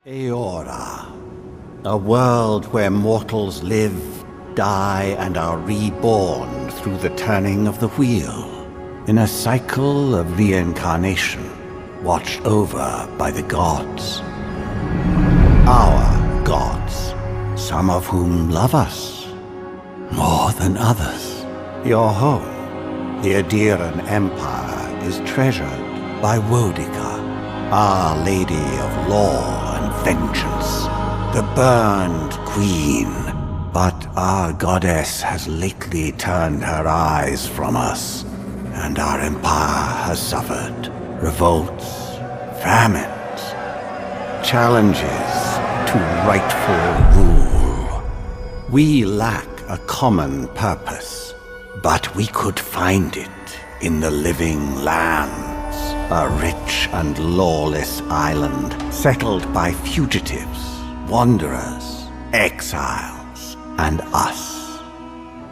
Eora, a world where mortals live, die, and are reborn through the turning of the wheel, in a cycle of reincarnation, watched over by the gods. Our gods, some of whom love us more than others. Your home, the Adiran Empire, is treasured by Wodica, Our Lady of Law and Vengeance, the burned queen. But our goddess has lately turned her eyes from us, and our empire has suffered revolts, famines, challenges to rightful rule. We lack a common purpose, but we could find it in the living lands. A rich and lawless island settled by fugitives, wanderers, exiles, and us.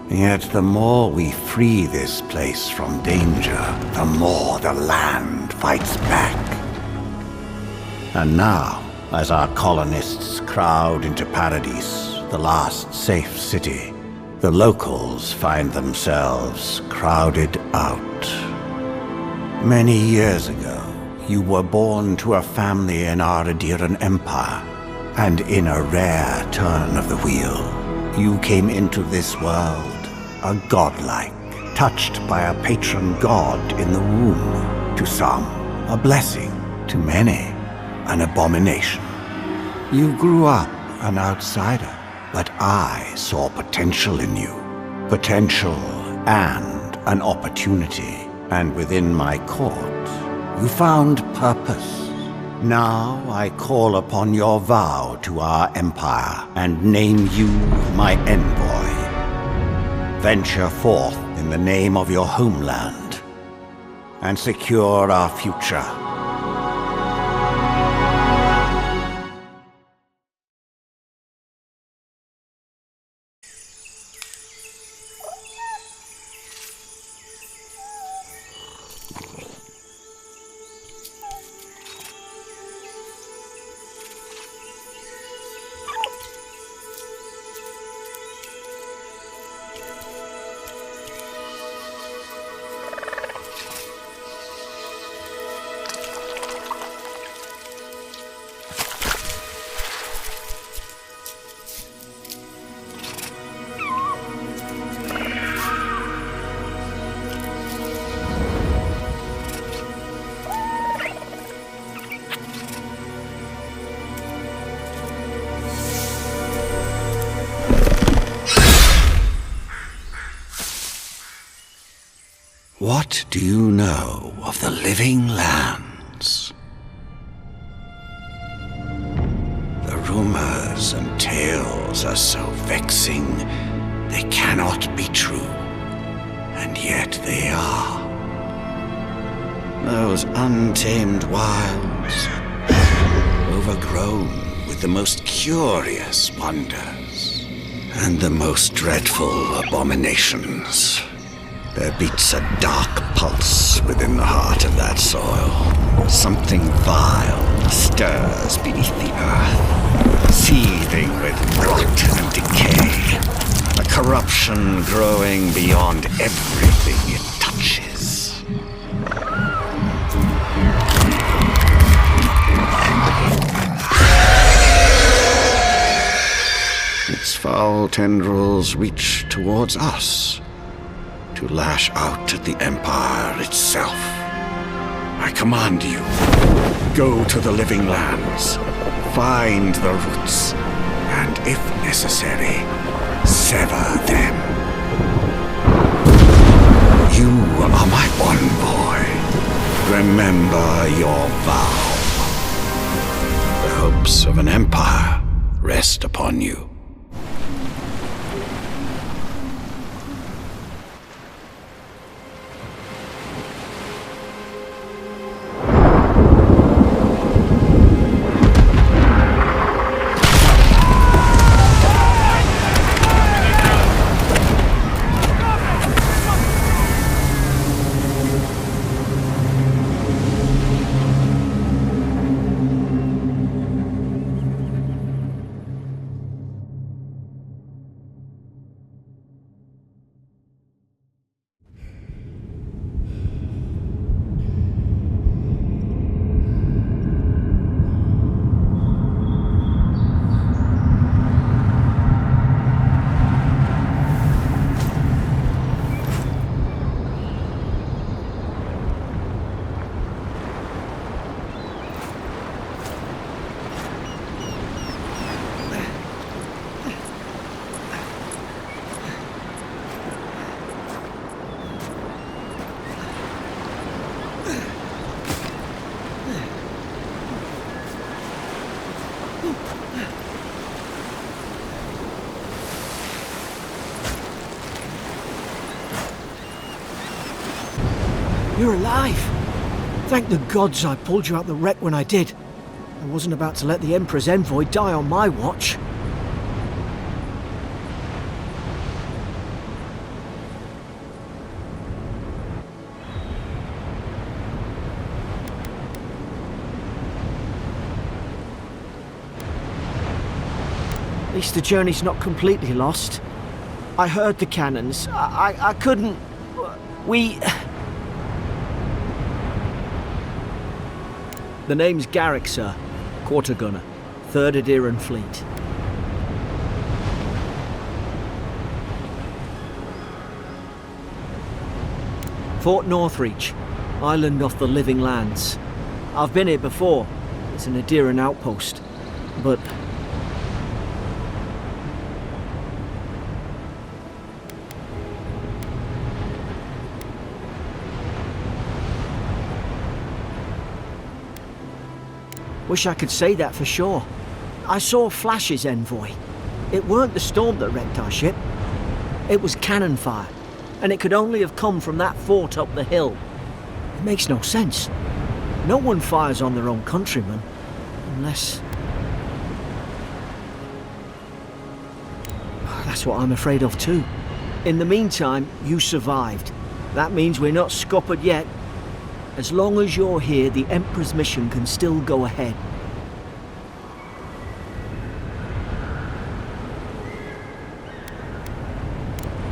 Yet the more we free this place from danger, the more the land fights back. And now, as our colonists crowd into Paradise, the last safe city, the locals find themselves crowded out. Many years ago, you were born to a family in our Adiran Empire, and in a rare turn of the wheel, you came into this world, a godlike, touched by a patron god in the womb. To some, a blessing; to many, an abomination. You grew up an outsider, but I saw potential in you. Potential and an opportunity. And within my court, you found purpose. Now I call upon your vow to our empire and name you my envoy. Venture forth in the name of your homeland and secure our future. What do you know of the living lands? The rumors and tales are so vexing, they cannot be true, and yet they are. Those untamed wilds, overgrown with the most curious wonders, and the most dreadful abominations. There beats a dark pulse within the heart of that soil. Something vile stirs beneath the earth, seething with rot and decay. A corruption growing beyond everything it touches. Its foul tendrils reach towards us, to lash out at the Empire itself. I command you, go to the living lands, find the roots, and if necessary, sever them. You are my one boy. Remember your vow. The hopes of an empire rest upon you. You're alive! Thank the gods I pulled you out the wreck when I did. I wasn't about to let the Emperor's envoy die on my watch. At least the journey's not completely lost. I heard the cannons. I couldn't... We... The name's Garrick, sir. Quarter gunner. 3rd Adheran Fleet. Fort Northreach. Island off the Living Lands. I've been here before. It's an Adheran outpost. But... Wish I could say that for sure. I saw flashes, envoy. It weren't the storm that wrecked our ship. It was cannon fire, and it could only have come from that fort up the hill. It makes no sense. No one fires on their own countrymen, unless... That's what I'm afraid of too. In the meantime, you survived. That means we're not scuppered yet. As long as you're here, the Emperor's mission can still go ahead.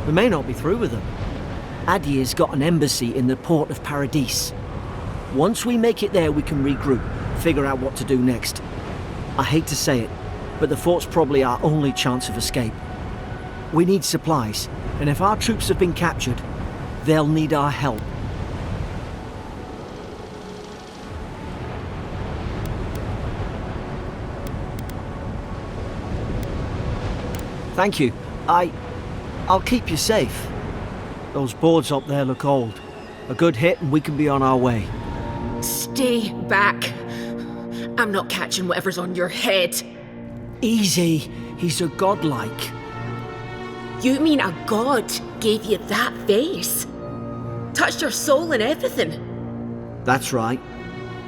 We may not be through with them. Adir's got an embassy in the port of Paradis. Once we make it there, we can regroup, figure out what to do next. I hate to say it, but the fort's probably our only chance of escape. We need supplies, and if our troops have been captured, they'll need our help. Thank you. I'll keep you safe. Those boards up there look old. A good hit and we can be on our way. Stay back. I'm not catching whatever's on your head. Easy. He's a godlike. You mean a god gave you that face? Touched your soul and everything? That's right.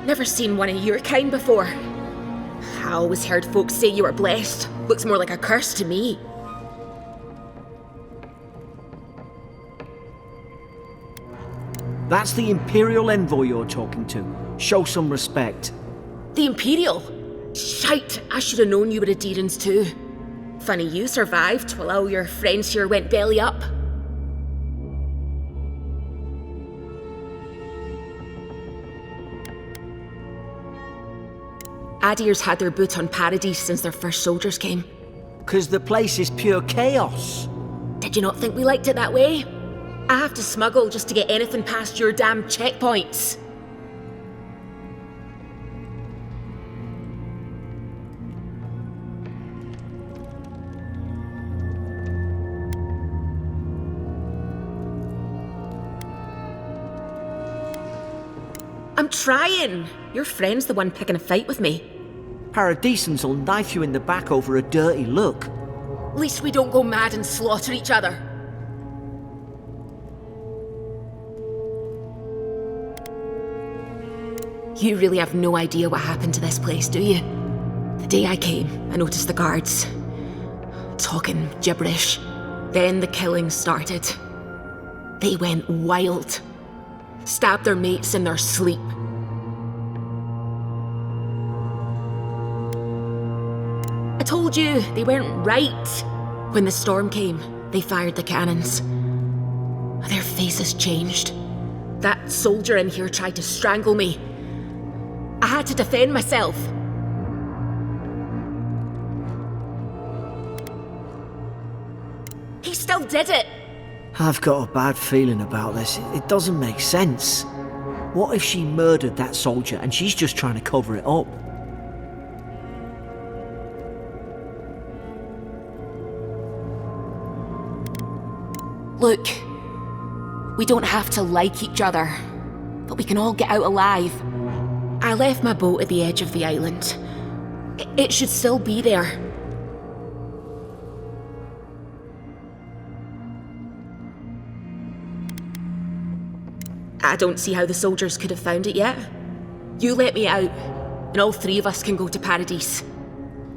Never seen one of your kind before. I always heard folks say you were blessed. Looks more like a curse to me. That's the Imperial envoy you're talking to. Show some respect. The Imperial? Shite, I should have known you were Adherans too. Funny you survived while all your friends here went belly up. Adir's had their boot on Paradis since their first soldiers came. 'Cause the place is pure chaos. Did you not think we liked it that way? I have to smuggle just to get anything past your damn checkpoints. I'm trying. Your friend's the one picking a fight with me. Paradisans will knife you in the back over a dirty look. At least we don't go mad and slaughter each other. You really have no idea what happened to this place, do you? The day I came, I noticed the guards talking gibberish. Then the killing started. They went wild. Stabbed their mates in their sleep. I told you, they weren't right. When the storm came, they fired the cannons. Their faces changed. That soldier in here tried to strangle me. I had to defend myself. He still did it. I've got a bad feeling about this. It doesn't make sense. What if she murdered that soldier and she's just trying to cover it up? Look, we don't have to like each other, but we can all get out alive. I left my boat at the edge of the island. It should still be there. I don't see how the soldiers could have found it yet. You let me out, and all three of us can go to Paradise.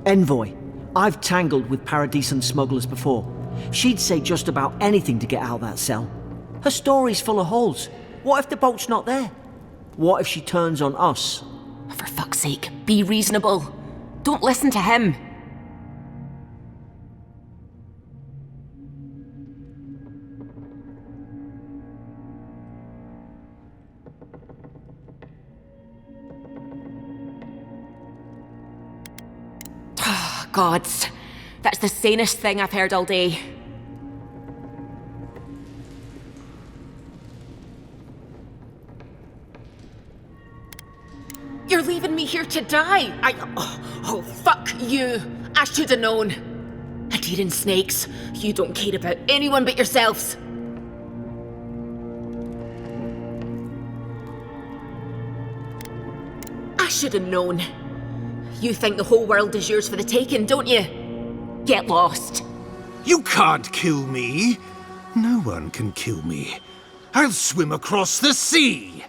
Envoy, I've tangled with Paradisian smugglers before. She'd say just about anything to get out of that cell. Her story's full of holes. What if the boat's not there? What if she turns on us? For fuck's sake, be reasonable. Don't listen to him. Gods, that's the sanest thing I've heard all day. You're leaving me here to die! Oh, fuck you! I should have known! Adherent snakes, you don't care about anyone but yourselves! I should have known. You think the whole world is yours for the taking, don't you? Get lost. You can't kill me. No one can kill me. I'll swim across the sea.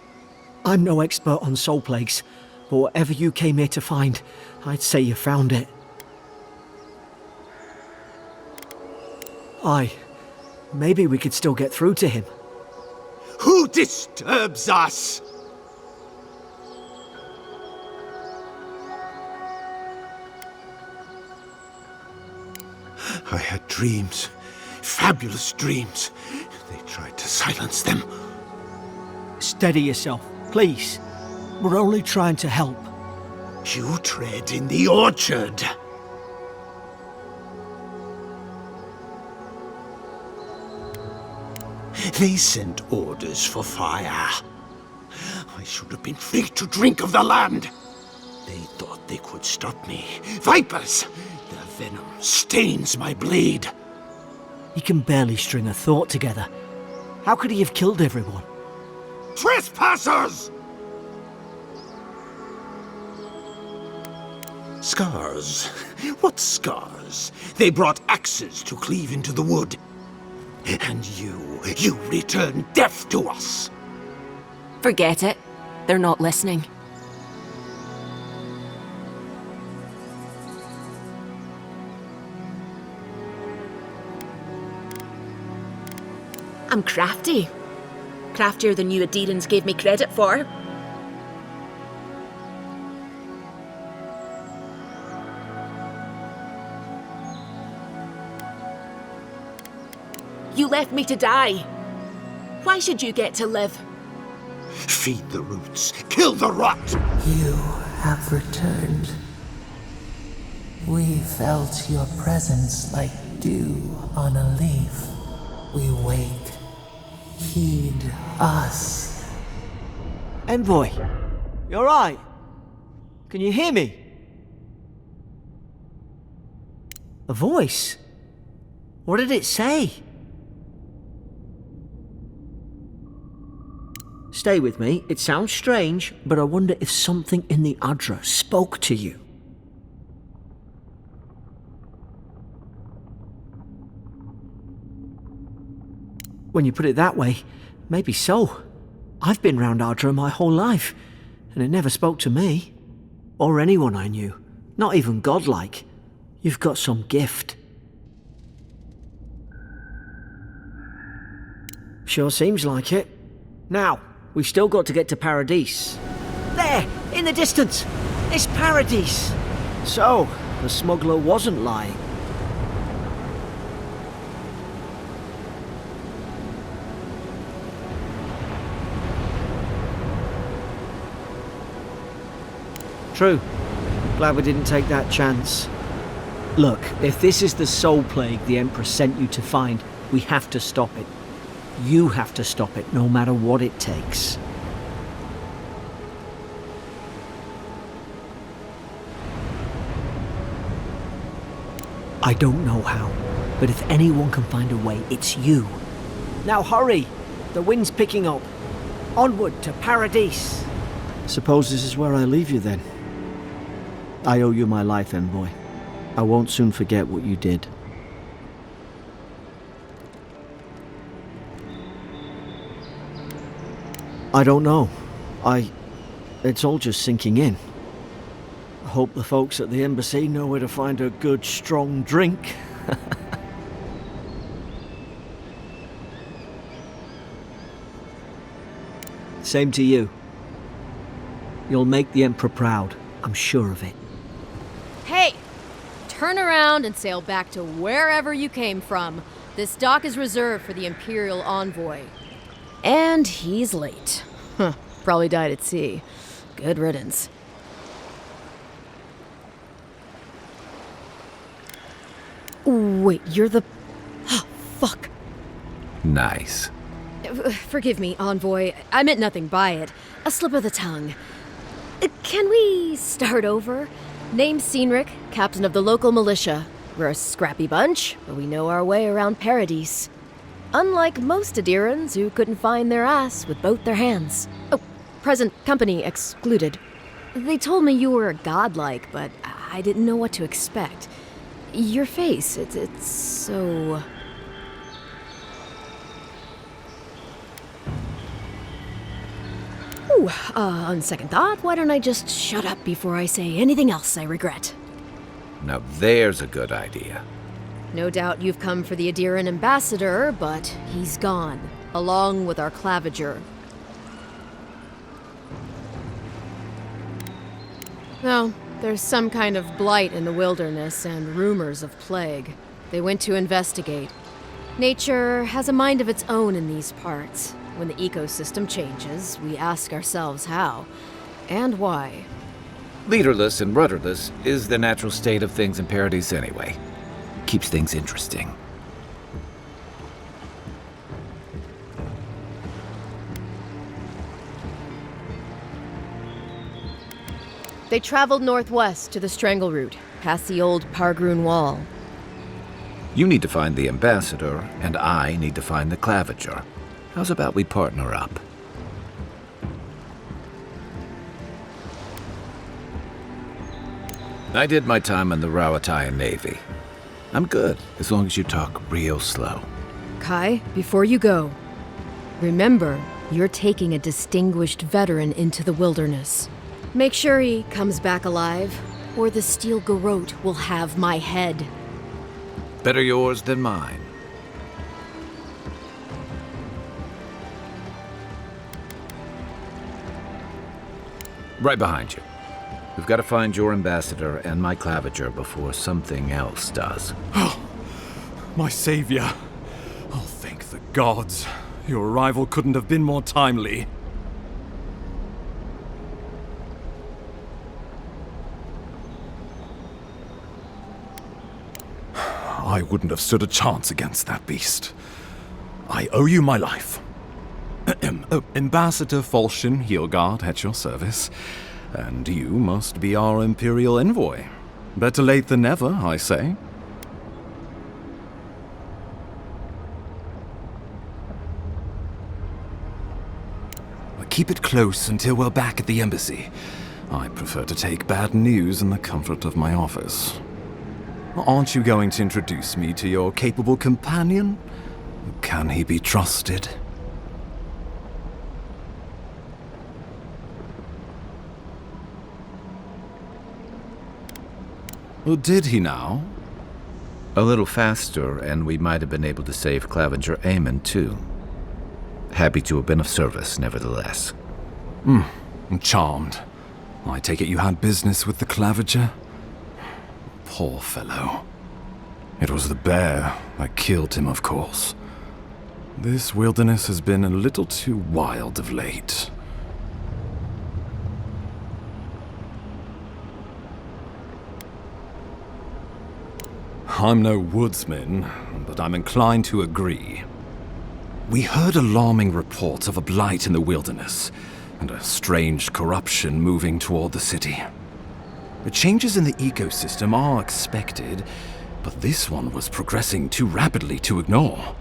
I'm no expert on soul plagues, but whatever you came here to find, I'd say you found it. Maybe we could still get through to him. Who disturbs us? I had dreams. Fabulous dreams. They tried to silence them. Steady yourself, please. We're only trying to help. You tread in the orchard. They sent orders for fire. I should have been free to drink of the land. They thought they could stop me. Vipers! Their venom stains my blade. He can barely string a thought together. How could he have killed everyone? Trespassers! Scars? What scars? They brought axes to cleave into the wood. And you return deaf to us. Forget it. They're not listening. I'm crafty. Craftier than you Adherents gave me credit for. You left me to die. Why should you get to live? Feed the roots, kill the rot! You have returned. We felt your presence like dew on a leaf. We wake. Heed us. Envoy, you alright? Can you hear me? A voice? What did it say? Stay with me. It sounds strange, but I wonder if something in the Adra spoke to you. When you put it that way, maybe so. I've been round Adra my whole life, and it never spoke to me. Or anyone I knew. Not even godlike. You've got some gift. Sure seems like it. Now, we've still got to get to Paradise. There! In the distance! It's Paradise! So, the smuggler wasn't lying. True. Glad we didn't take that chance. Look, if this is the soul plague the Emperor sent you to find, we have to stop it. You have to stop it, no matter what it takes. I don't know how, but if anyone can find a way, it's you. Now hurry! The wind's picking up. Onward to Paradise! Suppose this is where I leave you then. I owe you my life, Envoy. I won't soon forget what you did. I don't know. It's all just sinking in. I hope the folks at the embassy know where to find a good, strong drink. Same to you. You'll make the Emperor proud. I'm sure of it. Hey! Turn around and sail back to wherever you came from. This dock is reserved for the Imperial Envoy. And he's late. Huh, probably died at sea. Good riddance. Wait, you're the... Fuck. Nice. Forgive me, Envoy. I meant nothing by it. A slip of the tongue. Can we start over? Name's Cynric, captain of the local militia. We're a scrappy bunch, but we know our way around Paradise. Unlike most Adirans who couldn't find their ass with both their hands. Oh, present company excluded. They told me you were godlike, but I didn't know what to expect. Your face, it's so... Ooh, on second thought, why don't I just shut up before I say anything else I regret? Now there's a good idea. No doubt you've come for the Adiran ambassador, but he's gone, along with our claviger. No, there's some kind of blight in the wilderness and rumors of plague. They went to investigate. Nature has a mind of its own in these parts. When the ecosystem changes, we ask ourselves how and why. Leaderless and rudderless is the natural state of things in Paradise anyway. Keeps things interesting. They traveled northwest to the Strangle Route, past the old Pargroon Wall. You need to find the ambassador, and I need to find the claviger. How's about we partner up? I did my time in the Rawatayan Navy. I'm good, as long as you talk real slow. Kai, before you go, remember, you're taking a distinguished veteran into the wilderness. Make sure he comes back alive, or the Steel Garrote will have my head. Better yours than mine. Right behind you. We've got to find your ambassador and my claviger before something else does. Oh, my savior. Oh, thank the gods. Your arrival couldn't have been more timely. I wouldn't have stood a chance against that beast. I owe you my life. Ambassador Falchion Heelguard at your service. And you must be our Imperial Envoy. Better late than never, I say. Keep it close until we're back at the embassy. I prefer to take bad news in the comfort of my office. Aren't you going to introduce me to your capable companion? Can he be trusted? Or did he now? A little faster, and we might have been able to save Claviger Aemon, too. Happy to have been of service, nevertheless. I'm charmed. I take it you had business with the Claviger? Poor fellow. It was the bear that killed him, of course. This wilderness has been a little too wild of late. I'm no woodsman, but I'm inclined to agree. We heard alarming reports of a blight in the wilderness, and a strange corruption moving toward the city. The changes in the ecosystem are expected, but this one was progressing too rapidly to ignore.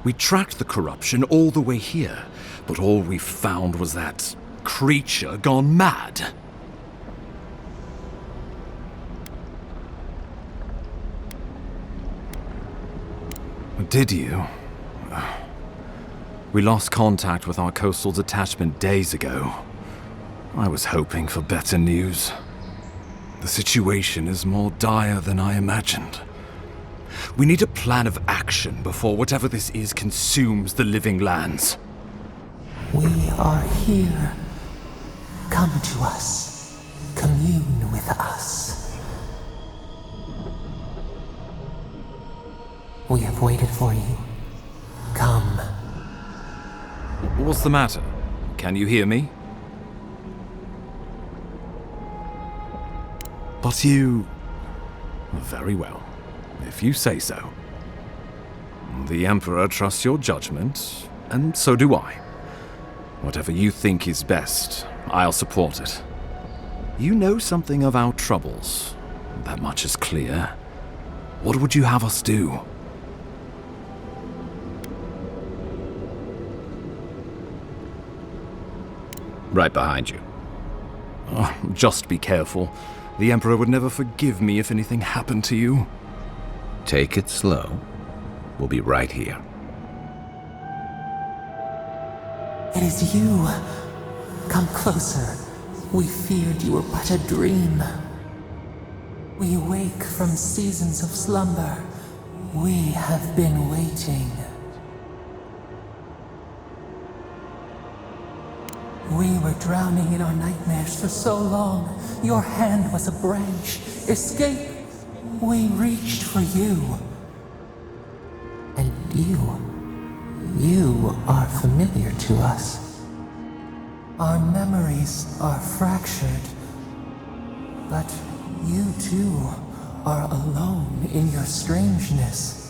We tracked the corruption all the way here, but all we found was that creature gone mad. Did you? We lost contact with our coastal detachment days ago. I was hoping for better news. The situation is more dire than I imagined. We need a plan of action before whatever this is consumes the living lands. We are here. Come to us. Commune with us. We have waited for you. Come. What's the matter? Can you hear me? But you... Very well, if you say so. The Emperor trusts your judgment, and so do I. Whatever you think is best, I'll support it. You know something of our troubles. That much is clear. What would you have us do? Right behind you. Just be careful. The Emperor would never forgive me if anything happened to you. Take it slow. We'll be right here. It is you. Come closer. We feared you were but a dream. We wake from seasons of slumber. We have been waiting. We were drowning in our nightmares for so long. Your hand was a branch. Escape! We reached for you. And you are familiar to us. Our memories are fractured. But you too are alone in your strangeness.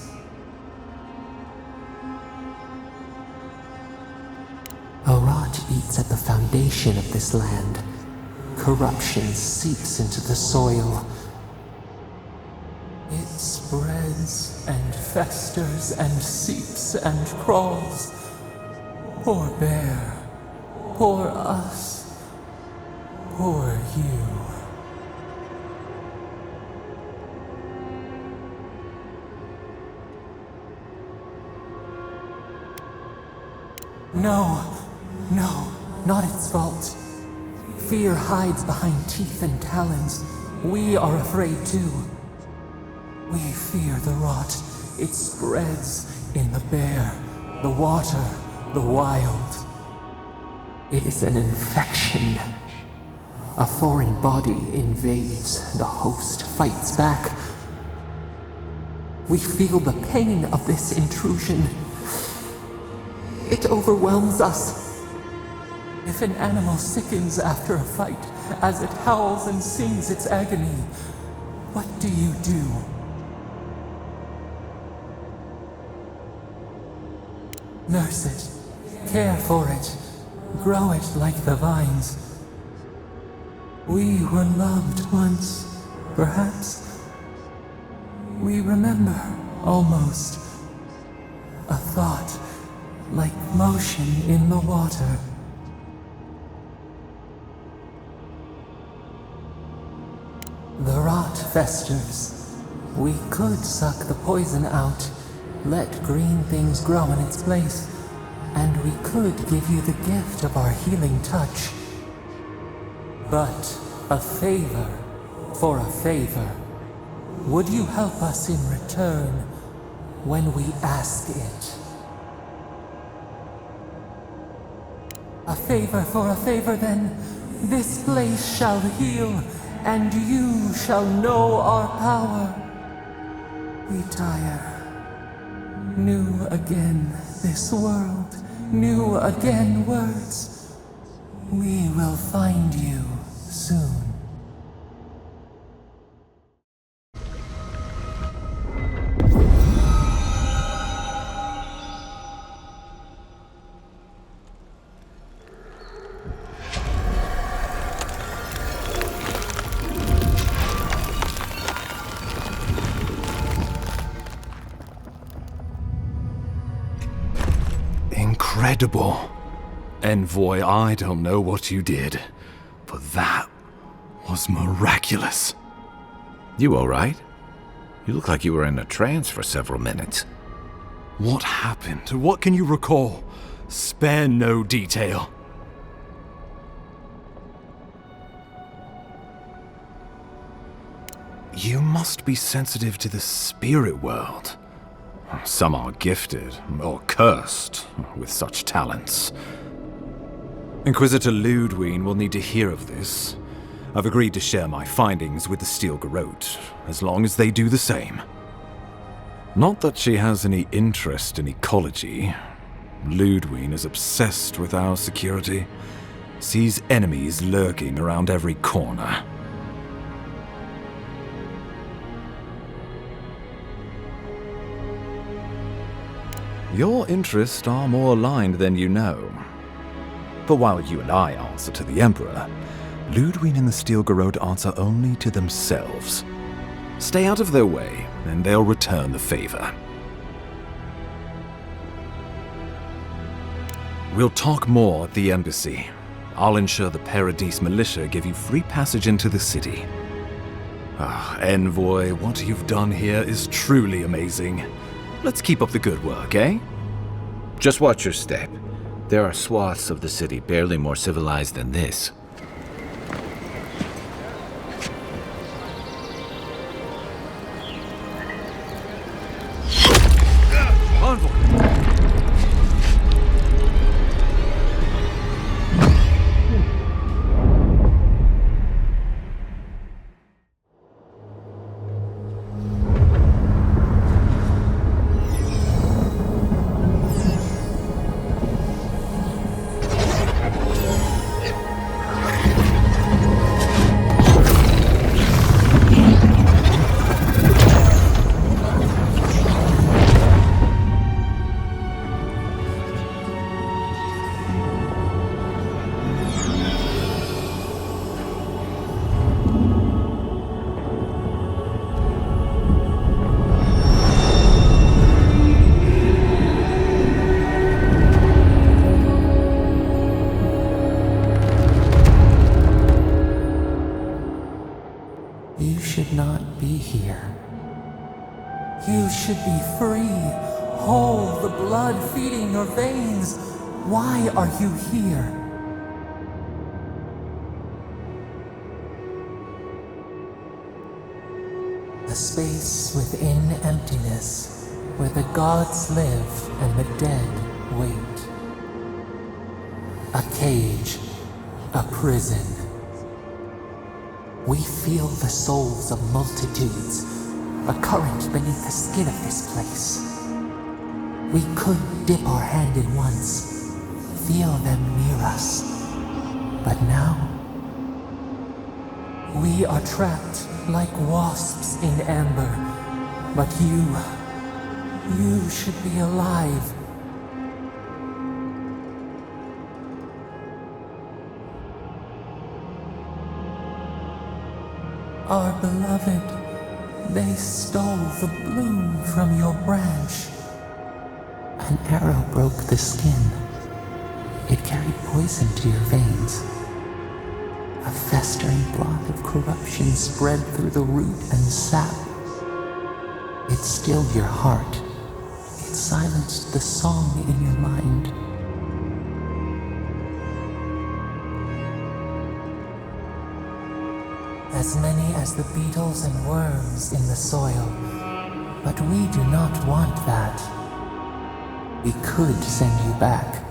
A rot eats at the foundation of this land. Corruption seeps into the soil. It spreads and festers and seeps and crawls. Poor bear. Poor us. Poor you. No, not its fault. Fear hides behind teeth and talons. We are afraid too. We fear the rot. It spreads in the bear, the water, the wild. It is an infection. A foreign body invades, the host fights back. We feel the pain of this intrusion. It overwhelms us. If an animal sickens after a fight, as it howls and sings its agony, what do you do? Nurse it, care for it, grow it like the vines. We were loved once, perhaps. We remember, almost. A thought, like motion in the water. The rot festers. We could suck the poison out, let green things grow in its place, and we could give you the gift of our healing touch. But a favor for a favor. Would you help us in return when we ask it? A favor for a favor, then. This place shall heal, and you shall know our power. We tire. New again this world, new again words. We will find you soon. Incredible. Envoy, I don't know what you did, but that was miraculous. You all right? You look like you were in a trance for several minutes. What happened? What can you recall? Spare no detail. You must be sensitive to the spirit world. Some are gifted, or cursed, with such talents. Inquisitor Ludwine will need to hear of this. I've agreed to share my findings with the Steel Garrote, as long as they do the same. Not that she has any interest in ecology. Ludwine is obsessed with our security, sees enemies lurking around every corner. Your interests are more aligned than you know. But while you and I answer to the Emperor, Ludwine and the Steel Garrote answer only to themselves. Stay out of their way, and they'll return the favor. We'll talk more at the embassy. I'll ensure the Paradise militia give you free passage into the city. Envoy, what you've done here is truly amazing. Let's keep up the good work, eh? Just watch your step. There are swaths of the city barely more civilized than this. You should not be here. You should be free, whole, the blood feeding your veins. Why are you here? A space within emptiness, where the gods live and the dead wait. A cage, a prison. We feel the souls of multitudes, a current beneath the skin of this place. We could dip our hand in once, feel them near us. But now, we are trapped like wasps in amber. But you should be alive. Our beloved, they stole the bloom from your branch. An arrow broke the skin. It carried poison to your veins. A festering blot of corruption spread through the root and sap. It stilled your heart. It silenced the song in your mind. As many as the beetles and worms in the soil. But we do not want that. We could send you back.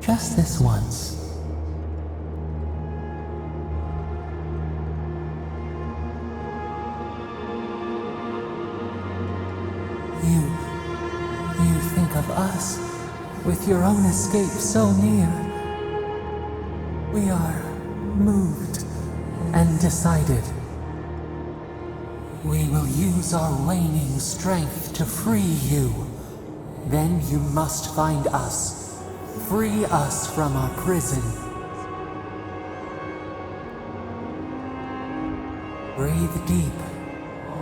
Just this once. You think of us, with your own escape so near. We are moved and decided. We will use our waning strength to free you. Then you must find us. Free us from our prison. Breathe deep.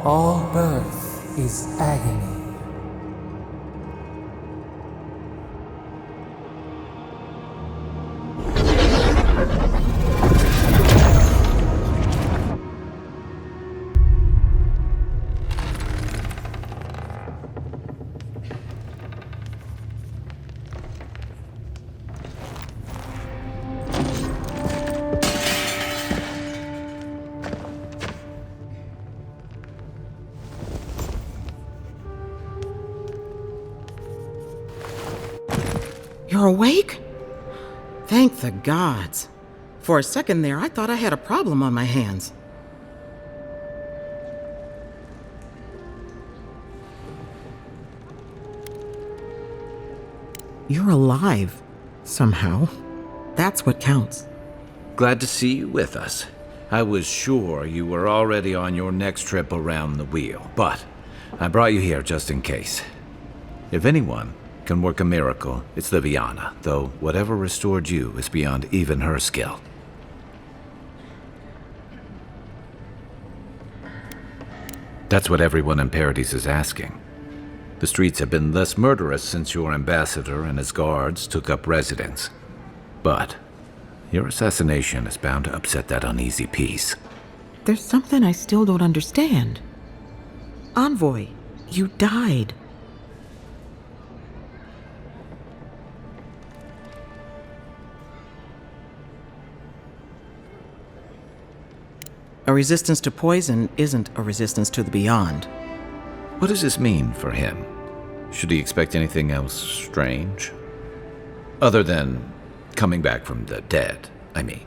All birth is agony. You're awake? Thank the gods. For a second there, I thought I had a problem on my hands. You're alive, somehow. That's what counts. Glad to see you with us. I was sure you were already on your next trip around the wheel, but I brought you here just in case. If anyone can work a miracle, it's Liviana, though whatever restored you is beyond even her skill. That's what everyone in Paradise is asking. The streets have been less murderous since your ambassador and his guards took up residence. But your assassination is bound to upset that uneasy peace. There's something I still don't understand. Envoy, you died. A resistance to poison isn't a resistance to the beyond. What does this mean for him? Should he expect anything else strange? Other than coming back from the dead, I mean.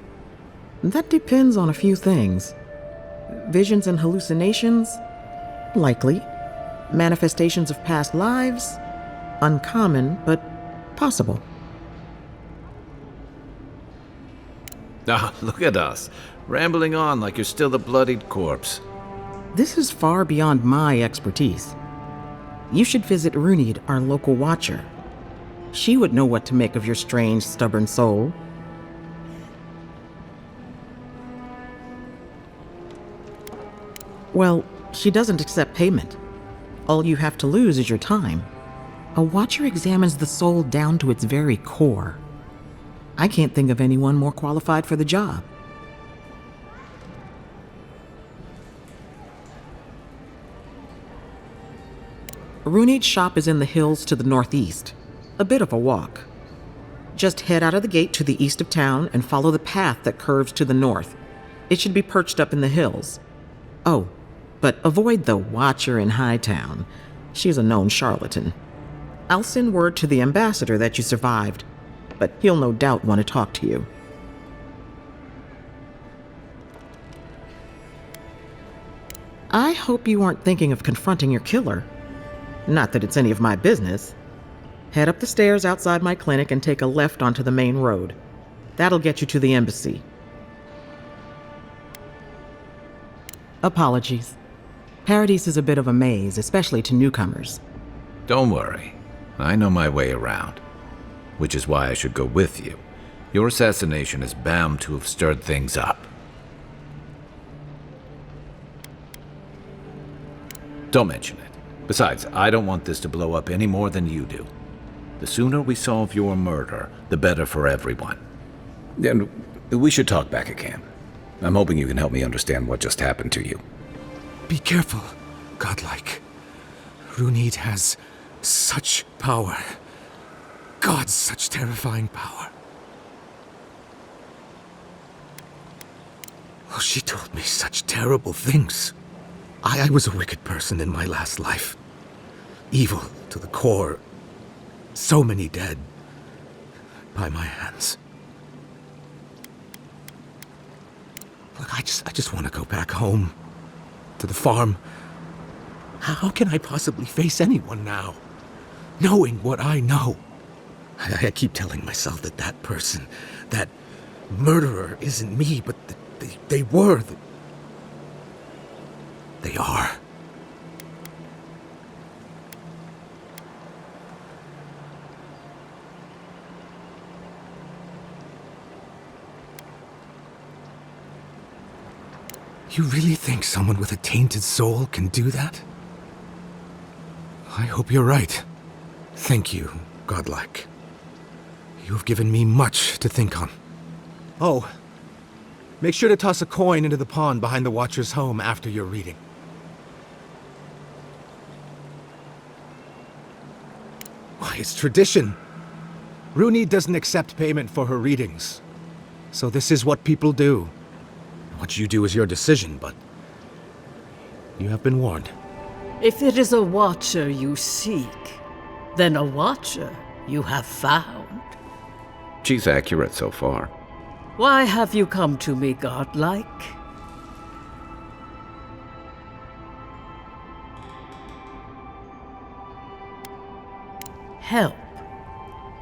That depends on a few things. Visions and hallucinations? Likely. Manifestations of past lives? Uncommon, but possible. Ah, look at us, rambling on like you're still a bloodied corpse. This is far beyond my expertise. You should visit Runid, our local watcher. She would know what to make of your strange, stubborn soul. Well, she doesn't accept payment. All you have to lose is your time. A watcher examines the soul down to its very core. I can't think of anyone more qualified for the job. Runid's shop is in the hills to the northeast. A bit of a walk. Just head out of the gate to the east of town and follow the path that curves to the north. It should be perched up in the hills. Oh, but avoid the Watcher in Hightown. She's a known charlatan. I'll send word to the ambassador that you survived, but he'll no doubt want to talk to you. I hope you aren't thinking of confronting your killer. Not that it's any of my business. Head up the stairs outside my clinic and take a left onto the main road. That'll get you to the embassy. Apologies. Paradise is a bit of a maze, especially to newcomers. Don't worry. I know my way around. Which is why I should go with you. Your assassination is bound to have stirred things up. Don't mention it. Besides, I don't want this to blow up any more than you do. The sooner we solve your murder, the better for everyone. And we should talk back at camp. I'm hoping you can help me understand what just happened to you. Be careful, godlike. Runid has such power. God, such terrifying power. Oh, she told me such terrible things. I was a wicked person in my last life. Evil to the core. So many dead by my hands. Look, I just want to go back home. To the farm. How can I possibly face anyone now? Knowing what I know. I keep telling myself that that person, that murderer isn't me, but they were. They are. You really think someone with a tainted soul can do that? I hope you're right. Thank you, godlike. You have given me much to think on. Oh, make sure to toss a coin into the pond behind the Watcher's home after your reading. Why, it's tradition. Runid doesn't accept payment for her readings. So this is what people do. What you do is your decision, but you have been warned. If it is a watcher you seek, then a watcher you have found. She's accurate so far. Why have you come to me, godlike? Help?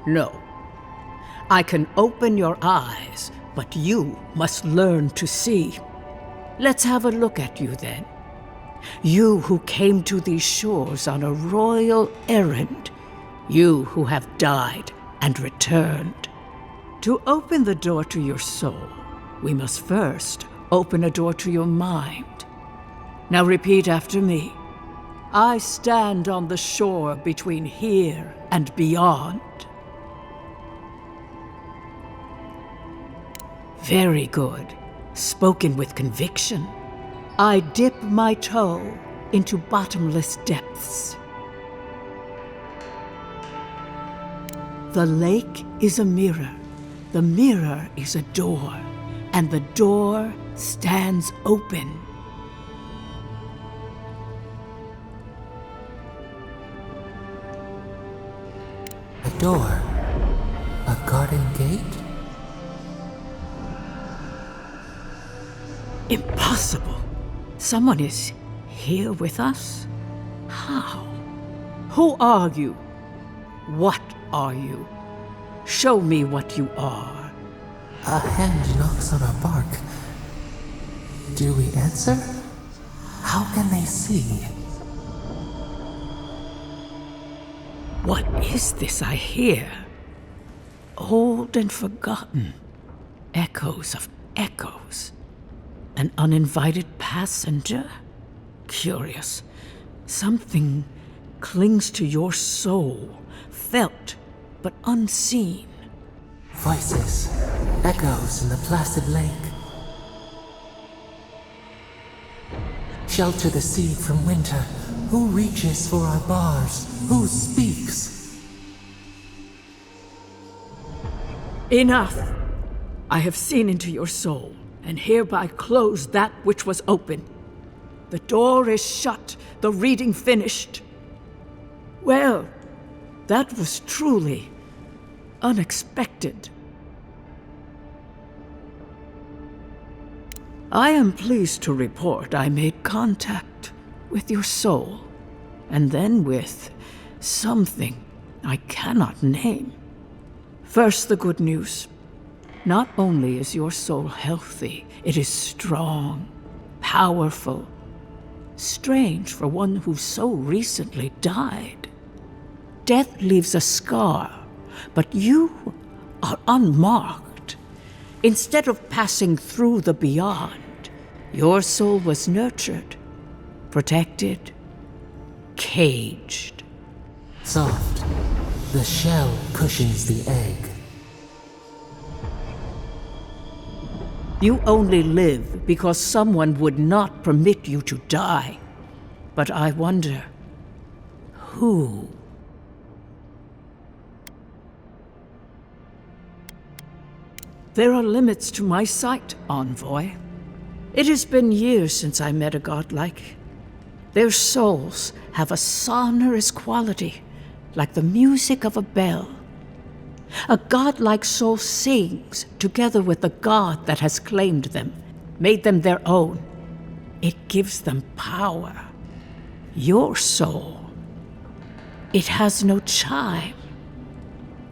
No. I can open your eyes, but you must learn to see. Let's have a look at you then. You who came to these shores on a royal errand. You who have died and returned. To open the door to your soul, we must first open a door to your mind. Now repeat after me. I stand on the shore between here and beyond. Very good. Spoken with conviction. I dip my toe into bottomless depths. The lake is a mirror. The mirror is a door, and the door stands open. A door? A garden gate? Impossible. Someone is here with us? How? Who are you? What are you? Show me what you are. A hand knocks on our bark. Do we answer? How can they see? What is this I hear? Old and forgotten. Echoes of echoes. An uninvited passenger? Curious. Something clings to your soul, felt but unseen. Voices, echoes in the placid lake. Shelter the seed from winter. Who reaches for our bars? Who speaks? Enough! I have seen into your soul, and hereby close that which was open. The door is shut, the reading finished. Well, that was truly unexpected. I am pleased to report I made contact with your soul, and then with something I cannot name. First, the good news. Not only is your soul healthy, it is strong, powerful. Strange for one who so recently died. Death leaves a scar, but you are unmarked. Instead of passing through the beyond, your soul was nurtured, protected, caged. Soft. The shell cushions the egg. You only live because someone would not permit you to die. But I wonder, who? There are limits to my sight, Envoy. It has been years since I met a godlike. Their souls have a sonorous quality, like the music of a bell. A godlike soul sings together with the god that has claimed them, made them their own. It gives them power. Your soul, it has no chime.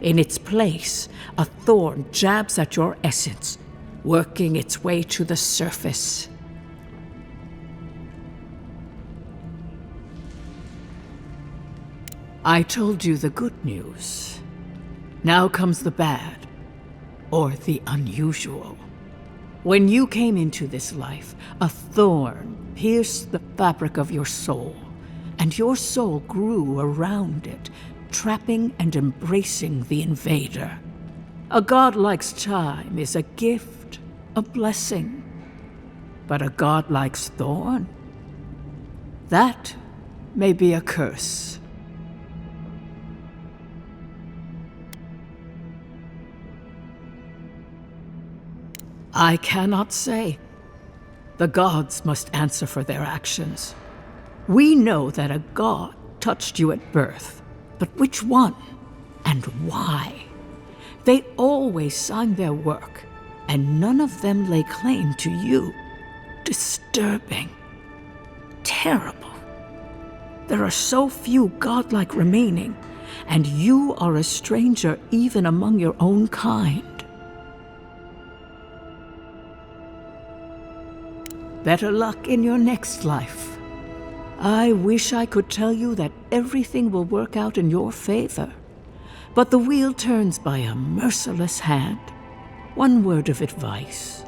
In its place, a thorn jabs at your essence, working its way to the surface. I told you the good news. Now comes the bad, or the unusual. When you came into this life, a thorn pierced the fabric of your soul, and your soul grew around it, trapping and embracing the invader. A godlike's chime is a gift, a blessing. But a godlike's thorn? That may be a curse. I cannot say. The gods must answer for their actions. We know that a god touched you at birth, but which one and why? They always sign their work, and none of them lay claim to you. Disturbing. Terrible. There are so few godlike remaining, and you are a stranger even among your own kind. Better luck in your next life. I wish I could tell you that everything will work out in your favor, but the wheel turns by a merciless hand. One word of advice.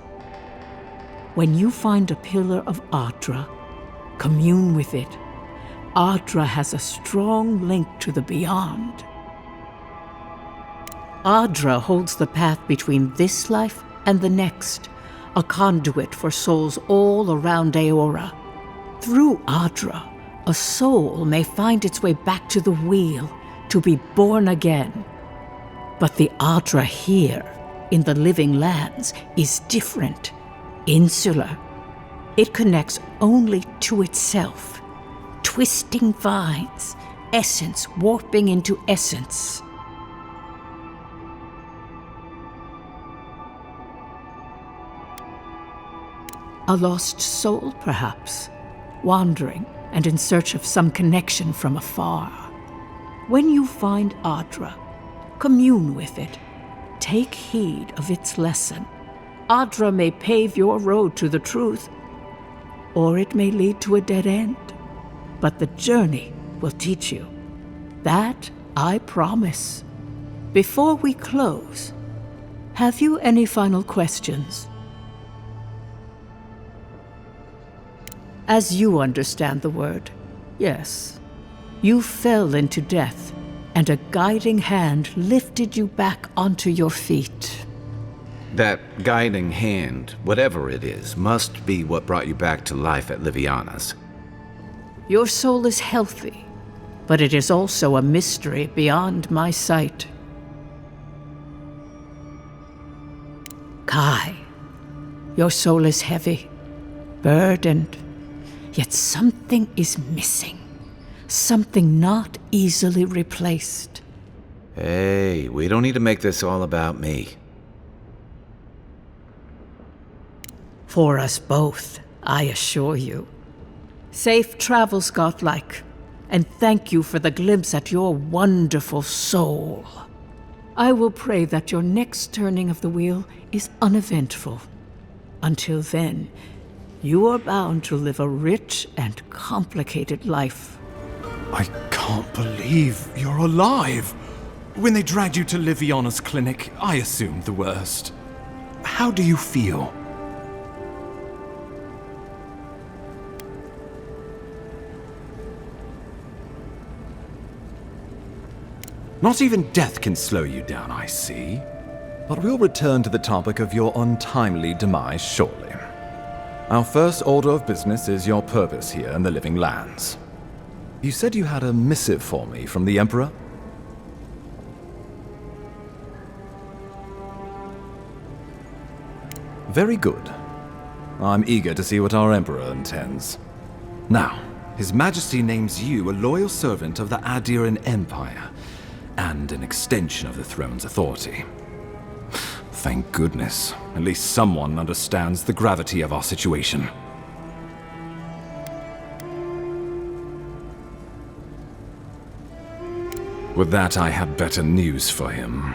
When you find a pillar of Ardra, commune with it. Ardra has a strong link to the beyond. Ardra holds the path between this life and the next, a conduit for souls all around Aora. Through Ardra, a soul may find its way back to the wheel, to be born again. But the Ardra here, in the living lands, is different, insular. It connects only to itself. Twisting vines, essence warping into essence. A lost soul, perhaps, wandering and in search of some connection from afar. When you find Ardra, commune with it. Take heed of its lesson. Ardra may pave your road to the truth, or it may lead to a dead end. But the journey will teach you. That I promise. Before we close, have you any final questions? As you understand the word, yes. You fell into death, and a guiding hand lifted you back onto your feet. That guiding hand, whatever it is, must be what brought you back to life at Liviana's. Your soul is healthy, but it is also a mystery beyond my sight. Kai, your soul is heavy, burdened, yet something is missing. Something not easily replaced. Hey, we don't need to make this all about me. For us both, I assure you. Safe travels, godlike, and thank you for the glimpse at your wonderful soul. I will pray that your next turning of the wheel is uneventful. Until then, you are bound to live a rich and complicated life. I can't believe you're alive. When they dragged you to Liviana's clinic, I assumed the worst. How do you feel? Not even death can slow you down, I see. But we'll return to the topic of your untimely demise shortly. Our first order of business is your purpose here in the Living Lands. You said you had a missive for me from the Emperor? Very good. I'm eager to see what our Emperor intends. Now, His Majesty names you a loyal servant of the Adiran Empire, and an extension of the throne's authority. Thank goodness. At least someone understands the gravity of our situation. With that, I have better news for him.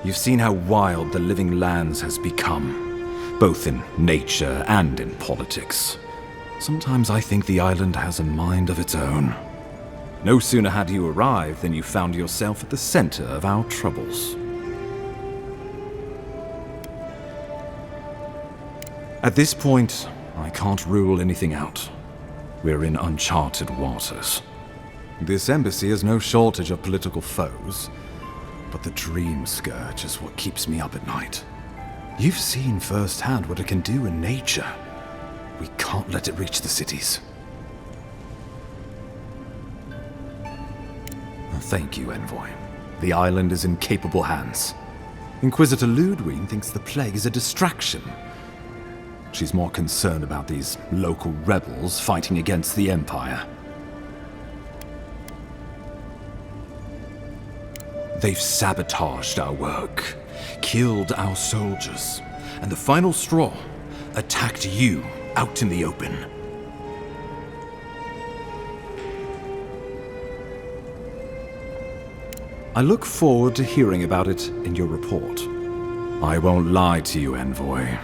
You've seen how wild the Living Lands has become, both in nature and in politics. Sometimes I think the island has a mind of its own. No sooner had you arrived than you found yourself at the center of our troubles. At this point, I can't rule anything out. We're in uncharted waters. This embassy has no shortage of political foes, but the dream scourge is what keeps me up at night. You've seen firsthand what it can do in nature. We can't let it reach the cities. Thank you, Envoy. The island is in capable hands. Inquisitor Ludwig thinks the plague is a distraction. She's more concerned about these local rebels fighting against the Empire. They've sabotaged our work, killed our soldiers, and the final straw, attacked you out in the open. I look forward to hearing about it in your report. I won't lie to you, Envoy.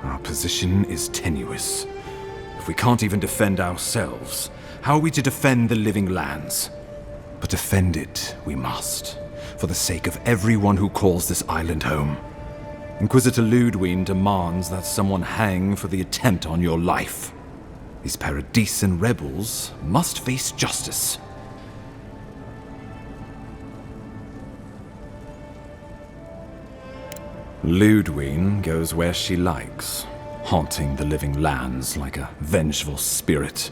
Our position is tenuous. If we can't even defend ourselves, how are we to defend the living lands? But defend it we must, for the sake of everyone who calls this island home. Inquisitor Ludwig demands that someone hang for the attempt on your life. These Paradisian rebels must face justice. Ludwig goes where she likes, haunting the living lands like a vengeful spirit.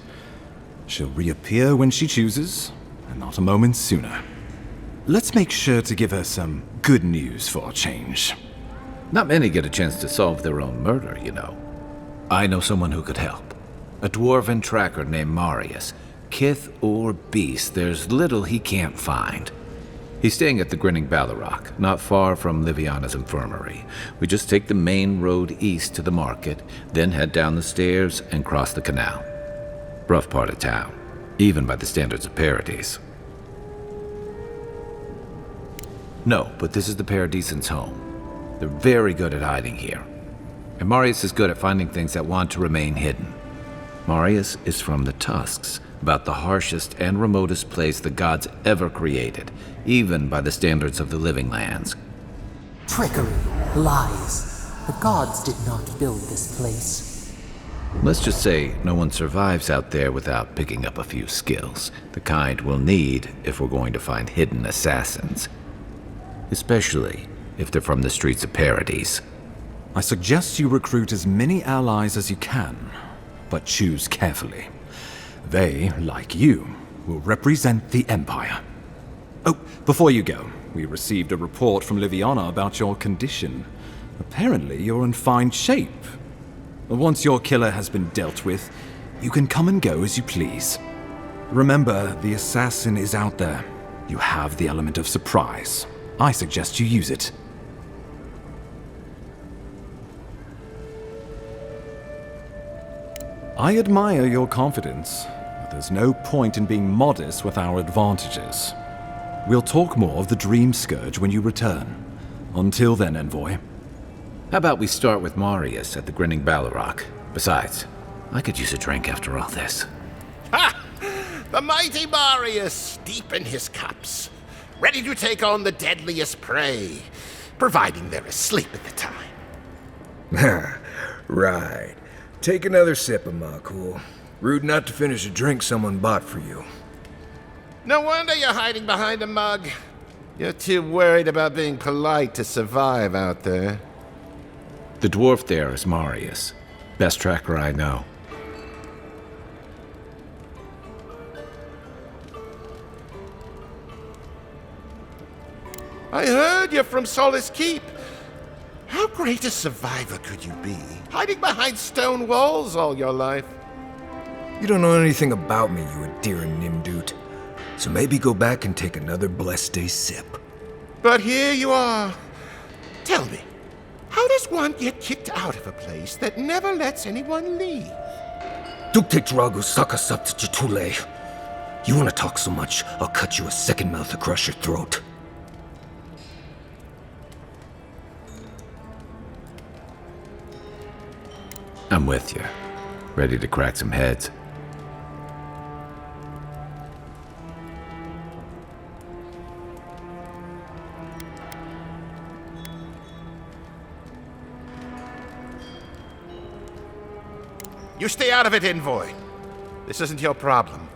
She'll reappear when she chooses, and not a moment sooner. Let's make sure to give her some good news for a change. Not many get a chance to solve their own murder, you know. I know someone who could help. A dwarven tracker named Marius. Kith or beast, there's little he can't find. He's staying at the Grinning Ballarrock, not far from Liviana's infirmary. We just take the main road east to the market, then head down the stairs and cross the canal. Rough part of town, even by the standards of Paradise. No, but this is the Paradisians' home. They're very good at hiding here. And Marius is good at finding things that want to remain hidden. Marius is from the Tusks, about the harshest and remotest place the gods ever created, even by the standards of the living lands. Trickery, lies. The gods did not build this place. Let's just say no one survives out there without picking up a few skills, the kind we'll need if we're going to find hidden assassins. Especially if they're from the streets of Paradise. I suggest you recruit as many allies as you can, but choose carefully. They, like you, will represent the Empire. Oh, before you go, we received a report from Liviana about your condition. Apparently, you're in fine shape. Once your killer has been dealt with, you can come and go as you please. Remember, the assassin is out there. You have the element of surprise. I suggest you use it. I admire your confidence, but there's no point in being modest with our advantages. We'll talk more of the Dream Scourge when you return. Until then, Envoy. How about we start with Marius at the Grinning Ballarrock? Besides, I could use a drink after all this. Ha! The mighty Marius, deep in his cups, ready to take on the deadliest prey, providing they're asleep at the time. Right. Take another sip of my cool. Rude not to finish a drink someone bought for you. No wonder you're hiding behind a mug. You're too worried about being polite to survive out there. The dwarf there is Marius. Best tracker I know. I heard you're from Solace Keep. How great a survivor could you be, hiding behind stone walls all your life? You don't know anything about me, you endearing Nimdut. So maybe go back and take another blessed day sip. But here you are. Tell me, how does one get kicked out of a place that never lets anyone leave? Dukte Dragu Sakasat Jitule. You want to talk so much, I'll cut you a second mouth across your throat. I'm with you. Ready to crack some heads. You stay out of it, Envoy. This isn't your problem.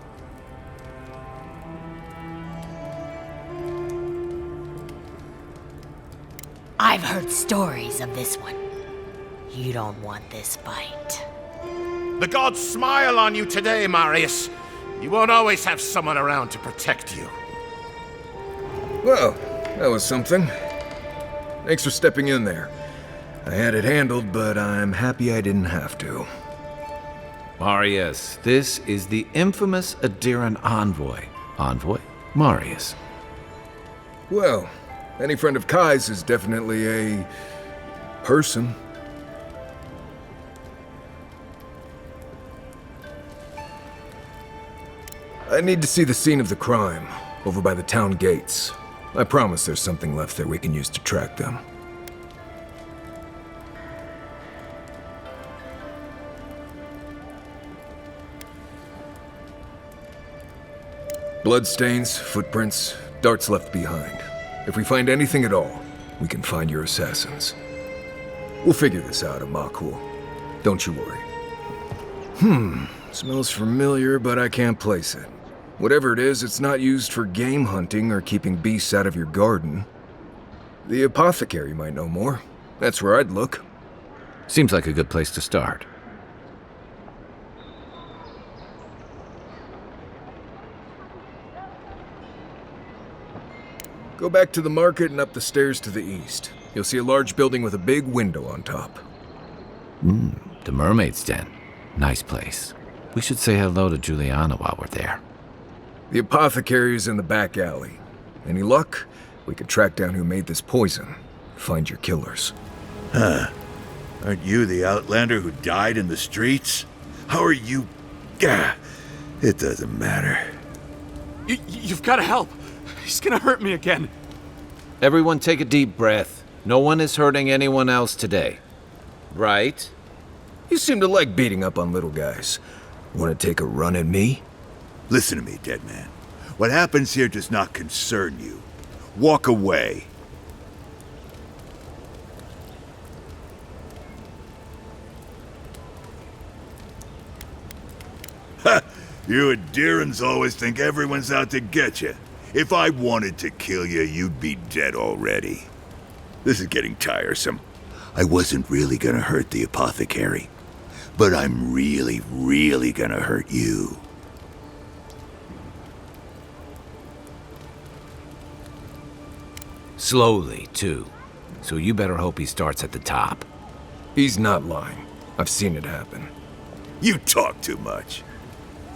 I've heard stories of this one. You don't want this fight. The gods smile on you today, Marius. You won't always have someone around to protect you. Well, that was something. Thanks for stepping in there. I had it handled, but I'm happy I didn't have to. Marius, this is the infamous Adiran envoy. Envoy? Marius. Well, Any friend of Kai's is definitely a person. I need to see the scene of the crime, over by the town gates. I promise there's something left there we can use to track them. Bloodstains, footprints, darts left behind. If we find anything at all, we can find your assassins. We'll figure this out, Amakul. Don't you worry. Smells familiar, but I can't place it. Whatever it is, it's not used for game hunting or keeping beasts out of your garden. The apothecary might know more. That's where I'd look. Seems like a good place to start. Go back to the market and up the stairs to the east. You'll see a large building with a big window on top. The Mermaid's Den. Nice place. We should say hello to Juliana while we're there. The apothecary is in the back alley. Any luck? We could track down who made this poison. Find your killers. Aren't you the outlander who died in the streets? How are you... Gah, it doesn't matter. You've got to help. He's gonna hurt me again. Everyone take a deep breath. No one is hurting anyone else today. Right? You seem to like beating up on little guys. Want to take a run at me? Listen to me, dead man. What happens here does not concern you. Walk away. Ha! You Adirans always think everyone's out to get you. If I wanted to kill you, you'd be dead already. This is getting tiresome. I wasn't really gonna hurt the apothecary, but I'm really, really gonna hurt you. Slowly, too. So you better hope he starts at the top. He's not lying. I've seen it happen. You talk too much.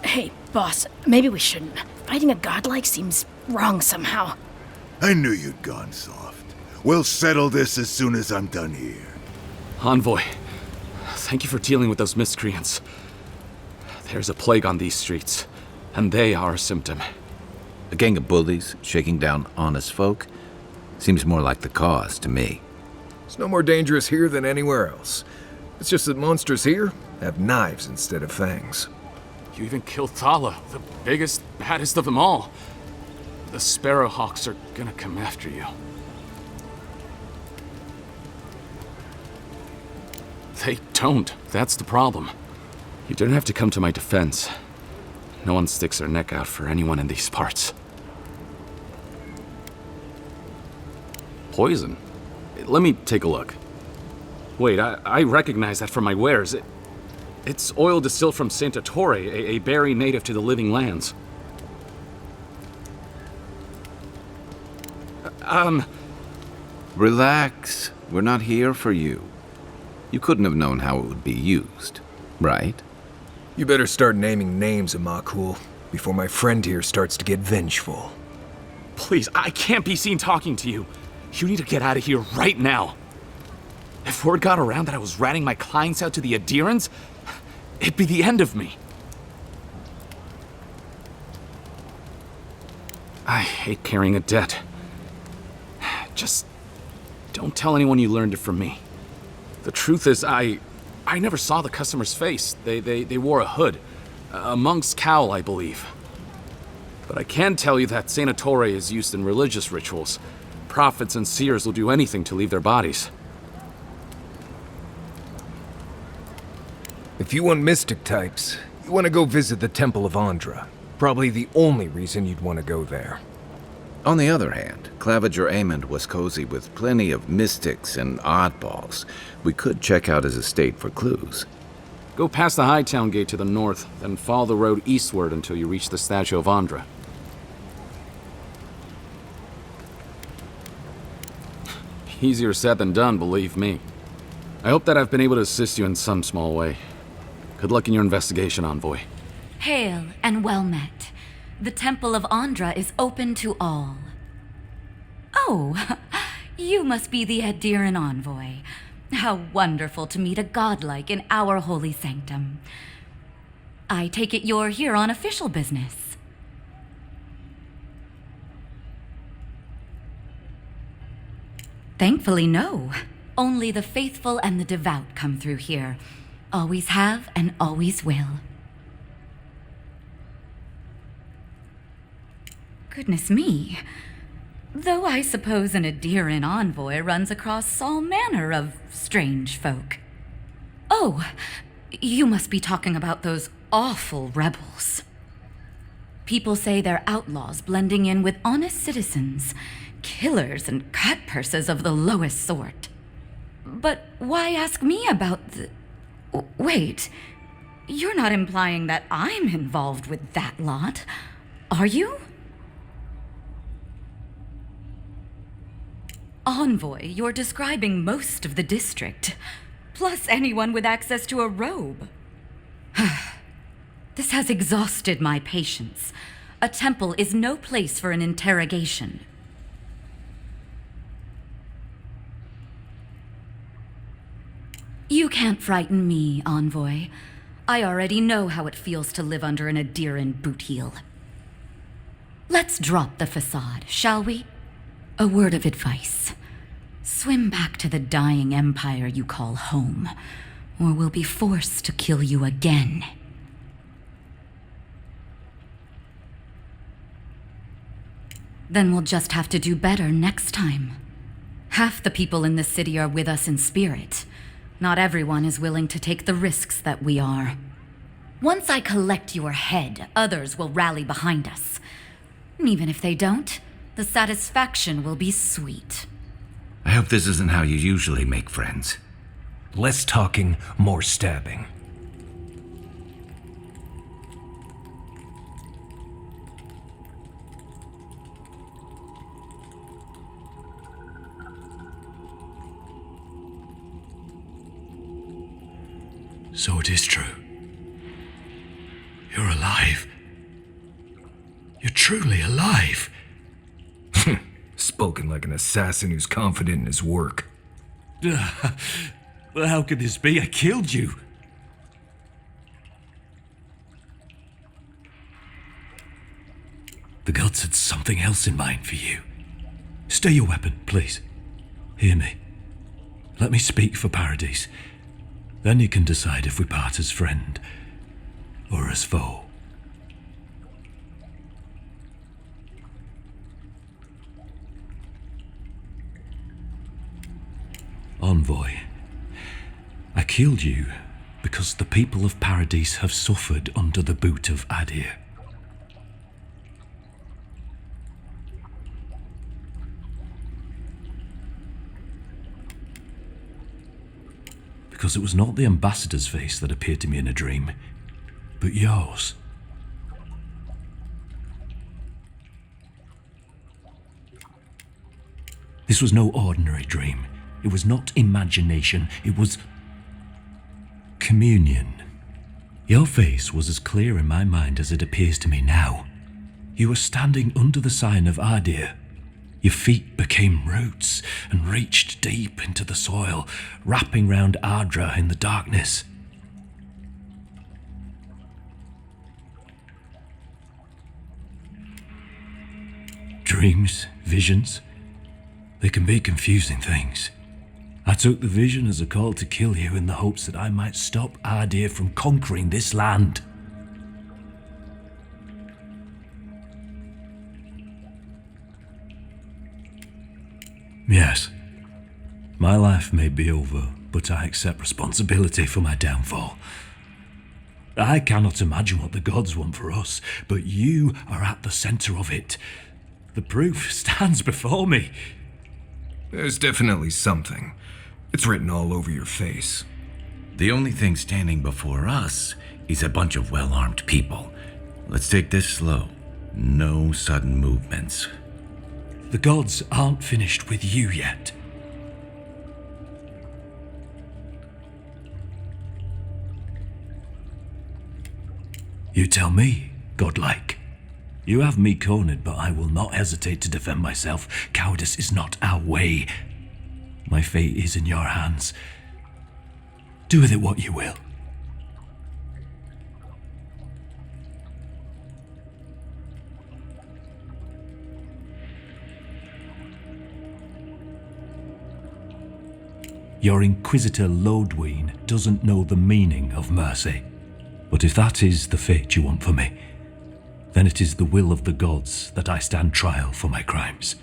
Hey, boss, maybe we shouldn't. Fighting a godlike seems wrong somehow. I knew you'd gone soft. We'll settle this as soon as I'm done here. Envoy, thank you for dealing with those miscreants. There's a plague on these streets, and they are a symptom. A gang of bullies shaking down honest folk? Seems more like the cause to me. It's no more dangerous here than anywhere else. It's just that monsters here have knives instead of fangs. You even killed Thala, the biggest, baddest of them all. The Sparrowhawks are gonna come after you. They don't. That's the problem. You didn't have to come to my defense. No one sticks their neck out for anyone in these parts. Poison? Let me take a look. Wait, I recognize that from my wares. It's oil distilled from Santa Torre, a berry native to the Living Lands. Relax. We're not here for you. You couldn't have known how it would be used, right? You better start naming names, Amakul, before my friend here starts to get vengeful. Please, I can't be seen talking to you. You need to get out of here right now. If word got around that I was ratting my clients out to the Adirans, it'd be the end of me. I hate carrying a debt. Just don't tell anyone you learned it from me. The truth is, I never saw the customer's face. They wore a hood. A monk's cowl, I believe. But I can tell you that Santa Torre is used in religious rituals. Prophets and seers will do anything to leave their bodies. If you want mystic types, you want to go visit the Temple of Andra. Probably the only reason you'd want to go there. On the other hand, Claviger Amond was cozy with plenty of mystics and oddballs. We could check out his estate for clues. Go past the Hightown Gate to the north, then follow the road eastward until you reach the statue of Andra. Easier said than done, believe me. I hope that I've been able to assist you in some small way. Good luck in your investigation, Envoy. Hail and well met. The Temple of Andra is open to all. Oh, You must be the Adiran envoy. How wonderful to meet a godlike in our holy sanctum. I take it you're here on official business. Thankfully, no. Only the faithful and the devout come through here. Always have and always will. Goodness me. Though I suppose an Adiran envoy runs across all manner of strange folk. Oh, you must be talking about those awful rebels. People say they're outlaws blending in with honest citizens, killers and cutpurses of the lowest sort. But why ask me about the... Wait, you're not implying that I'm involved with that lot, are you? Envoy, you're describing most of the district, plus anyone with access to a robe. This has exhausted my patience. A temple is no place for an interrogation. You can't frighten me, Envoy. I already know how it feels to live under an Adiran boot heel. Let's drop the facade, shall we? A word of advice. Swim back to the dying empire you call home, or we'll be forced to kill you again. Then we'll just have to do better next time. Half the people in the city are with us in spirit. Not everyone is willing to take the risks that we are. Once I collect your head, others will rally behind us. And even if they don't, the satisfaction will be sweet. I hope this isn't how you usually make friends. Less talking, more stabbing. So it is true. You're alive. You're truly alive. Spoken like an assassin who's confident in his work. Well, how could this be? I killed you. The gods had something else in mind for you. Stay your weapon, please. Hear me. Let me speak for Paradise. Then you can decide if we part as friend or as foe. Envoy, I killed you because the people of Paradise have suffered under the boot of Adir. Because it was not the ambassador's face that appeared to me in a dream, but yours. This was no ordinary dream. It was not imagination. It was communion. Your face was as clear in my mind as it appears to me now. You were standing under the sign of Adir. Your feet became roots and reached deep into the soil, wrapping round Ardra in the darkness. Dreams, visions, they can be confusing things. I took the vision as a call to kill you in the hopes that I might stop Adir from conquering this land. Yes, my life may be over, but I accept responsibility for my downfall. I cannot imagine what the gods want for us, but you are at the center of it. The proof stands before me. There's definitely something. It's written all over your face. The only thing standing before us is a bunch of well-armed people. Let's take this slow. No sudden movements. The gods aren't finished with you yet. You tell me, godlike. You have me cornered, but I will not hesitate to defend myself. Cowardice is not our way. My fate is in your hands. Do with it what you will. Your Inquisitor Lodween doesn't know the meaning of mercy. But if that is the fate you want for me, then it is the will of the gods that I stand trial for my crimes.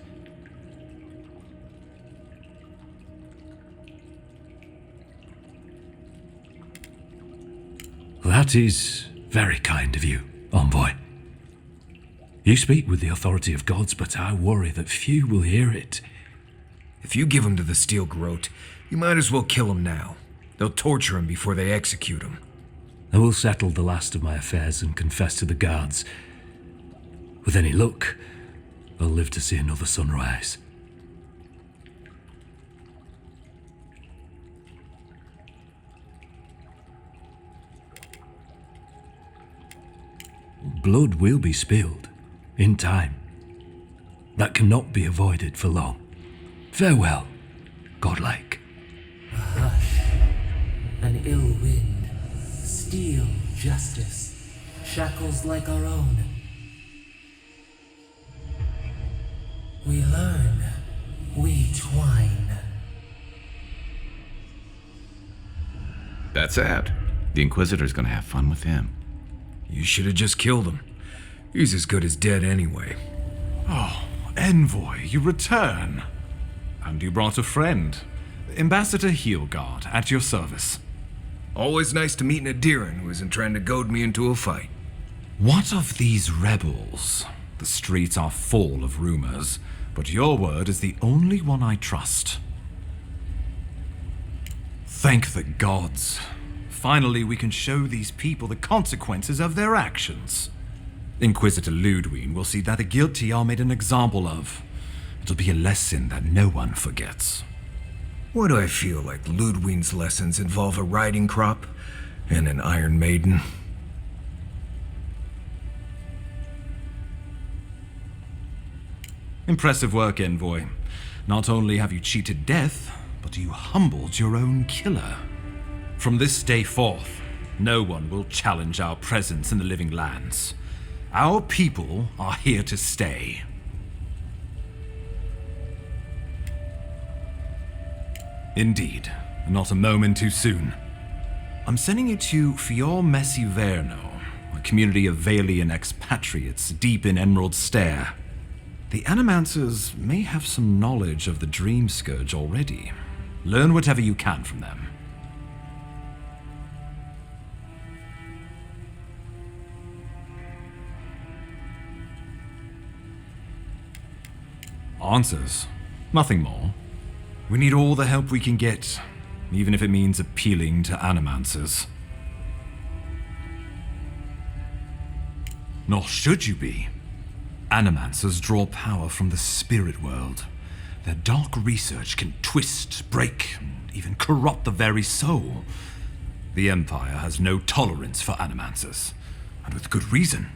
That is very kind of you, Envoy. You speak with the authority of gods, but I worry that few will hear it. If you give him to the Steel Garrote, you might as well kill him now. They'll torture him before they execute him. I will settle the last of my affairs and confess to the guards. With any luck, I'll live to see another sunrise. Blood will be spilled, in time. That cannot be avoided for long. Farewell, godlike. A hush, an ill wind, steel justice, shackles like our own. We learn, we twine. That's sad. The Inquisitor's gonna have fun with him. You should have just killed him. He's as good as dead anyway. Oh, Envoy, you return. And you brought a friend. Ambassador Heelguard, at your service. Always nice to meet an Adiran who isn't trying to goad me into a fight. What of these rebels? The streets are full of rumors, but your word is the only one I trust. Thank the gods. Finally, we can show these people the consequences of their actions. Inquisitor Lodween will see that the guilty are made an example of. It'll be a lesson that no one forgets. Why do I feel like Lodween's lessons involve a riding crop and an Iron Maiden? Impressive work, Envoy. Not only have you cheated death, but you humbled your own killer. From this day forth, no one will challenge our presence in the living lands. Our people are here to stay. Indeed, not a moment too soon. I'm sending you to Fior Messi Verno, a community of Valian expatriates deep in Emerald Stair. The Animancers may have some knowledge of the Dream Scourge already. Learn whatever you can from them. Answers. Nothing more. We need all the help we can get, even if it means appealing to Animancers. Nor should you be. Animancers draw power from the spirit world. Their dark research can twist, break, and even corrupt the very soul. The Empire has no tolerance for Animancers, and with good reason.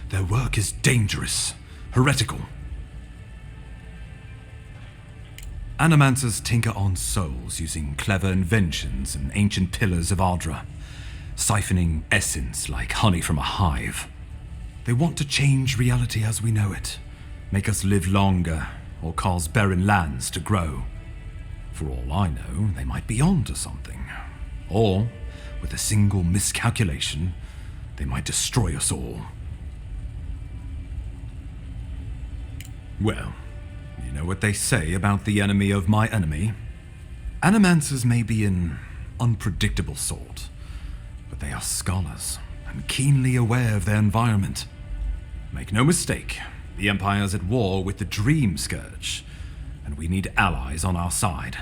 Their work is dangerous, heretical. Animancers tinker on souls using clever inventions and ancient pillars of Ardra, siphoning essence like honey from a hive. They want to change reality as we know it, make us live longer, or cause barren lands to grow. For all I know, they might be on to something. Or, with a single miscalculation, they might destroy us all. Well, you know what they say about the enemy of my enemy? Animancers may be an unpredictable sort, but they are scholars and keenly aware of their environment. Make no mistake, the Empire's at war with the Dream Scourge, and we need allies on our side.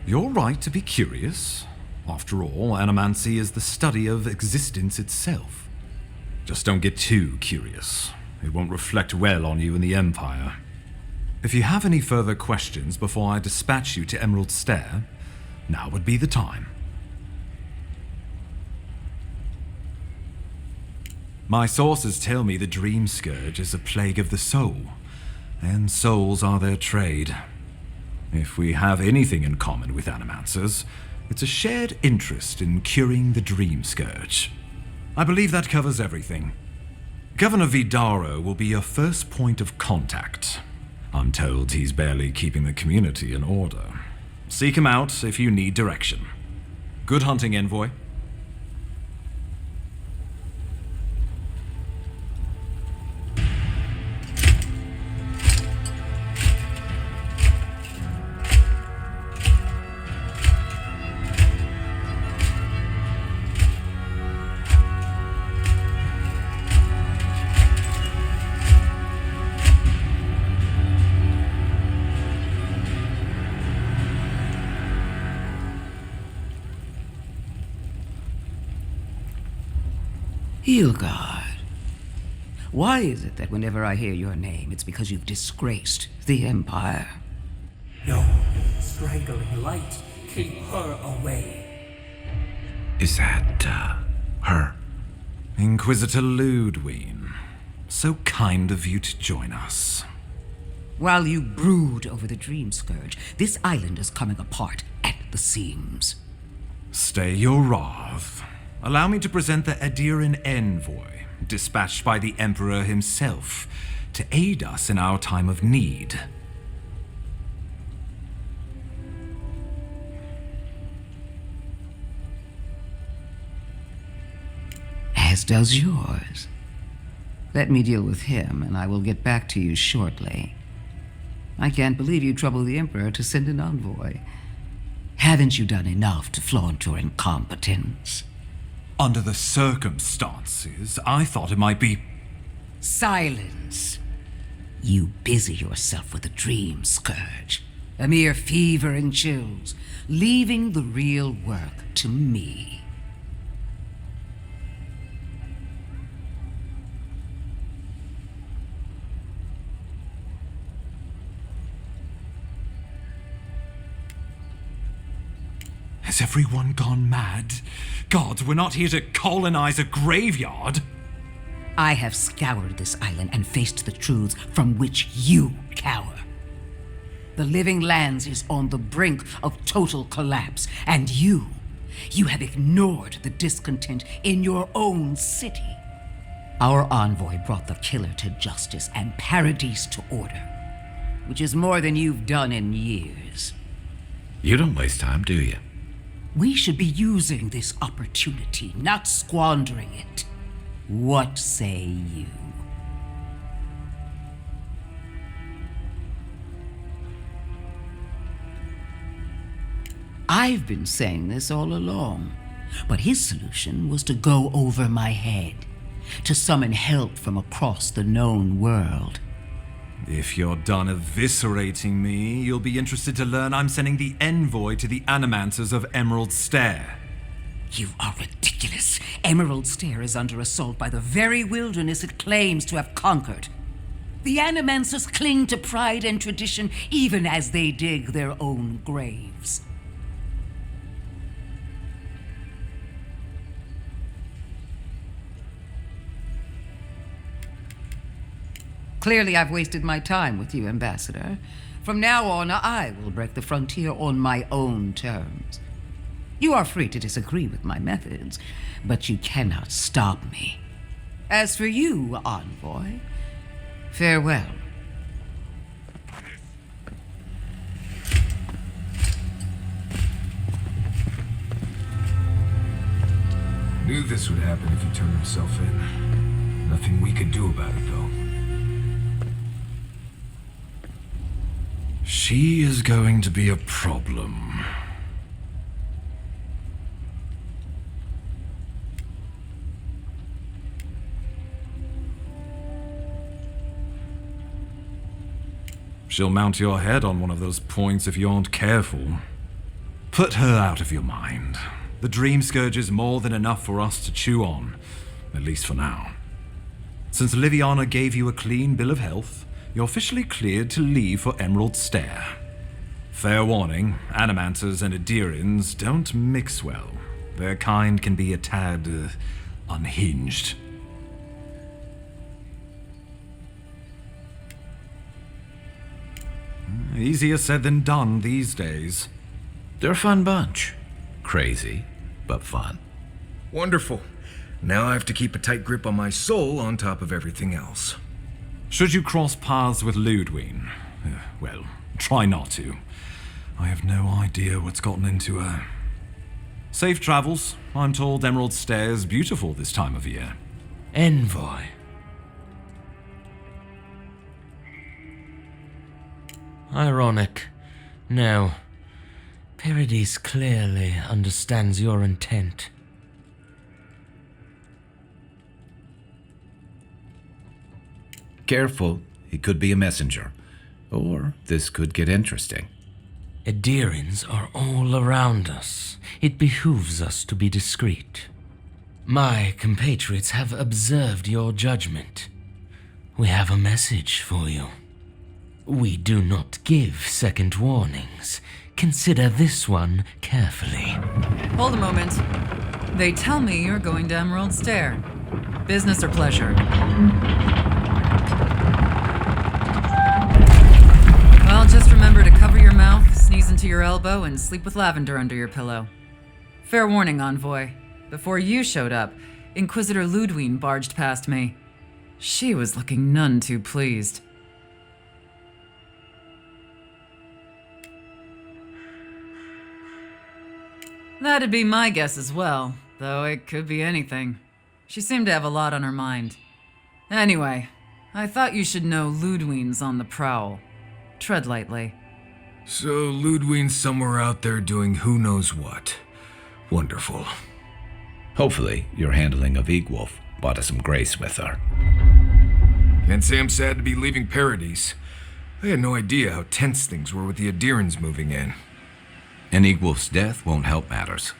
You're right to be curious. After all, animancy is the study of existence itself. Just don't get too curious. It won't reflect well on you in the Empire. If you have any further questions before I dispatch you to Emerald Stair, now would be the time. My sources tell me the Dream Scourge is a plague of the soul, and souls are their trade. If we have anything in common with Animancers, it's a shared interest in curing the Dream Scourge. I believe that covers everything. Governor Vidaro will be your first point of contact. I'm told he's barely keeping the community in order. Seek him out if you need direction. Good hunting, Envoy. Hilgard, why is it that whenever I hear your name, it's because you've disgraced the Empire? No, strangling light, keep her away. Is that, her? Inquisitor Ludwine. So kind of you to join us. While you brood over the Dream Scourge, this island is coming apart at the seams. Stay your wrath. Allow me to present the Adiran Envoy, dispatched by the Emperor himself, to aid us in our time of need. As does yours. Let me deal with him, and I will get back to you shortly. I can't believe you troubled the Emperor to send an envoy. Haven't you done enough to flaunt your incompetence? Under the circumstances, I thought it might be... Silence. You busy yourself with the Dream Scourge, a mere fever and chills, leaving the real work to me. Has everyone gone mad? Gods, we're not here to colonize a graveyard. I have scoured this island and faced the truths from which you cower. The Living Lands is on the brink of total collapse, and you have ignored the discontent in your own city. Our envoy brought the killer to justice and Paradise to order, which is more than you've done in years. You don't waste time, do you? We should be using this opportunity, not squandering it. What say you? I've been saying this all along, but his solution was to go over my head, to summon help from across the known world. If you're done eviscerating me, you'll be interested to learn I'm sending the envoy to the Animancers of Emerald Stair. You are ridiculous. Emerald Stair is under assault by the very wilderness it claims to have conquered. The Animancers cling to pride and tradition even as they dig their own graves. Clearly, I've wasted my time with you, Ambassador. From now on, I will break the frontier on my own terms. You are free to disagree with my methods, but you cannot stop me. As for you, Envoy, farewell. Knew this would happen if he turned himself in. Nothing we could do about it, though. She is going to be a problem. She'll mount your head on one of those points if you aren't careful. Put her out of your mind. The Dream Scourge is more than enough for us to chew on, at least for now. Since Liviana gave you a clean bill of health, you're officially cleared to leave for Emerald Stair. Fair warning, Animancers and Adirans don't mix well. Their kind can be a tad, unhinged. Easier said than done these days. They're a fun bunch. Crazy, but fun. Wonderful. Now I have to keep a tight grip on my soul on top of everything else. Should you cross paths with Ludwig, well, try not to. I have no idea what's gotten into her. Safe travels. I'm told Emerald Stair's beautiful this time of year. Envoy. Ironic. Now, Paradis clearly understands your intent. Careful, he could be a messenger. Or this could get interesting. Edirans are all around us. It behooves us to be discreet. My compatriots have observed your judgment. We have a message for you. We do not give second warnings. Consider this one carefully. Hold a moment. They tell me you're going to Emerald Stair. Business or pleasure? Well, just remember to cover your mouth, sneeze into your elbow, and sleep with lavender under your pillow. Fair warning, Envoy. Before you showed up, Inquisitor Ludwig barged past me. She was looking none too pleased. That'd be my guess as well, though it could be anything. She seemed to have a lot on her mind. Anyway, I thought you should know Ludwig's on the prowl. Tread lightly. So Ludwig's somewhere out there doing who knows what. Wonderful. Hopefully, your handling of Egwolf brought us some grace with her. Can't say I'm sad to be leaving Paradis. I had no idea how tense things were with the Adirans moving in. And Egwolf's death won't help matters.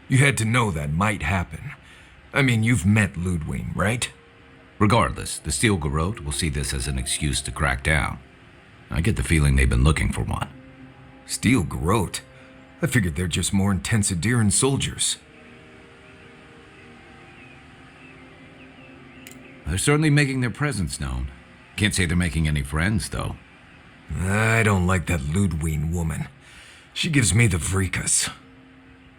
You had to know that might happen. I mean, you've met Ludwig, right? Regardless, the Steel Garrote will see this as an excuse to crack down. I get the feeling they've been looking for one. Steel Garrote? I figured they're just more intense Adiran soldiers. They're certainly making their presence known. Can't say they're making any friends, though. I don't like that Ludwig woman. She gives me the vrikas.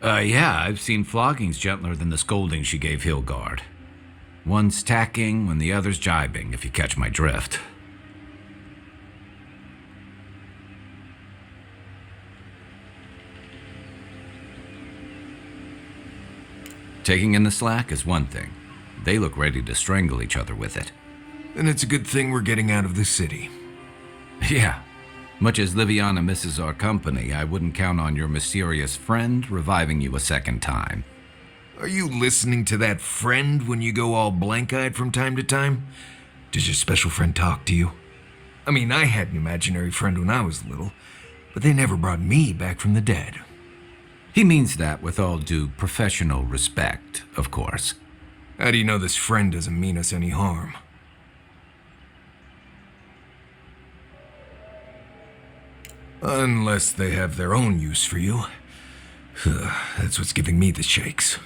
Yeah, I've seen floggings gentler than the scolding she gave Hilgard. One's tacking when the other's jibing, if you catch my drift. Taking in the slack is one thing. They look ready to strangle each other with it. Then it's a good thing we're getting out of the city. Yeah. Much as Liviana misses our company, I wouldn't count on your mysterious friend reviving you a second time. Are you listening to that friend when you go all blank-eyed from time to time? Does your special friend talk to you? I mean, I had an imaginary friend when I was little, but they never brought me back from the dead. He means that with all due professional respect, of course. How do you know this friend doesn't mean us any harm? Unless they have their own use for you. That's what's giving me the shakes.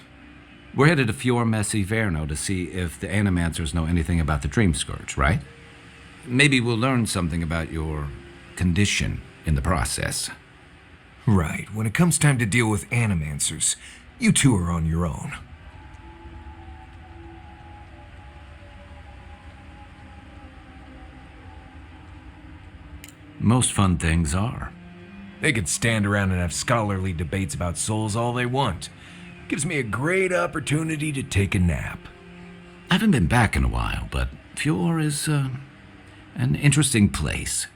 We're headed to Fior Messi Verno to see if the Animancers know anything about the Dream Scourge, right? Maybe we'll learn something about your condition in the process. Right. When it comes time to deal with Animancers, you two are on your own. Most fun things are. They could stand around and have scholarly debates about souls all they want. Gives me a great opportunity to take a nap. I haven't been back in a while, but Fior is an interesting place.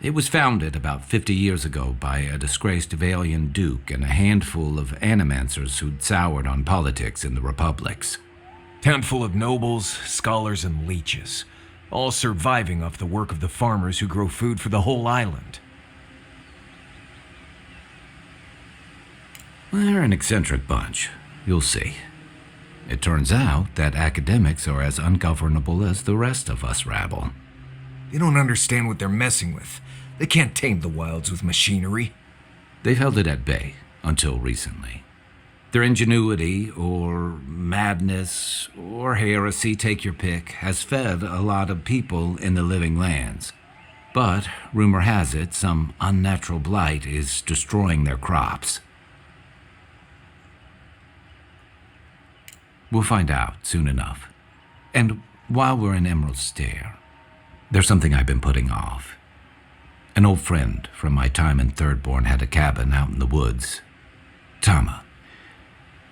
It was founded about 50 years ago by a disgraced Valian duke and a handful of animancers who'd soured on politics in the republics. Town full of nobles, scholars, and leeches, all surviving off the work of the farmers who grow food for the whole island. They're an eccentric bunch. You'll see. It turns out that academics are as ungovernable as the rest of us rabble. They don't understand what they're messing with. They can't tame the wilds with machinery. They've held it at bay, until recently. Their ingenuity, or madness, or heresy, take your pick, has fed a lot of people in the living lands. But, rumor has it, some unnatural blight is destroying their crops. We'll find out soon enough. And while we're in Emerald Stair, there's something I've been putting off. An old friend from my time in Thirdborn had a cabin out in the woods. Tama.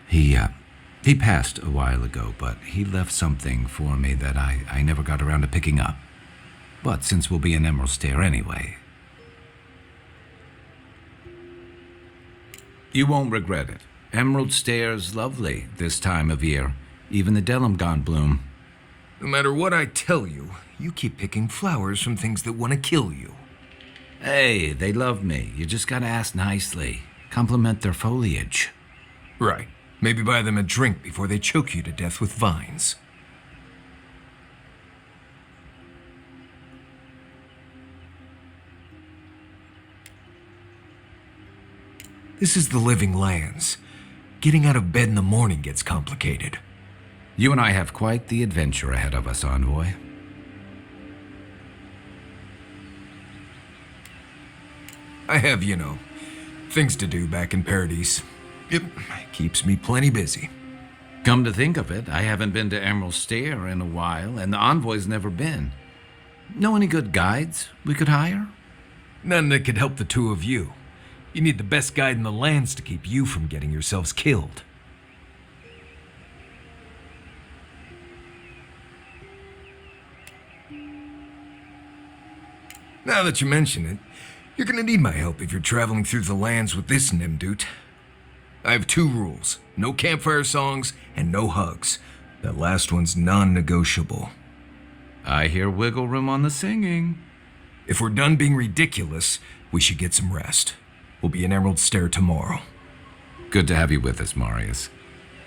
He passed a while ago, but he left something for me that I never got around to picking up. But since we'll be in Emerald Stair anyway, you won't regret it. Emerald Stair's lovely this time of year. Even the Delumgon bloom. No matter what I tell you, you keep picking flowers from things that want to kill you. Hey, they love me. You just gotta ask nicely. Compliment their foliage. Right. Maybe buy them a drink before they choke you to death with vines. This is the living lands. Getting out of bed in the morning gets complicated. You and I have quite the adventure ahead of us, Envoy. I have, things to do back in Paradise. It keeps me plenty busy. Come to think of it, I haven't been to Emerald Stair in a while, and the Envoy's never been. Know any good guides we could hire? None that could help the two of you. You need the best guide in the lands to keep you from getting yourselves killed. Now that you mention it, you're gonna need my help if you're traveling through the lands with this Nimdut. I have 2 rules. No campfire songs and no hugs. That last one's non-negotiable. I hear wiggle room on the singing. If we're done being ridiculous, we should get some rest. We'll be in Emerald Stair tomorrow. Good to have you with us, Marius.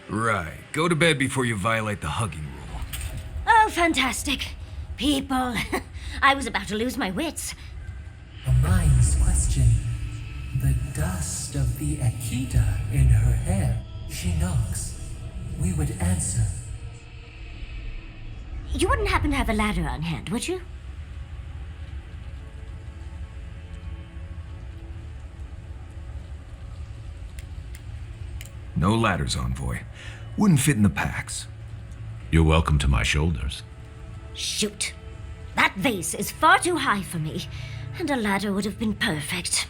Right. Go to bed before you violate the hugging rule. Oh, fantastic. People. I was about to lose my wits. A mind's question. The dust of the Akita in her hair. She knocks. We would answer. You wouldn't happen to have a ladder on hand, would you? No ladders, Envoy. Wouldn't fit in the packs. You're welcome to my shoulders. Shoot. That vase is far too high for me, and a ladder would have been perfect.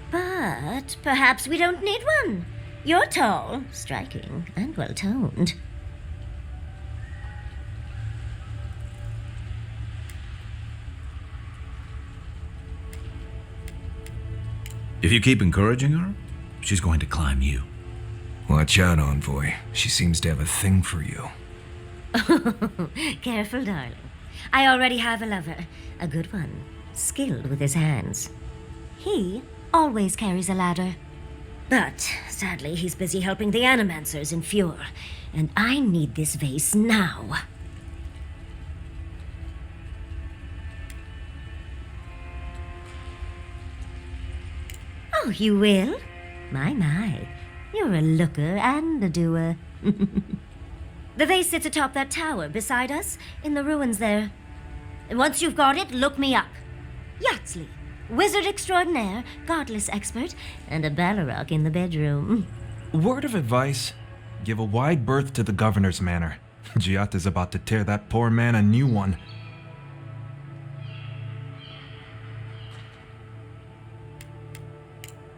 But perhaps we don't need one. You're tall, striking, and well-toned. If you keep encouraging her, she's going to climb you. Watch out, Envoy. She seems to have a thing for you. Careful, darling. I already have a lover. A good one. Skilled with his hands. He always carries a ladder. But, sadly, he's busy helping the Animancers in Fjord. And I need this vase now. Oh, you will? My. You're a looker and a doer. The vase sits atop that tower beside us, in the ruins there. And once you've got it, look me up. Yatsley, wizard extraordinaire, godless expert, and a Balrog in the bedroom. Word of advice, give a wide berth to the governor's manor. Giata's about to tear that poor man a new one.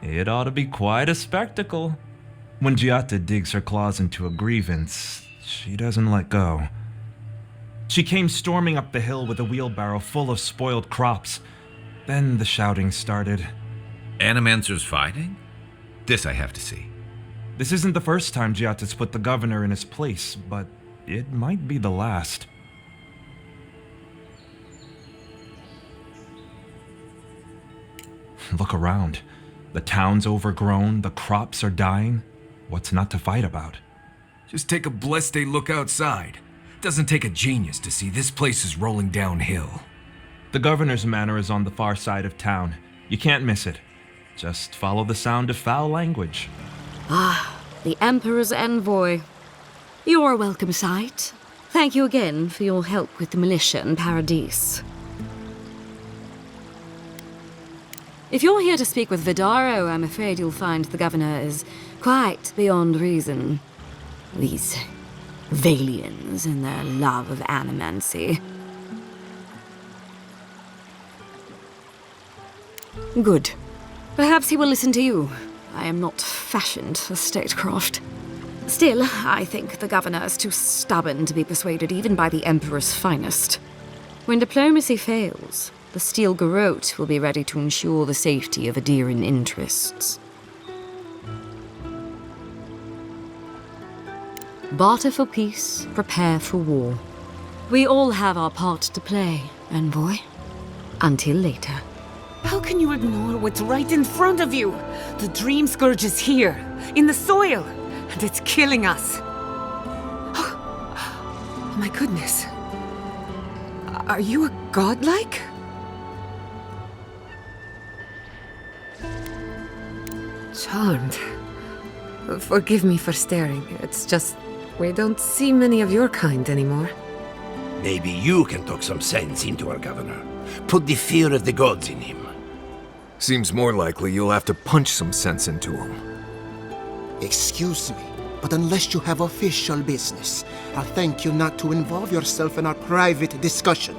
It ought to be quite a spectacle. When Giata digs her claws into a grievance, she doesn't let go. She came storming up the hill with a wheelbarrow full of spoiled crops. Then the shouting started. Animancers fighting? This I have to see. This isn't the first time Giata's put the governor in his place, but it might be the last. Look around. The town's overgrown, the crops are dying. What's not to fight about? Just take a blessed day look outside. Doesn't take a genius to see this place is rolling downhill. The governor's manor is on the far side of town. You can't miss it. Just follow the sound of foul language. Ah, the Emperor's envoy. Your welcome sight. Thank you again for your help with the militia in Paradis. If you're here to speak with Vidaro, I'm afraid you'll find the governor is quite beyond reason. These Valians and their love of animancy. Good. Perhaps he will listen to you. I am not fashioned for statecraft. Still, I think the governor is too stubborn to be persuaded even by the Emperor's finest. When diplomacy fails, the Steel Garrote will be ready to ensure the safety of Adiran interests. Barter for peace, prepare for war. We all have our part to play, envoy. Until later. How can you ignore what's right in front of you? The Dream Scourge is here, in the soil, and it's killing us. Oh my goodness. Are you a godlike? Charmed. Forgive me for staring. It's just, we don't see many of your kind anymore. Maybe you can talk some sense into our governor. Put the fear of the gods in him. Seems more likely you'll have to punch some sense into him. Excuse me, but unless you have official business, I'll thank you not to involve yourself in our private discussion.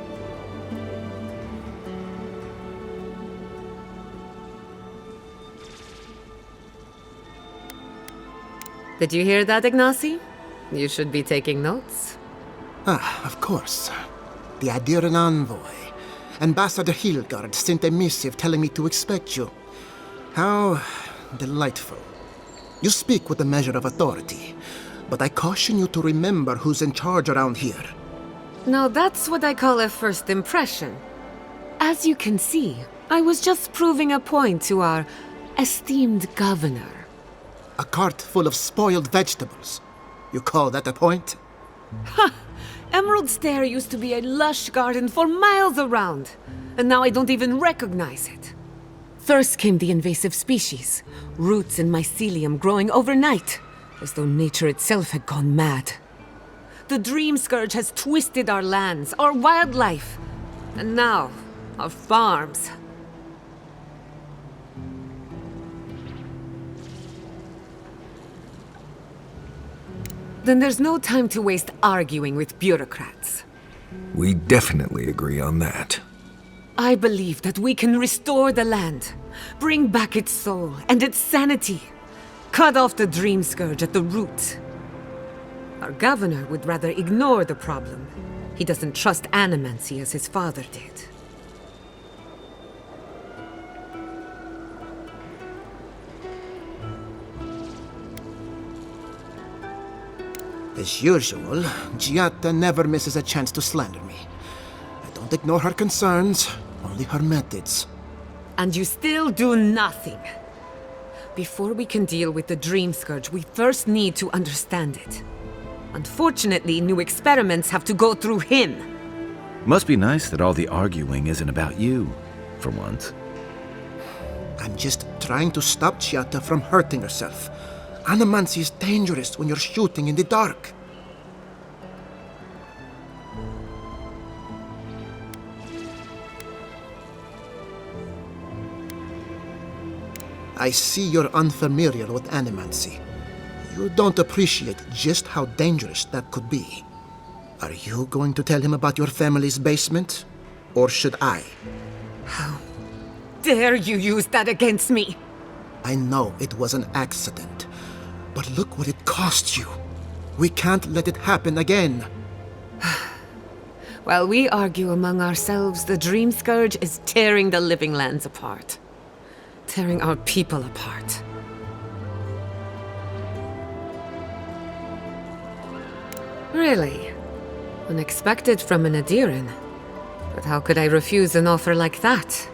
Did you hear that, Ignacy? You should be taking notes. Ah, of course. The Adiran envoy. Ambassador Hilgard sent a missive telling me to expect you. How delightful. You speak with a measure of authority, but I caution you to remember who's in charge around here. Now that's what I call a first impression. As you can see, I was just proving a point to our esteemed governor. A cart full of spoiled vegetables. You call that a point? Ha! Emerald Stair used to be a lush garden for miles around, and now I don't even recognize it. First came the invasive species, roots and mycelium growing overnight, as though nature itself had gone mad. The Dream Scourge has twisted our lands, our wildlife, and now our farms. Then there's no time to waste arguing with bureaucrats. We definitely agree on that. I believe that we can restore the land, bring back its soul and its sanity, cut off the Dream Scourge at the root. Our governor would rather ignore the problem. He doesn't trust animancy as his father did. As usual, Giatta never misses a chance to slander me. I don't ignore her concerns, only her methods. And you still do nothing. Before we can deal with the Dream Scourge, we first need to understand it. Unfortunately, new experiments have to go through him. Must be nice that all the arguing isn't about you, for once. I'm just trying to stop Giatta from hurting herself. Animancy is dangerous when you're shooting in the dark. I see you're unfamiliar with animancy. You don't appreciate just how dangerous that could be. Are you going to tell him about your family's basement? Or should I? How dare you use that against me? I know it was an accident. But look what it cost you. We can't let it happen again. While we argue among ourselves, the Dream Scourge is tearing the living lands apart. Tearing our people apart. Really? Unexpected from an Adiran. But how could I refuse an offer like that?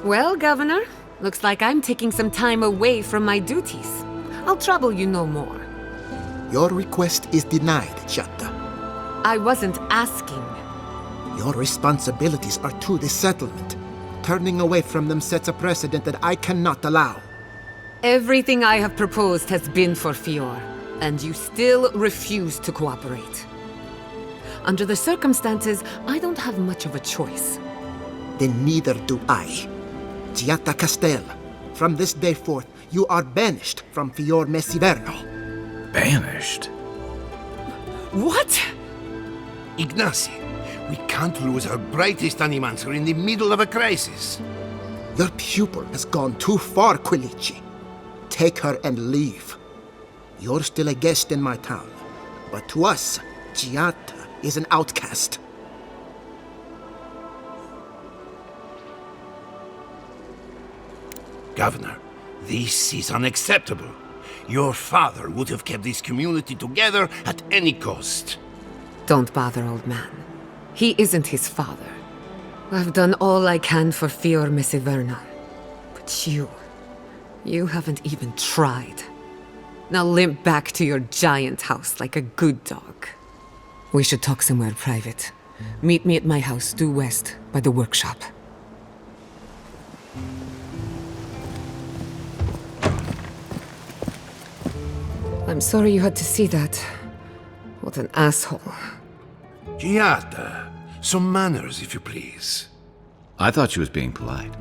Well, Governor, looks like I'm taking some time away from my duties. I'll trouble you no more. Your request is denied, Giatta. I wasn't asking. Your responsibilities are to the settlement. Turning away from them sets a precedent that I cannot allow. Everything I have proposed has been for Fior, and you still refuse to cooperate. Under the circumstances, I don't have much of a choice. Then neither do I. Giatta Castel, from this day forth, you are banished from Fior Messiverno. Banished? What? Ignacy, we can't lose our brightest animancer in the middle of a crisis. Your pupil has gone too far, Quilici. Take her and leave. You're still a guest in my town, but to us, Giatta is an outcast. Governor, this is unacceptable. Your father would have kept this community together at any cost. Don't bother, old man. He isn't his father. I've done all I can for Fior Messiverno. But you haven't even tried. Now limp back to your giant house like a good dog. We should talk somewhere private. Meet me at my house due west, by the workshop. I'm sorry you had to see that. What an asshole. Giatta, some manners, if you please. I thought she was being polite.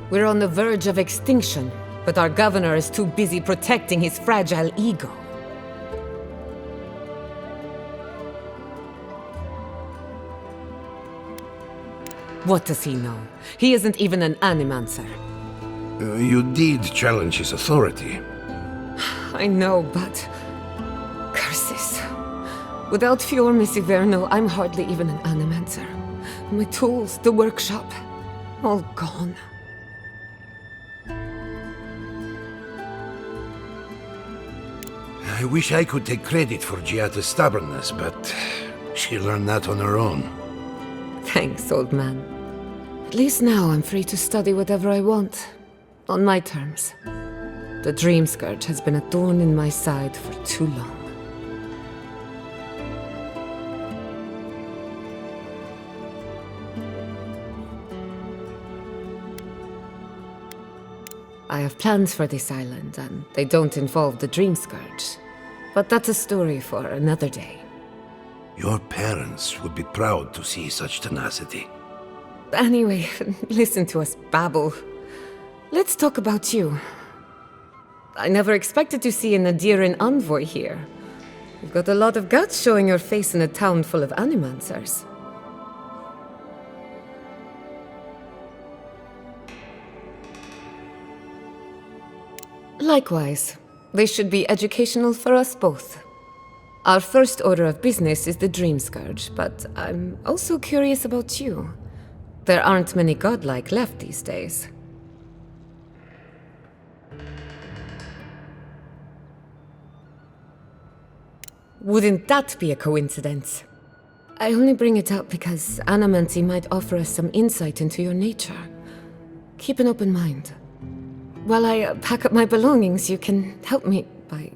We're on the verge of extinction, but our governor is too busy protecting his fragile ego. What does he know? He isn't even an animancer. You did challenge his authority. I know, but... curses. Without Fior Messiverno, I'm hardly even an animancer. My tools, the workshop, all gone. I wish I could take credit for Giatta's stubbornness, but she learned that on her own. Thanks, old man. At least now I'm free to study whatever I want. On my terms. The Dream Scourge has been a thorn in my side for too long. I have plans for this island, and they don't involve the Dream Scourge. But that's a story for another day. Your parents would be proud to see such tenacity. Anyway, listen to us babble. Let's talk about you. I never expected to see an Adiran envoy here. You've got a lot of guts showing your face in a town full of animancers. Likewise, they should be educational for us both. Our first order of business is the Dream Scourge, but I'm also curious about you. There aren't many godlike left these days. Wouldn't that be a coincidence? I only bring it up because Anamancy might offer us some insight into your nature. Keep an open mind. While I pack up my belongings, you can help me by...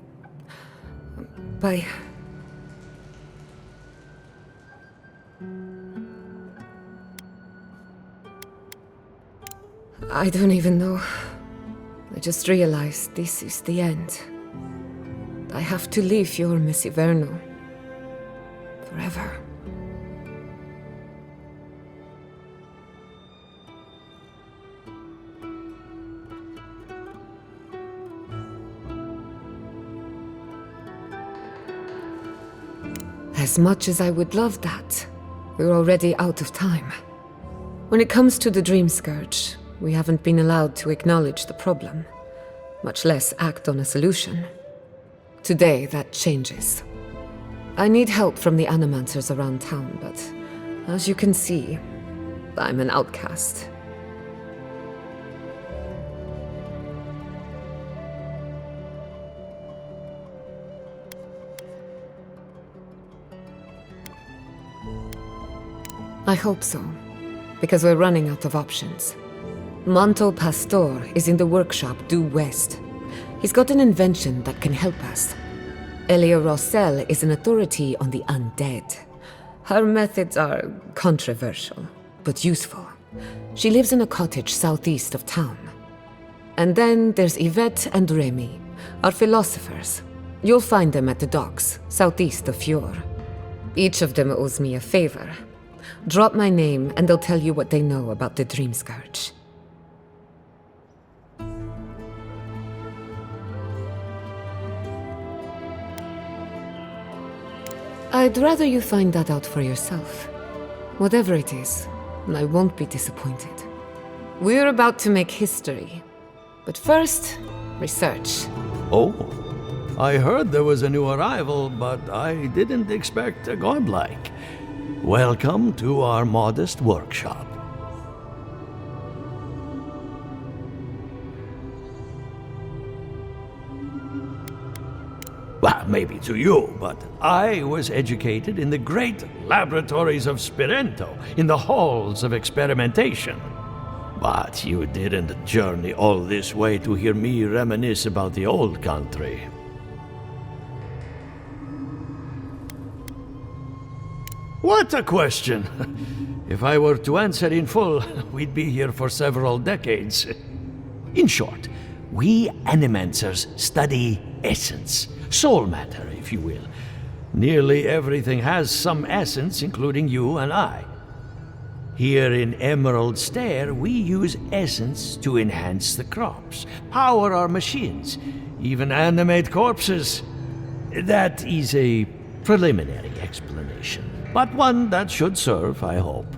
I don't even know. I just realized this is the end. I have to leave Fior Messiverno. Forever. As much as I would love that, we're already out of time. When it comes to the Dream Scourge, we haven't been allowed to acknowledge the problem, much less act on a solution. Today, that changes. I need help from the animancers around town, but as you can see, I'm an outcast. I hope so, because we're running out of options. Manto Pastor is in the workshop due west. He's got an invention that can help us. Elia Rossell is an authority on the undead. Her methods are controversial, but useful. She lives in a cottage southeast of town. And then there's Yvette and Remy, our philosophers. You'll find them at the docks, southeast of Fjord. Each of them owes me a favor. Drop my name and they'll tell you what they know about the Dream Scourge. I'd rather you find that out for yourself. Whatever it is, I won't be disappointed. We're about to make history. But first, research. Oh, I heard there was a new arrival, but I didn't expect a godlike. Welcome to our modest workshop. Well, maybe to you, but I was educated in the great laboratories of Spirento, in the halls of experimentation. But you didn't journey all this way to hear me reminisce about the old country. What a question! If I were to answer in full, we'd be here for several decades. In short, we Animancers study essence, soul matter, if you will. Nearly everything has some essence, including you and I. Here in Emerald Stair, we use essence to enhance the crops, power our machines, even animate corpses. That is a preliminary explanation, but one that should serve, I hope.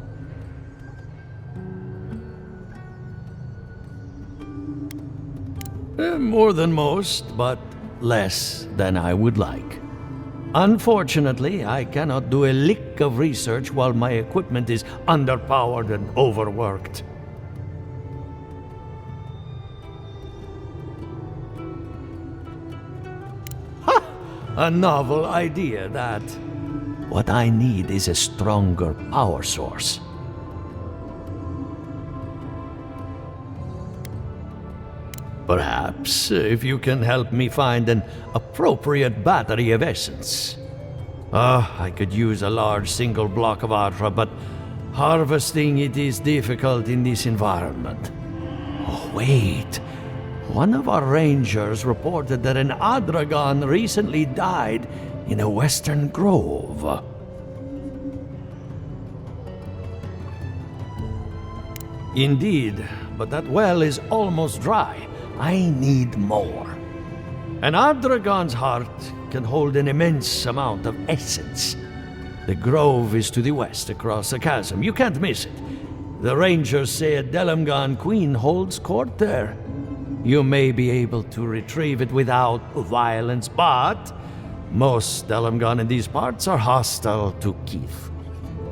More than most, but less than I would like. Unfortunately, I cannot do a lick of research while my equipment is underpowered and overworked. Ha! A novel idea, that. What I need is a stronger power source. Perhaps if you can help me find an appropriate battery of essence. I could use a large single block of Atra, but harvesting it is difficult in this environment. Oh, wait. One of our rangers reported that an Adragon recently died in a western grove. Indeed, but that well is almost dry. I need more. An Adragon's heart can hold an immense amount of essence. The grove is to the west, across the chasm. You can't miss it. The rangers say a Delamgan queen holds court there. You may be able to retrieve it without violence, but most Delamgan in these parts are hostile to Keith.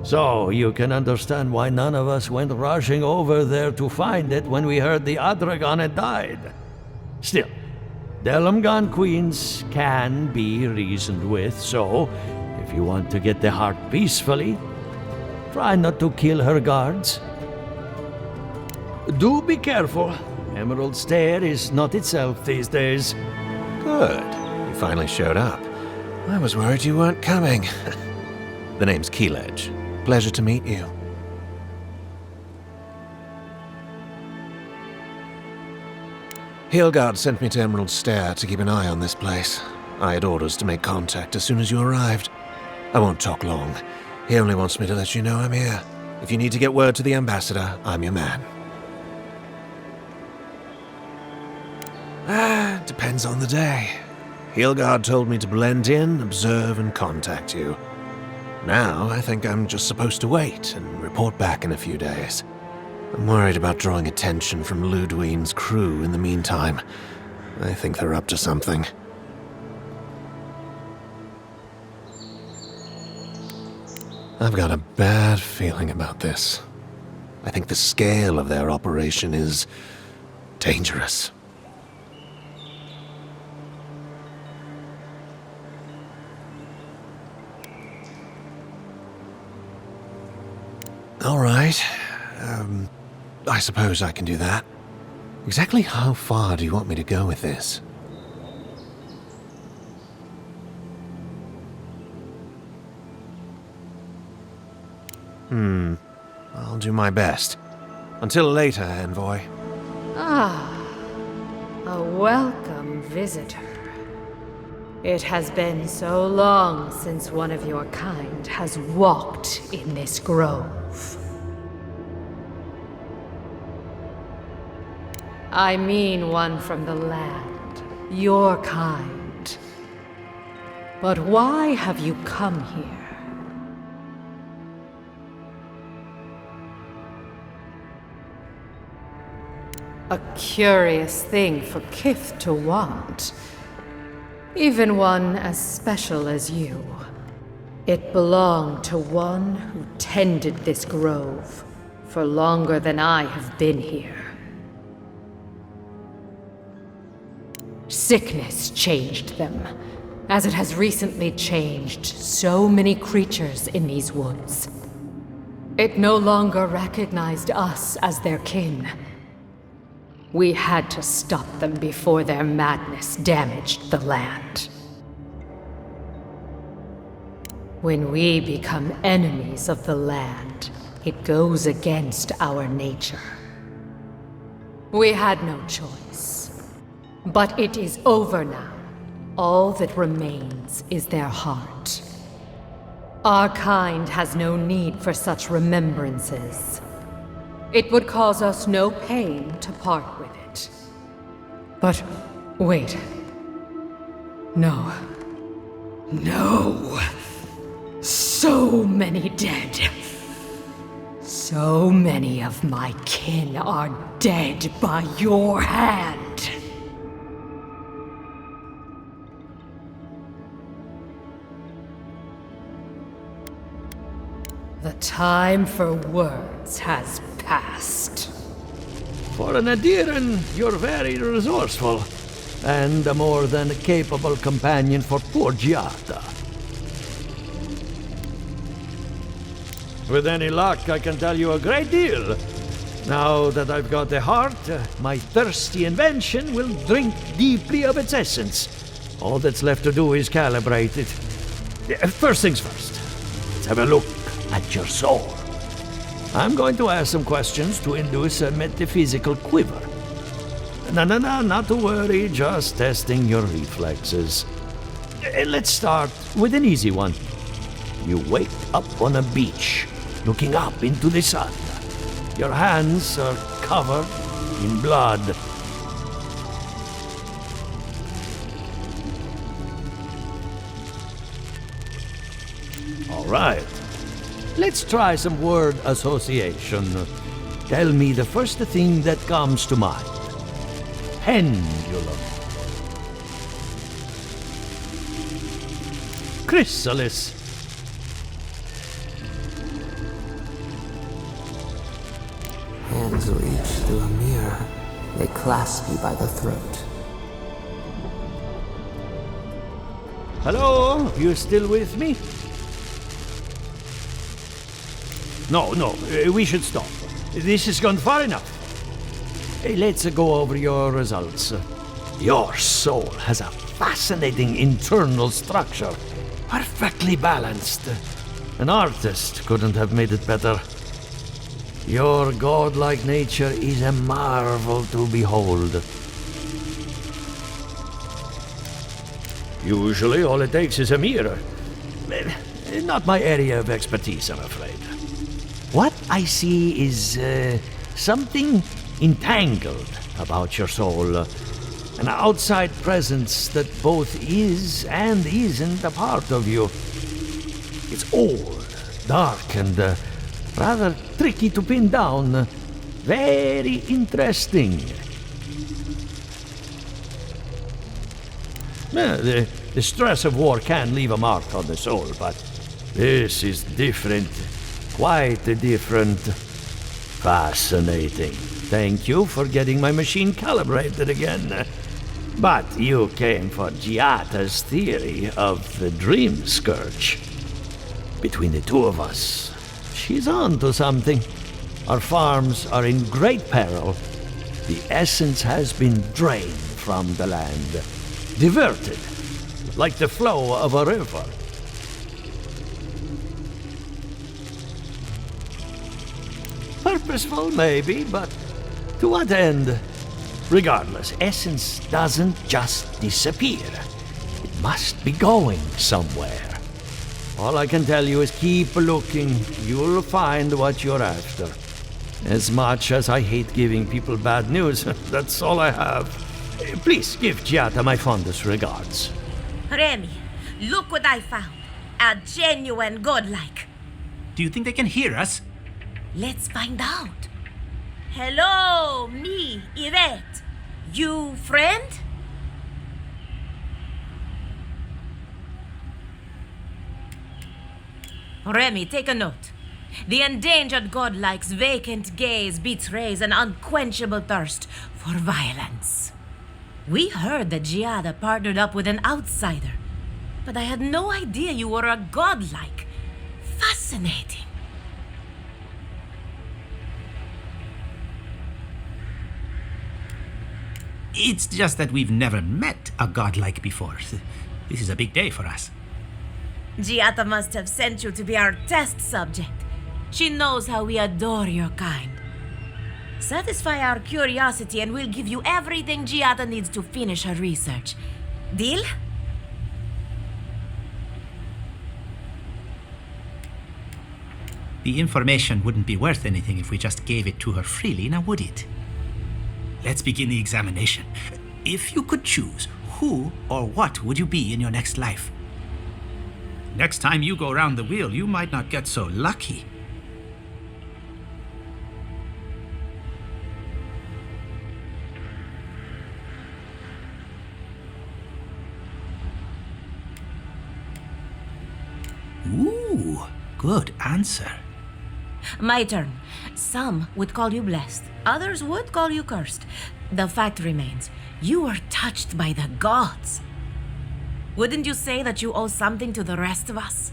So you can understand why none of us went rushing over there to find it when we heard the Adragon had died. Still, Delamgan queens can be reasoned with, so if you want to get the heart peacefully, try not to kill her guards. Do be careful. Emerald Stair is not itself these days. Good. You finally showed up. I was worried you weren't coming. The name's Keeledge. Pleasure to meet you. Hilgard sent me to Emerald Stair to keep an eye on this place. I had orders to make contact as soon as you arrived. I won't talk long. He only wants me to let you know I'm here. If you need to get word to the ambassador, I'm your man. Depends on the day. Hilgard told me to blend in, observe, and contact you. Now, I think I'm just supposed to wait and report back in a few days. I'm worried about drawing attention from Ludwine's crew in the meantime. I think they're up to something. I've got a bad feeling about this. I think the scale of their operation is dangerous. All right. I suppose I can do that. Exactly how far do you want me to go with this? I'll do my best. Until later, Envoy. A welcome visitor. It has been so long since one of your kind has walked in this grove. I mean one from the land, your kind. But why have you come here? A curious thing for Kith to want. Even one as special as you. It belonged to one who tended this grove for longer than I have been here. Sickness changed them, as it has recently changed so many creatures in these woods. It no longer recognized us as their kin. We had to stop them before their madness damaged the land. When we become enemies of the land, it goes against our nature. We had no choice. But it is over now. All that remains is their heart. Our kind has no need for such remembrances. It would cause us no pain to part with it. But wait. No. No! So many dead. So many of my kin are dead by your hand. The time for words has passed. For an Adiran, you're very resourceful, and a more than capable companion for poor Giada. With any luck, I can tell you a great deal. Now that I've got a heart, my thirsty invention will drink deeply of its essence. All that's left to do is calibrate it. First things first, let's have a look at your soul. I'm going to ask some questions to induce a metaphysical quiver. No, not to worry, just testing your reflexes. Let's start with an easy one. You wake up on a beach, looking up into the sun. Your hands are covered in blood. All right. Let's try some word association. Tell me the first thing that comes to mind. Pendulum. Chrysalis. Hands reach through a mirror. They clasp you by the throat. Hello? You still with me? No, we should stop. This has gone far enough. Let's go over your results. Your soul has a fascinating internal structure, perfectly balanced. An artist couldn't have made it better. Your godlike nature is a marvel to behold. Usually all it takes is a mirror. Not my area of expertise, I'm afraid. What I see is something entangled about your soul. An outside presence that both is and isn't a part of you. It's old, dark, and rather tricky to pin down. Very interesting. The stress of war can leave a mark on the soul, but this is different. Quite different. Fascinating. Thank you for getting my machine calibrated again. But you came for Giata's theory of the Dream Scourge. Between the two of us, she's on to something. Our farms are in great peril. The essence has been drained from the land. Diverted, like the flow of a river. Purposeful, maybe, but to what end? Regardless, essence doesn't just disappear. It must be going somewhere. All I can tell you is keep looking. You'll find what you're after. As much as I hate giving people bad news, that's all I have. Please give Giada my fondest regards. Remy, look what I found. A genuine godlike. Do you think they can hear us? Let's find out. Hello, me, Yvette. You friend? Remy, take a note. The endangered godlike's vacant gaze betrays an unquenchable thirst for violence. We heard that Giada partnered up with an outsider, but I had no idea you were a godlike. Fascinating. It's just that we've never met a godlike before. This is a big day for us. Giada must have sent you to be our test subject. She knows how we adore your kind. Satisfy our curiosity and we'll give you everything Giada needs to finish her research. Deal? The information wouldn't be worth anything if we just gave it to her freely, now would it? Let's begin the examination. If you could choose, who or what would you be in your next life? Next time you go round the wheel, you might not get so lucky. Ooh, good answer. My turn. Some would call you blessed. Others would call you cursed. The fact remains, you were touched by the gods. Wouldn't you say that you owe something to the rest of us?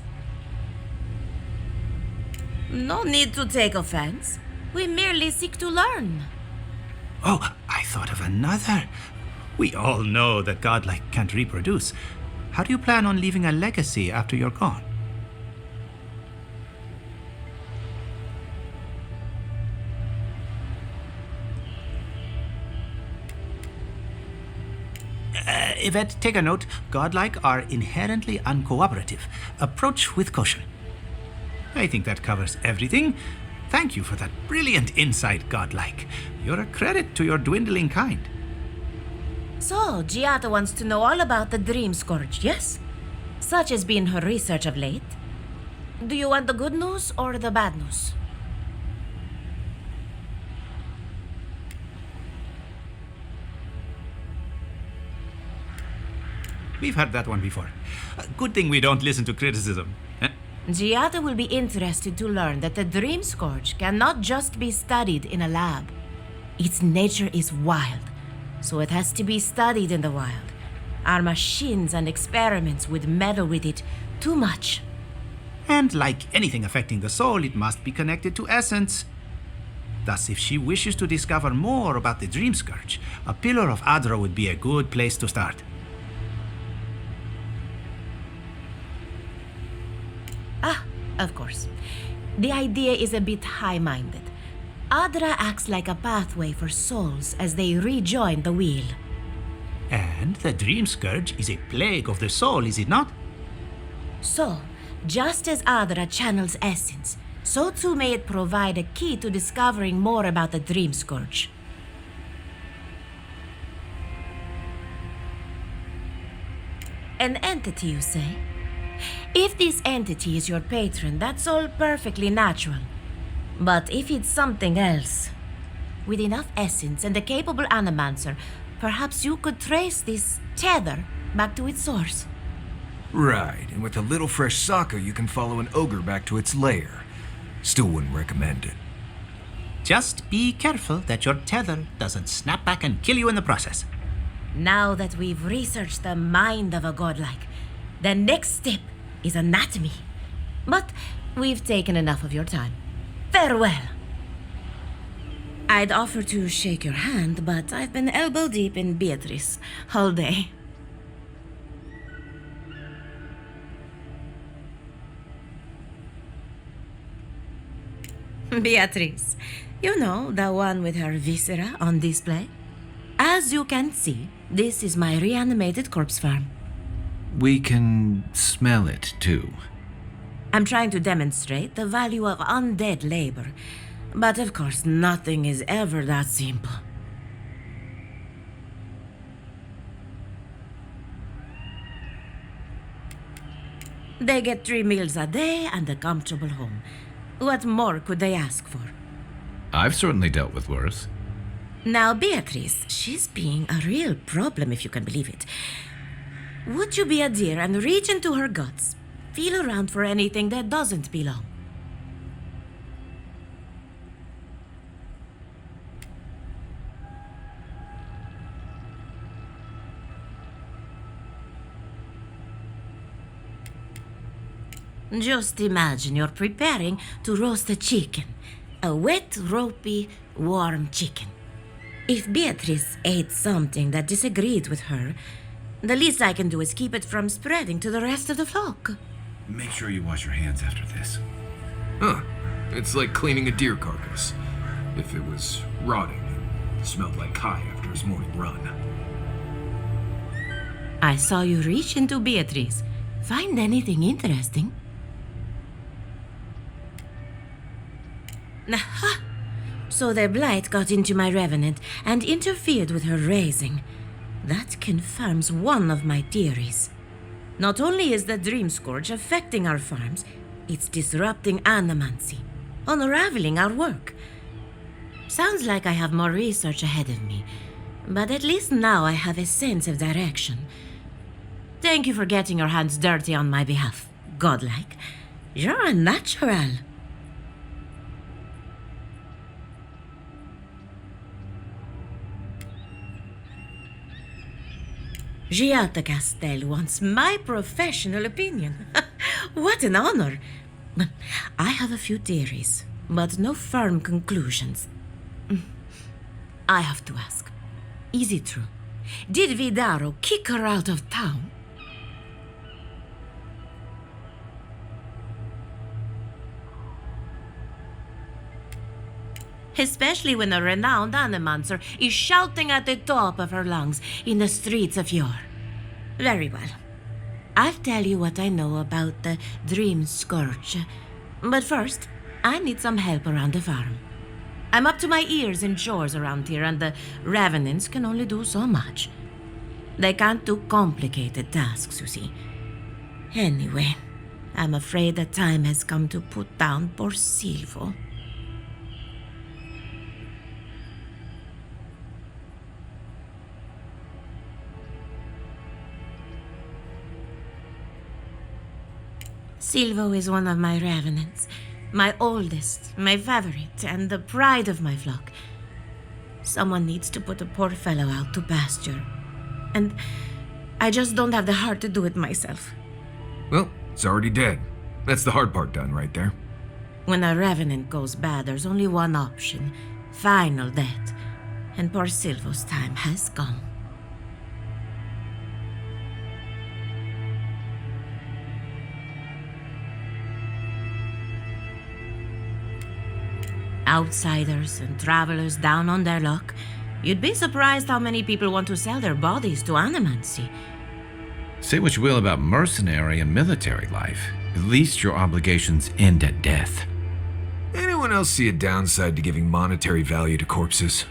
No need to take offense. We merely seek to learn. Oh, I thought of another. We all know that godlike can't reproduce. How do you plan on leaving a legacy after you're gone? Yvette, take a note. Godlike are inherently uncooperative. Approach with caution. I think that covers everything. Thank you for that brilliant insight, Godlike. You're a credit to your dwindling kind. So, Giada wants to know all about the Dream Scourge, yes? Such has been her research of late. Do you want the good news or the bad news? We've heard that one before. Good thing we don't listen to criticism. Giada will be interested to learn that the Dream Scourge cannot just be studied in a lab. Its nature is wild, so it has to be studied in the wild. Our machines and experiments would meddle with it too much. And like anything affecting the soul, it must be connected to essence. Thus, if she wishes to discover more about the Dream Scourge, a Pillar of Adra would be a good place to start. Of course. The idea is a bit high-minded. Adra acts like a pathway for souls as they rejoin the wheel. And the Dream Scourge is a plague of the soul, is it not? So, just as Adra channels essence, so too may it provide a key to discovering more about the Dream Scourge. An entity, you say? If this entity is your patron, that's all perfectly natural. But if it's something else, with enough essence and a capable animancer, perhaps you could trace this tether back to its source. Right, and with a little fresh soccer, you can follow an ogre back to its lair. Still wouldn't recommend it. Just be careful that your tether doesn't snap back and kill you in the process. Now that we've researched the mind of a godlike, the next step is anatomy. But we've taken enough of your time. Farewell. I'd offer to shake your hand, but I've been elbow deep in Beatrice all day. Beatrice, you know, the one with her viscera on display? As you can see, this is my reanimated corpse farm. We can smell it, too. I'm trying to demonstrate the value of undead labor, but of course nothing is ever that simple. They get 3 meals a day and a comfortable home. What more could they ask for? I've certainly dealt with worse. Now, Beatrice, she's being a real problem, if you can believe it. Would you be a dear and reach into her guts? Feel around for anything that doesn't belong. Just imagine you're preparing to roast a chicken. A wet, ropey, warm chicken. If Beatrice ate something that disagreed with her, the least I can do is keep it from spreading to the rest of the flock. Make sure you wash your hands after this. Huh. It's like cleaning a deer carcass. If it was rotting and smelled like Kai after his morning run. I saw you reach into Beatrice. Find anything interesting? Aha! So the blight got into my revenant and interfered with her raising. That confirms one of my theories. Not only is the Dream Scourge affecting our farms, it's disrupting animancy, unraveling our work. Sounds like I have more research ahead of me, but at least now I have a sense of direction. Thank you for getting your hands dirty on my behalf, godlike. You're a natural. Giatta Castell wants my professional opinion. What an honor. I have a few theories, but no firm conclusions. I have to ask, is it true? Did Vidaro kick her out of town? Especially when a renowned animancer is shouting at the top of her lungs in the streets of yore. Very well. I'll tell you what I know about the Dream Scourge. But first, I need some help around the farm. I'm up to my ears in chores around here, and the Revenants can only do so much. They can't do complicated tasks, you see. Anyway, I'm afraid the time has come to put down poor Silvo. Silvo is one of my revenants, my oldest, my favorite, and the pride of my flock. Someone needs to put a poor fellow out to pasture, and I just don't have the heart to do it myself. Well, it's already dead. That's the hard part done right there. When a revenant goes bad, there's only one option, final death, and poor Silvo's time has come. Outsiders and travelers down on their luck, you'd be surprised how many people want to sell their bodies to animancy. Say what you will about mercenary and military life. At least your obligations end at death. Anyone else see a downside to giving monetary value to corpses?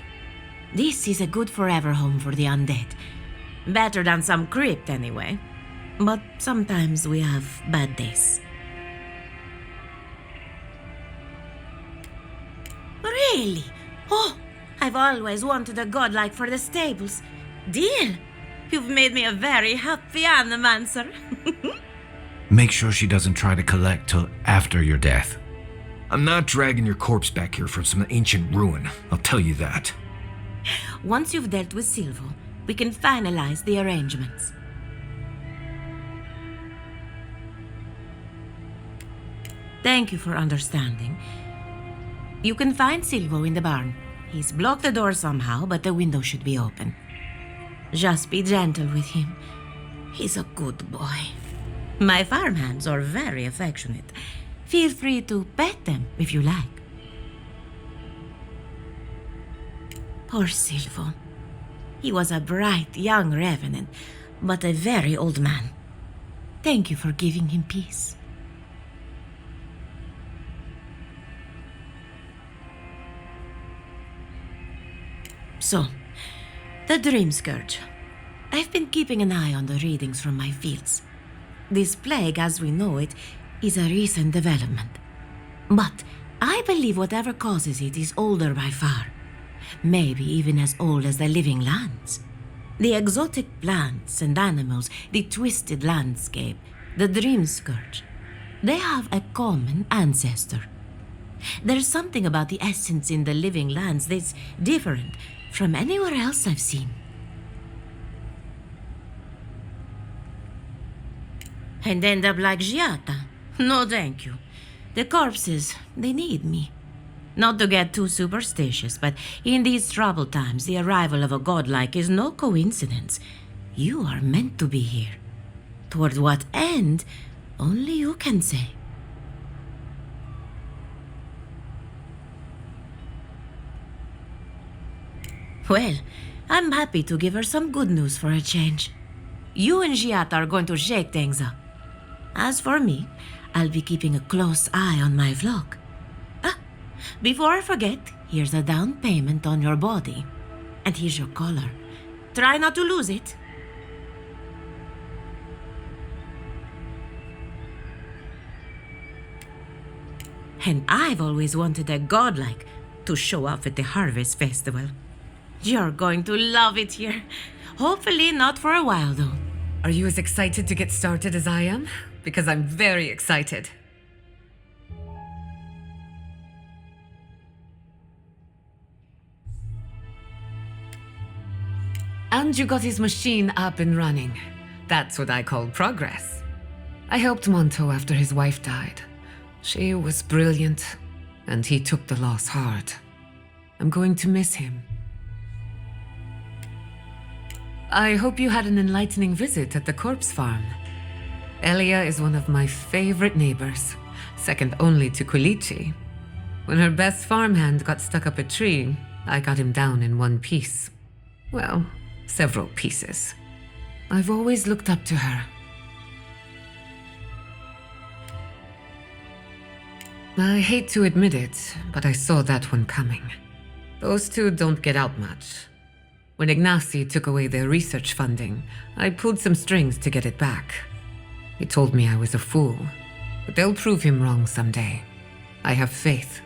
This is a good forever home for the undead. Better than some crypt, anyway. But sometimes we have bad days. Really? Oh, I've always wanted a godlike for the stables. Deal! You've made me a very happy animancer. Make sure she doesn't try to collect till after your death. I'm not dragging your corpse back here from some ancient ruin, I'll tell you that. Once you've dealt with Silvo, we can finalize the arrangements. Thank you for understanding. You can find Silvo in the barn. He's blocked the door somehow, but the window should be open. Just be gentle with him. He's a good boy. My farmhands are very affectionate. Feel free to pet them if you like. Poor Silvo. He was a bright young revenant, but a very old man. Thank you for giving him peace. So, the Dream Scourge. I've been keeping an eye on the readings from my fields. This plague, as we know it, is a recent development. But I believe whatever causes it is older by far. Maybe even as old as the living lands. The exotic plants and animals, the twisted landscape, the Dream Scourge. They have a common ancestor. There's something about the essence in the living lands that's different from anywhere else I've seen. And end up like Giata? No, thank you. The corpses, they need me. Not to get too superstitious, but in these troubled times, the arrival of a godlike is no coincidence. You are meant to be here. Toward what end, only you can say. Well, I'm happy to give her some good news for a change. You and Giata are going to shake things up. As for me, I'll be keeping a close eye on my flock. Before I forget, here's a down payment on your body. And here's your collar. Try not to lose it. And I've always wanted a godlike to show up at the Harvest Festival. You're going to love it here. Hopefully not for a while, though. Are you as excited to get started as I am? Because I'm very excited. And you got his machine up and running. That's what I call progress. I helped Monto after his wife died. She was brilliant, and he took the loss hard. I'm going to miss him. I hope you had an enlightening visit at the corpse farm. Elia is one of my favorite neighbors, second only to Quilici. When her best farmhand got stuck up a tree, I got him down in one piece. Well, several pieces. I've always looked up to her. I hate to admit it, but I saw that one coming. Those two don't get out much. When Ignacy took away their research funding, I pulled some strings to get it back. He told me I was a fool, but they'll prove him wrong someday. I have faith.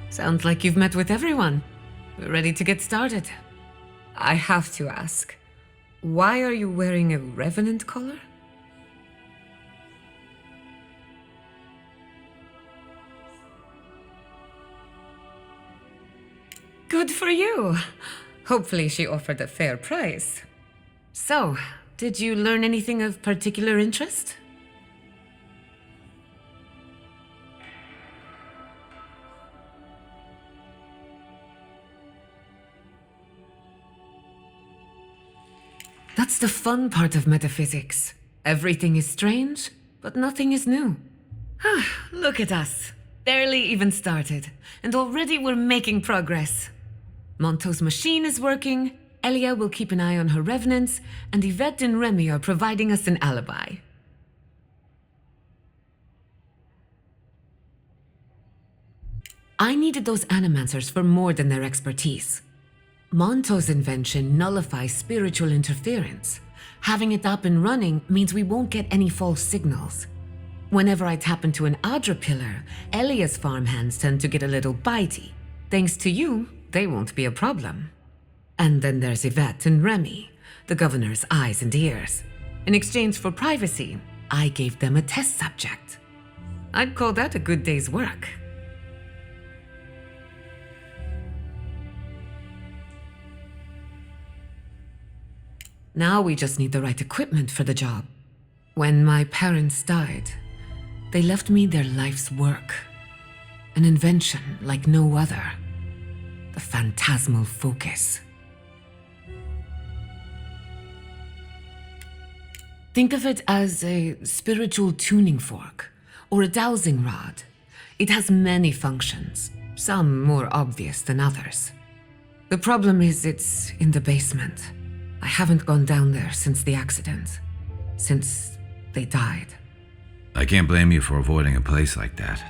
Sounds like you've met with everyone. We're ready to get started. I have to ask, why are you wearing a Revenant collar? Good for you. Hopefully she offered a fair price. So, did you learn anything of particular interest? That's the fun part of metaphysics. Everything is strange, but nothing is new. Look at us. Barely even started, and already we're making progress. Monto's machine is working, Elia will keep an eye on her revenants, and Yvette and Remy are providing us an alibi. I needed those animancers for more than their expertise. Monto's invention nullifies spiritual interference. Having it up and running means we won't get any false signals. Whenever I tap into an Adra pillar, Elia's farmhands tend to get a little bitey. Thanks to you, they won't be a problem. And then there's Yvette and Remy, the governor's eyes and ears. In exchange for privacy, I gave them a test subject. I'd call that a good day's work. Now we just need the right equipment for the job. When my parents died, they left me their life's work. An invention like no other. The phantasmal focus. Think of it as a spiritual tuning fork, or a dowsing rod. It has many functions, some more obvious than others. The problem is it's in the basement. I haven't gone down there since the accident. Since they died. I can't blame you for avoiding a place like that.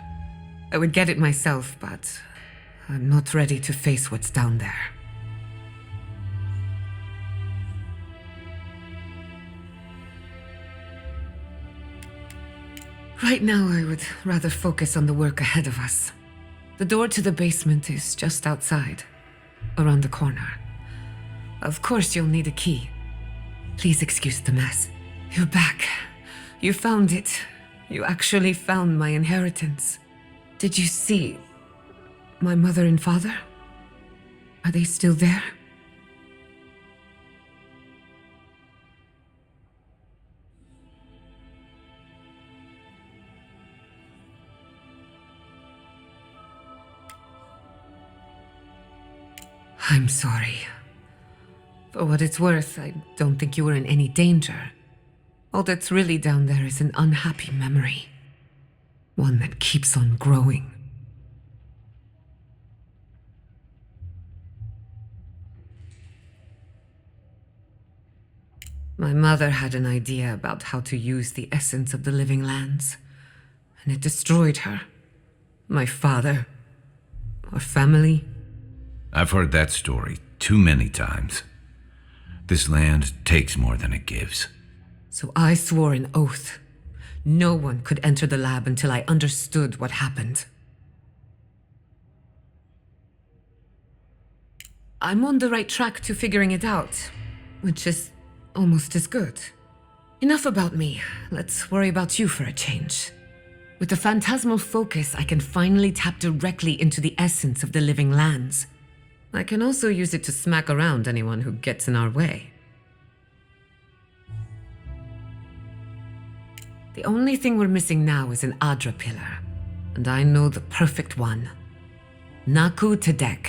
I would get it myself, but I'm not ready to face what's down there. Right now, I would rather focus on the work ahead of us. The door to the basement is just outside, around the corner. Of course, you'll need a key. Please excuse the mess. You're back. You found it. You actually found my inheritance. Did you see my mother and father? Are they still there? I'm sorry. For what it's worth, I don't think you were in any danger. All that's really down there is an unhappy memory. One that keeps on growing. My mother had an idea about how to use the essence of the living lands, and it destroyed her. My father. Our family. I've heard that story too many times. This land takes more than it gives. So I swore an oath. No one could enter the lab until I understood what happened. I'm on the right track to figuring it out, which is almost as good. Enough about me. Let's worry about you for a change. With the phantasmal focus, I can finally tap directly into the essence of the living lands. I can also use it to smack around anyone who gets in our way. The only thing we're missing now is an Adra pillar, and I know the perfect one. Naku Tedek,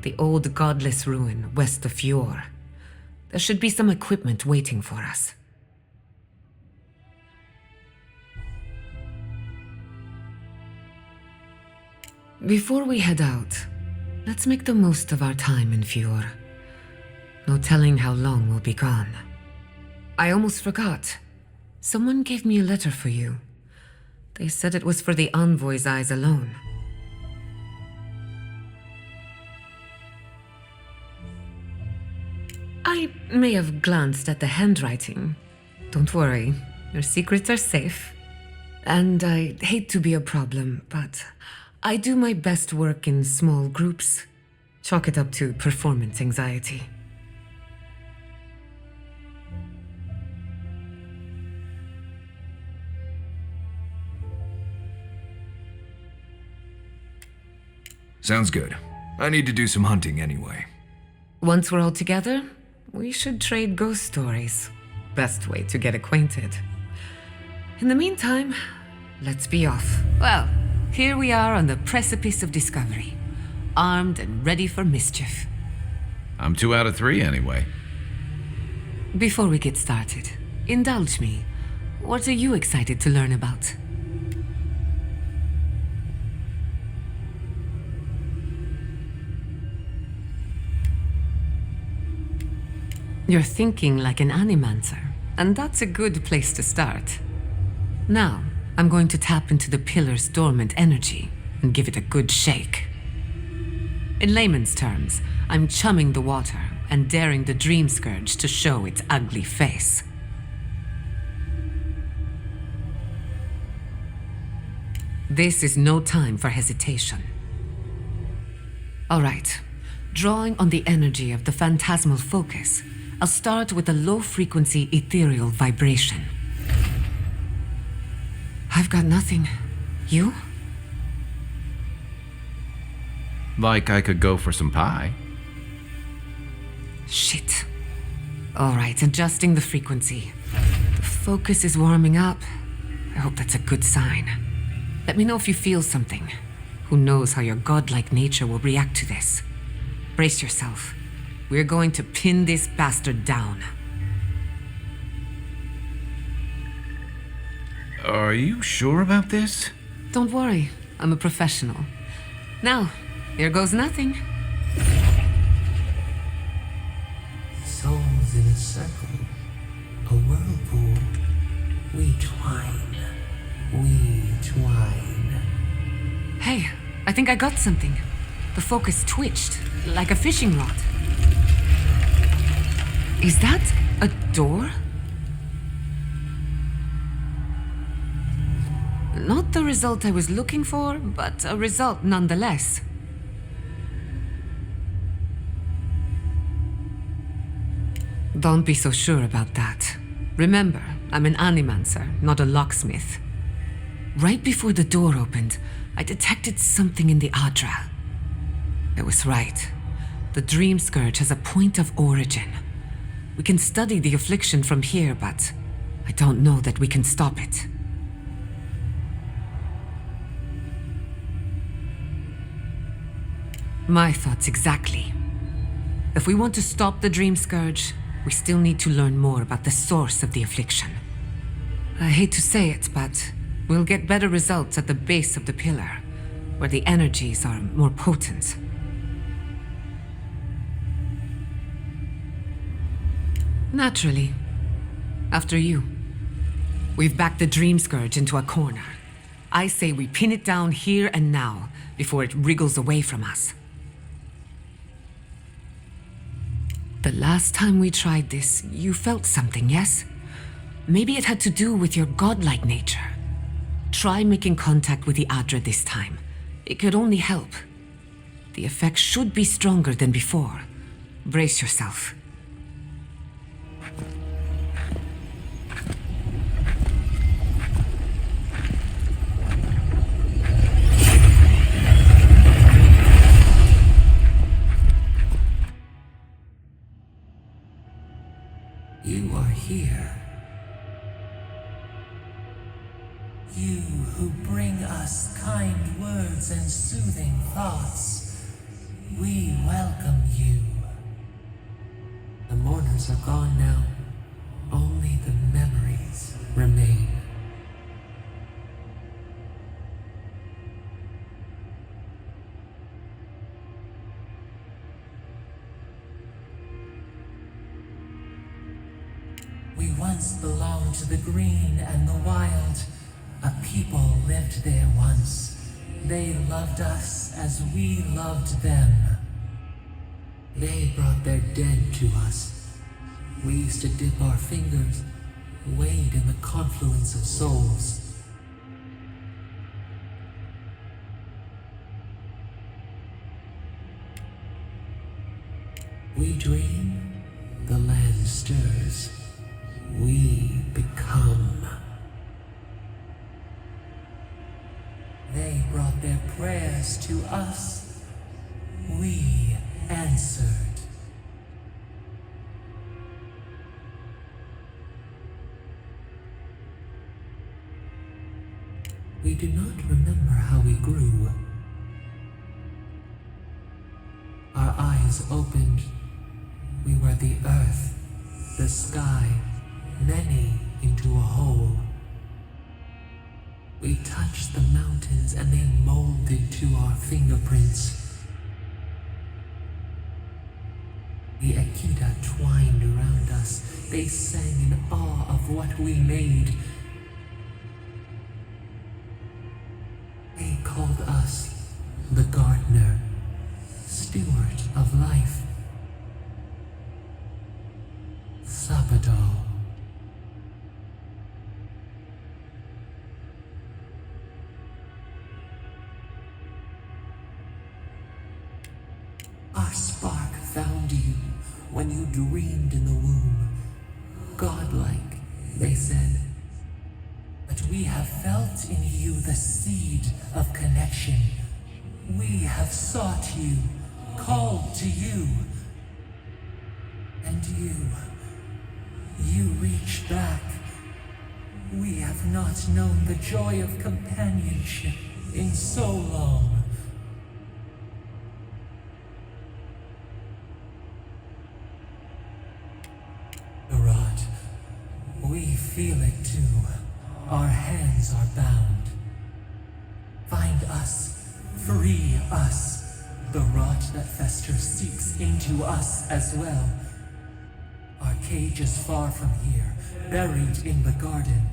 the old godless ruin west of Fjord. There should be some equipment waiting for us. Before we head out, let's make the most of our time in Fjord. No telling how long we'll be gone. I almost forgot. Someone gave me a letter for you. They said it was for the envoy's eyes alone. I may have glanced at the handwriting. Don't worry, your secrets are safe. And I hate to be a problem, but I do my best work in small groups. Chalk it up to performance anxiety. Sounds good. I need to do some hunting anyway. Once we're all together, we should trade ghost stories. Best way to get acquainted. In the meantime, let's be off. Well, here we are on the precipice of discovery. Armed and ready for mischief. I'm 2 out of 3 anyway. Before we get started, indulge me. What are you excited to learn about? You're thinking like an animancer, and that's a good place to start. Now, I'm going to tap into the pillar's dormant energy and give it a good shake. In layman's terms, I'm chumming the water and daring the dream scourge to show its ugly face. This is no time for hesitation. All right, drawing on the energy of the phantasmal focus, I'll start with a low-frequency ethereal vibration. I've got nothing. You? Like I could go for some pie. Shit. All right, adjusting the frequency. The focus is warming up. I hope that's a good sign. Let me know if you feel something. Who knows how your godlike nature will react to this. Brace yourself. We're going to pin this bastard down. Are you sure about this? Don't worry, I'm a professional. Now, here goes nothing. Souls in twine. We twine. Hey, I think I got something. The focus twitched, like a fishing rod. Is that a door? Not the result I was looking for, but a result nonetheless. Don't be so sure about that. Remember, I'm an animancer, not a locksmith. Right before the door opened, I detected something in the Adra. I was right. The Dream Scourge has a point of origin. We can study the affliction from here, but I don't know that we can stop it. My thoughts exactly. If we want to stop the Dream Scourge, we still need to learn more about the source of the affliction. I hate to say it, but we'll get better results at the base of the pillar, where the energies are more potent. Naturally. After you. We've backed the Dream Scourge into a corner. I say we pin it down here and now, before it wriggles away from us. The last time we tried this, you felt something, yes? Maybe it had to do with your godlike nature. Try making contact with the Adra this time. It could only help. The effect should be stronger than before. Brace yourself. You are here. You who bring us kind words and soothing thoughts, we welcome you. The mourners are gone now. Only the memories remain. We once belonged to the green and the wild. A people lived there once. They loved us as we loved them. They brought their dead to us. We used to dip our fingers, wade in the confluence of souls. We dream, the land stirs. We become. They brought their prayers to us. We answered. We do not remember how we grew. Our eyes opened. We were the earth, the sky, many into a whole. We touched the mountains and they molded to our fingerprints. The Akita twined around us. They sang in awe of what we made. They called us the gardener, steward of life. Sabado. Our spark found you when you dreamed in the womb. Godlike, they said. But we have felt in you the seed of connection. We have sought you, called to you. And you reach back. We have not known the joy of companionship in so long. Rod, we feel it too. Our hands are bound. Find us, free us. The rot that festers seeps into us as well. Our cage is far from here, buried in the garden.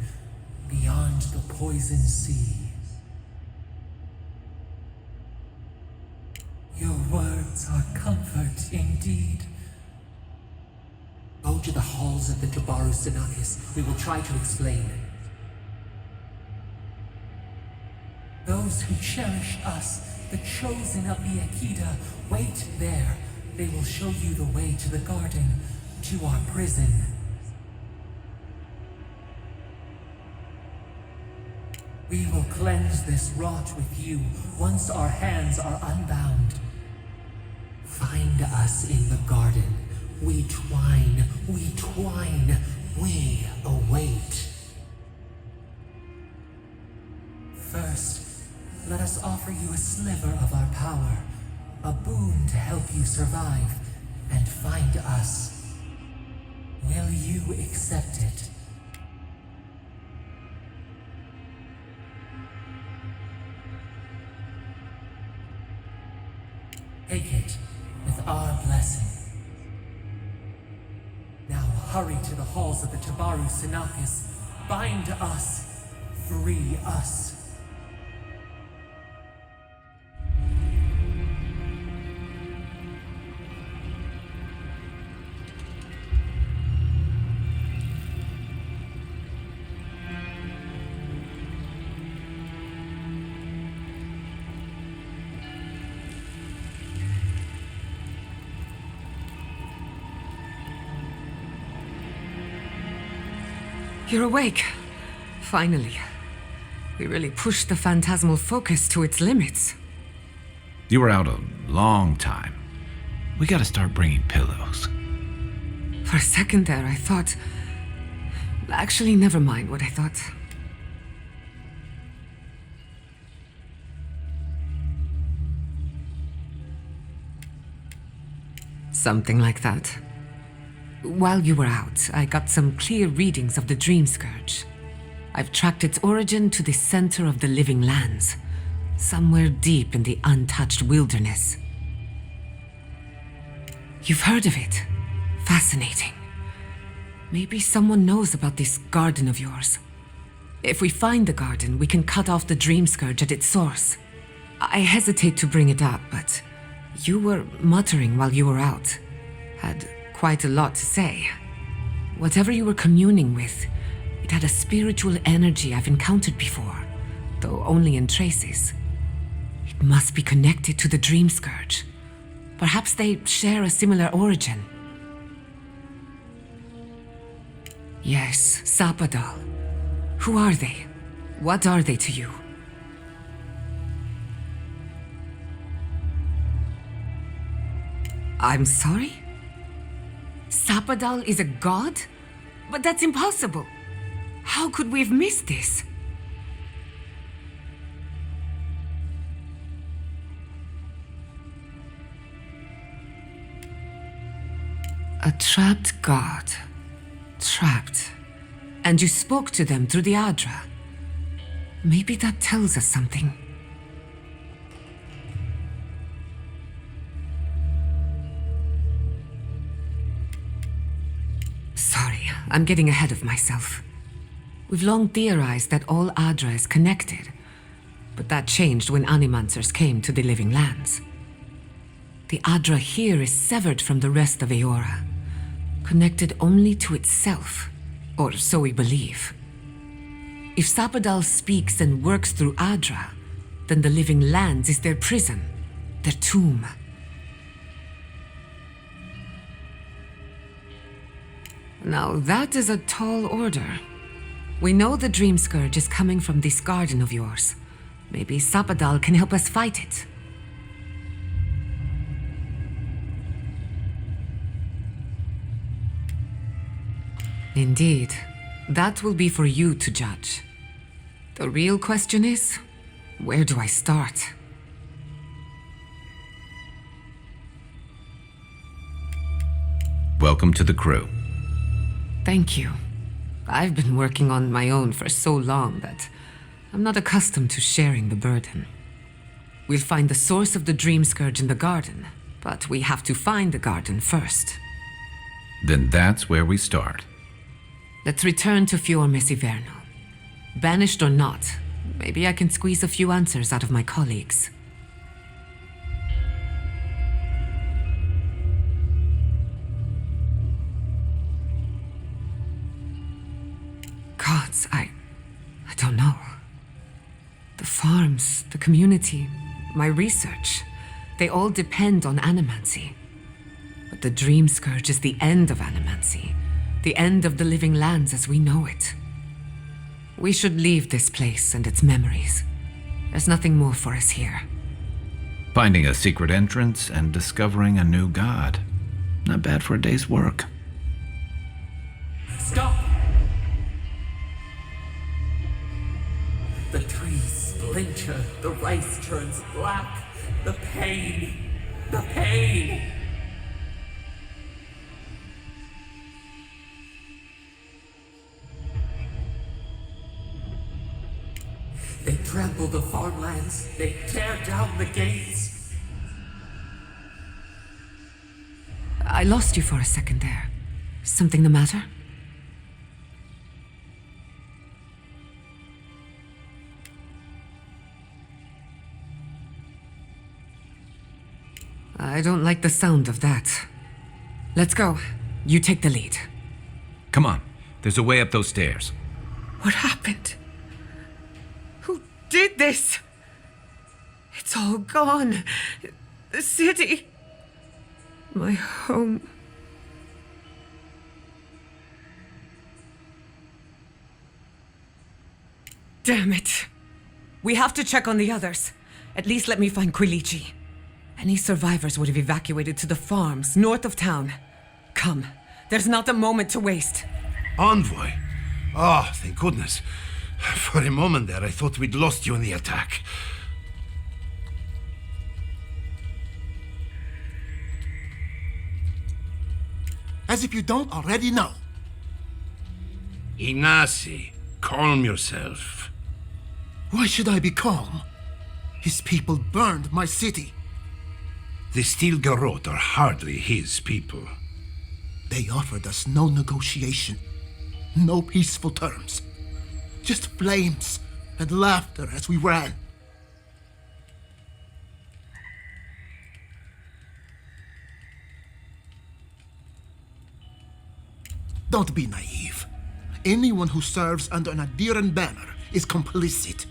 poison sea. Your words are comfort indeed. Go to the halls of the Tabaru Sinakis. We will try to explain. Those who cherish us, the chosen of the Akita, wait there. They will show you the way to the garden, to our prison. We will cleanse this rot with you once our hands are unbound. Find us in the garden. We twine, we await. First, let us offer you a sliver of our power, a boon to help you survive and find us. Will you accept it? Take it with our blessing. Now hurry to the halls of the Tabaru Sinakis. Bind us. Free us. You're awake. Finally. We really pushed the phantasmal focus to its limits. You were out a long time. We gotta start bringing pillows. For a second there, I thought... Actually, never mind what I thought. Something like that. While you were out, I got some clear readings of the Dream Scourge. I've tracked its origin to the center of the living lands, somewhere deep in the untouched wilderness. You've heard of it. Fascinating. Maybe someone knows about this garden of yours. If we find the garden, we can cut off the Dream Scourge at its source. I hesitate to bring it up, but you were muttering while you were out. Had quite a lot to say. Whatever you were communing with, it had a spiritual energy I've encountered before, though only in traces. It must be connected to the Dream Scourge. Perhaps they share a similar origin. Yes, Sapadal. Who are they? What are they to you? I'm sorry? Sapadal is a god? But that's impossible. How could we have missed this? A trapped god. Trapped. And you spoke to them through the Adra. Maybe that tells us something. Sorry, I'm getting ahead of myself. We've long theorized that all Adra is connected, but that changed when Animancers came to the Living Lands. The Adra here is severed from the rest of Eora, connected only to itself, or so we believe. If Sapadal speaks and works through Adra, then the Living Lands is their prison, their tomb. Now that is a tall order. We know the Dream Scourge is coming from this garden of yours. Maybe Sapadal can help us fight it. Indeed. That will be for you to judge. The real question is, where do I start? Welcome to the crew. Thank you. I've been working on my own for so long that I'm not accustomed to sharing the burden. We'll find the source of the Dream Scourge in the garden, but we have to find the garden first. Then that's where we start. Let's return to Fiormes Ivernal. Banished or not, maybe I can squeeze a few answers out of my colleagues. Gods, I don't know. The farms, the community, my research, they all depend on animancy. But the Dream Scourge is the end of animancy, the end of the living lands as we know it. We should leave this place and its memories. There's nothing more for us here. Finding a secret entrance and discovering a new god. Not bad for a day's work. Stop! The trees splinter, the rice turns black. The pain! The pain! They trample the farmlands. They tear down the gates. I lost you for a second there. Something the matter? I don't like the sound of that. Let's go. You take the lead. Come on, there's a way up those stairs. What happened? Who did this? It's all gone. The city. My home. Damn it. We have to check on the others. At least let me find Quilici. Any survivors would have evacuated to the farms north of town. Come, there's not a moment to waste. Envoy? Oh, thank goodness. For a moment there, I thought we'd lost you in the attack. As if you don't already know. Ignacy, calm yourself. Why should I be calm? His people burned my city. The Steel Garrote are hardly his people. They offered us no negotiation, no peaceful terms. Just flames and laughter as we ran. Don't be naive. Anyone who serves under an Adiran banner is complicit.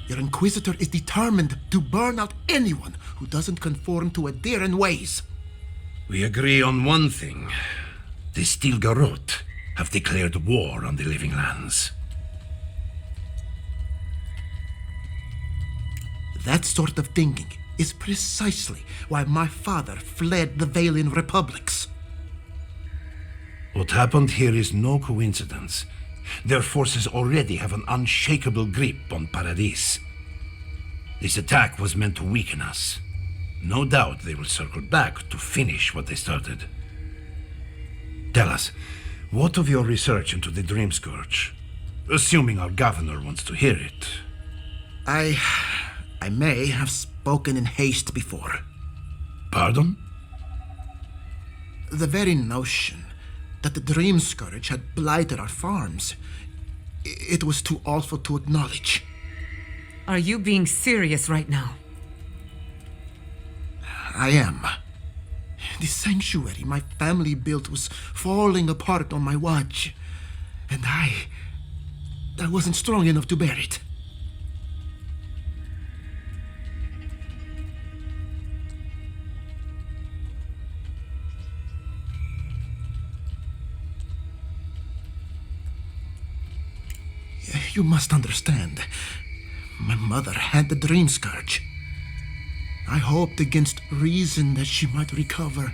Your Inquisitor is determined to burn out anyone who doesn't conform to Adiran ways. We agree on one thing. The Steel Garrote have declared war on the living lands. That sort of thinking is precisely why my father fled the Valian republics. What happened here is no coincidence. Their forces already have an unshakable grip on Paradis. This attack was meant to weaken us. No doubt they will circle back to finish what they started. Tell us, what of your research into the Dream Scourge? Assuming our governor wants to hear it. I may have spoken in haste before. Pardon? The very notion that the Dream Scourge had blighted our farms, it was too awful to acknowledge. Are you being serious right now? I am. The sanctuary my family built was falling apart on my watch, and I wasn't strong enough to bear it. You must understand. My mother had the Dream Scourge. I hoped against reason that she might recover,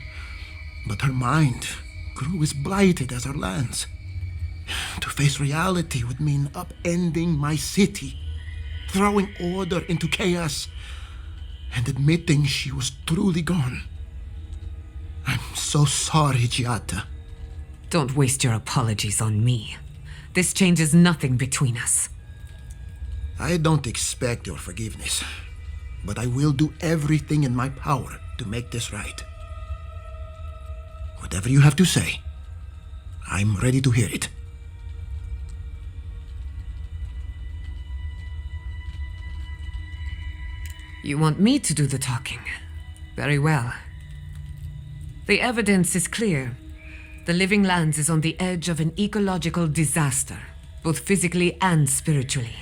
but her mind grew as blighted as her lands. To face reality would mean upending my city, throwing order into chaos, and admitting she was truly gone. I'm so sorry, Giata. Don't waste your apologies on me. This changes nothing between us. I don't expect your forgiveness, but I will do everything in my power to make this right. Whatever you have to say, I'm ready to hear it. You want me to do the talking? Very well. The evidence is clear. The Living Lands is on the edge of an ecological disaster, both physically and spiritually.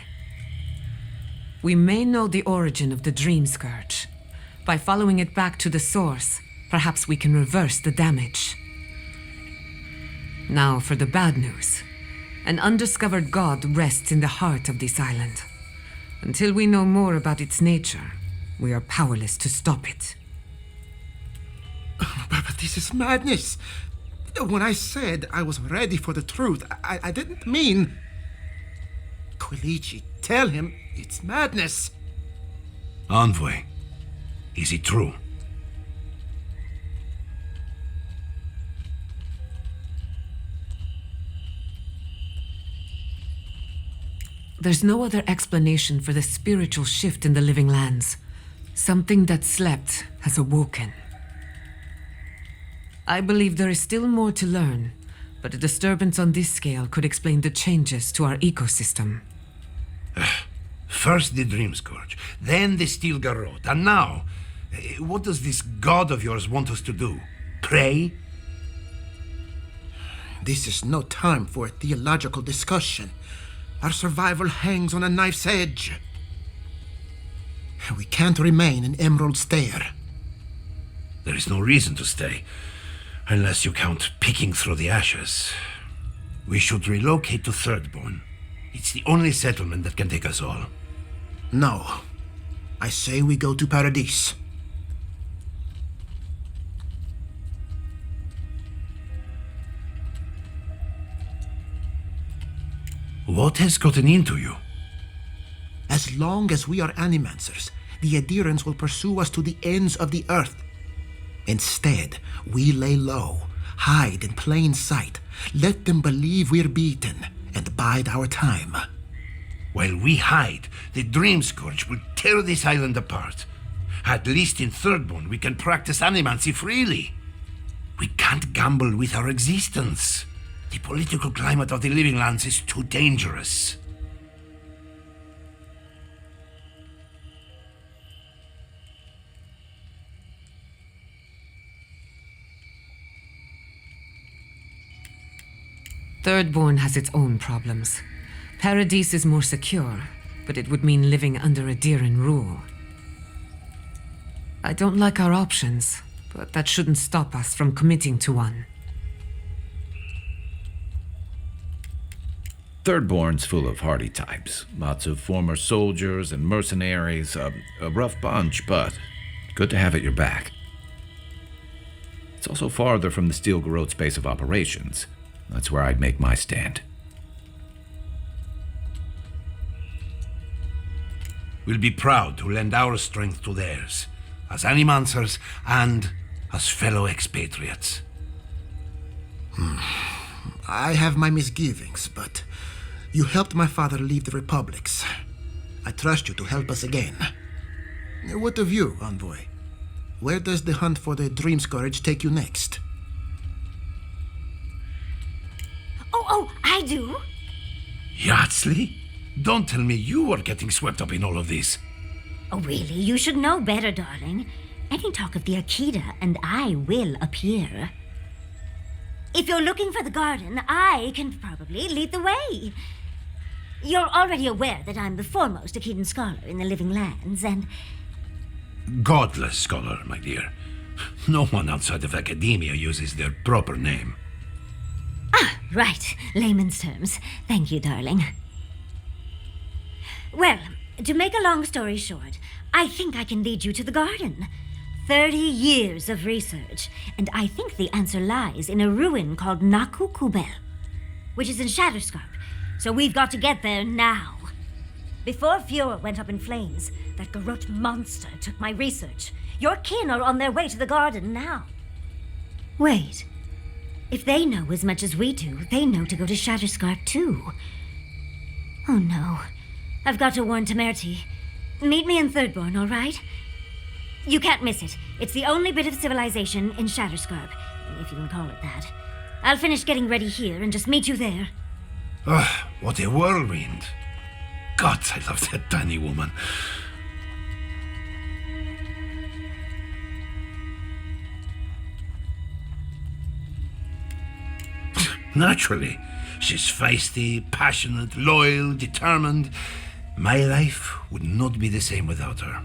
We may know the origin of the Dream Scourge. By following it back to the source, perhaps we can reverse the damage. Now for the bad news. An undiscovered god rests in the heart of this island. Until we know more about its nature, we are powerless to stop it. But this is madness. When I said I was ready for the truth, I didn't mean... Quilici, tell him it's madness. Envoy, is it true? There's no other explanation for the spiritual shift in the Living Lands. Something that slept has awoken. I believe there is still more to learn, but a disturbance on this scale could explain the changes to our ecosystem. First the Dream Scourge, then the Steel Garrote, and now, what does this god of yours want us to do? Pray? This is no time for a theological discussion. Our survival hangs on a knife's edge. We can't remain in Emerald Stair. There is no reason to stay, unless you count picking through the ashes. We should relocate to Thirdborn. It's the only settlement that can take us all. No. I say we go to Paradise. What has gotten into you? As long as we are Animancers, the Adherents will pursue us to the ends of the earth. Instead, we lay low, hide in plain sight, let them believe we're beaten, and bide our time. While we hide, the Dream Scourge will tear this island apart. At least in Thirdborn, we can practice animancy freely. We can't gamble with our existence. The political climate of the Living Lands is too dangerous. Thirdborn has its own problems. Paradise is more secure, but it would mean living under Adheran rule. I don't like our options, but that shouldn't stop us from committing to one. Thirdborn's full of hardy types. Lots of former soldiers and mercenaries. A rough bunch, but good to have at your back. It's also farther from the Steel Garrote's base of operations. That's where I'd make my stand. We'll be proud to lend our strength to theirs, as Animancers and as fellow expatriates. I have my misgivings, but you helped my father leave the republics. I trust you to help us again. What of you, Envoy? Where does the hunt for the Dream Scourge take you next? Oh, I do. Yardsley? Don't tell me you are getting swept up in all of this. Oh, really? You should know better, darling. Any talk of the Akita, and I will appear. If you're looking for the garden, I can probably lead the way. You're already aware that I'm the foremost Akitan scholar in the Living Lands, and... Godless scholar, my dear. No one outside of academia uses their proper name. Ah, right. Layman's terms. Thank you, darling. Well, to make a long story short, I think I can lead you to the garden. 30 years of research, and I think the answer lies in a ruin called Naku Kubel, which is in Shatterscarp, so we've got to get there now. Before Fiora went up in flames, that Garrote monster took my research. Your kin are on their way to the garden now. Wait. If they know as much as we do, they know to go to Shatterscarp too. Oh no. I've got to warn Temerity. Meet me in Thirdborn, all right? You can't miss it. It's the only bit of civilization in Shatterscarp, if you can call it that. I'll finish getting ready here and just meet you there. Ah, what a whirlwind. God, I love that tiny woman. Naturally. She's feisty, passionate, loyal, determined. My life would not be the same without her.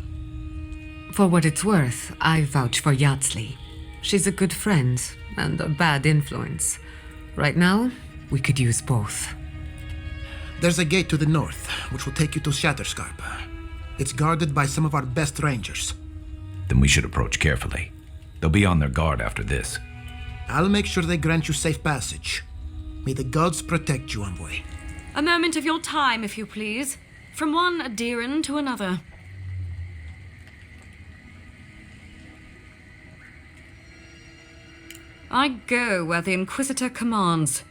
For what it's worth, I vouch for Yardsley. She's a good friend and a bad influence. Right now, we could use both. There's a gate to the north, which will take you to Shatterscarp. It's guarded by some of our best rangers. Then we should approach carefully. They'll be on their guard after this. I'll make sure they grant you safe passage. May the gods protect you, envoy. A moment of your time, if you please. From one Adiran to another. I go where the Inquisitor commands,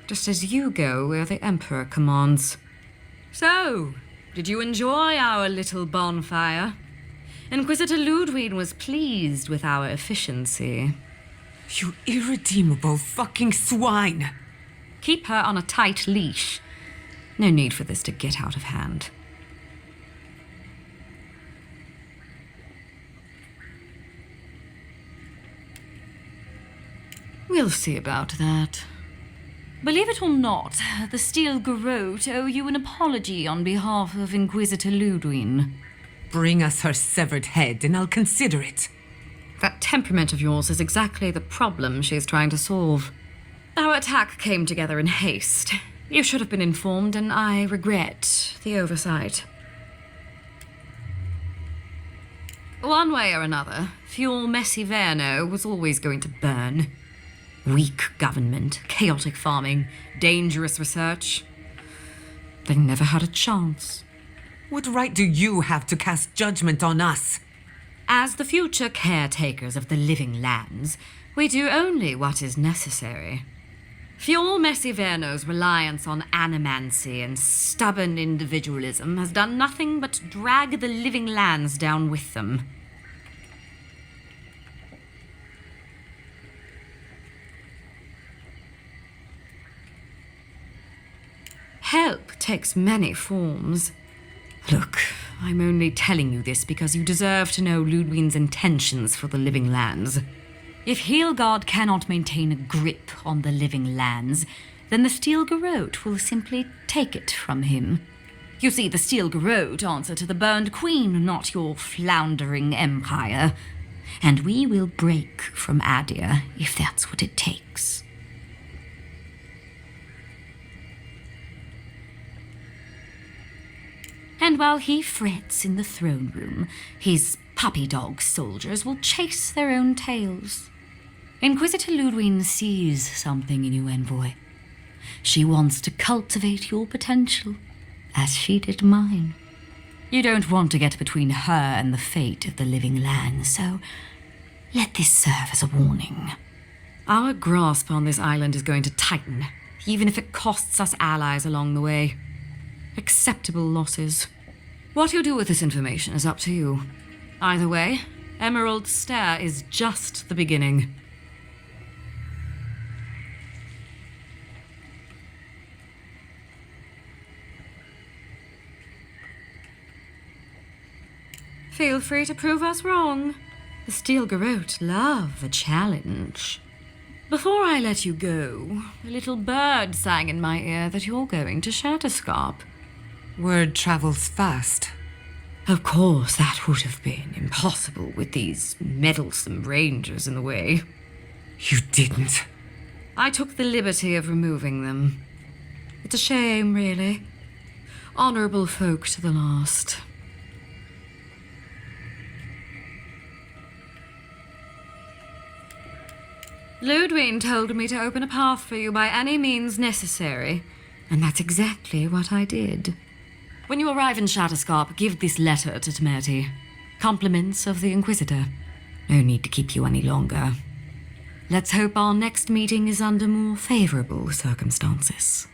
just as you go where the Emperor commands. So, did you enjoy our little bonfire? Inquisitor Ludwig was pleased with our efficiency. You irredeemable fucking swine! Keep her on a tight leash. No need for this to get out of hand. We'll see about that. Believe it or not, the Steel Garrote owe you an apology on behalf of Inquisitor Ludwig. Bring us her severed head and I'll consider it. That temperament of yours is exactly the problem she's trying to solve. Our attack came together in haste. You should have been informed, and I regret the oversight. One way or another, Fuel Messiverno was always going to burn. Weak government, chaotic farming, dangerous research. They never had a chance. What right do you have to cast judgment on us? As the future caretakers of the living lands, we do only what is necessary. Fuel Messiverno's reliance on animancy and stubborn individualism has done nothing but drag the living lands down with them. Help takes many forms. Look, I'm only telling you this because you deserve to know Ludwig's intentions for the living lands. If Heelgard cannot maintain a grip on the living lands, then the Steel Garrote will simply take it from him. You see, the Steel Garrote answer to the Burned Queen, not your floundering empire. And we will break from Adir if that's what it takes. And while he frets in the throne room, his puppy dog soldiers will chase their own tails. Inquisitor Ludwig sees something in you, envoy. She wants to cultivate your potential, as she did mine. You don't want to get between her and the fate of the living land, so let this serve as a warning. Our grasp on this island is going to tighten, even if it costs us allies along the way. Acceptable losses. What you do with this information is up to you. Either way, Emerald Stair is just the beginning. Feel free to prove us wrong. The Steel Garrote love a challenge. Before I let you go, a little bird sang in my ear that you're going to Shatterscarp. Word travels fast. Of course, that would have been impossible with these meddlesome rangers in the way. You didn't. I took the liberty of removing them. It's a shame, really. Honorable folk to the last. Ludwig told me to open a path for you by any means necessary, and that's exactly what I did. When you arrive in Shatterscarp, give this letter to Temerity. Compliments of the Inquisitor. No need to keep you any longer. Let's hope our next meeting is under more favorable circumstances.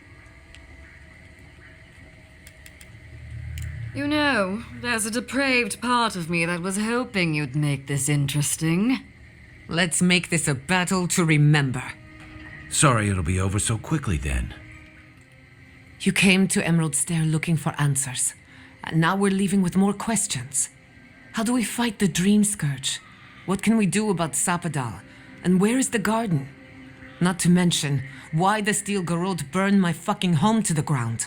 You know, there's a depraved part of me that was hoping you'd make this interesting. Let's make this a battle to remember. Sorry it'll be over so quickly then. You came to Emerald Stair looking for answers, and now we're leaving with more questions. How do we fight the Dream Scourge? What can we do about Sapadal? And where is the garden? Not to mention, why the steel garrote burned my fucking home to the ground.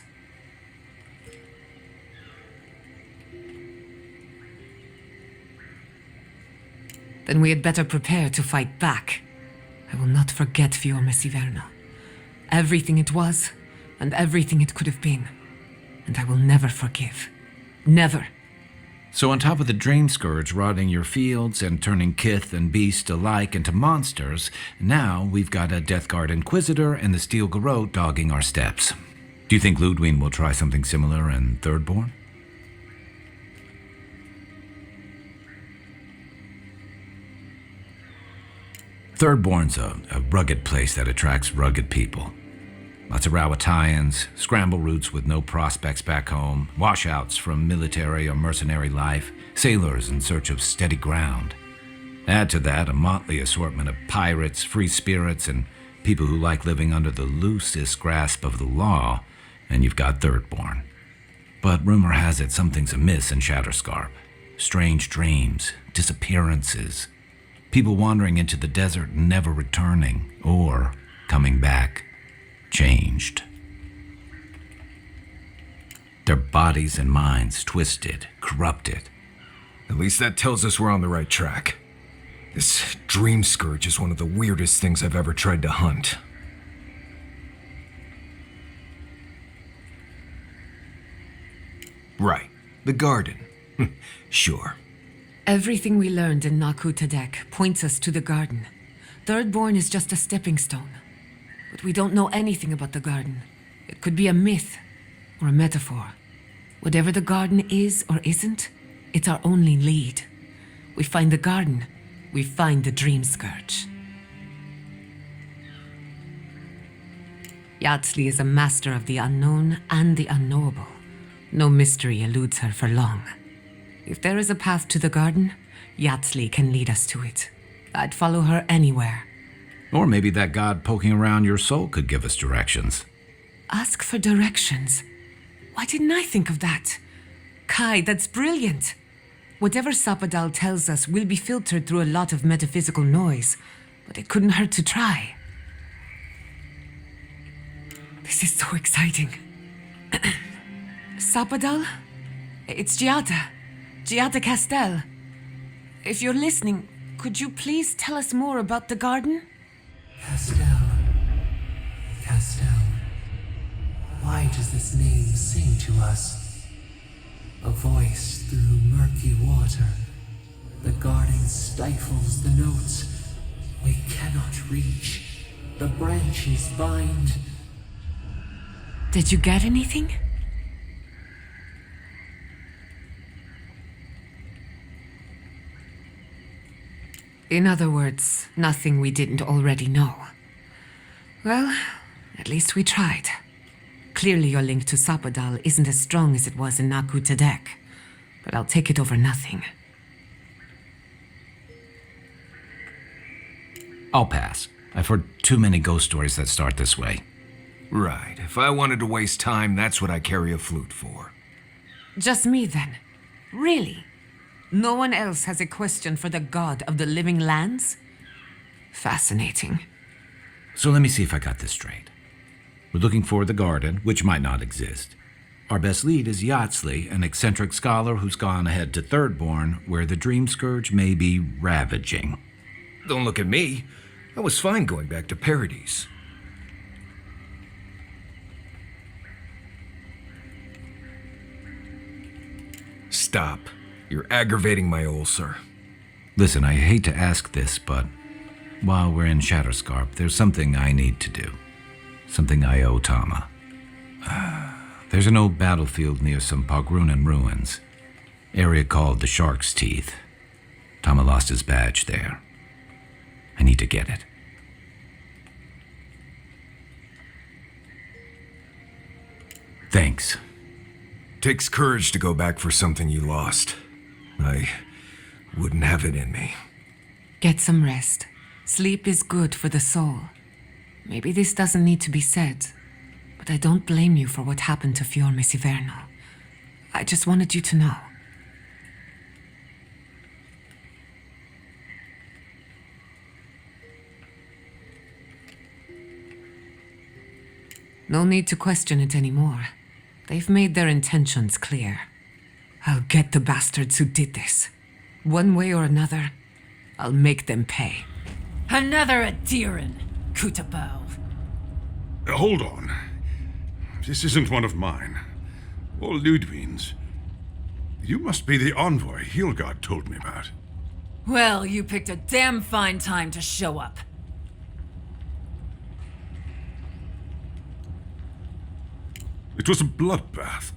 Then we had better prepare to fight back. I will not forget Fiorme Siverno. Everything it was, and everything it could have been. And I will never forgive. Never. So on top of the Dream Scourge rotting your fields and turning kith and beast alike into monsters, now we've got a Death Guard Inquisitor and the Steel Garrote dogging our steps. Do you think Ludwig will try something similar in Thirdborn? Thirdborn's a rugged place that attracts rugged people. Lots of Rawatayans, scramble routes with no prospects back home, washouts from military or mercenary life, sailors in search of steady ground. Add to that a motley assortment of pirates, free spirits, and people who like living under the loosest grasp of the law, and you've got Thirdborn. But rumor has it something's amiss in Shatterscarp. Strange dreams, disappearances, people wandering into the desert and never returning, or coming back, changed. Their bodies and minds twisted, corrupted. At least that tells us we're on the right track. This Dream Scourge is one of the weirdest things I've ever tried to hunt. Right, the garden. Sure. Everything we learned in Naku Tadek points us to the garden. Thirdborn is just a stepping stone. But we don't know anything about the garden. It could be a myth or a metaphor. Whatever the garden is or isn't, it's our only lead. We find the garden, we find the Dream Scourge. Yatsley is a master of the unknown and the unknowable. No mystery eludes her for long. If there is a path to the garden, Yatsley can lead us to it. I'd follow her anywhere. Or maybe that god poking around your soul could give us directions. Ask for directions. Why didn't I think of that? Kai, that's brilliant. Whatever Sapadal tells us will be filtered through a lot of metaphysical noise, but it couldn't hurt to try. This is so exciting. Sapadal? It's Giada. Giada Castel. If you're listening, could you please tell us more about the garden? Castel. Why does this name sing to us? A voice through murky water. The garden stifles the notes we cannot reach. The branches bind. Did you get anything? In other words, nothing we didn't already know. Well, at least we tried. Clearly your link to Sapadal isn't as strong as it was in Naku Tadek, but I'll take it over nothing. I'll pass. I've heard too many ghost stories that start this way. Right. If I wanted to waste time, that's what I carry a flute for. Just me then. Really? No one else has a question for the god of the living lands? Fascinating. So let me see if I got this straight. We're looking for the garden, which might not exist. Our best lead is Yatsley, an eccentric scholar who's gone ahead to Thirdborn, where the Dream Scourge may be ravaging. Don't look at me. I was fine going back to Paradise. Stop. You're aggravating my ulcer. Listen, I hate to ask this, but while we're in Shatterscarp, there's something I need to do. Something I owe Tama. There's an old battlefield near some Pogrunan ruins. Area called the Shark's Teeth. Tama lost his badge there. I need to get it. Thanks. Takes courage to go back for something you lost. I wouldn't have it in me. Get some rest. Sleep is good for the soul. Maybe this doesn't need to be said, but I don't blame you for what happened to Fiorme Siverno. I just wanted you to know. No need to question it anymore. They've made their intentions clear. I'll get the bastards who did this. One way or another, I'll make them pay. Another Adiran, Kutabao. Hold on. This isn't one of mine. Or Ludwig's. You must be the envoy Hilgard told me about. Well, you picked a damn fine time to show up. It was a bloodbath.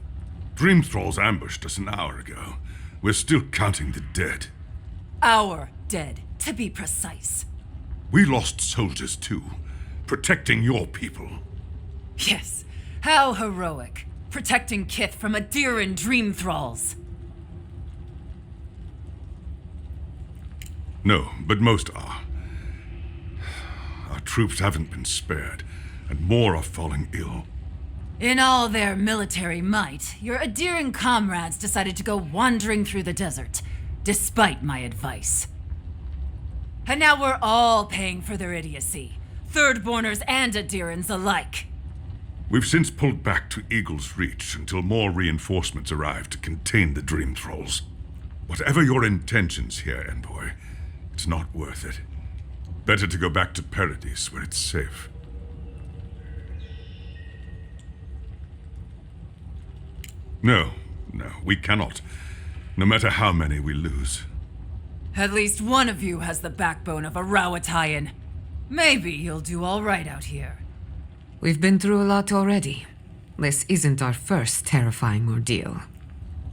Dream Thralls ambushed us an hour ago. We're still counting the dead. Our dead, to be precise. We lost soldiers too, protecting your people. Yes, how heroic. Protecting Kith from Adiran Dream Thralls. No, but most are. Our troops haven't been spared, and more are falling ill. In all their military might, your Adiran comrades decided to go wandering through the desert, despite my advice. And now we're all paying for their idiocy, Thirdborners and Adirans alike. We've since pulled back to Eagle's Reach until more reinforcements arrive to contain the Dream Thralls. Whatever your intentions here, Envoy, it's not worth it. Better to go back to Paradise where it's safe. No, we cannot. No matter how many we lose. At least one of you has the backbone of a Rawatayan. Maybe you'll do all right out here. We've been through a lot already. This isn't our first terrifying ordeal.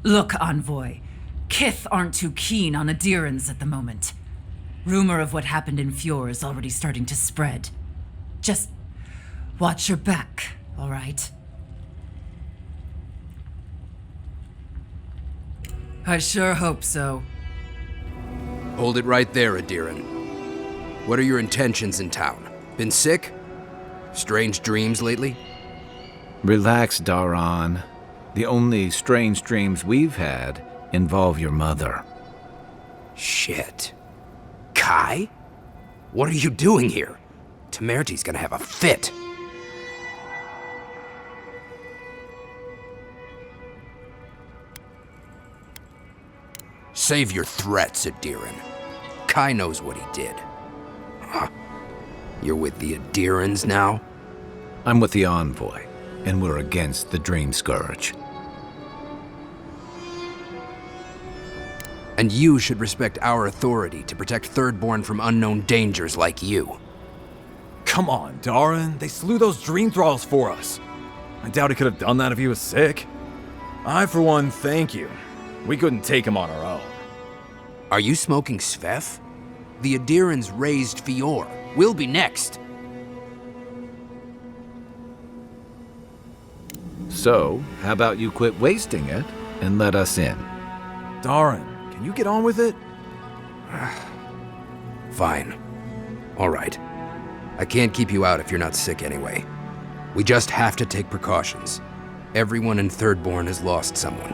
Look, Envoy. Kith aren't too keen on Adirans at the moment. Rumor of what happened in Fjord is already starting to spread. Just watch your back, all right? I sure hope so. Hold it right there, Adiran. What are your intentions in town? Been sick? Strange dreams lately? Relax, Daran. The only strange dreams we've had involve your mother. Shit. Kai? What are you doing here? Temerty's gonna have a fit. Save your threats, Adiran. Kai knows what he did. Huh. You're with the Adirans now? I'm with the Envoy, and we're against the Dream Scourge. And you should respect our authority to protect Thirdborn from unknown dangers like you. Come on, Daran. They slew those Dream Thralls for us. I doubt he could have done that if he was sick. I, for one, thank you. We couldn't take him on our own. Are you smoking Svef? The Adirans raised Fjord. We'll be next. So, how about you quit wasting it and let us in? Daran, can you get on with it? Fine. All right. I can't keep you out if you're not sick anyway. We just have to take precautions. Everyone in Thirdborn has lost someone.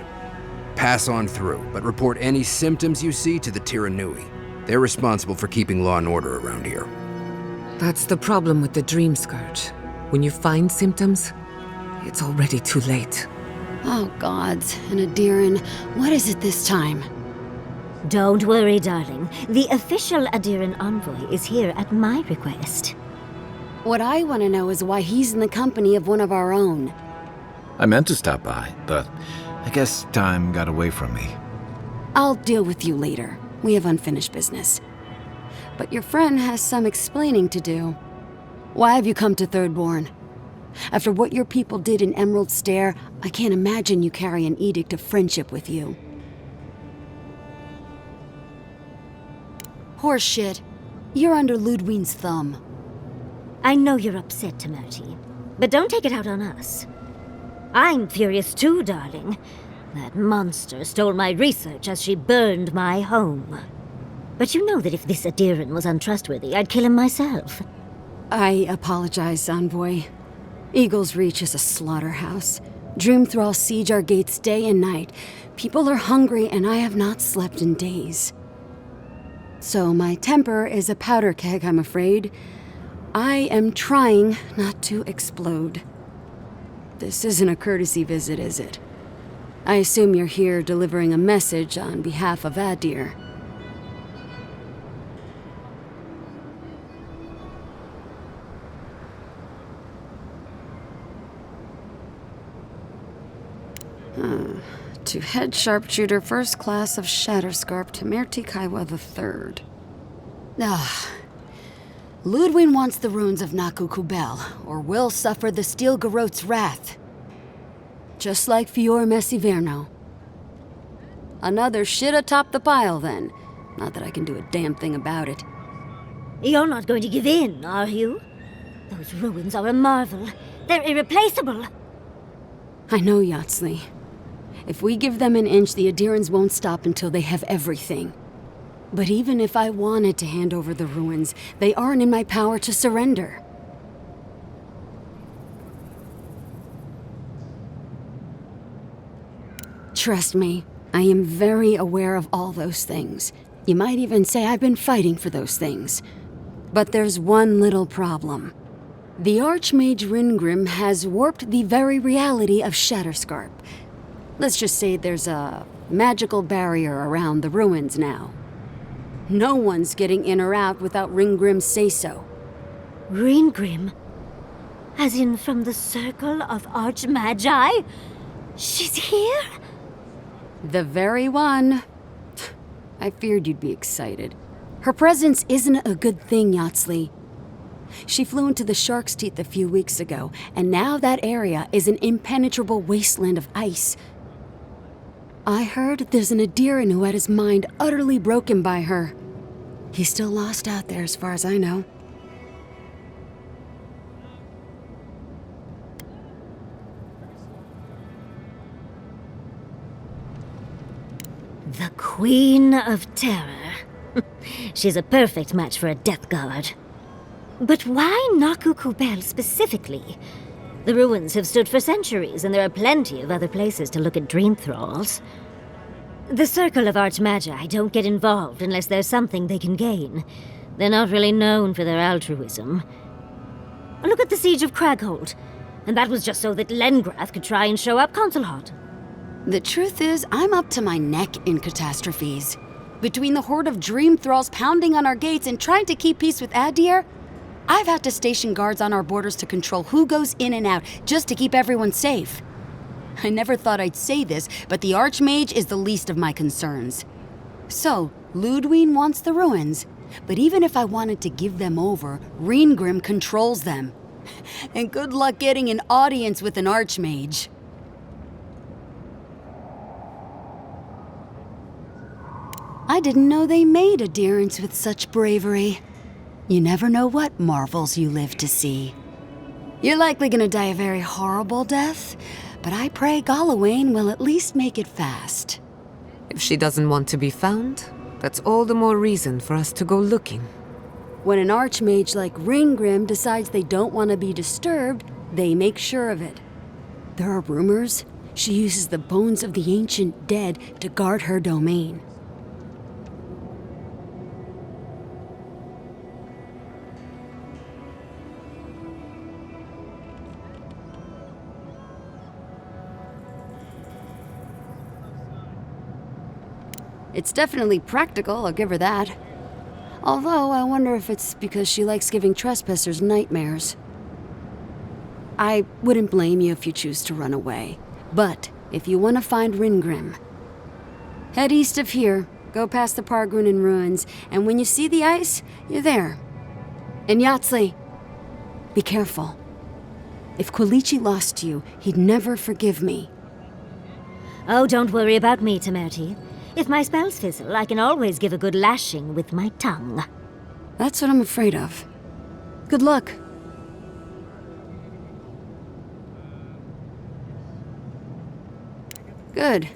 Pass on through, but report any symptoms you see to the Tiranui. They're responsible for keeping law and order around here. That's the problem with the Dream Scourge. When you find symptoms, it's already too late. Oh, gods. And Adiran, what is it this time? Don't worry, darling. The official Adiran envoy is here at my request. What I want to know is why he's in the company of one of our own. I meant to stop by, but I guess time got away from me. I'll deal with you later. We have unfinished business. But your friend has some explaining to do. Why have you come to Thirdborn? After what your people did in Emerald Stair, I can't imagine you carry an edict of friendship with you. Horseshit. You're under Ludwig's thumb. I know you're upset, Temerty, but don't take it out on us. I'm furious too, darling. That monster stole my research as she burned my home. But you know that if this Adiran was untrustworthy, I'd kill him myself. I apologize, Envoy. Eagle's Reach is a slaughterhouse. Dreamthrall siege our gates day and night. People are hungry, and I have not slept in days. So my temper is a powder keg, I'm afraid. I am trying not to explode. This isn't a courtesy visit, is it? I assume you're here delivering a message on behalf of Adir. To Head Sharpshooter, First Class of Shatterscarp, Temerti Kaiwa III. Ludwig wants the ruins of Naku Kubel, or will suffer the Steel Garrote's wrath. Just like Fior Messiverno. Another shit atop the pile, then. Not that I can do a damn thing about it. You're not going to give in, are you? Those ruins are a marvel. They're irreplaceable. I know, Yatsley. If we give them an inch, the Adirans won't stop until they have everything. But even if I wanted to hand over the ruins, they aren't in my power to surrender. Trust me, I am very aware of all those things. You might even say I've been fighting for those things. But there's one little problem. The Archmage Ringrim has warped the very reality of Shatterscarp. Let's just say there's a magical barrier around the ruins now. No one's getting in or out without Ringgrim's say-so. Ringgrim? As in from the Circle of Archmagi? She's here? The very one. I feared you'd be excited. Her presence isn't a good thing, Yatsley. She flew into the Shark's Teeth a few weeks ago, and now that area is an impenetrable wasteland of ice. I heard there's an Adiran who had his mind utterly broken by her. He's still lost out there as far as I know. The Queen of Terror. She's a perfect match for a Death Guard. But why Naku Kubel specifically? The ruins have stood for centuries, and there are plenty of other places to look at dream thralls. The Circle of Archmagi don't get involved unless there's something they can gain. They're not really known for their altruism. Look at the Siege of Craghold. And that was just so that Lengrath could try and show up Consulhot. The truth is, I'm up to my neck in catastrophes. Between the horde of dream thralls pounding on our gates and trying to keep peace with Adir, I've had to station guards on our borders to control who goes in and out, just to keep everyone safe. I never thought I'd say this, but the Archmage is the least of my concerns. So, Ludwig wants the ruins, but even if I wanted to give them over, Ringgrim controls them. And good luck getting an audience with an Archmage. I didn't know they made adherents with such bravery. You never know what marvels you live to see. You're likely gonna die a very horrible death, but I pray Galawain will at least make it fast. If she doesn't want to be found, that's all the more reason for us to go looking. When an Archmage like Ringgrim decides they don't want to be disturbed, they make sure of it. There are rumors she uses the bones of the ancient dead to guard her domain. It's definitely practical, I'll give her that. Although, I wonder if it's because she likes giving trespassers nightmares. I wouldn't blame you if you choose to run away. But, if you want to find Ringgrim, head east of here, go past the Pargrunen ruins, and when you see the ice, you're there. And Yatsley, be careful. If Quilichi lost you, he'd never forgive me. Oh, don't worry about me, Temerti. If my spells fizzle, I can always give a good lashing with my tongue. That's what I'm afraid of. Good luck. Good.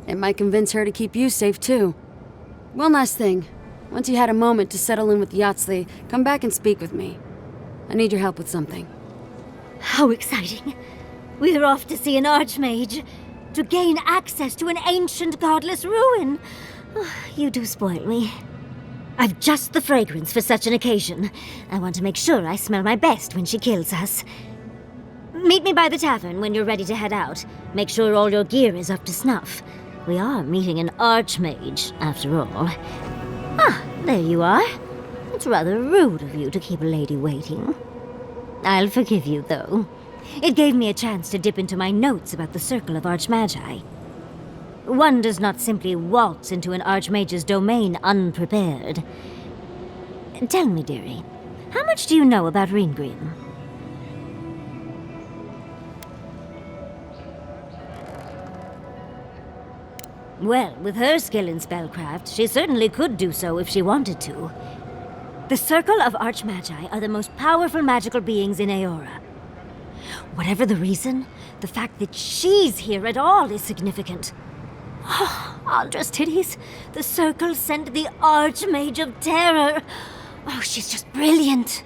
It might convince her to keep you safe, too. One last thing. Once you had a moment to settle in with Yatsley, come back and speak with me. I need your help with something. How exciting. We're off to see an Archmage. To gain access to an ancient godless ruin. Oh, you do spoil me. I've just the fragrance for such an occasion. I want to make sure I smell my best when she kills us. Meet me by the tavern when you're ready to head out. Make sure all your gear is up to snuff. We are meeting an archmage, after all. Ah, there you are. It's rather rude of you to keep a lady waiting. I'll forgive you, though. It gave me a chance to dip into my notes about the Circle of Archmagi. One does not simply waltz into an archmage's domain unprepared. Tell me, dearie, how much do you know about Ringrim? Well, with her skill in spellcraft, she certainly could do so if she wanted to. The Circle of Archmagi are the most powerful magical beings in Aora. Whatever the reason, the fact that she's here at all is significant. Oh, Aldra's titties. The Circle sent the Archmage of Terror. Oh, she's just brilliant.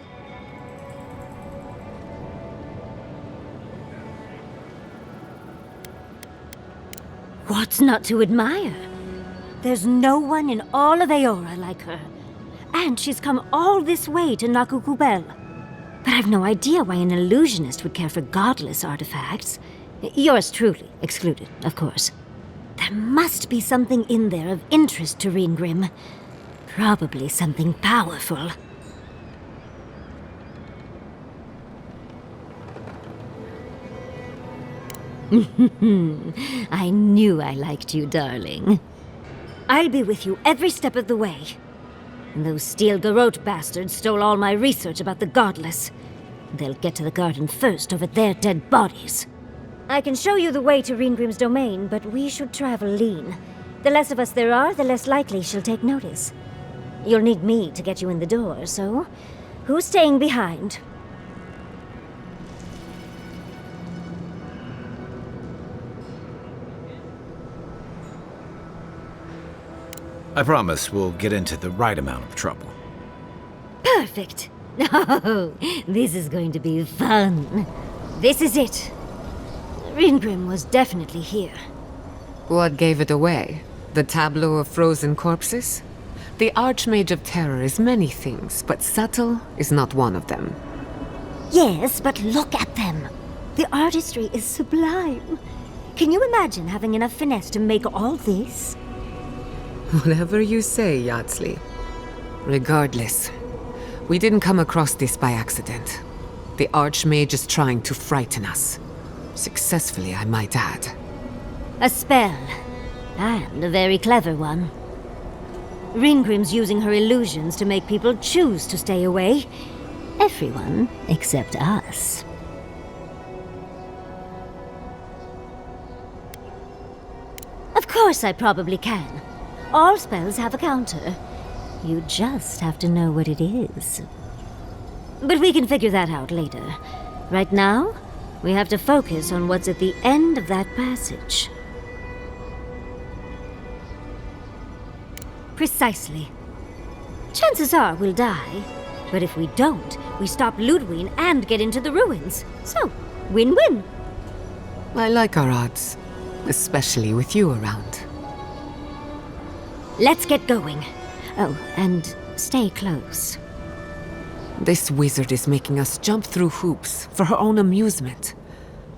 What's not to admire? There's no one in all of Aora like her. And she's come all this way to Nakukubel. But I've no idea why an illusionist would care for godless artifacts. Yours truly excluded, of course. There must be something in there of interest to Ringrim. Probably something powerful. I knew I liked you, darling. I'll be with you every step of the way. Those Steel Garrote bastards stole all my research about the Godless. They'll get to the garden first over their dead bodies. I can show you the way to Ringrim's domain, but we should travel lean. The less of us there are, the less likely she'll take notice. You'll need me to get you in the door, so who's staying behind? I promise we'll get into the right amount of trouble. Perfect. Oh, this is going to be fun. This is it. Ringrim was definitely here. What gave it away? The tableau of frozen corpses? The Archmage of Terror is many things, but subtle is not one of them. Yes, but look at them. The artistry is sublime. Can you imagine having enough finesse to make all this? Whatever you say, Yardsley. Regardless, we didn't come across this by accident. The Archmage is trying to frighten us. Successfully, I might add. A spell. And a very clever one. Ringrim's using her illusions to make people choose to stay away. Everyone except us. Of course I probably can. All spells have a counter. You just have to know what it is. But we can figure that out later. Right now, we have to focus on what's at the end of that passage. Precisely. Chances are we'll die, but if we don't, we stop Ludwig and get into the ruins. So, win-win. I like our odds, especially with you around. Let's get going. Oh, and stay close. This wizard is making us jump through hoops for her own amusement.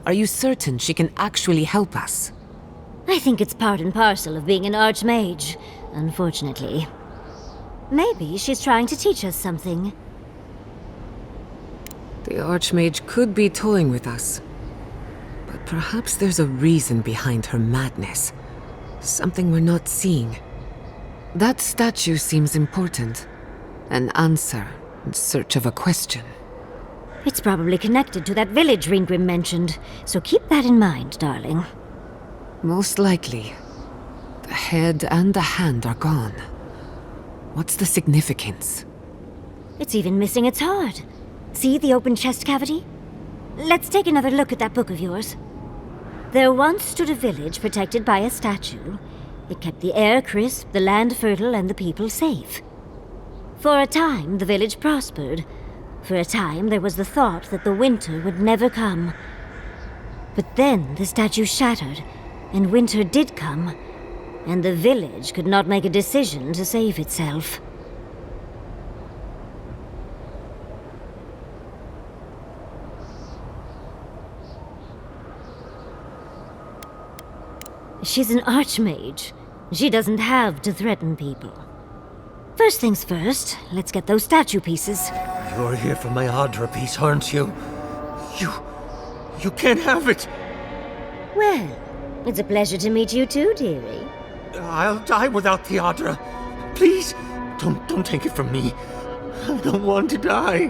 Are you certain she can actually help us? I think it's part and parcel of being an archmage, unfortunately. Maybe she's trying to teach us something. The Archmage could be toying with us. But perhaps there's a reason behind her madness. Something we're not seeing. That statue seems important. An answer in search of a question. It's probably connected to that village Ringrim mentioned, so keep that in mind, darling. Most likely. The head and the hand are gone. What's the significance? It's even missing its heart. See the open chest cavity? Let's take another look at that book of yours. There once stood a village protected by a statue. It kept the air crisp, the land fertile, and the people safe. For a time, the village prospered. For a time, there was the thought that the winter would never come. But then the statue shattered, and winter did come, and the village could not make a decision to save itself. She's an archmage. She doesn't have to threaten people. First things first, let's get those statue pieces. You're here for my Adra piece, aren't you? You can't have it! Well, it's a pleasure to meet you too, dearie. I'll die without the Adra. Please, don't take it from me. I don't want to die.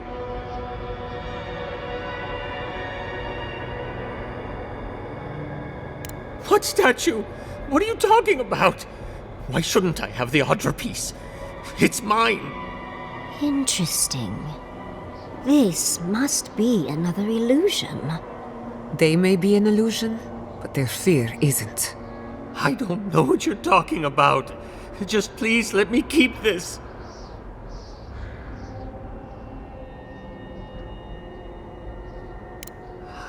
What statue? What are you talking about? Why shouldn't I have the Adra piece? It's mine. Interesting. This must be another illusion. They may be an illusion, but their fear isn't. I don't know what you're talking about. Just please let me keep this.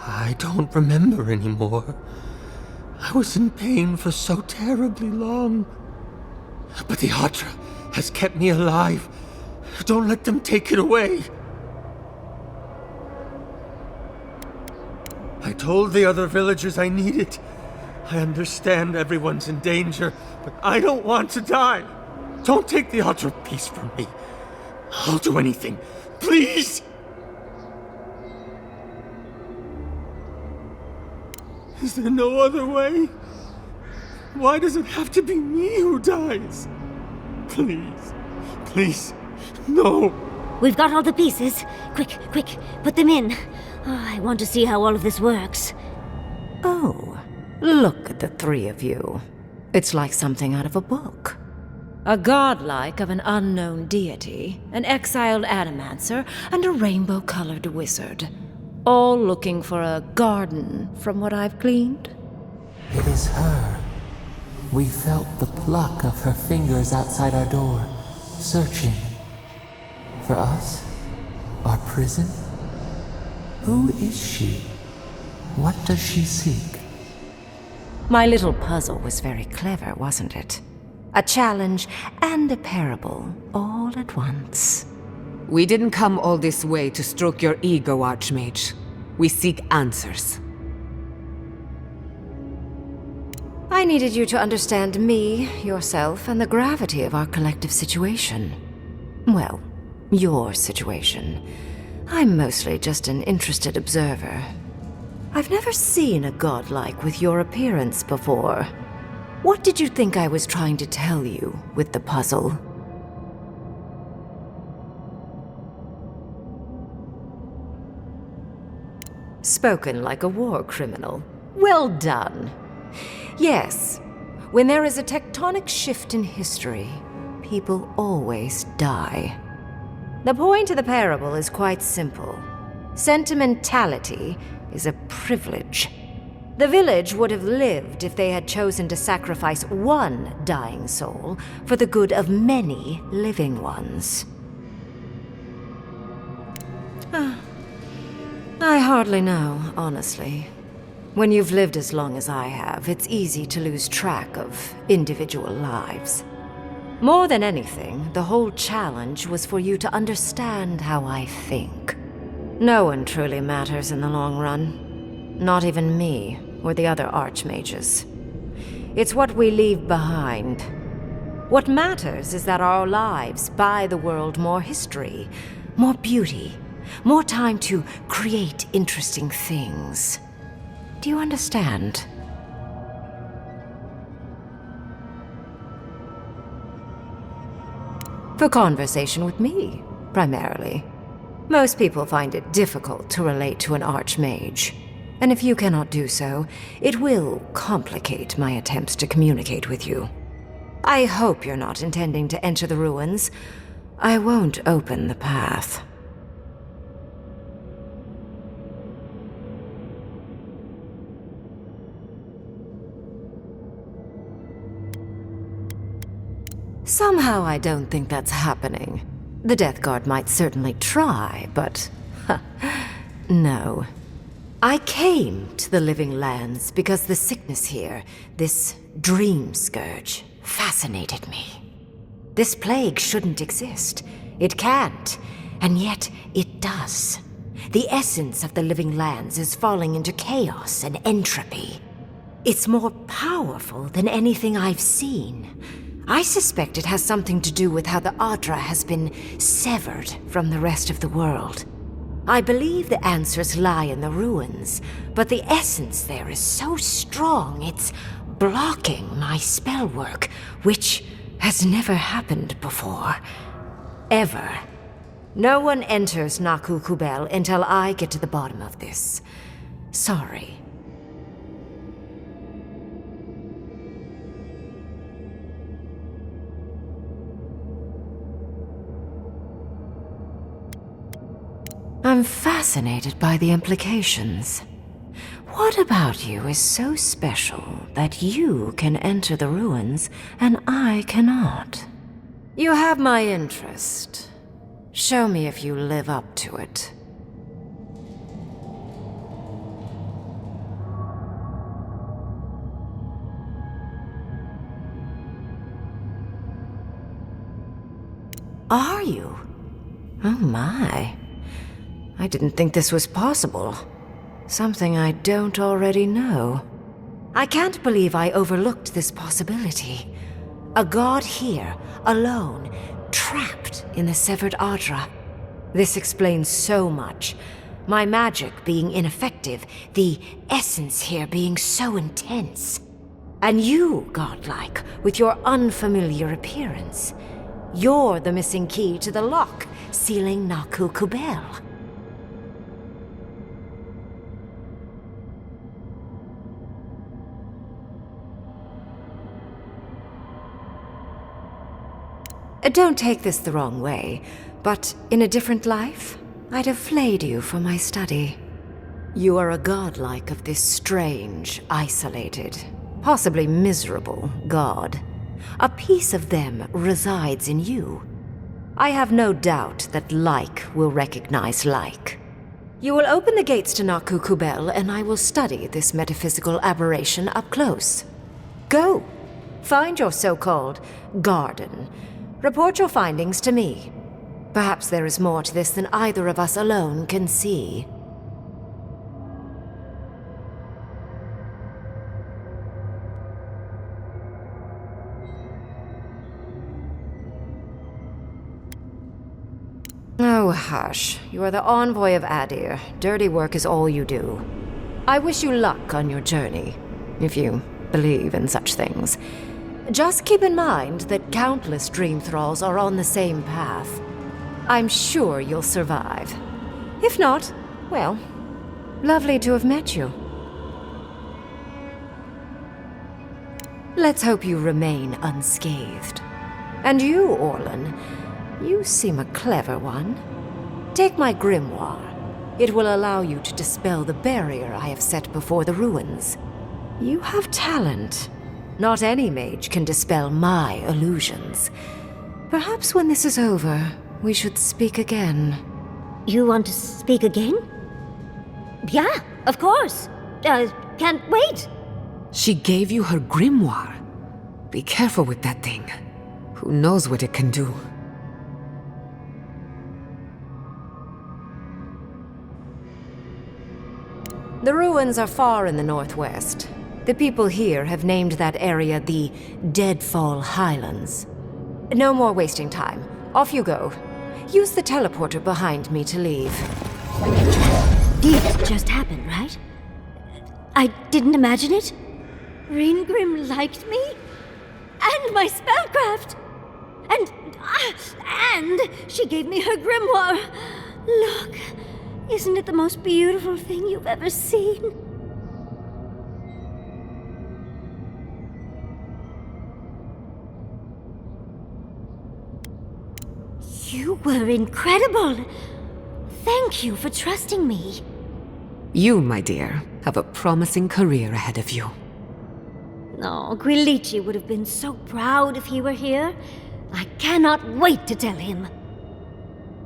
I don't remember anymore. I was in pain for so terribly long. But the Adra has kept me alive. Don't let them take it away. I told the other villagers I need it. I understand everyone's in danger, but I don't want to die. Don't take the Adra piece from me. I'll do anything. Please! Is there no other way? Why does it have to be me who dies? Please, please, no. We've got all the pieces. Quick, put them in. Oh, I want to see how all of this works. Oh, look at the three of you. It's like something out of a book. A godlike of an unknown deity, an exiled adamancer, and a rainbow-colored wizard. All looking for a garden, from what I've gleaned. It is her. We felt the pluck of her fingers outside our door, searching. For us? Our prison? Who is she? What does she seek? My little puzzle was very clever, wasn't it? A challenge and a parable, all at once. We didn't come all this way to stroke your ego, Archmage. We seek answers. I needed you to understand me, yourself, and the gravity of our collective situation. Well, your situation. I'm mostly just an interested observer. I've never seen a godlike with your appearance before. What did you think I was trying to tell you with the puzzle? Spoken like a war criminal. Well done. Yes, when there is a tectonic shift in history, people always die. The point of the parable is quite simple. Sentimentality is a privilege. The village would have lived if they had chosen to sacrifice one dying soul for the good of many living ones. I hardly know, honestly. When you've lived as long as I have, it's easy to lose track of individual lives. More than anything, the whole challenge was for you to understand how I think. No one truly matters in the long run. Not even me, or the other archmages. It's what we leave behind. What matters is that our lives buy the world more history, more beauty, more time to create interesting things. Do you understand? For conversation with me, primarily. Most people find it difficult to relate to an archmage. And if you cannot do so, it will complicate my attempts to communicate with you. I hope you're not intending to enter the ruins. I won't open the path. Somehow I don't think that's happening. The Death Guard might certainly try, but... no. I came to the Living Lands because the sickness here, this dream scourge, fascinated me. This plague shouldn't exist. It can't, and yet it does. The essence of the Living Lands is falling into chaos and entropy. It's more powerful than anything I've seen. I suspect it has something to do with how the Adra has been severed from the rest of the world. I believe the answers lie in the ruins, but the essence there is so strong it's blocking my spell work, which has never happened before. Ever. No one enters Naku Kubel until I get to the bottom of this. Sorry. I'm fascinated by the implications. What about you is so special that you can enter the ruins and I cannot? You have my interest. Show me if you live up to it. Are you? Oh my. I didn't think this was possible. Something I don't already know. I can't believe I overlooked this possibility. A god here, alone, trapped in the severed Adra. This explains so much. My magic being ineffective, the essence here being so intense. And you, godlike, with your unfamiliar appearance. You're the missing key to the lock, sealing Naku Kubel. Don't take this the wrong way, but in a different life, I'd have flayed you for my study. You are a godlike of this strange, isolated, possibly miserable god. A piece of them resides in you. I have no doubt that like will recognize like. You will open the gates to Naku Kubel, and I will study this metaphysical aberration up close. Go. Find your so-called garden. Report your findings to me. Perhaps there is more to this than either of us alone can see. Oh, hush. You are the envoy of Adir. Dirty work is all you do. I wish you luck on your journey, if you believe in such things. Just keep in mind that countless dream thralls are on the same path. I'm sure you'll survive. If not, well, lovely to have met you. Let's hope you remain unscathed. And you, Orlan, you seem a clever one. Take my grimoire. It will allow you to dispel the barrier I have set before the ruins. You have talent. Not any mage can dispel my illusions. Perhaps when this is over, we should speak again. You want to speak again? Yeah, of course. Can't wait. She gave you her grimoire. Be careful with that thing. Who knows what it can do? The ruins are far in the northwest. The people here have named that area the Deadfall Highlands. No more wasting time. Off you go. Use the teleporter behind me to leave. This just happened, right? I didn't imagine it. Ringrim liked me? And my spellcraft! And she gave me her grimoire! Look, isn't it the most beautiful thing you've ever seen? You were incredible! Thank you for trusting me. You, my dear, have a promising career ahead of you. Oh, Quilici would have been so proud if he were here. I cannot wait to tell him.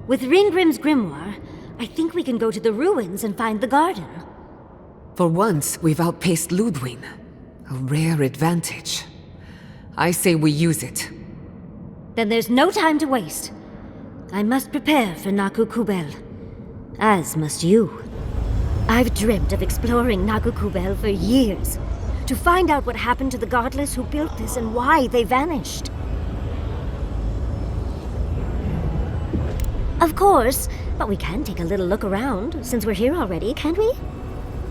With Ringrim's grimoire, I think we can go to the ruins and find the garden. For once, we've outpaced Ludwig. A rare advantage. I say we use it. Then there's no time to waste. I must prepare for Naku Kubel. As must you. I've dreamt of exploring Naku Kubel for years. To find out what happened to the godless who built this and why they vanished. Of course, but we can take a little look around, since we're here already, can't we?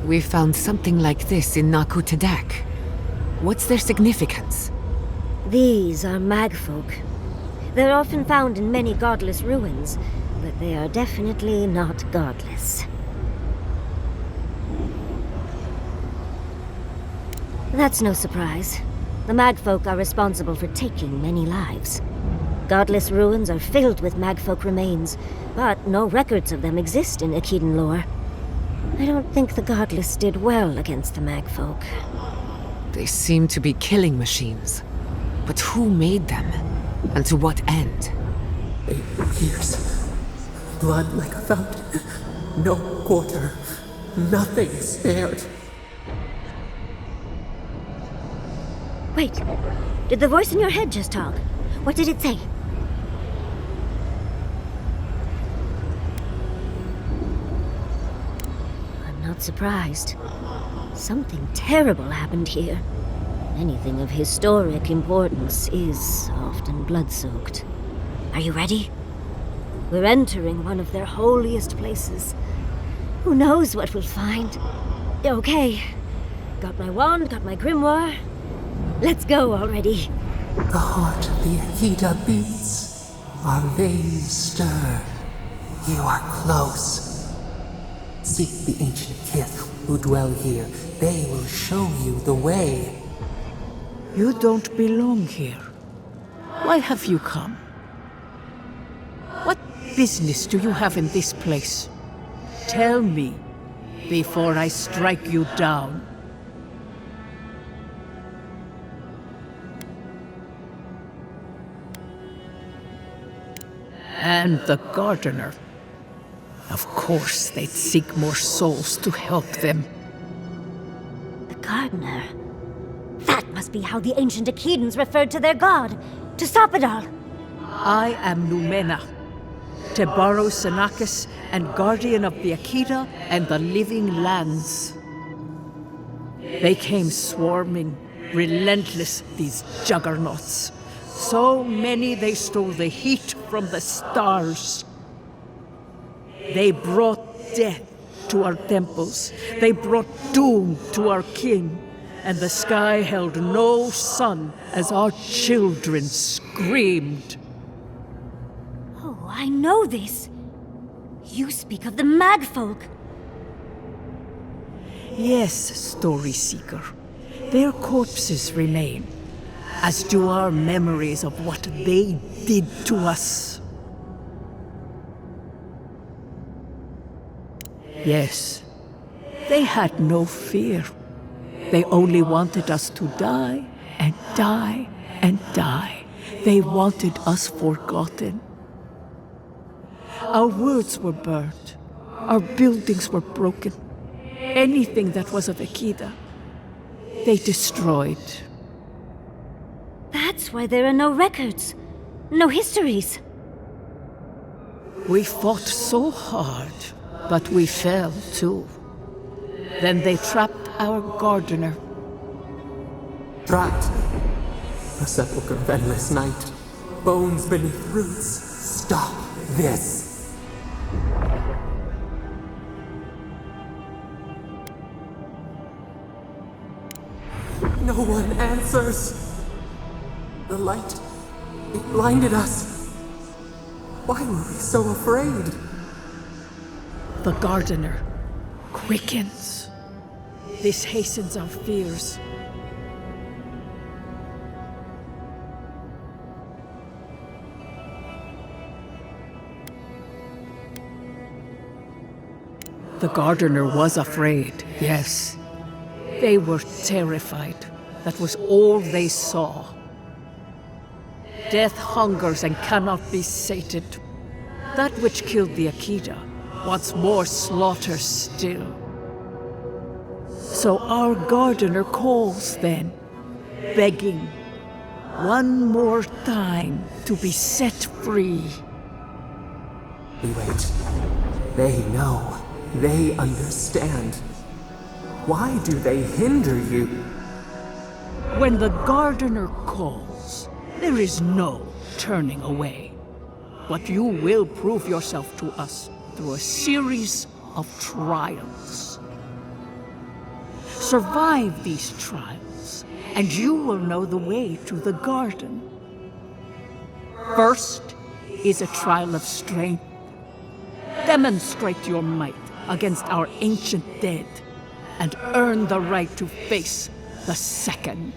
We found something like this in Naku Tadak. What's their significance? These are magfolk. They're often found in many godless ruins, but they are definitely not godless. That's no surprise. The magfolk are responsible for taking many lives. Godless ruins are filled with magfolk remains, but no records of them exist in Akedan lore. I don't think the godless did well against the magfolk. They seem to be killing machines. But who made them? And to what end? They pierce. Blood like a fountain. No quarter. Nothing spared. Wait, did the voice in your head just talk? What did it say? I'm not surprised. Something terrible happened here. Anything of historic importance is often blood-soaked. Are you ready? We're entering one of their holiest places. Who knows what we'll find? Okay. Got my wand, got my grimoire. Let's go already. The heart of the Akita beats. Our veins stir. You are close. Seek the ancient kith who dwell here. They will show you the way. You don't belong here. Why have you come? What business do you have in this place? Tell me, before I strike you down. And the gardener. Of course, they'd seek more souls to help them. The gardener? That must be how the ancient Akedans referred to their god, to stop it all. I am Numena, Tebaro Senakis, and guardian of the Akita and the living lands. They came swarming, relentless, these juggernauts. So many they stole the heat from the stars. They brought death to our temples. They brought doom to our king. And the sky held no sun as our children screamed. Oh, I know this. You speak of the magfolk. Yes, Story Seeker. Their corpses remain, as do our memories of what they did to us. Yes, they had no fear. They only wanted us to die and die and die. They wanted us forgotten. Our words were burned. Our buildings were broken. Anything that was of Akita, they destroyed. That's why there are no records, no histories. We fought so hard, but we fell too. Then they trapped our gardener. Trapped. A sepulchre of endless night. Bones beneath roots. Stop this. No one answers. The light, it blinded us. Why were we so afraid? The gardener quickens. This hastens our fears. The gardener was afraid, yes. They were terrified. That was all they saw. Death hungers and cannot be sated. That which killed the Akita wants more slaughter still. So our gardener calls then, begging one more time to be set free. We wait. They know. They understand. Why do they hinder you? When the gardener calls, there is no turning away. But you will prove yourself to us through a series of trials. Survive these trials, and you will know the way to the garden. First is a trial of strength. Demonstrate your might against our ancient dead, and earn the right to face the second.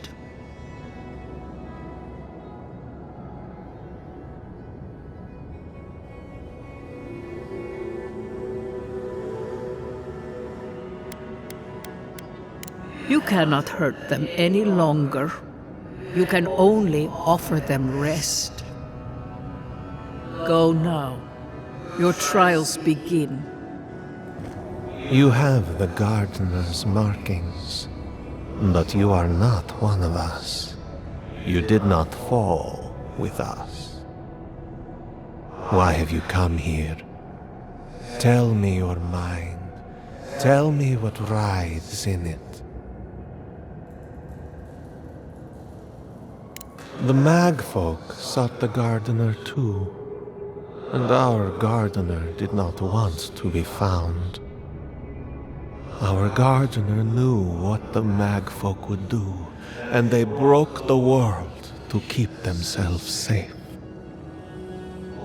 You cannot hurt them any longer. You can only offer them rest. Go now. Your trials begin. You have the gardener's markings, but you are not one of us. You did not fall with us. Why have you come here? Tell me your mind. Tell me what writhes in it. The Magfolk sought the gardener too, and our gardener did not want to be found. Our gardener knew what the Magfolk would do, and they broke the world to keep themselves safe.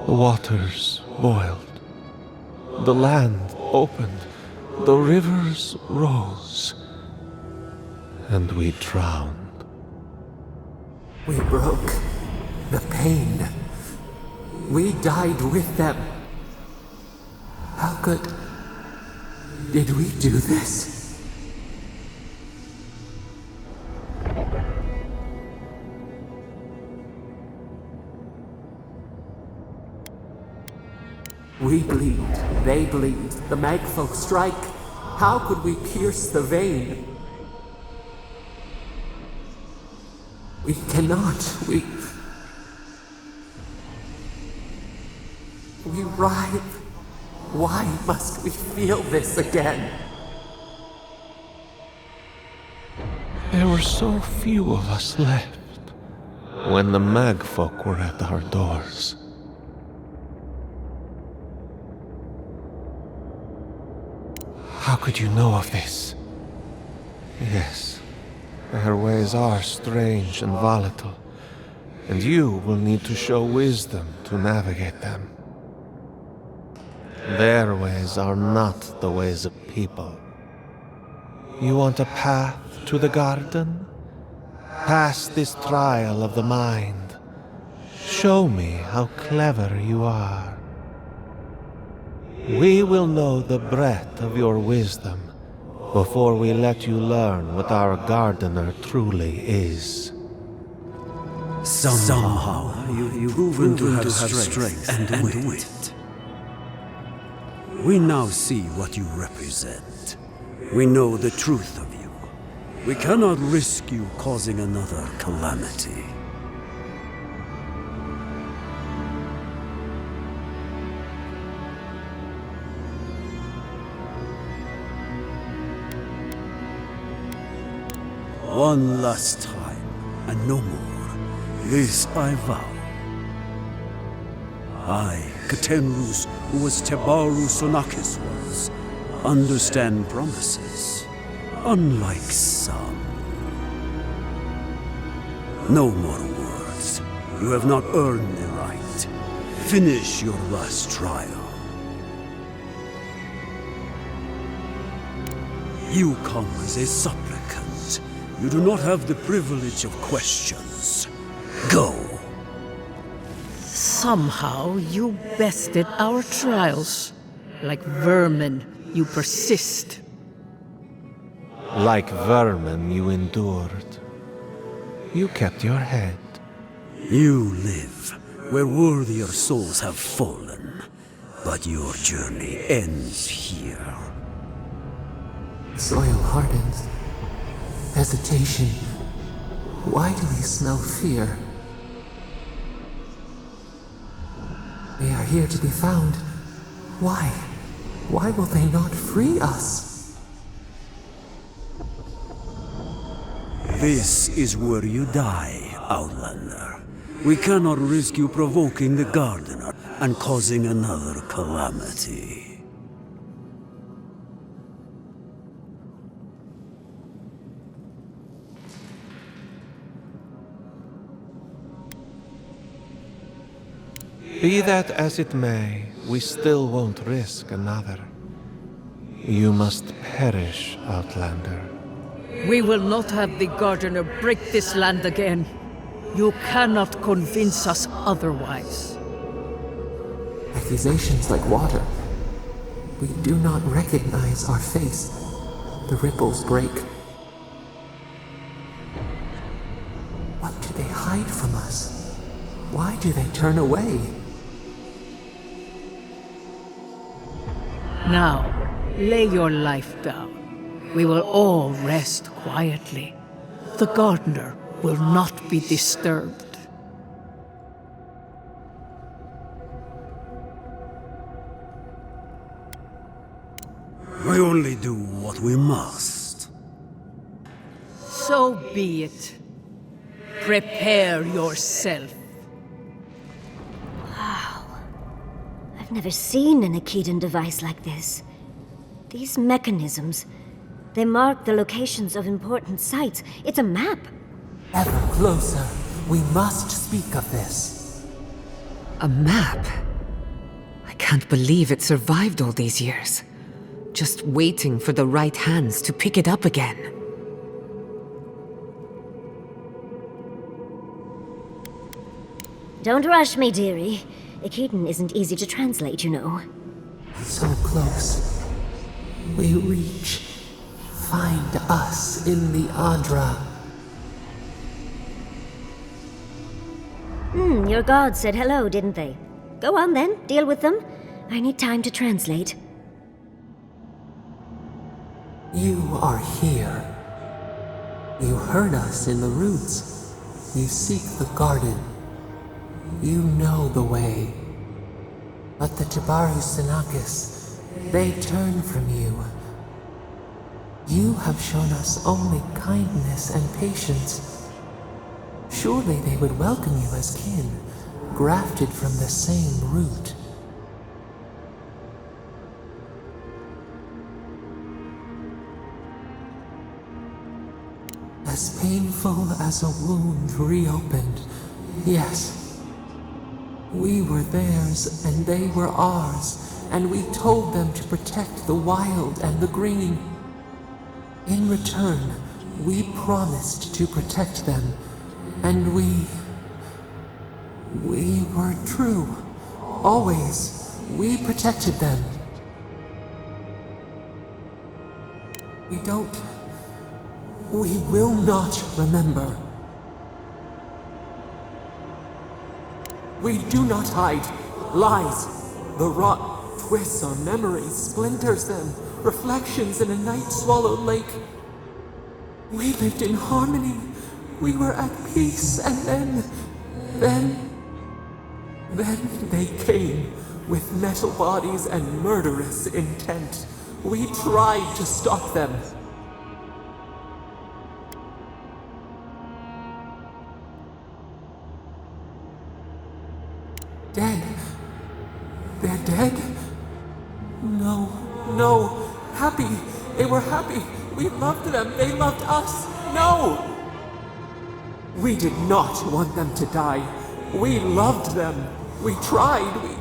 The waters boiled, the land opened, the rivers rose, and we drowned. We broke the pain. We died with them. How did we do this? We bleed, they bleed, the Magfolk strike. How could we pierce the vein? We cannot, we writhe. Why must we feel this again? There were so few of us left when the Magfolk were at our doors. How could you know of this? Yes, their ways are strange and volatile, and you will need to show wisdom to navigate them. Their ways are not the ways of people. You want a path to the garden? Pass this trial of the mind. Show me how clever you are. We will know the breadth of your wisdom before we let you learn what our gardener truly is. Somehow you've proven to have strength and wit. We now see what you represent. We know the truth of you. We cannot risk you causing another calamity. One last time, and no more. This I vow. I, Katenrus, who was Tebaru Sonakis was, understand promises, unlike some. No more words. You have not earned the right. Finish your last trial. You come as a supplicant. You do not have the privilege of questions. Go. Somehow you bested our trials. Like vermin, you persist. Like vermin, you endured. You kept your head. You live where worthier souls have fallen, but your journey ends here. Soil hardens. Hesitation. Why do we smell fear? They are here to be found. Why? Why will they not free us? This is where you die, Outlander. We cannot risk you provoking the Gardener and causing another calamity. Be that as it may, we still won't risk another. You must perish, Outlander. We will not have the Gardener break this land again. You cannot convince us otherwise. Accusations like water. We do not recognize our face. The ripples break. What do they hide from us? Why do they turn away? Now, lay your life down. We will all rest quietly. The Gardener will not be disturbed. We only do what we must. So be it. Prepare yourself. Wow. I've never seen an Akedan device like this. These mechanisms, they mark the locations of important sites. It's a map. Ever closer. We must speak of this. A map? I can't believe it survived all these years. Just waiting for the right hands to pick it up again. Don't rush me, dearie. Akedan isn't easy to translate, you know. So close. We reach. Find us in the Adra. Your gods said hello, didn't they? Go on then, deal with them. I need time to translate. You are here. You heard us in the roots. You seek the garden. You know the way. But the Tabaru Senakis, they turn from you. You have shown us only kindness and patience. Surely they would welcome you as kin, grafted from the same root. As painful as a wound reopened, yes. We were theirs and they were ours, and we told them to protect the wild and the green. In return, we promised to protect them, and we were true. Always, we protected them. We will not remember. We do not hide. Lies. The rot twists our memories, splinters them, reflections in a night-swallowed lake. We lived in harmony. We were at peace, and then they came with metal bodies and murderous intent. We tried to stop them. Dead. They're dead? No. Happy. They were happy. We loved them. They loved us. No! We did not want them to die. We loved them. We tried.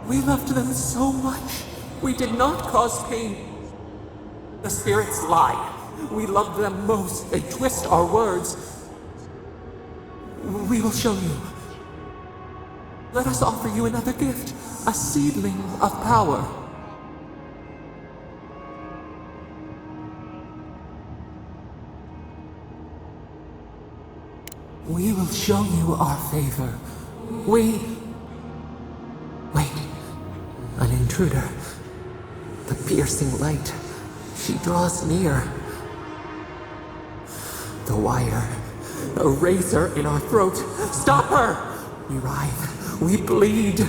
We loved them so much. We did not cause pain. The spirits lie. We love them most. They twist our words. We will show you. Let us offer you another gift, a seedling of power. We will show you our favor. Wait. An intruder. The piercing light. She draws near. The wire. A razor in our throat. Stop her! We writhe. We bleed.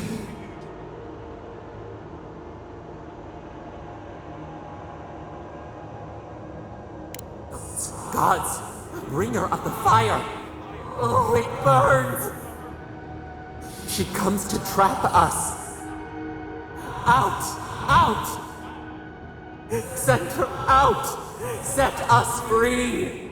Gods, bringer of the fire. Oh, it burns! She comes to trap us. Out! Out! Send her out! Set us free!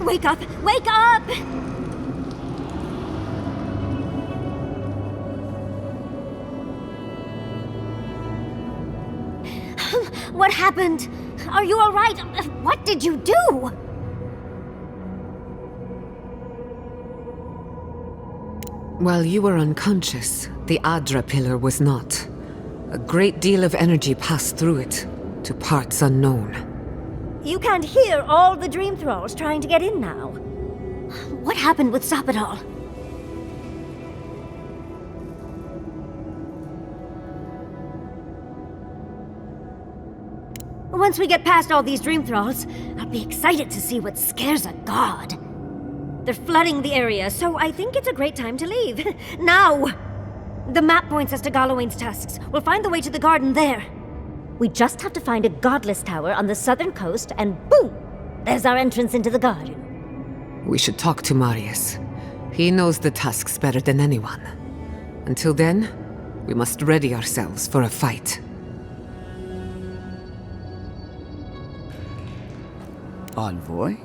Wake up! Wake up! What happened? Are you all right? What did you do? While you were unconscious, the Adra pillar was not. A great deal of energy passed through it, to parts unknown. You can't hear all the dream thralls trying to get in now. What happened with Sapadal? Once we get past all these dream thralls, I'll be excited to see what scares a god. They're flooding the area, so I think it's a great time to leave. Now! The map points us to Galawain's tusks. We'll find the way to the garden there. We just have to find a godless tower on the southern coast, and boom! There's our entrance into the garden. We should talk to Marius. He knows the tusks better than anyone. Until then, we must ready ourselves for a fight. Envoy,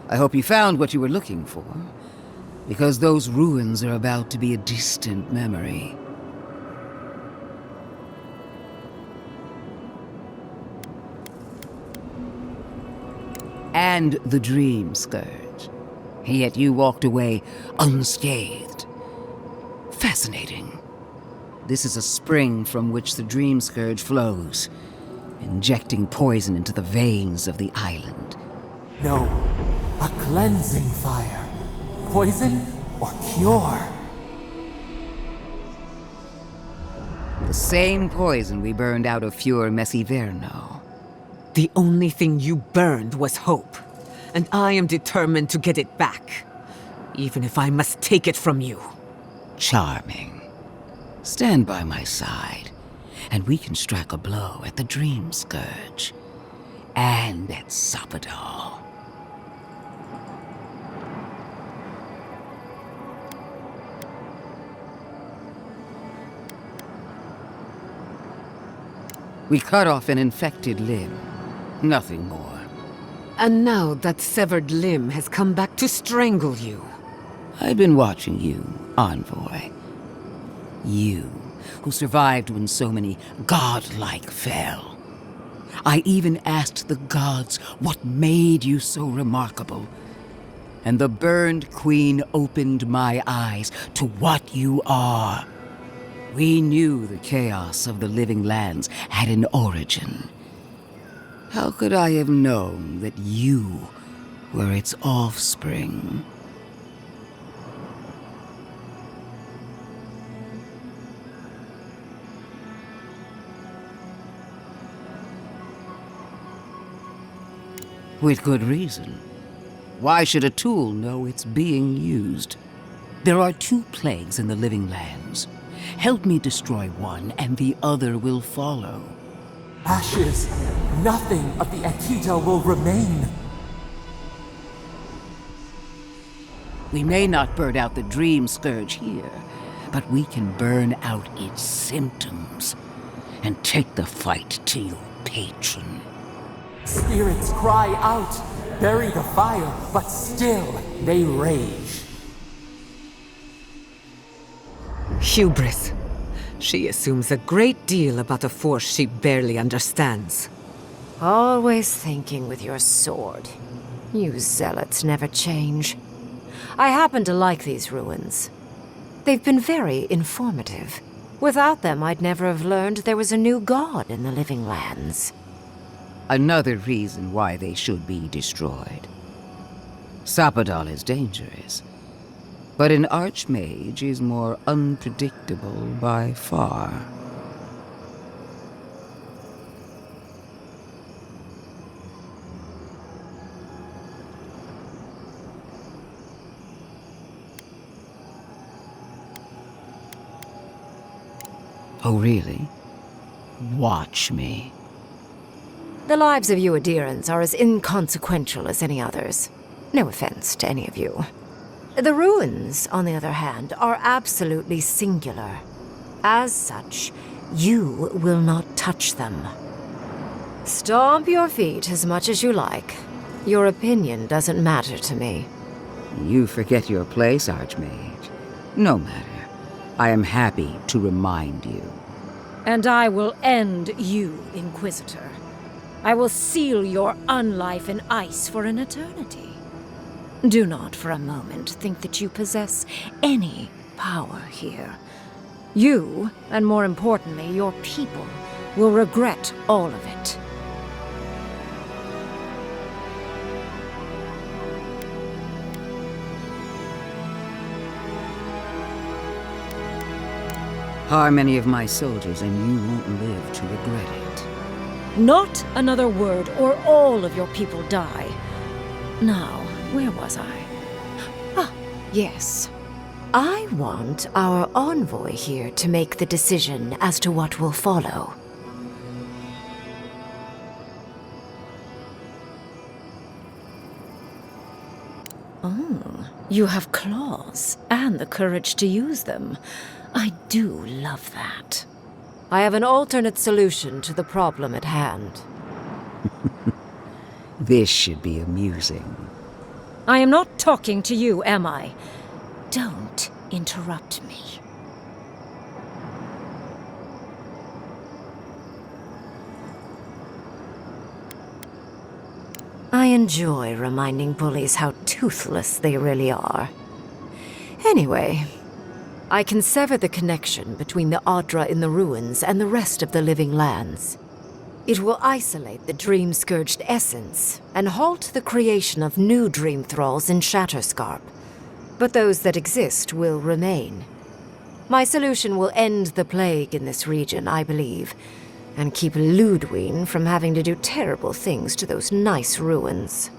I hope you found what you were looking for, because those ruins are about to be a distant memory. And the Dream Scourge. Yet you walked away unscathed. Fascinating. This is a spring from which the Dream Scourge flows, injecting poison into the veins of the island. No, a cleansing fire. Poison or cure? The same poison we burned out of Fior Messiverno. The only thing you burned was hope, and I am determined to get it back, even if I must take it from you. Charming. Stand by my side, and we can strike a blow at the Dream Scourge. And at Sapadal. We cut off an infected limb. Nothing more. And now that severed limb has come back to strangle you. I've been watching you, Envoy. You, who survived when so many godlike fell. I even asked the gods what made you so remarkable. And the burned queen opened my eyes to what you are. We knew the chaos of the living lands had an origin. How could I have known that you were its offspring? With good reason. Why should a tool know it's being used? There are 2 plagues in the living lands. Help me destroy one, and the other will follow. Ashes! Nothing of the Akita will remain! We may not burn out the Dream Scourge here, but we can burn out its symptoms and take the fight to your patron. Spirits cry out, bury the fire, but still they rage. Hubris. She assumes a great deal about a force she barely understands. Always thinking with your sword. You zealots never change. I happen to like these ruins. They've been very informative. Without them, I'd never have learned there was a new god in the living lands. Another reason why they should be destroyed. Sapadal is dangerous, but an archmage is more unpredictable by far. Oh, really? Watch me. The lives of you adherents are as inconsequential as any others. No offense to any of you. The ruins, on the other hand, are absolutely singular. As such, you will not touch them. Stomp your feet as much as you like. Your opinion doesn't matter to me. You forget your place, Archmage. No matter. I am happy to remind you. And I will end you, Inquisitor. I will seal your unlife in ice for an eternity. Do not for a moment think that you possess any power here. You, and more importantly, your people, will regret all of it. Harm any of my soldiers and you won't live to regret it. Not another word, or all of your people die. Now, where was I? Ah, yes. I want our envoy here to make the decision as to what will follow. Oh, you have claws, and the courage to use them. I do love that. I have an alternate solution to the problem at hand. This should be amusing. I am not talking to you, am I? Don't interrupt me. I enjoy reminding bullies how toothless they really are. Anyway, I can sever the connection between the Adra in the ruins and the rest of the living lands. It will isolate the dream-scourged essence and halt the creation of new dream thralls in Shatterscarp. But those that exist will remain. My solution will end the plague in this region, I believe, and keep Ludwig from having to do terrible things to those nice ruins.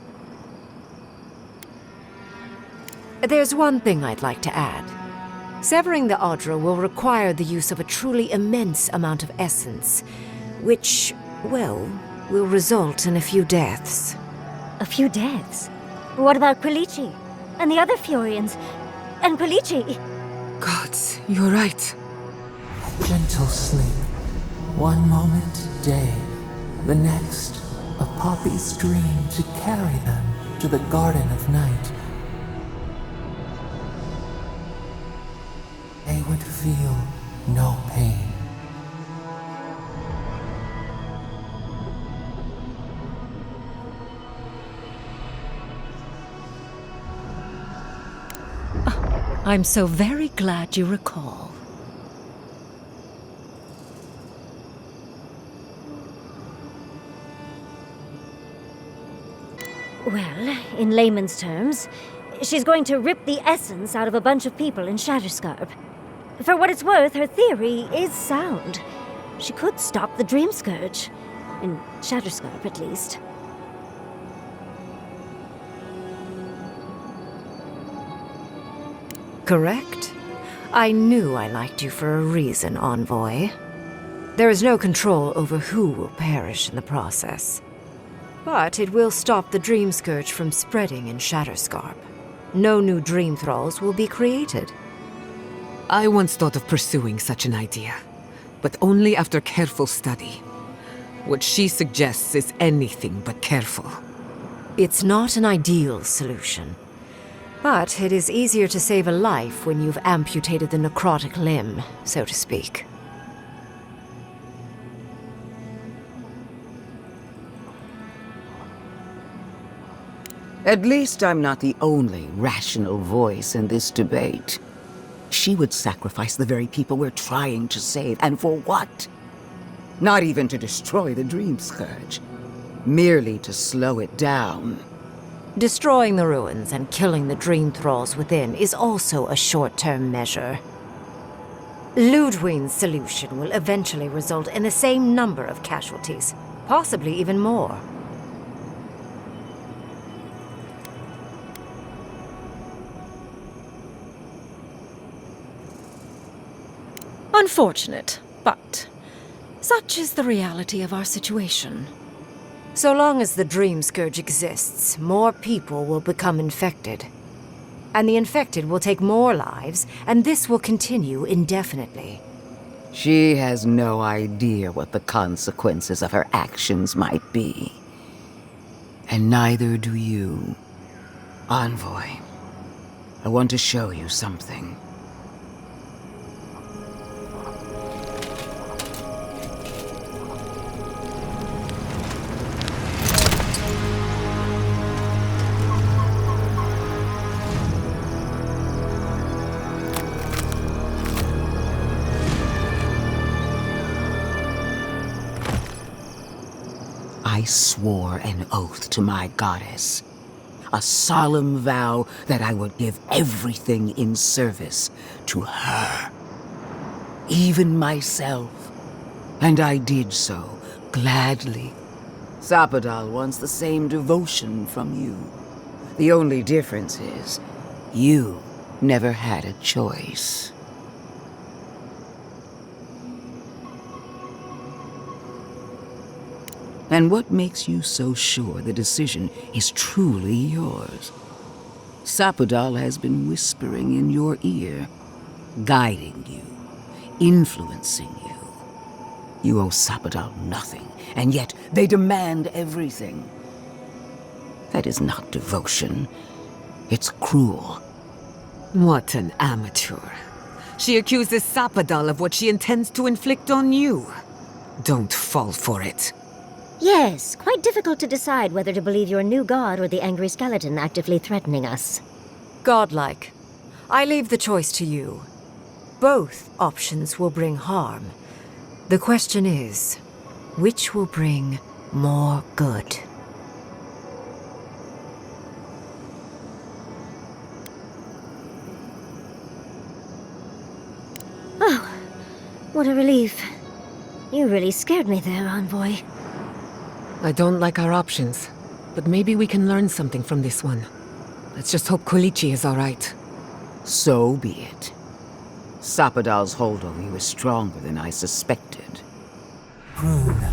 There's one thing I'd like to add. Severing the Adra will require the use of a truly immense amount of essence, which, well, will result in a few deaths. A few deaths? What about Quilici? And the other Furians? And Quilici? Gods, you're right. Gentle sleep. One moment, day. The next, a poppy's dream to carry them to the Garden of Night. They would feel no pain. I'm so very glad you recall. Well, in layman's terms, she's going to rip the essence out of a bunch of people in Shatterscarp. For what it's worth, her theory is sound. She could stop the Dream Scourge. In Shatterscarp, at least. Correct. I knew I liked you for a reason, Envoy. There is no control over who will perish in the process. But it will stop the Dream Scourge from spreading in Shatterscarp. No new Dream Thralls will be created. I once thought of pursuing such an idea, but only after careful study. What she suggests is anything but careful. It's not an ideal solution. But it is easier to save a life when you've amputated the necrotic limb, so to speak. At least I'm not the only rational voice in this debate. She would sacrifice the very people we're trying to save, and for what? Not even to destroy the Dream Scourge. Merely to slow it down. Destroying the ruins and killing the Dream Thralls within is also a short-term measure. Ludwig's solution will eventually result in the same number of casualties, possibly even more. Unfortunate, But such is the reality of our situation. So long as the Dream Scourge exists, more people will become infected. And the infected will take more lives, and this will continue indefinitely. She has no idea what the consequences of her actions might be. And neither do you. Envoy, I want to show you something. I swore an oath to my goddess. A solemn vow that I would give everything in service to her. Even myself. And I did so, gladly. Sapadal wants the same devotion from you. The only difference is, you never had a choice. And what makes you so sure the decision is truly yours? Sapadal has been whispering in your ear, guiding you, influencing you. You owe Sapadal nothing, and yet they demand everything. That is not devotion. It's cruel. What an amateur. She accuses Sapadal of what she intends to inflict on you. Don't fall for it. Yes, quite difficult to decide whether to believe your new god or the angry skeleton actively threatening us. Godlike. I leave the choice to you. Both options will bring harm. The question is, which will bring more good? Oh, what a relief. You really scared me there, Envoy. I don't like our options, but maybe we can learn something from this one. Let's just hope Kolichi is all right. So be it. Sapadal's hold on you is stronger than I suspected. Prune,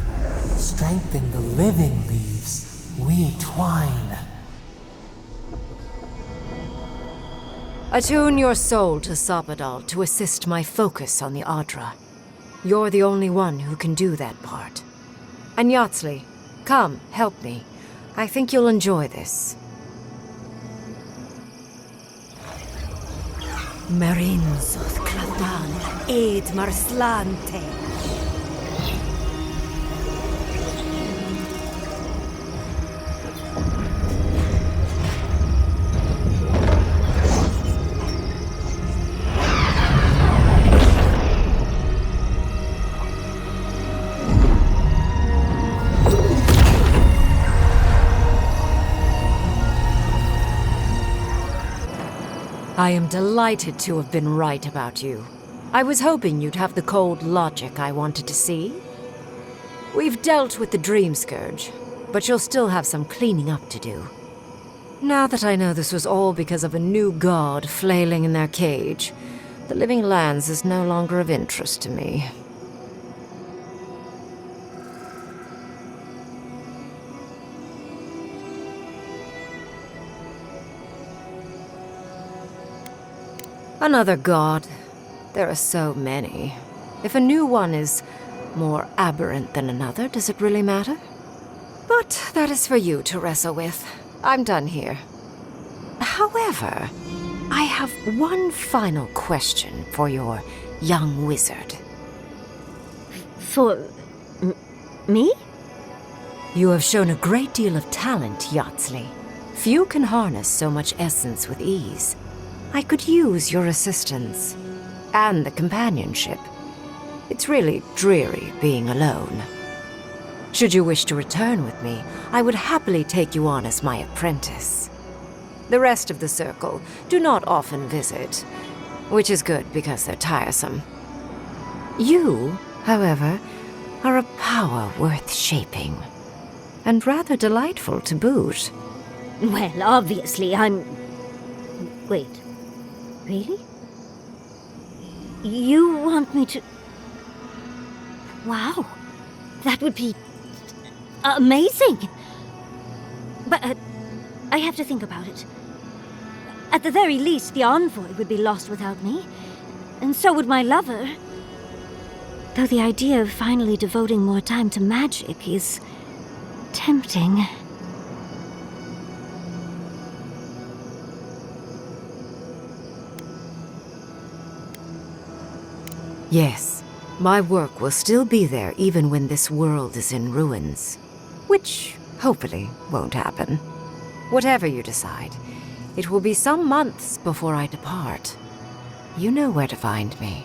strengthen the living leaves. We twine. Attune your soul to Sapadal to assist my focus on the Adra. You're the only one who can do that part. And Yatsley, come, help me. I think you'll enjoy this. Marinzoth Cladan, Aid Marslante. I am delighted to have been right about you. I was hoping you'd have the cold logic I wanted to see. We've dealt with the Dream Scourge, but you'll still have some cleaning up to do. Now that I know this was all because of a new god flailing in their cage, the Living Lands is no longer of interest to me. Another god. There are so many. If a new one is more aberrant than another, does it really matter? But that is for you to wrestle with. I'm done here. However, I have one final question for your young wizard. For... me? You have shown a great deal of talent, Yatsley. Few can harness so much essence with ease. I could use your assistance. And the companionship. It's really dreary being alone. Should you wish to return with me, I would happily take you on as my apprentice. The rest of the circle do not often visit, which is good because they're tiresome. You, however, are a power worth shaping, and rather delightful to boot. Well, obviously I'm... Wait. Really? You want me to... Wow. That would be amazing. But I have to think about it. At the very least, the envoy would be lost without me. And so would my lover. Though the idea of finally devoting more time to magic is tempting. Yes, my work will still be there even when this world is in ruins. Which, hopefully, won't happen. Whatever you decide, it will be some months before I depart. You know where to find me.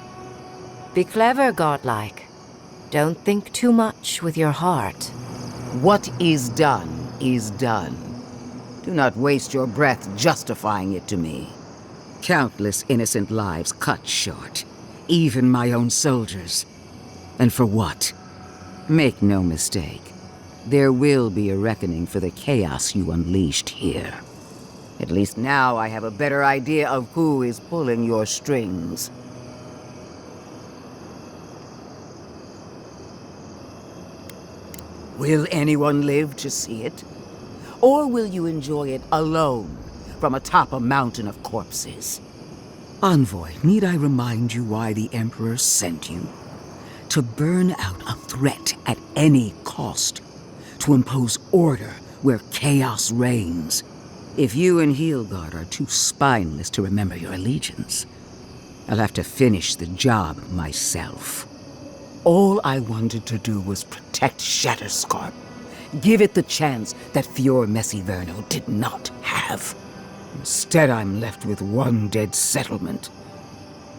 Be clever, godlike. Don't think too much with your heart. What is done is done. Do not waste your breath justifying it to me. Countless innocent lives cut short. Even my own soldiers. And for what? Make no mistake. There will be a reckoning for the chaos you unleashed here. At least now I have a better idea of who is pulling your strings. Will anyone live to see it? Or will you enjoy it alone from atop a mountain of corpses? Envoy, need I remind you why the Emperor sent you? To burn out a threat at any cost. To impose order where chaos reigns. If you and Heelgard are too spineless to remember your allegiance, I'll have to finish the job myself. All I wanted to do was protect Shatterscarp. Give it the chance that Fior Messiverno did not have. Instead, I'm left with one dead settlement,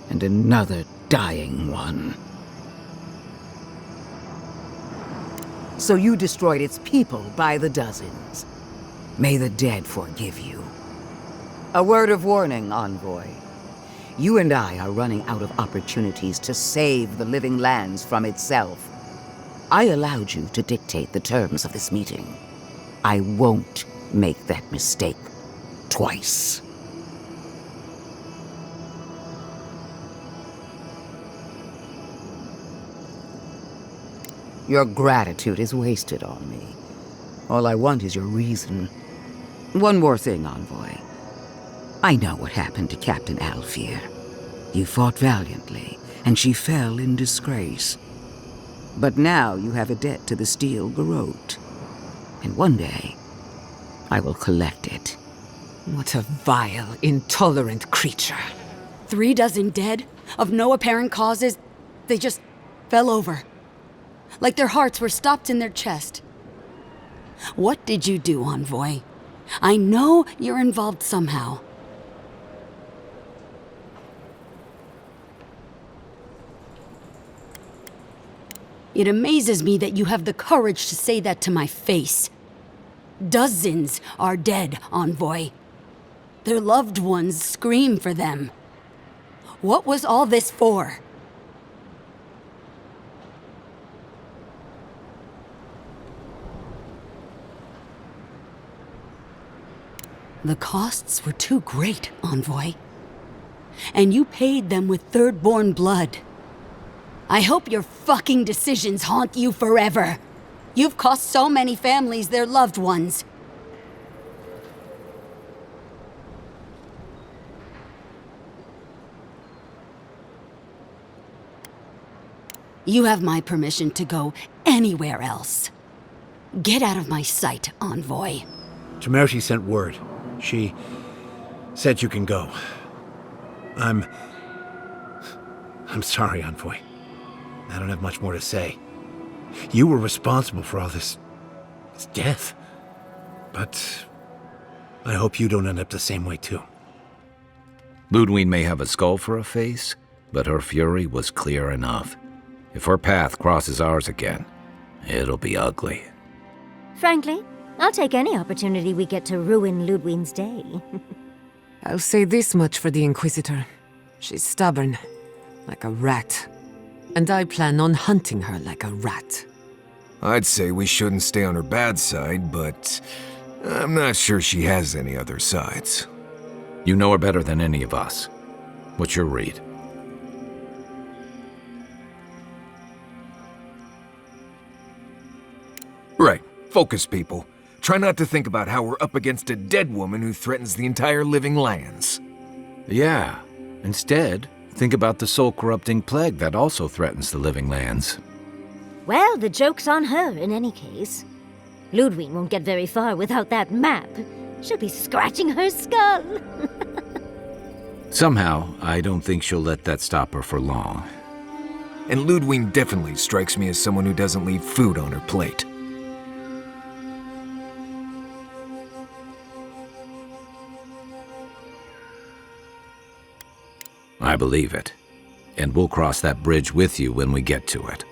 and another dying one. So you destroyed its people by the dozens. May the dead forgive you. A word of warning, Envoy. You and I are running out of opportunities to save the living lands from itself. I allowed you to dictate the terms of this meeting. I won't make that mistake twice. Your gratitude is wasted on me. All I want is your reason. One more thing, Envoy. I know what happened to Captain Alfear. You fought valiantly, and she fell in disgrace. But now you have a debt to the Steel Garrote. And one day, I will collect it. What a vile, intolerant creature. 3 dozen dead, of no apparent causes. They just fell over. Like their hearts were stopped in their chest. What did you do, Envoy? I know you're involved somehow. It amazes me that you have the courage to say that to my face. Dozens are dead, Envoy. Their loved ones scream for them. What was all this for? The costs were too great, Envoy. And you paid them with third-born blood. I hope your fucking decisions haunt you forever. You've cost so many families their loved ones. You have my permission to go anywhere else. Get out of my sight, Envoy. Temerity sent word. She said you can go. I'm sorry, Envoy. I don't have much more to say. You were responsible for all this death. But I hope you don't end up the same way, too. Ludwig may have a skull for a face, but her fury was clear enough. If her path crosses ours again, it'll be ugly. Frankly, I'll take any opportunity we get to ruin Ludwig's day. I'll say this much for the Inquisitor. She's stubborn, like a rat. And I plan on hunting her like a rat. I'd say we shouldn't stay on her bad side, but I'm not sure she has any other sides. You know her better than any of us. What's your read? Focus, people. Try not to think about how we're up against a dead woman who threatens the entire living lands. Yeah. Instead, think about the soul-corrupting plague that also threatens the living lands. Well, the joke's on her in any case. Ludwig won't get very far without that map. She'll be scratching her skull. Somehow, I don't think she'll let that stop her for long. And Ludwig definitely strikes me as someone who doesn't leave food on her plate. I believe it. And we'll cross that bridge with you when we get to it.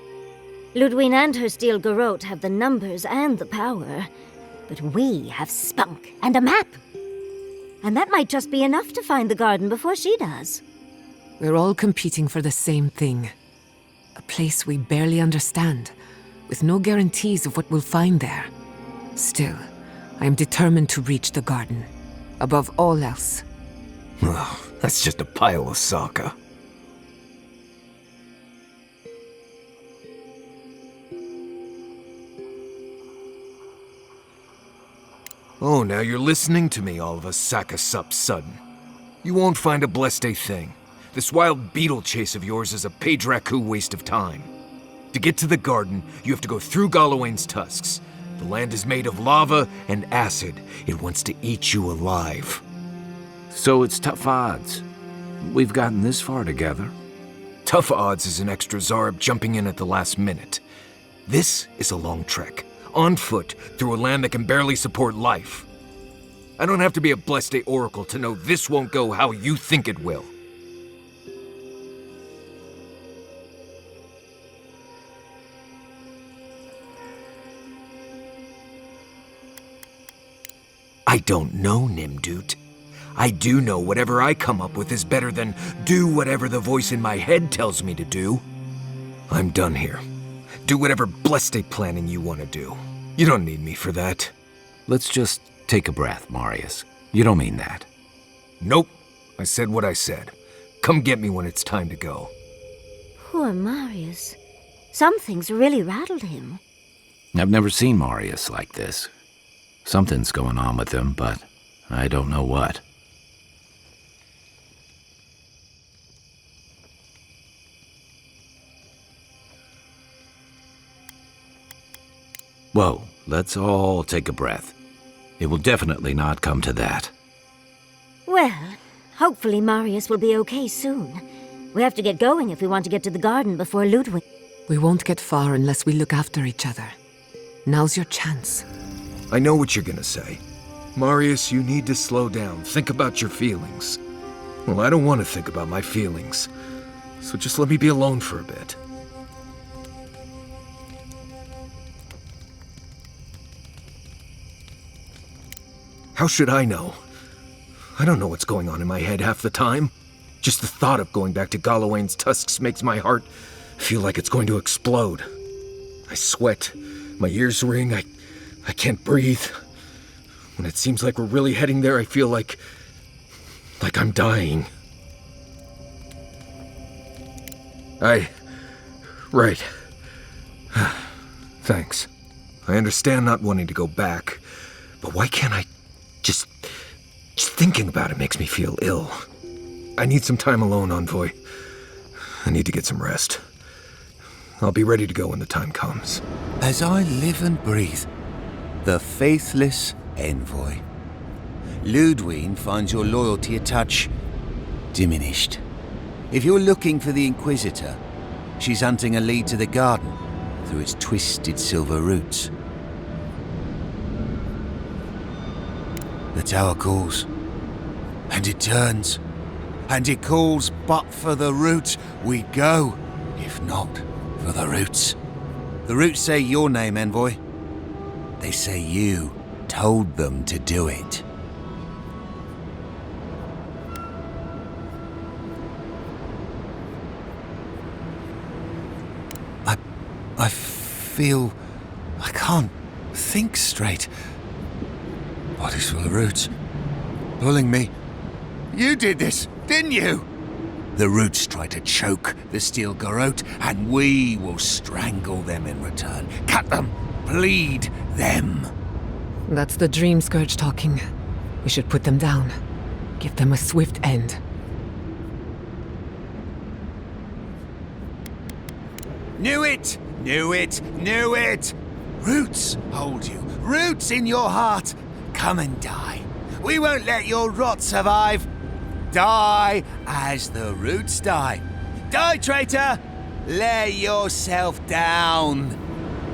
Ludwig and her steel garrote have the numbers and the power. But we have spunk and a map. And that might just be enough to find the garden before she does. We're all competing for the same thing. A place we barely understand, with no guarantees of what we'll find there. Still, I am determined to reach the garden, above all else. Well, that's just a pile of Sokka. Oh, now you're listening to me, all of a Sokka sup sudden. You won't find a blessed a thing. This wild beetle chase of yours is a Padraku waste of time. To get to the garden, you have to go through Galawain's tusks. The land is made of lava and acid. It wants to eat you alive. So it's tough odds. We've gotten this far together. Tough odds is an extra Zarb jumping in at the last minute. This is a long trek, on foot, through a land that can barely support life. I don't have to be a Blessed Day Oracle to know this won't go how you think it will. I don't know, Nimdut. I do know whatever I come up with is better than do whatever the voice in my head tells me to do. I'm done here. Do whatever Blessed Day planning you want to do. You don't need me for that. Let's just take a breath, Marius. You don't mean that. Nope. I said what I said. Come get me when it's time to go. Poor Marius. Something's really rattled him. I've never seen Marius like this. Something's going on with him, but I don't know what. Whoa, let's all take a breath. It will definitely not come to that. Well, hopefully Marius will be okay soon. We have to get going if we want to get to the garden before Ludwig. We won't get far unless we look after each other. Now's your chance. I know what you're gonna say. Marius, you need to slow down. Think about your feelings. Well, I don't want to think about my feelings. So just let me be alone for a bit. How should I know? I don't know what's going on in my head half the time. Just the thought of going back to Galawain's tusks makes my heart feel like it's going to explode. I sweat. My ears ring. I can't breathe. When it seems like we're really heading there, I feel like I'm dying. Right. Thanks. I understand not wanting to go back, but why can't I just thinking about it makes me feel ill. I need some time alone, Envoy. I need to get some rest. I'll be ready to go when the time comes. As I live and breathe, the faithless Envoy. Ludwig finds your loyalty a touch diminished. If you're looking for the Inquisitor, she's hunting a lead to the garden through its twisted silver roots. The tower calls, and it turns, and it calls, but for the roots we go, if not for the roots. The roots say your name, Envoy. They say you told them to do it. I feel I can't think straight. Body's full of roots, pulling me. You did this, didn't you? The roots try to choke the steel garrote, and we will strangle them in return. Cut them bleed them. That's the Dream Scourge talking. We should put them down. Give them a swift end. Knew it! Knew it! Knew it! Roots hold you. Roots in your heart. Come and die. We won't let your rot survive. Die as the roots die. Die, traitor! Lay yourself down.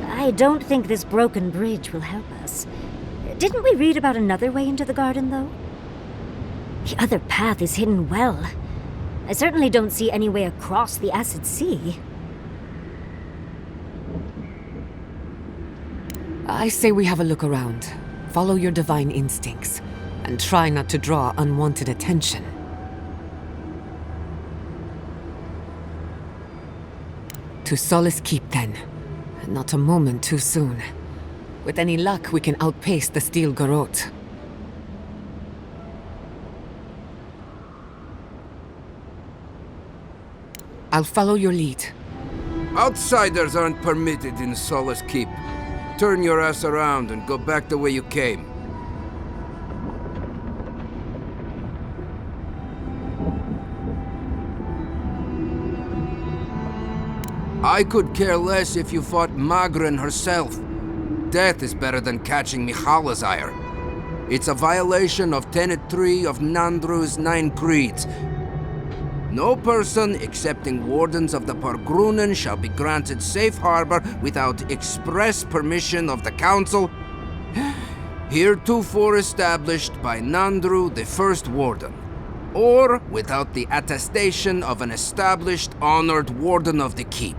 I don't think this broken bridge will help us. Didn't we read about another way into the garden, though? The other path is hidden well. I certainly don't see any way across the Acid Sea. I say we have a look around. Follow your divine instincts, and try not to draw unwanted attention. To Solace Keep, then. Not a moment too soon. With any luck, we can outpace the Steel Garrote. I'll follow your lead. Outsiders aren't permitted in Solace Keep. Turn your ass around and go back the way you came. I could care less if you fought Magren herself. Death is better than catching Mihala's ire. It's a violation of Tenet 3 of Nandru's 9 creeds. No person excepting wardens of the Pargrunen shall be granted safe harbor without express permission of the council, heretofore established by Nandru, the first warden, or without the attestation of an established, honored warden of the keep.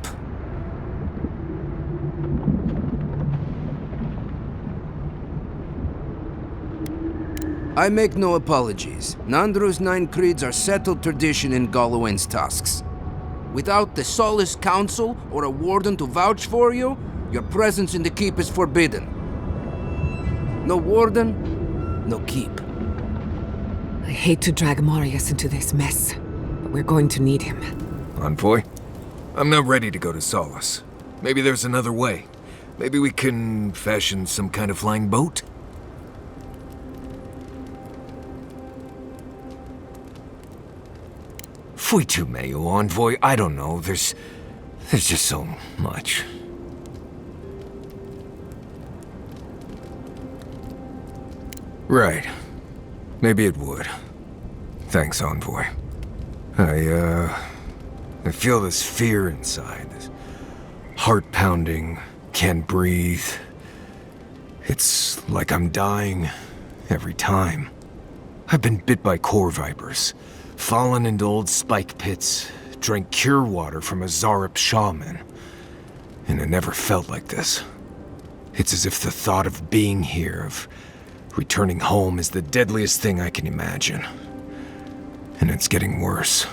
I make no apologies. Nandru's 9 creeds are settled tradition in Golowen's tusks. Without the Solace Council or a warden to vouch for you, your presence in the keep is forbidden. No warden, no keep. I hate to drag Marius into this mess, but we're going to need him. Envoy, I'm not ready to go to Solace. Maybe there's another way. Maybe we can fashion some kind of flying boat? Fui tu meio, Envoy. I don't know. There's just so much. Right. Maybe it would. Thanks, Envoy. I feel this fear inside. This heart pounding, can't breathe. It's like I'm dying every time. I've been bit by core vipers. Fallen into old spike pits, drank cure water from a Zarup shaman. And it never felt like this. It's as if the thought of being here, of returning home, is the deadliest thing I can imagine. And it's getting worse.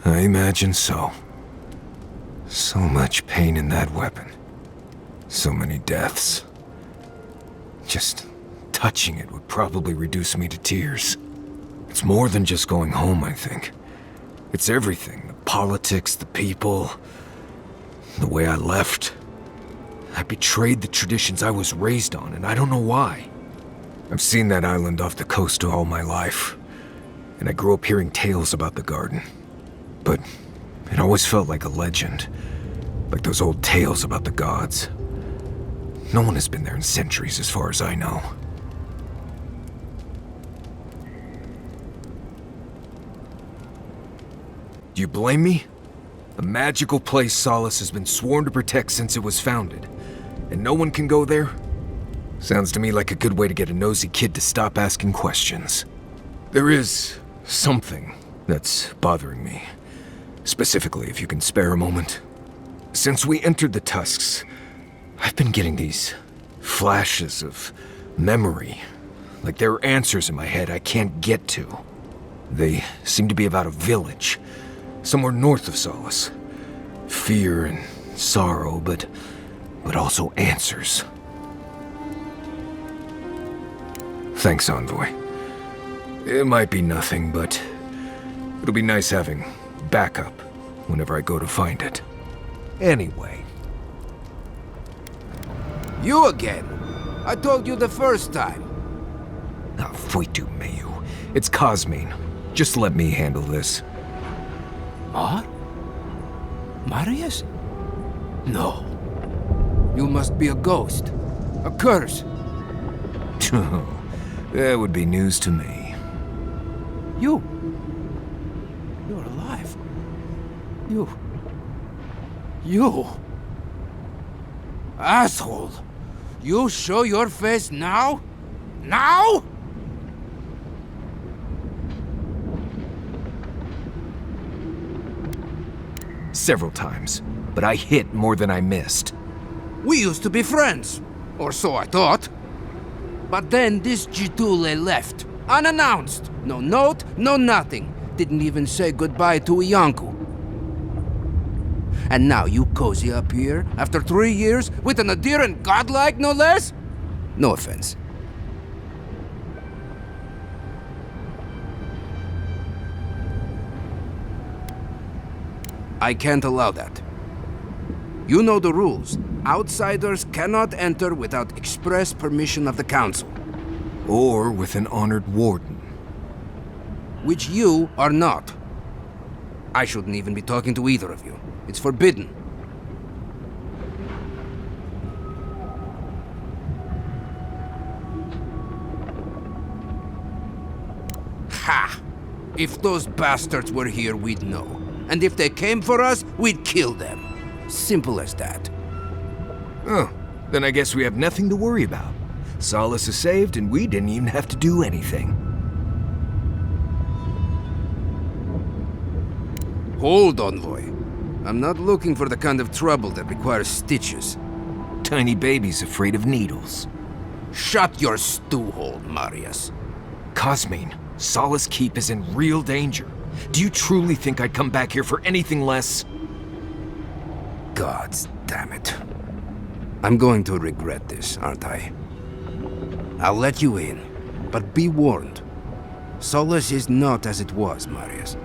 I imagine so. So much pain in that weapon. So many deaths. Just touching it would probably reduce me to tears. It's more than just going home, I think. It's everything. The politics, the people, the way I left. I betrayed the traditions I was raised on, and I don't know why. I've seen that island off the coast all my life, and I grew up hearing tales about the garden. But it always felt like a legend, like those old tales about the gods. No one has been there in centuries, as far as I know. Do you blame me? A magical place Solace has been sworn to protect since it was founded, and no one can go there? Sounds to me like a good way to get a nosy kid to stop asking questions. There is something that's bothering me. Specifically, if you can spare a moment. Since we entered the Tusks, I've been getting these flashes of memory. Like there are answers in my head I can't get to. They seem to be about a village, somewhere north of Solace. Fear and Sorrow, but also answers. Thanks, Envoy. It might be nothing, but it'll be nice having backup whenever I go to find it. Anyway. You again! I told you the first time. Ah, Fuitu Meyu. It's Cosmine. Just let me handle this. Marius? No. You must be a ghost. A curse. That would be news to me. You're alive. You... Asshole! You show your face now? Now? Several times, but I hit more than I missed. We used to be friends, or so I thought. But then this Jitule left, unannounced. No note, no nothing. Didn't even say goodbye to Iancu. And now you cozy up here, after 3 years, with an adherent godlike, no less? No offense. I can't allow that. You know the rules. Outsiders cannot enter without express permission of the Council. Or with an honored warden. Which you are not. I shouldn't even be talking to either of you. It's forbidden. Ha! If those bastards were here, we'd know. And if they came for us, we'd kill them. Simple as that. Oh, then I guess we have nothing to worry about. Solace is saved, and we didn't even have to do anything. Hold on, Envoy. I'm not looking for the kind of trouble that requires stitches. Tiny babies afraid of needles. Shut your stew hole, Marius. Cosmine, Solace Keep is in real danger. Do you truly think I'd come back here for anything less? Gods damn it. I'm going to regret this, aren't I? I'll let you in, but be warned. Solace is not as it was, Marius.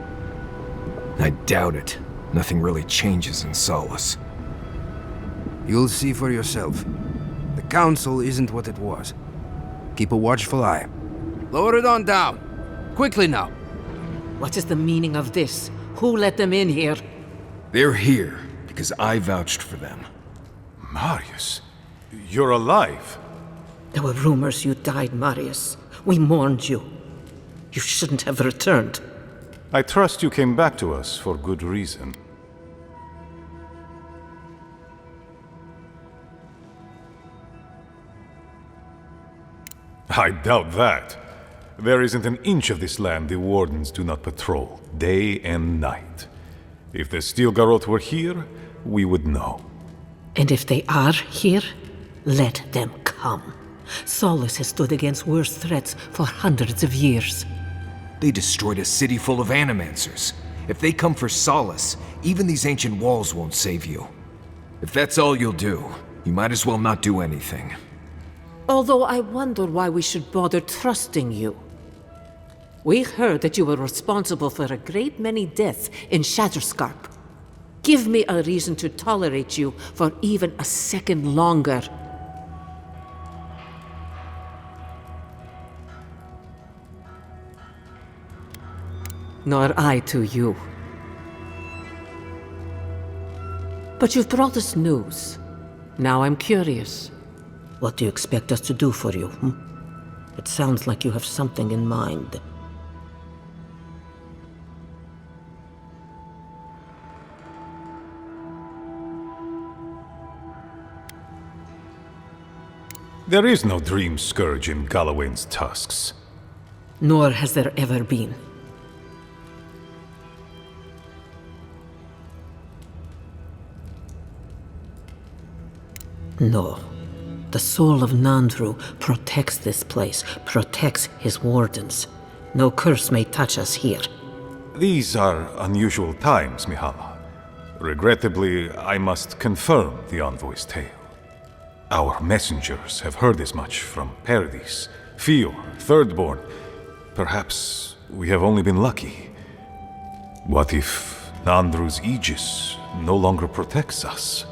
I doubt it. Nothing really changes in Solace. You'll see for yourself. The Council isn't what it was. Keep a watchful eye. Lower it on down. Quickly now. What is the meaning of this? Who let them in here? They're here because I vouched for them. Marius, you're alive. There were rumors you died, Marius. We mourned you. You shouldn't have returned. I trust you came back to us for good reason. I doubt that. There isn't an inch of this land the Wardens do not patrol, day and night. If the Steel Garrote were here, we would know. And if they are here, let them come. Solace has stood against worse threats for hundreds of years. They destroyed a city full of animancers. If they come for Solace, even these ancient walls won't save you. If that's all you'll do, you might as well not do anything. Although I wonder why we should bother trusting you. We heard that you were responsible for a great many deaths in Shatterscarp. Give me a reason to tolerate you for even a second longer. Nor I to you. But you've brought us news. Now I'm curious. What do you expect us to do for you, It sounds like you have something in mind. There is no dream scourge in Galawain's tusks. Nor has there ever been. No. The soul of Nandru protects this place, protects his wardens. No curse may touch us here. These are unusual times, Mihala. Regrettably, I must confirm the envoy's tale. Our messengers have heard as much from Paradis, Fio, Thirdborn. Perhaps we have only been lucky. What if Nandru's aegis no longer protects us?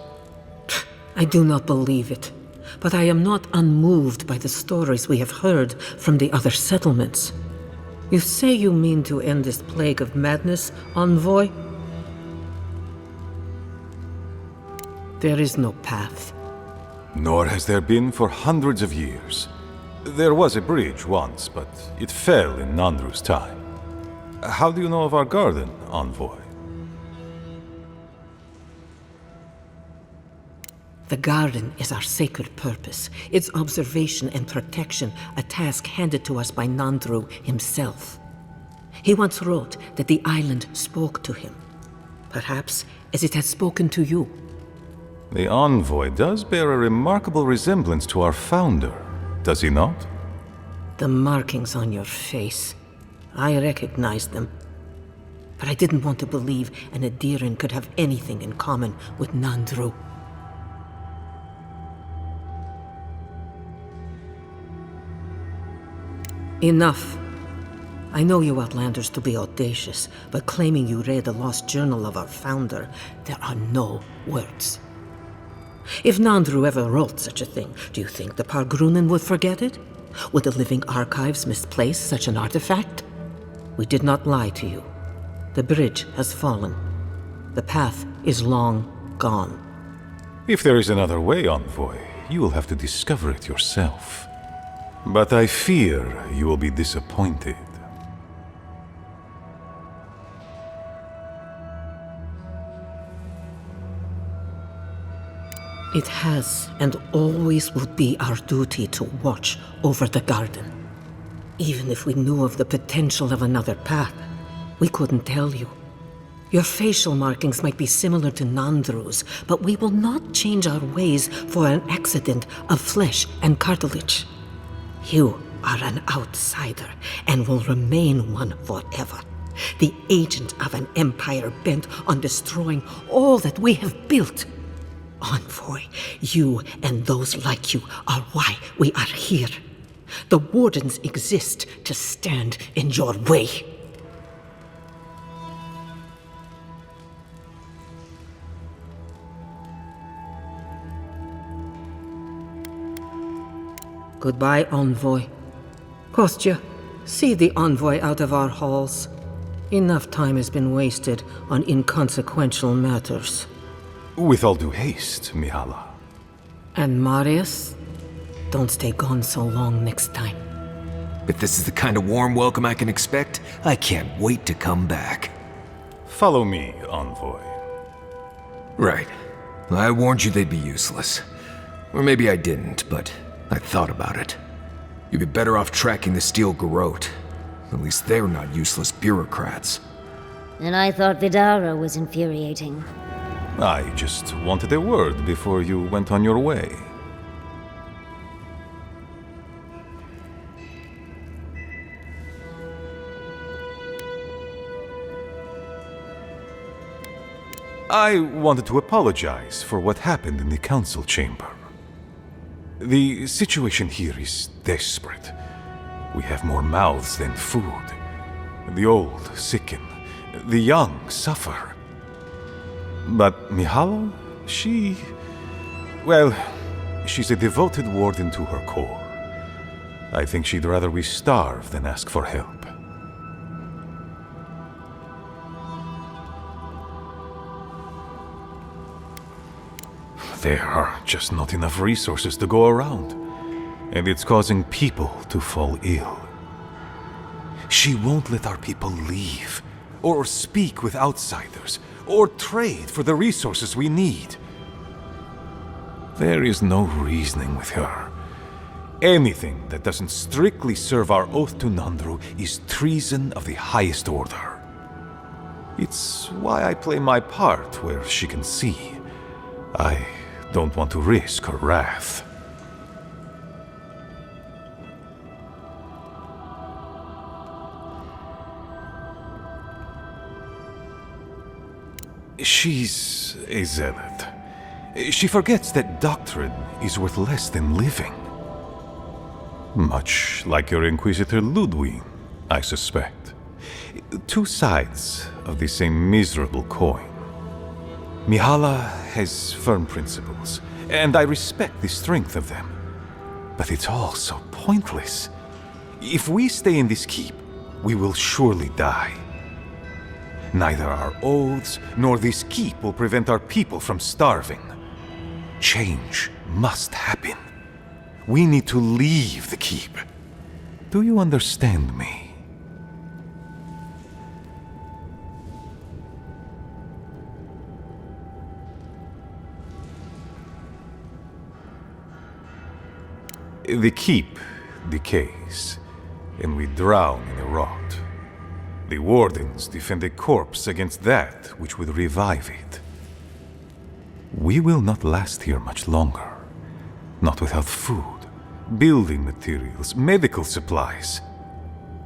I do not believe it, but I am not unmoved by the stories we have heard from the other settlements. You say you mean to end this plague of madness, envoy? There is no path. Nor has there been for hundreds of years. There was a bridge once, but it fell in Nandru's time. How do you know of our garden, envoy? The garden is our sacred purpose, its observation and protection, a task handed to us by Nandru himself. He once wrote that the island spoke to him, perhaps as it has spoken to you. The envoy does bear a remarkable resemblance to our founder, does he not? The markings on your face, I recognized them. But I didn't want to believe an Adiran could have anything in common with Nandru. Enough. I know you Outlanders to be audacious, but claiming you read the lost journal of our founder, there are no words. If Nandru ever wrote such a thing, do you think the Pargrunen would forget it? Would the living archives misplace such an artifact? We did not lie to you. The bridge has fallen. The path is long gone. If there is another way, envoy, you will have to discover it yourself. But I fear you will be disappointed. It has and always will be our duty to watch over the garden. Even if we knew of the potential of another path, we couldn't tell you. Your facial markings might be similar to Nandru's, but we will not change our ways for an accident of flesh and cartilage. You are an outsider and will remain one forever. The agent of an empire bent on destroying all that we have built. Envoy, you and those like you are why we are here. The Wardens exist to stand in your way. Goodbye, Envoy. Kostya, see the Envoy out of our halls. Enough time has been wasted on inconsequential matters. With all due haste, Mihala. And Marius, don't stay gone so long next time. If this is the kind of warm welcome I can expect, I can't wait to come back. Follow me, envoy. Right. I warned you they'd be useless. Or maybe I didn't, but I thought about it. You'd be better off tracking the Steel Garrote. At least they're not useless bureaucrats. And I thought Vidara was infuriating. I just wanted a word before you went on your way. I wanted to apologize for what happened in the council chamber. The situation here is desperate. We have more mouths than food. The old sicken. The young suffer. But Mihala, well, she's a devoted warden to her core. I think she'd rather we starve than ask for help. There are just not enough resources to go around, and it's causing people to fall ill. She won't let our people leave, or speak with outsiders, or trade for the resources we need. There is no reasoning with her. Anything that doesn't strictly serve our oath to Nandru is treason of the highest order. It's why I play my part where she can see. I don't want to risk her wrath. She's a zealot. She forgets that doctrine is worth less than living. Much like your Inquisitor Ludwig, I suspect. Two sides of the same miserable coin. Mihala has firm principles, and I respect the strength of them. But it's all so pointless. If we stay in this keep, we will surely die. Neither our oaths nor this keep will prevent our people from starving. Change must happen. We need to leave the keep. Do you understand me? The keep decays, and we drown in the rot. The wardens defend a corpse against that which would revive it. We will not last here much longer. Not without food, building materials, medical supplies.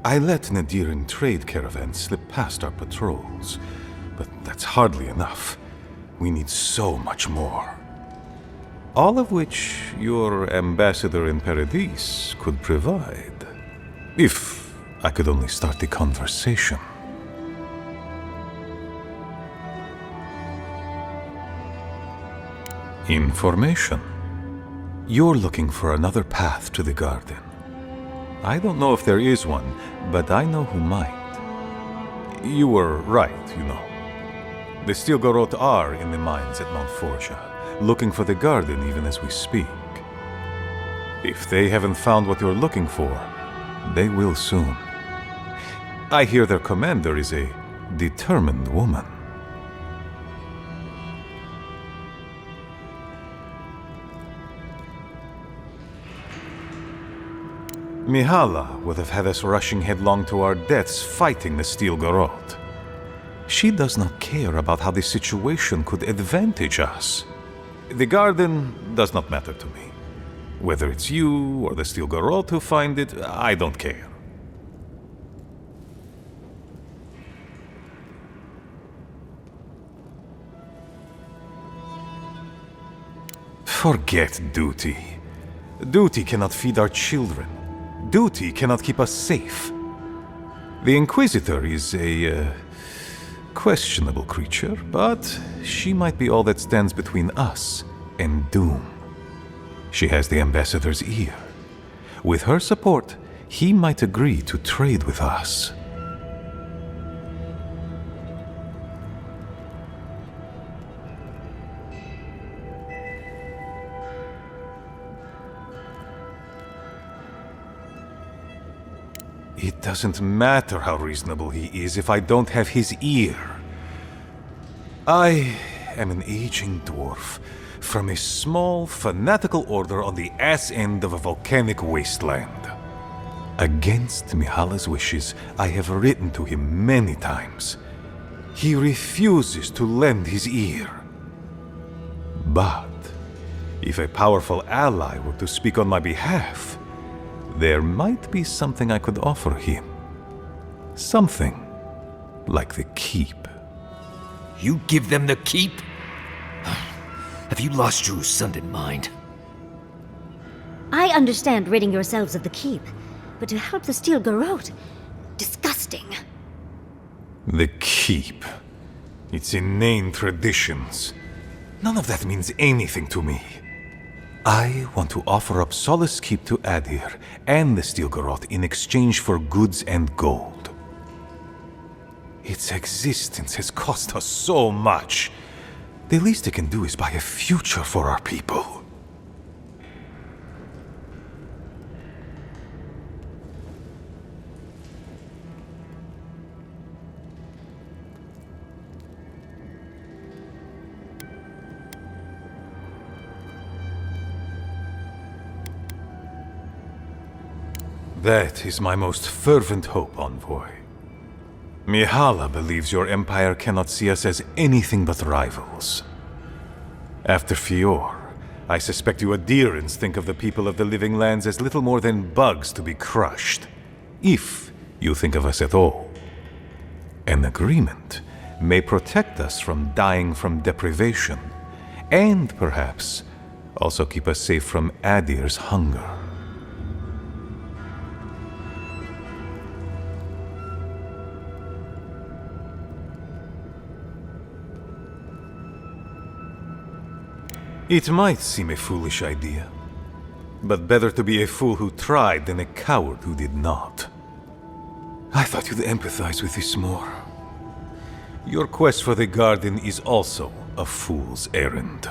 I let Nadiran trade caravans slip past our patrols, but that's hardly enough. We need so much more. All of which your ambassador in Paradis could provide. If I could only start the conversation. Information. You're looking for another path to the garden. I don't know if there is one, but I know who might. You were right, you know. The Stilgarot are in the mines at Mount Forja, looking for the garden even as we speak. If they haven't found what you're looking for, they will soon. I hear their commander is a determined woman. Mihala would have had us rushing headlong to our deaths fighting the Stilgarot. She does not care about how the situation could advantage us. The garden does not matter to me. Whether it's you or the Stilgarot who find it, I don't care. Forget duty. Duty cannot feed our children. Duty cannot keep us safe. The Inquisitor is a questionable creature, but she might be all that stands between us and doom. She has the Ambassador's ear. With her support, he might agree to trade with us. It doesn't matter how reasonable he is if I don't have his ear. I am an aging dwarf from a small, fanatical order on the ass end of a volcanic wasteland. Against Mihala's wishes, I have written to him many times. He refuses to lend his ear. But if a powerful ally were to speak on my behalf, there might be something I could offer him. Something like the keep. You give them the keep? Have you lost your Sunday mind? I understand ridding yourselves of the keep, but to help the Stilgarot, disgusting. The keep. Its inane traditions. None of that means anything to me. I want to offer up Solace Keep to Adir and the Stilgarot in exchange for goods and gold. Its existence has cost us so much. The least it can do is buy a future for our people. That is my most fervent hope, Envoy. Mihala believes your empire cannot see us as anything but rivals. After Fior, I suspect you Adirans think of the people of the Living Lands as little more than bugs to be crushed. If you think of us at all. An agreement may protect us from dying from deprivation, and perhaps also keep us safe from Adir's hunger. It might seem a foolish idea, but better to be a fool who tried than a coward who did not. I thought you'd empathize with this more. Your quest for the garden is also a fool's errand.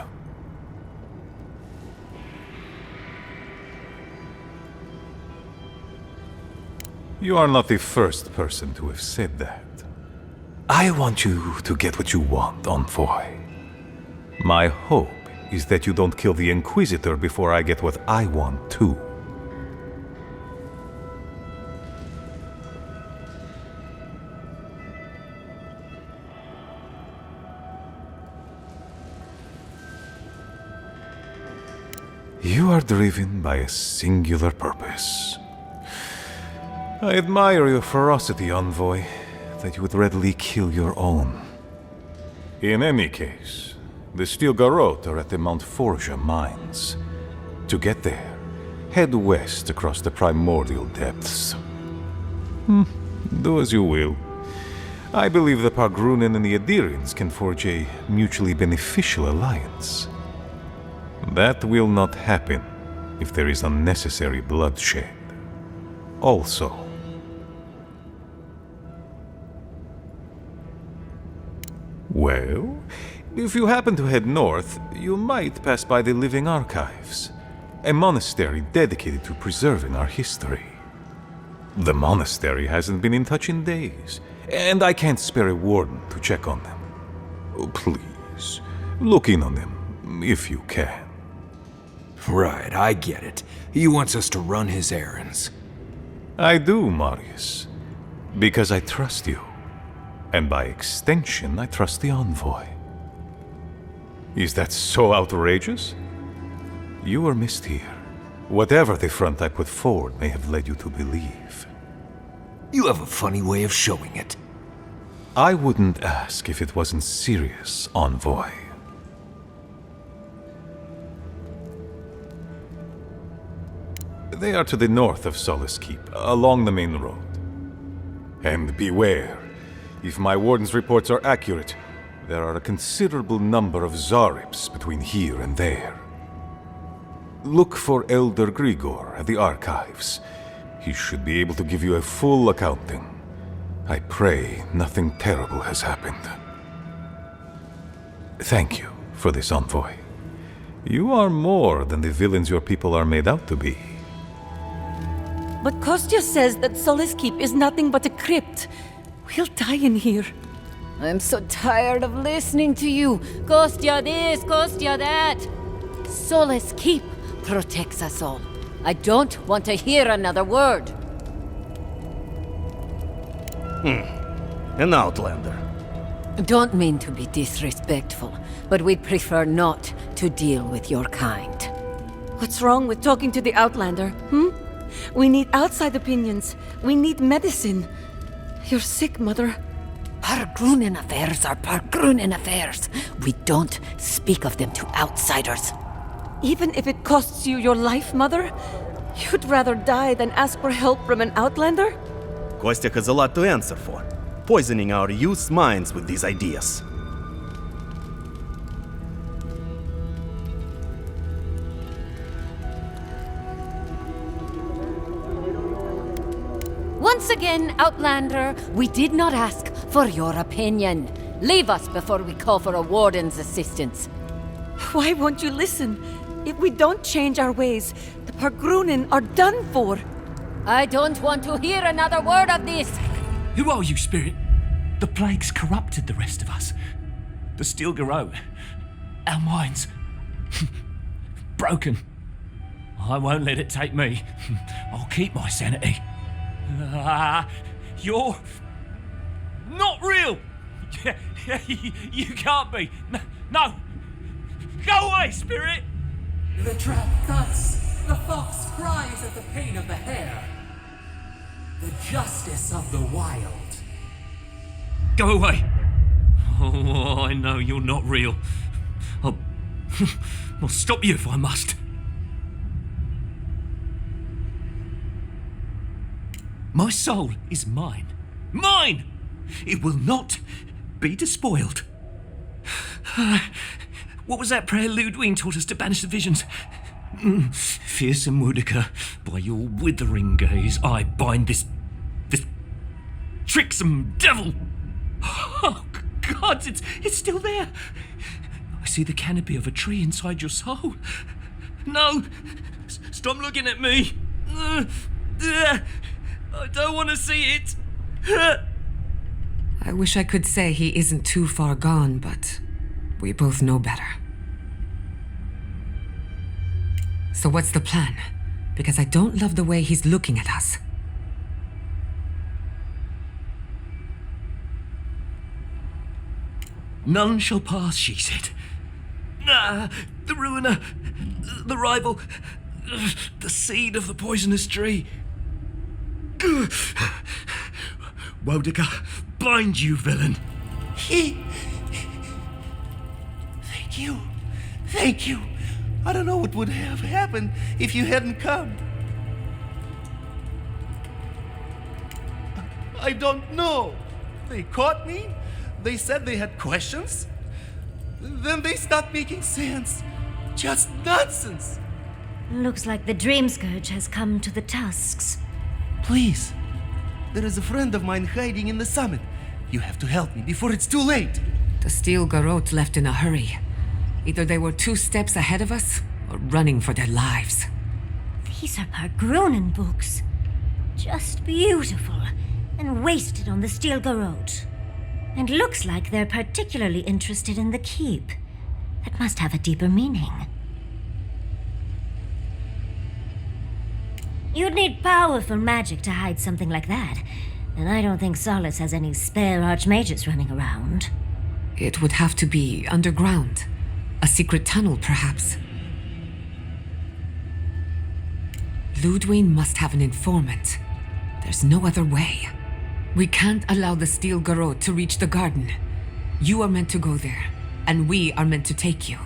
You are not the first person to have said that. I want you to get what you want, Envoy. My hope is that you don't kill the Inquisitor before I get what I want too. You are driven by a singular purpose. I admire your ferocity, Envoy, that you would readily kill your own. In any case, the Steel Garrote are at the Mount Forja mines. To get there, head west across the primordial depths. Do as you will. I believe the Pargrunen and the Adirians can forge a mutually beneficial alliance. That will not happen if there is unnecessary bloodshed. Also, well, if you happen to head north, you might pass by the Living Archives, a monastery dedicated to preserving our history. The monastery hasn't been in touch in days, and I can't spare a warden to check on them. Please, look in on them, if you can. Right, I get it. He wants us to run his errands. I do, Marius, because I trust you. And by extension, I trust the Envoy. Is that so outrageous? You were missed here. Whatever the front I put forward may have led you to believe. You have a funny way of showing it. I wouldn't ask if it wasn't serious, Envoy. They are to the north of Solace Keep, along the main road. And beware, if my warden's reports are accurate, there are a considerable number of Zarips between here and there. Look for Elder Grigor at the archives. He should be able to give you a full accounting. I pray nothing terrible has happened. Thank you for this, Envoy. You are more than the villains your people are made out to be. But Kostya says that Solace Keep is nothing but a crypt. We'll die in here. I'm so tired of listening to you. Kostya this, Kostya that. Solace Keep protects us all. I don't want to hear another word. An outlander. Don't mean to be disrespectful, but we'd prefer not to deal with your kind. What's wrong with talking to the Outlander, We need outside opinions. We need medicine. You're sick, Mother. Pargrunen affairs are Pargrunen affairs. We don't speak of them to outsiders. Even if it costs you your life, Mother? You'd rather die than ask for help from an Outlander? Kostya has a lot to answer for. Poisoning our youth's minds with these ideas. Once again, Outlander, we did not ask for your opinion. Leave us before we call for a warden's assistance. Why won't you listen? If we don't change our ways, the Pargrunen are done for. I don't want to hear another word of this. Who are you, Spirit? The plague's corrupted the rest of us. The Steel Garrote. Our minds. Broken. I won't let it take me. I'll keep my sanity. You're not real. You can't be. No. Go away, Spirit. The trap cuts. The fox cries at the pain of the hare. The justice of the wild. Go away. Oh, I know you're not real. I'll stop you if I must. My soul is mine. Mine! It will not be despoiled. What was that prayer Ludwig taught us to banish the visions? Fearsome Woodica, by your withering gaze, I bind this tricksome devil. Oh, God, it's still there. I see the canopy of a tree inside your soul. No! Stop looking at me! I don't want to see it! I wish I could say he isn't too far gone, but we both know better. So what's the plan? Because I don't love the way he's looking at us. None shall pass, she said. The ruiner, the rival, the seed of the poisonous tree. Woedica, bind you, villain. Thank you. Thank you. I don't know what would have happened if you hadn't come. I don't know. They caught me. They said they had questions. Then they stopped making sense. Just nonsense. Looks like the Dream Scourge has come to the tusks. Please. There is a friend of mine hiding in the summit. You have to help me before it's too late. The Steel Garrote left in a hurry. Either they were 2 steps ahead of us, or running for their lives. These are Pargrunen books. Just beautiful, and wasted on the Steel Garrote. And looks like they're particularly interested in the keep. That must have a deeper meaning. You'd need powerful magic to hide something like that, and I don't think Solace has any spare archmages running around. It would have to be underground. A secret tunnel, perhaps. Ludwig must have an informant. There's no other way. We can't allow the Steel Garrote to reach the garden. You are meant to go there, and we are meant to take you.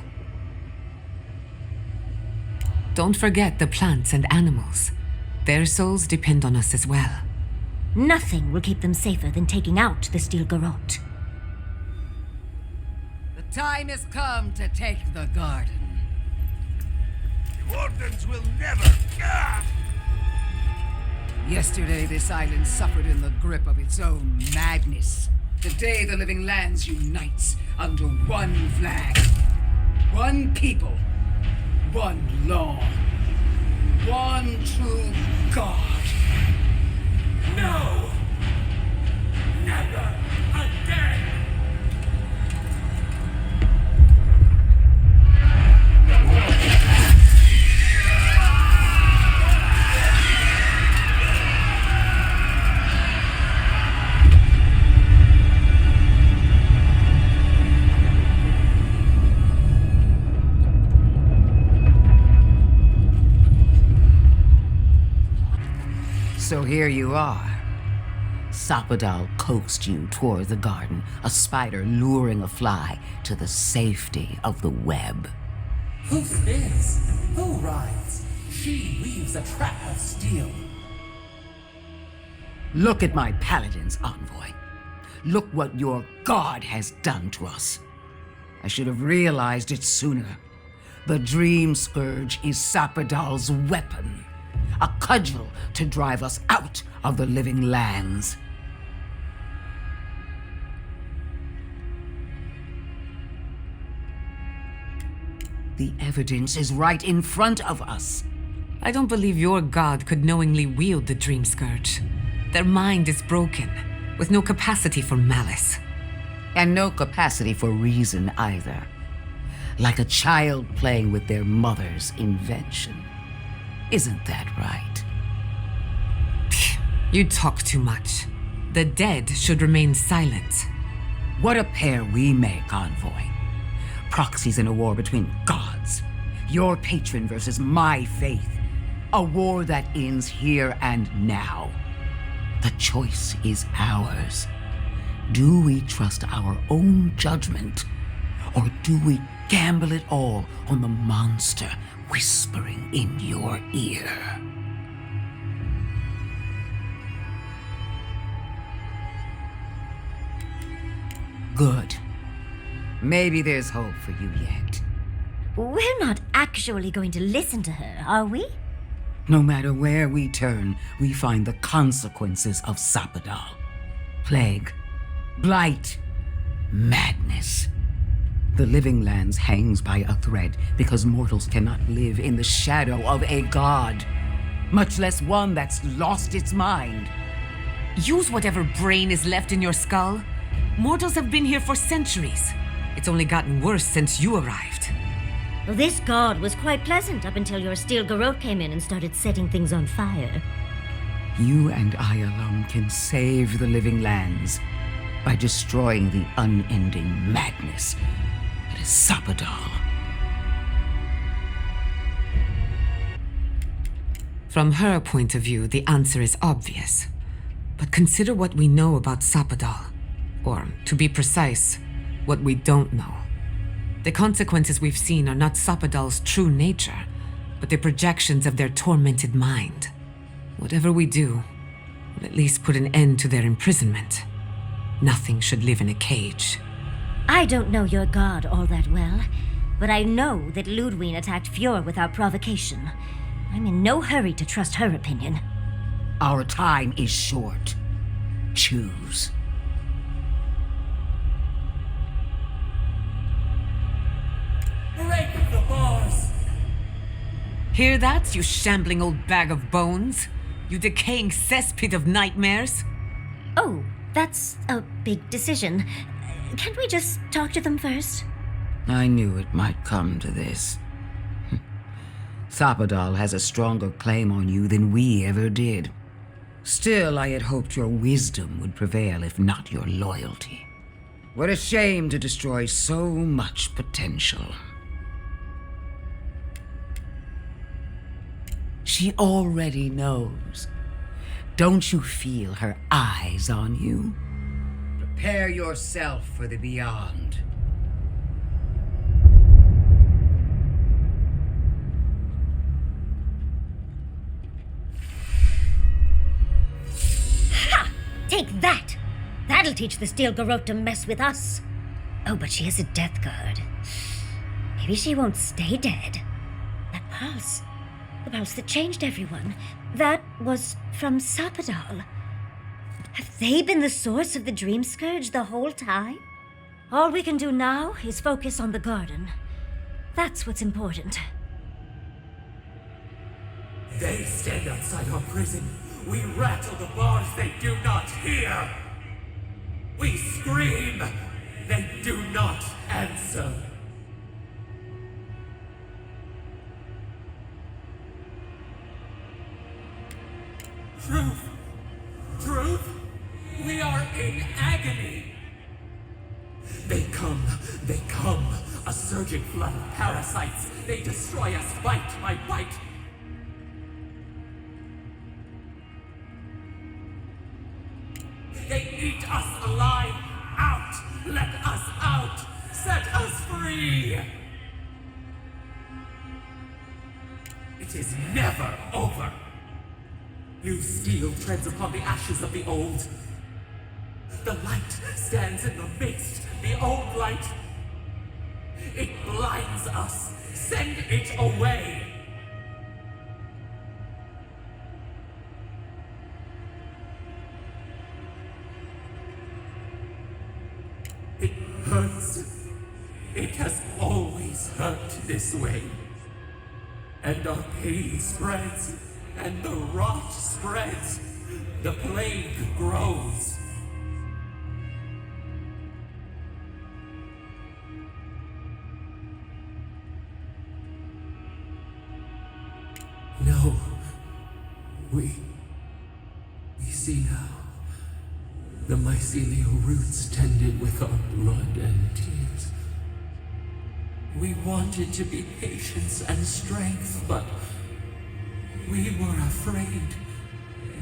Don't forget the plants and animals. Their souls depend on us as well. Nothing will keep them safer than taking out the Steel Garrote. The time has come to take the garden. The Wardens will never... Yesterday, this island suffered in the grip of its own madness. Today, the Living Lands unites under one flag. One people. One law. One true God. No! Never again! So here you are. Sapadal coaxed you toward the garden, a spider luring a fly to the safety of the web. Who spins? Who rides? She weaves a trap of steel. Look at my paladin's envoy. Look what your god has done to us. I should have realized it sooner. The Dream Scourge is Sapadal's weapon. A cudgel to drive us out of the Living Lands. The evidence is right in front of us. I don't believe your god could knowingly wield the Dream Scourge. Their mind is broken, with no capacity for malice. And no capacity for reason either. Like a child playing with their mother's invention. Isn't that right? You talk too much. The dead should remain silent. What a pair we make, Envoy. Proxies in a war between gods. Your patron versus my faith. A war that ends here and now. The choice is ours. Do we trust our own judgment, or do we gamble it all on the monster whispering in your ear? Good. Maybe there's hope for you yet. We're not actually going to listen to her, are we? No matter where we turn, we find the consequences of Sapadal. Plague, blight, madness. The Living Lands hangs by a thread because mortals cannot live in the shadow of a god, much less one that's lost its mind. Use whatever brain is left in your skull. Mortals have been here for centuries. It's only gotten worse since you arrived. Well, this god was quite pleasant up until your steel garrote came in and started setting things on fire. You and I alone can save the Living Lands by destroying the unending madness that is Sapadal. From her point of view, the answer is obvious. But consider what we know about Sapadal. Or, to be precise, what we don't know. The consequences we've seen are not Sapadal's true nature, but the projections of their tormented mind. Whatever we do, will at least put an end to their imprisonment. Nothing should live in a cage. I don't know your god all that well, but I know that Ludwig attacked Fjord without provocation. I'm in no hurry to trust her opinion. Our time is short. Choose. Break the bars! Hear that, you shambling old bag of bones? You decaying cesspit of nightmares? Oh, that's a big decision. Can't we just talk to them first? I knew it might come to this. Sapadal has a stronger claim on you than we ever did. Still, I had hoped your wisdom would prevail, if not your loyalty. What a shame to destroy so much potential. She already knows. Don't you feel her eyes on you? Prepare yourself for the beyond. Ha! Take that! That'll teach the steel garrote to mess with us. Oh, but she has a death guard. Maybe she won't stay dead. That pulse. The pulse that changed everyone. That was from Sapadal. Have they been the source of the dream scourge the whole time? All we can do now is focus on the garden. That's what's important. They stand outside our prison. We rattle the bars, they do not hear. We scream, they do not answer. Truth! Truth! We are in agony! They come, a surging flood of parasites. They destroy us bite by bite. They eat us alive! Out! Let us out! Set us free! It is never over! New steel treads upon the ashes of the old. The light stands in the midst, the old light. It blinds us. Send it away! It hurts. It has always hurt this way. And our pain spreads, and the rot spreads. The plague grows. No. We see now. The mycelial roots tended with our blood and tears. We wanted to be patience and strength, but we were afraid.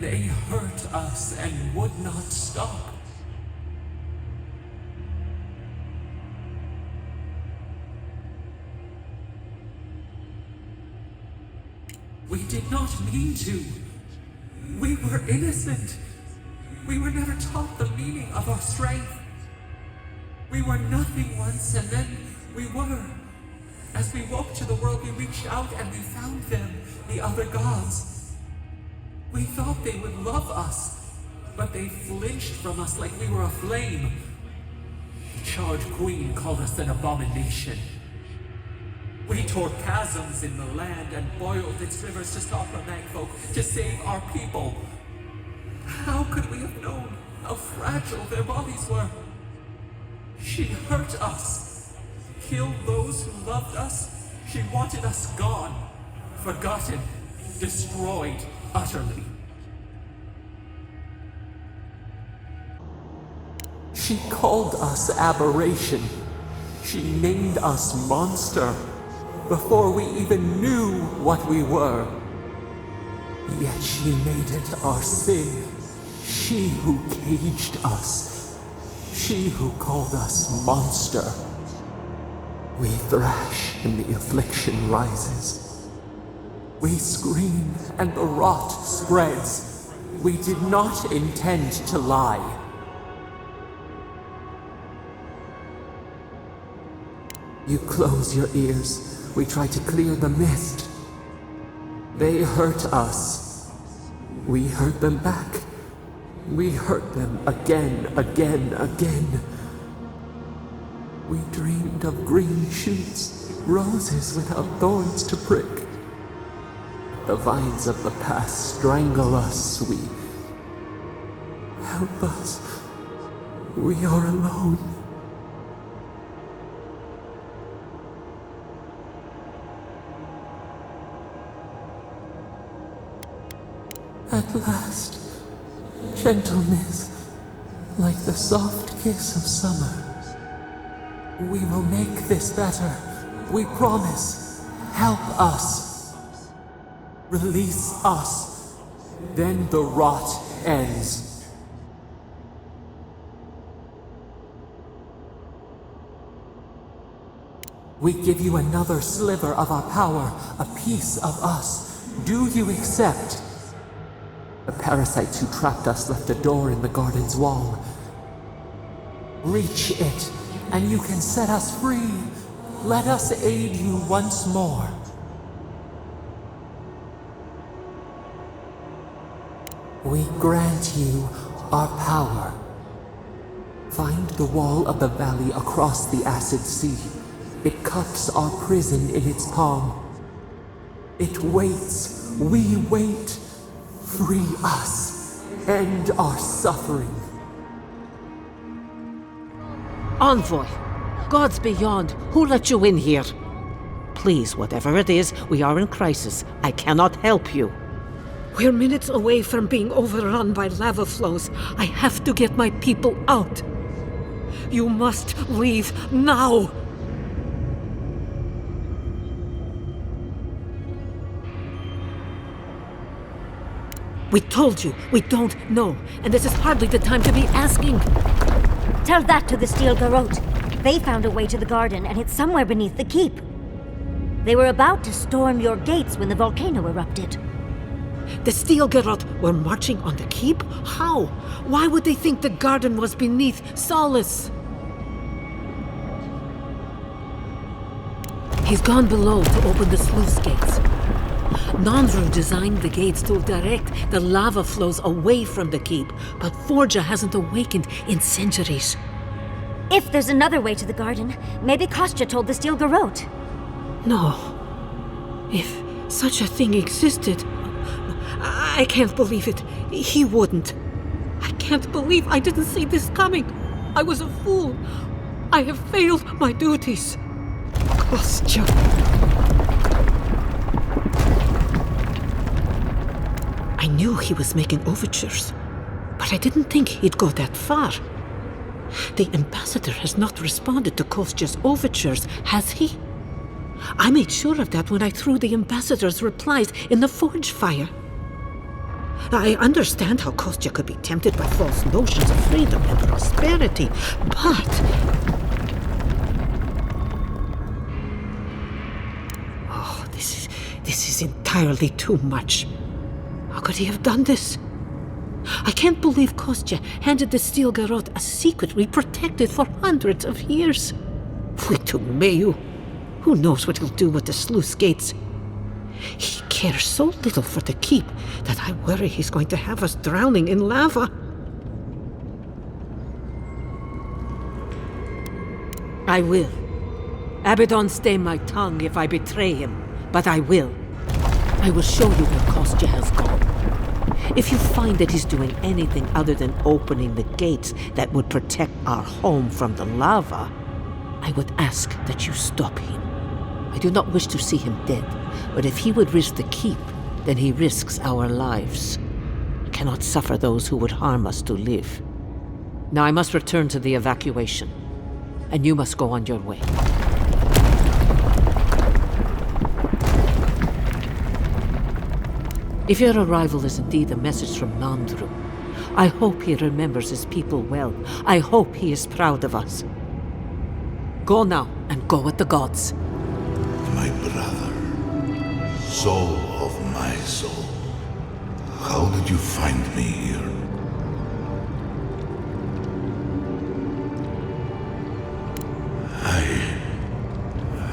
They hurt us and would not stop. mean to. We were innocent. We were never taught the meaning of our strength. We were nothing once, and then we were. As we woke to the world, we reached out and we found them, the other gods. We thought they would love us, but they flinched from us like we were a flame. The charred queen called us an abomination. We tore chasms in the land and boiled its rivers to stop the Magfolk, to save our people. How could we have known how fragile their bodies were? She hurt us, killed those who loved us. She wanted us gone, forgotten, destroyed utterly. She called us aberration. She named us monster before we even knew what we were. Yet she made it our sin. She who caged us. She who called us monster. We thrash and the affliction rises. We scream and the rot spreads. We did not intend to lie. You close your ears. We try to clear the mist. They hurt us. We hurt them back. We hurt them again, again, again. We dreamed of green shoots, roses without thorns to prick. The vines of the past strangle us. We... Help us. We are alone. At last, gentleness, like the soft kiss of summer. We will make this better. We promise. Help us. Release us. Then the rot ends. We give you another sliver of our power, a piece of us. Do you accept? The parasites who trapped us left a door in the garden's wall. Reach it, and you can set us free. Let us aid you once more. We grant you our power. Find the wall of the valley across the acid sea. It cups our prison in its palm. It waits. We wait. Free us. End our suffering. Envoy! Gods beyond, who let you in here? Please, whatever it is, we are in crisis. I cannot help you. We're minutes away from being overrun by lava flows. I have to get my people out. You must leave now! We told you, we don't know, and this is hardly the time to be asking. Tell that to the Steel Garrote. They found a way to the garden, and it's somewhere beneath the keep. They were about to storm your gates when the volcano erupted. The Steel Garrote were marching on the keep? How? Why would they think the garden was beneath Solace? He's gone below to open the sluice gates. Nandru designed the gates to direct the lava flows away from the keep, but Forja hasn't awakened in centuries. If there's another way to the garden, maybe Kostya told the Steel Garrote. No. If such a thing existed, I can't believe it. He wouldn't. I can't believe I didn't see this coming. I was a fool. I have failed my duties. Kostya. I knew he was making overtures, but I didn't think he'd go that far. The ambassador has not responded to Kostya's overtures, has he? I made sure of that when I threw the ambassador's replies in the forge fire. I understand how Kostya could be tempted by false notions of freedom and prosperity, but... Oh, this is entirely too much. could he have done this? I can't believe Kostya handed the steel garrote a secret we protected for hundreds of years. We took Mayu. Who knows what he'll do with the sluice gates? He cares so little for the keep that I worry he's going to have us drowning in lava. I will. Abaddon stay my tongue if I betray him, but I will. I will show you where Kostya has gone. If you find that he's doing anything other than opening the gates that would protect our home from the lava, I would ask that you stop him. I do not wish to see him dead, but if he would risk the keep, then he risks our lives. I cannot suffer those who would harm us to live. Now I must return to the evacuation, and you must go on your way. If your arrival is indeed a message from Nandru, I hope he remembers his people well. I hope he is proud of us. Go now, and go with the gods. My brother, soul of my soul, how did you find me here?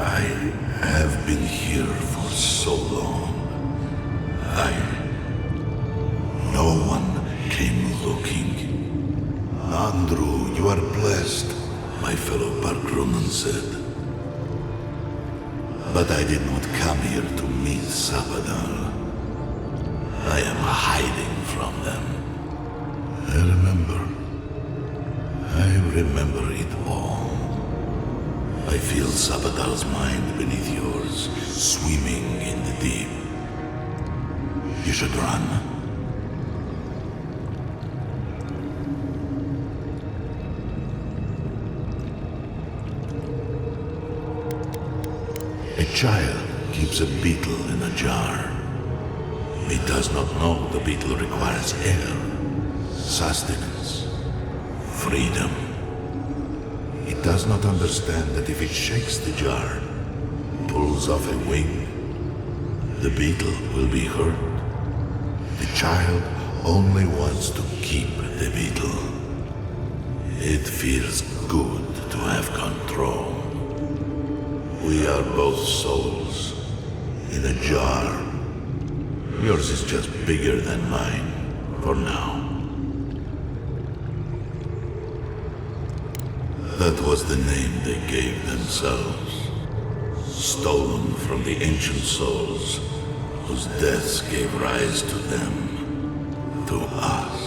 I have been here for so long. No one came looking. Nandru, you are blessed, my fellow Parkrunan said. But I did not come here to meet Sabadal. I am hiding from them. I remember it all. I feel Sabadal's mind beneath yours, swimming in the deep. You should run. A child keeps a beetle in a jar. He does not know the beetle requires air, sustenance, freedom. He does not understand that if it shakes the jar, pulls off a wing, the beetle will be hurt. The child only wants to keep the beetle. It feels good to have control. We are both souls in a jar. Yours is just bigger than mine, for now. That was the name they gave themselves, stolen from the ancient souls whose deaths gave rise to them, to us.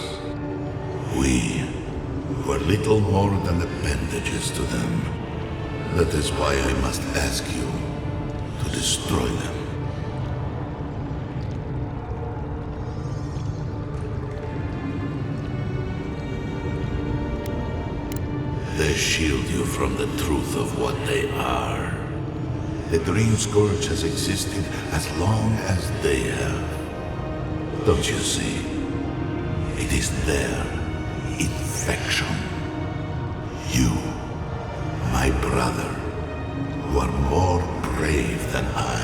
We were little more than appendages to them. That is why I must ask you to destroy them. They shield you from the truth of what they are. The Dream Scourge has existed as long as they have. Don't you see? It is their infection. You, my brother, who are more brave than I,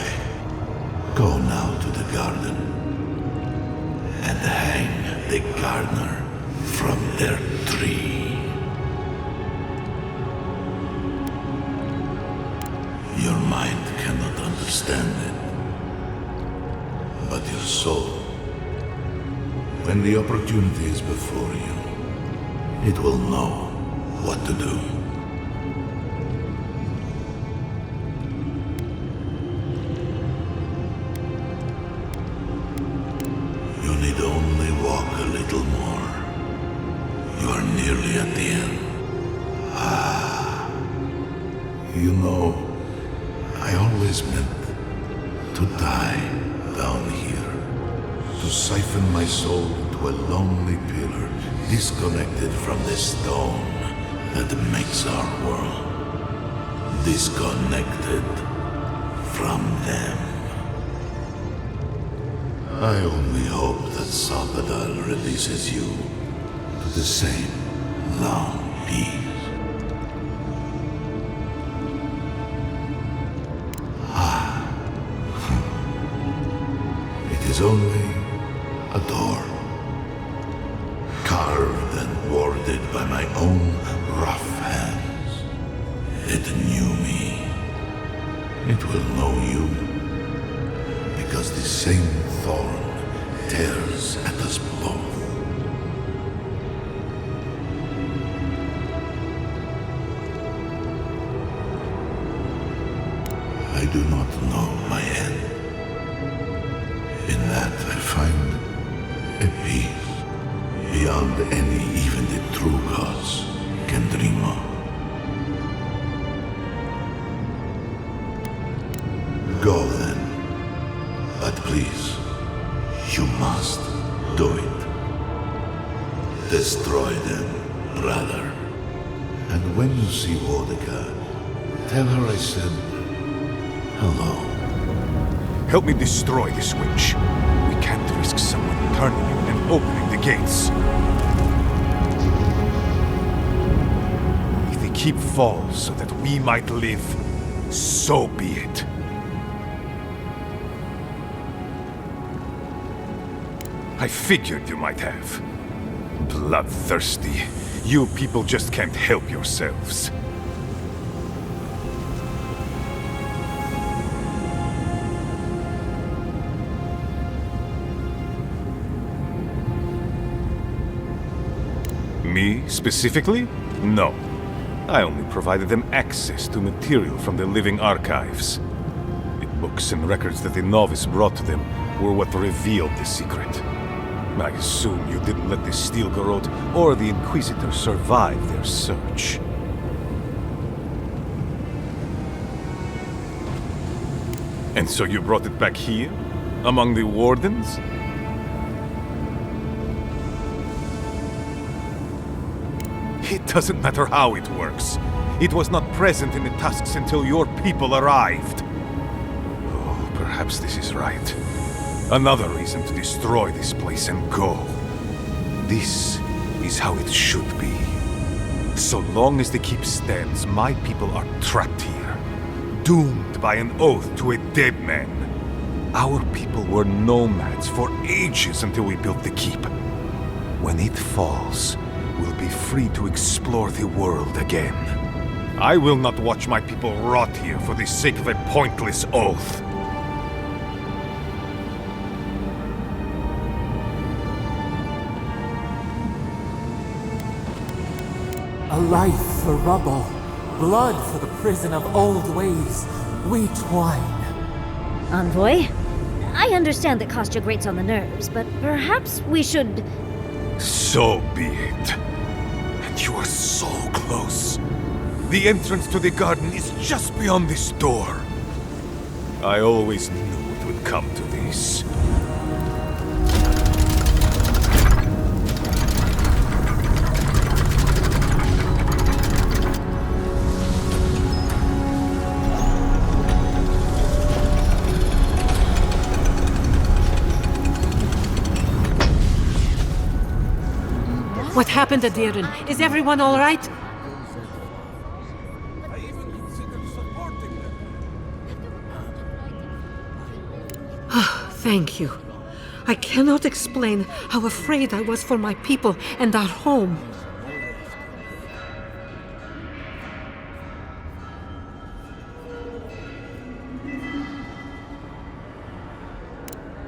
go now to the garden and hang the gardener from their tree. Your mind cannot understand it, but your soul, when the opportunity is before you, it will know what to do. You need only walk a little more. You are nearly at the end. You know, I always meant to die down here, to siphon my soul into a lonely pillar, disconnected from the stone that makes our world, disconnected from them. I only hope that Sabadal releases you to the same long peace. It is only a A door. Carved and warded by my own rough hands. It knew me. It will know you. Because the same thorn tears at us both. I do not know my end. In that I find a peace beyond any even the true gods can dream of. Go then, but please, you must do it. Destroy them, brother. And when you see Wodeka, tell her I said hello. Help me destroy this witch. We can't risk someone turning it and opening the gates. If the keep falls so that we might live, so be it. I figured you might have. Bloodthirsty. You people just can't help yourselves. Me, specifically? No. I only provided them access to material from the living archives. The books and records that the novice brought to them were what revealed the secret. I assume you didn't let the Steel Garrote or the Inquisitor survive their search. And so you brought it back here? Among the Wardens? It doesn't matter how it works. It was not present in the tusks until your people arrived. Oh, perhaps this is right. Another reason to destroy this place and go. This is how it should be. So long as the keep stands, my people are trapped here. Doomed by an oath to a dead man. Our people were nomads for ages until we built the keep. When it falls, we'll be free to explore the world again. I will not watch my people rot here for the sake of a pointless oath. A life for rubble, blood for the prison of old ways. We twine. Envoy, I understand that Kostya grates on the nerves, but perhaps we should... So be it. And you are so close. The entrance to the garden is just beyond this door. I always knew it would come to this. What happened, Adirin? Is everyone all right? Thank you. I cannot explain how afraid I was for my people and our home.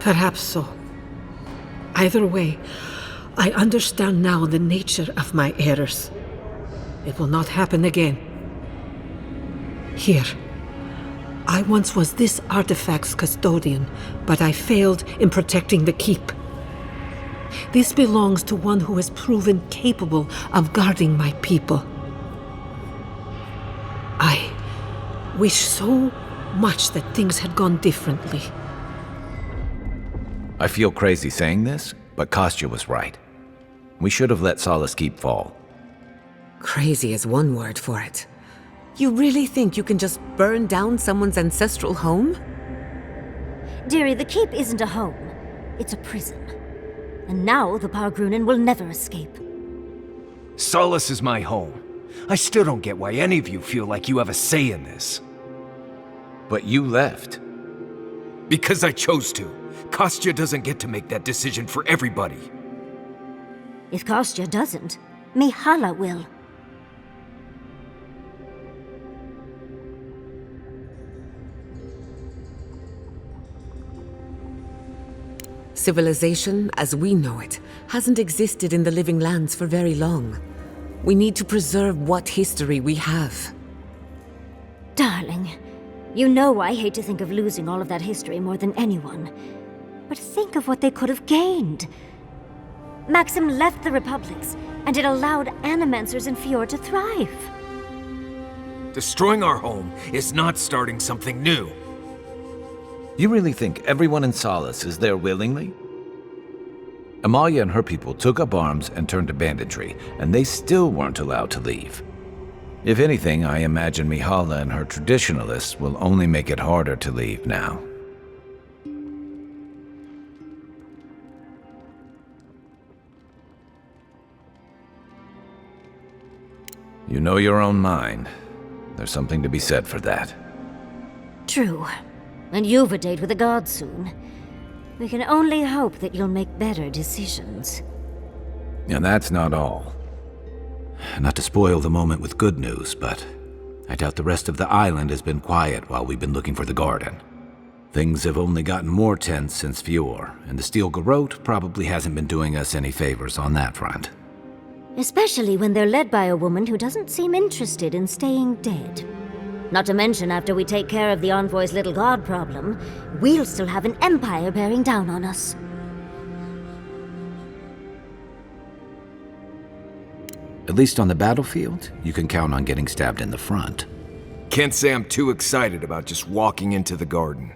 Perhaps so. Either way, I understand now the nature of my errors. It will not happen again. Here. I once was this artifact's custodian, but I failed in protecting the keep. This belongs to one who has proven capable of guarding my people. I wish so much that things had gone differently. I feel crazy saying this, but Kostya was right. We should have let Solace Keep fall. Crazy is one word for it. You really think you can just burn down someone's ancestral home? Dearie, the keep isn't a home. It's a prison. And now the Pargrunen will never escape. Solace is my home. I still don't get why any of you feel like you have a say in this. But you left. Because I chose to. Kostya doesn't get to make that decision for everybody. If Kostya doesn't, Mihala will. Civilization, as we know it, hasn't existed in the living lands for very long. We need to preserve what history we have. Darling, you know I hate to think of losing all of that history more than anyone. But think of what they could have gained. Maxim left the Republics, and it allowed Animancers in Fjord to thrive. Destroying our home is not starting something new. You really think everyone in Solace is there willingly? Amalia and her people took up arms and turned to banditry, and they still weren't allowed to leave. If anything, I imagine Mihala and her traditionalists will only make it harder to leave now. You know your own mind. There's something to be said for that. True. And you've a date with the gods soon. We can only hope that you'll make better decisions. And that's not all. Not to spoil the moment with good news, but I doubt the rest of the island has been quiet while we've been looking for the garden. Things have only gotten more tense since Fjord, and the Steel Garrote probably hasn't been doing us any favors on that front. Especially when they're led by a woman who doesn't seem interested in staying dead. Not to mention, after we take care of the Envoy's little god problem, we'll still have an empire bearing down on us. At least on the battlefield, you can count on getting stabbed in the front. Can't say I'm too excited about just walking into the garden.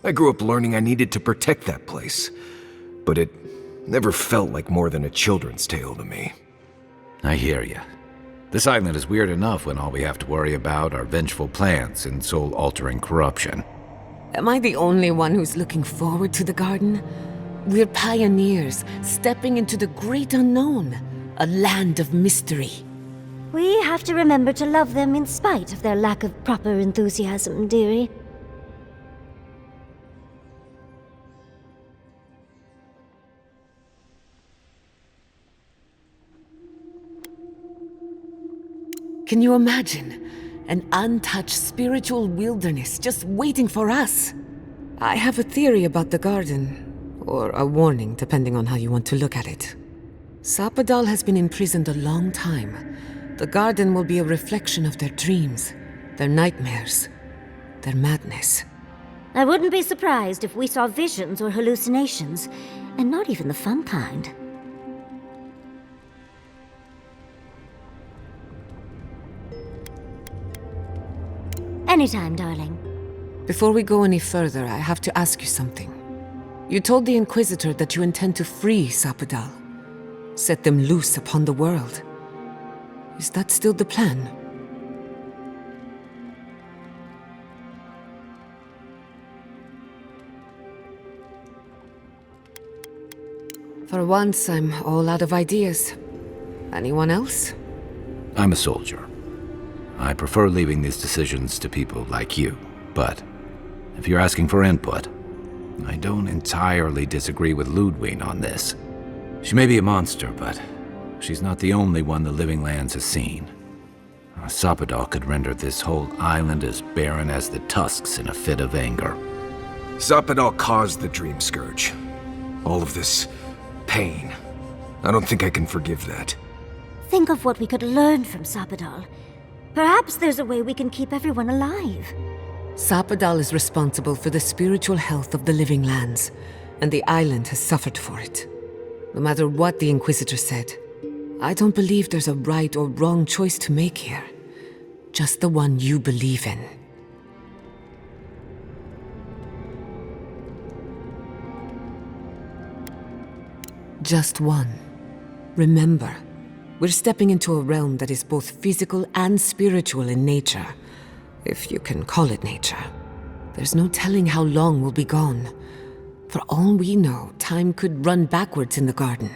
I grew up learning I needed to protect that place, but it never felt like more than a children's tale to me. I hear you. This island is weird enough when all we have to worry about are vengeful plans and soul-altering corruption. Am I the only one who's looking forward to the garden? We're pioneers, stepping into the great unknown, a land of mystery. We have to remember to love them in spite of their lack of proper enthusiasm, dearie. Can you imagine? An untouched spiritual wilderness just waiting for us. I have a theory about the garden, or a warning, depending on how you want to look at it. Sapadal has been imprisoned a long time. The garden will be a reflection of their dreams, their nightmares, their madness. I wouldn't be surprised if we saw visions or hallucinations, and not even the fun kind. Anytime, darling. Before we go any further, I have to ask you something. You told the Inquisitor that you intend to free Sapadal, set them loose upon the world. Is that still the plan? For once, I'm all out of ideas. Anyone else? I'm a soldier. I prefer leaving these decisions to people like you, but if you're asking for input, I don't entirely disagree with Ludwig on this. She may be a monster, but she's not the only one the Living Lands has seen. Sapadal could render this whole island as barren as the tusks in a fit of anger. Sapadal caused the Dream Scourge. All of this pain. I don't think I can forgive that. Think of what we could learn from Sapadal. Perhaps there's a way we can keep everyone alive. Sapadal is responsible for the spiritual health of the Living Lands, and the island has suffered for it. No matter what the Inquisitor said, I don't believe there's a right or wrong choice to make here. Just the one you believe in. Just one. Remember, we're stepping into a realm that is both physical and spiritual in nature, if you can call it nature. There's no telling how long we'll be gone. For all we know, time could run backwards in the garden.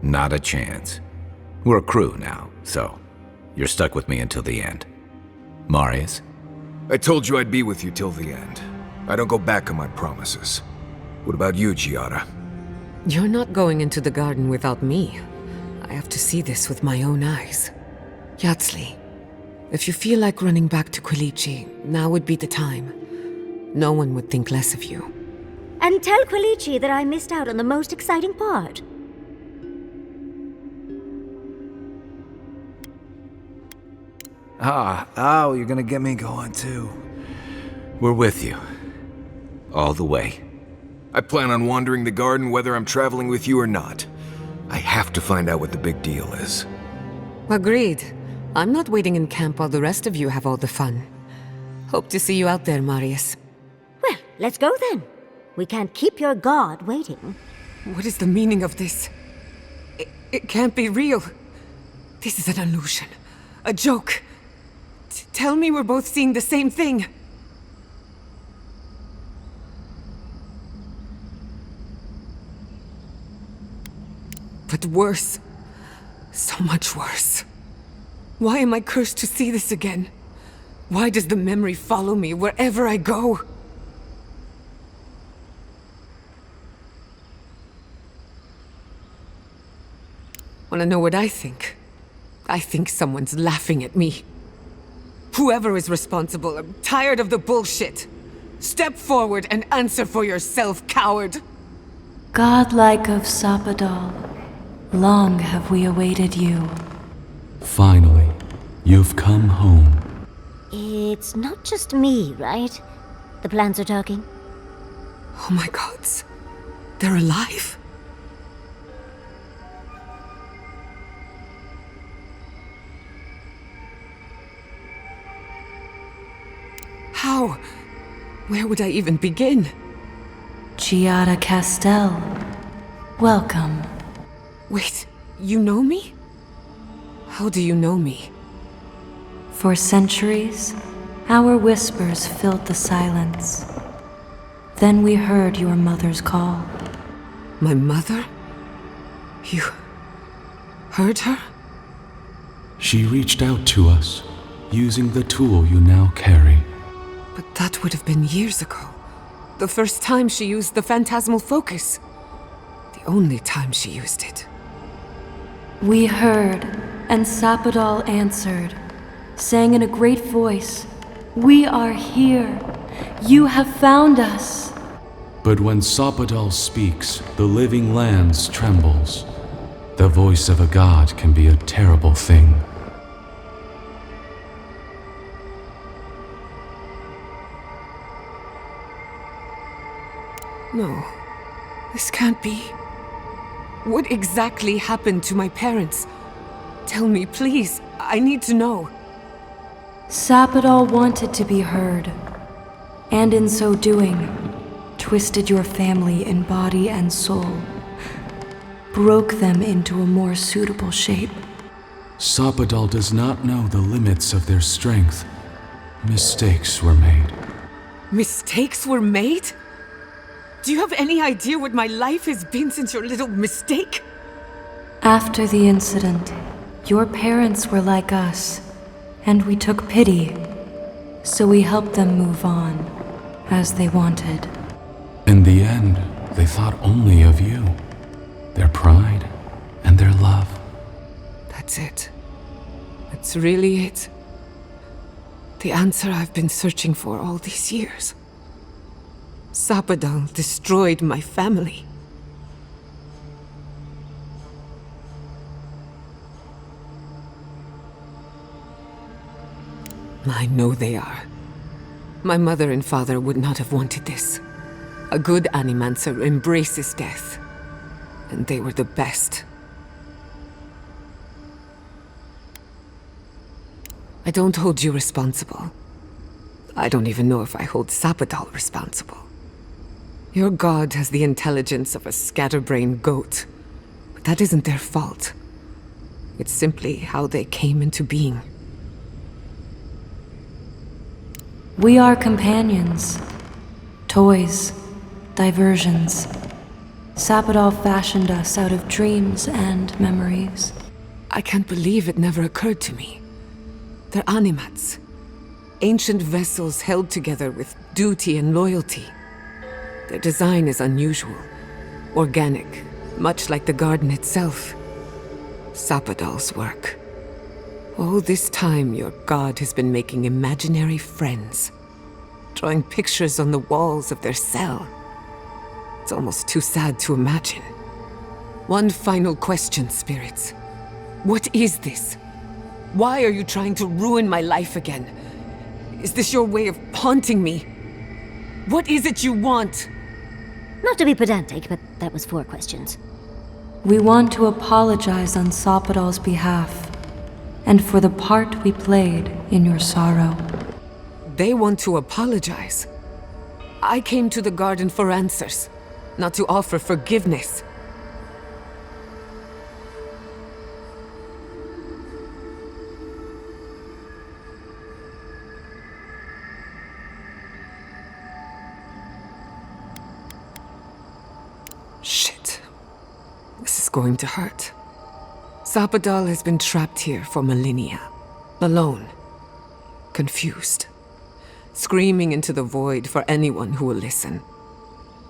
Not a chance. We're a crew now, so you're stuck with me until the end. Marius, I told you I'd be with you till the end. I don't go back on my promises. What about you, Giada? You're not going into the garden without me. I have to see this with my own eyes. Yatsli, if you feel like running back to Quilici, now would be the time. No one would think less of you. And tell Quilici that I missed out on the most exciting part. Oh, you're gonna get me going too. We're with you. All the way. I plan on wandering the garden whether I'm traveling with you or not. I have to find out what the big deal is. Agreed. I'm not waiting in camp while the rest of you have all the fun. Hope to see you out there, Marius. Well, let's go then. We can't keep your god waiting. What is the meaning of this? It can't be real. This is an illusion. A joke. Tell me we're both seeing the same thing. But worse. So much worse. Why am I cursed to see this again? Why does the memory follow me wherever I go? Wanna know what I think? I think someone's laughing at me. Whoever is responsible, I'm tired of the bullshit. Step forward and answer for yourself, coward! Godlike of Sapadal, long have we awaited you. Finally, you've come home. It's not just me, right? The plants are talking. Oh my gods. They're alive? How? Where would I even begin? Giada Castell, welcome. Wait, you know me? How do you know me? For centuries, our whispers filled the silence. Then we heard your mother's call. My mother? You heard her? She reached out to us, using the tool you now carry. But that would have been years ago. The first time she used the phantasmal focus. The only time she used it. We heard, and Sapadal answered, saying in a great voice, "We are here. You have found us." But when Sapadal speaks, the living lands trembles. The voice of a god can be a terrible thing. No, this can't be. What exactly happened to my parents? Tell me, please. I need to know. Sapadal wanted to be heard, and in so doing, twisted your family in body and soul, broke them into a more suitable shape. Sapadal does not know the limits of their strength. Mistakes were made. Mistakes were made? Do you have any idea what my life has been since your little mistake? After the incident, your parents were like us, and we took pity, so we helped them move on, as they wanted. In the end, they thought only of you, their pride and their love. That's it. That's really it. The answer I've been searching for all these years. Sapadal destroyed my family. I know they are. My mother and father would not have wanted this. A good animancer embraces death. And they were the best. I don't hold you responsible. I don't even know if I hold Sapadal responsible. Your god has the intelligence of a scatterbrained goat. But that isn't their fault. It's simply how they came into being. We are companions, toys, diversions. Sapadal fashioned us out of dreams and memories. I can't believe it never occurred to me. They're animats. Ancient vessels held together with duty and loyalty. Their design is unusual, organic, much like the garden itself. Sapadal's work. All this time, your god has been making imaginary friends, drawing pictures on the walls of their cell. It's almost too sad to imagine. One final question, spirits. What is this? Why are you trying to ruin my life again? Is this your way of haunting me? What is it you want? Not to be pedantic, but that was 4 questions. We want to apologize on Sapadal's behalf, and for the part we played in your sorrow. They want to apologize. I came to the garden for answers, not to offer forgiveness. Shit. This is going to hurt. Sapadal has been trapped here for millennia. Alone. Confused. Screaming into the void for anyone who will listen.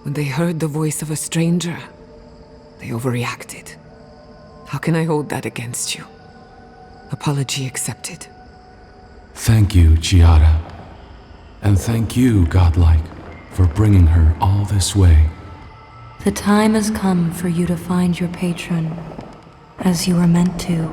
When they heard the voice of a stranger, they overreacted. How can I hold that against you? Apology accepted. Thank you, Chiara. And thank you, Godlike, for bringing her all this way. The time has come for you to find your patron, as you were meant to.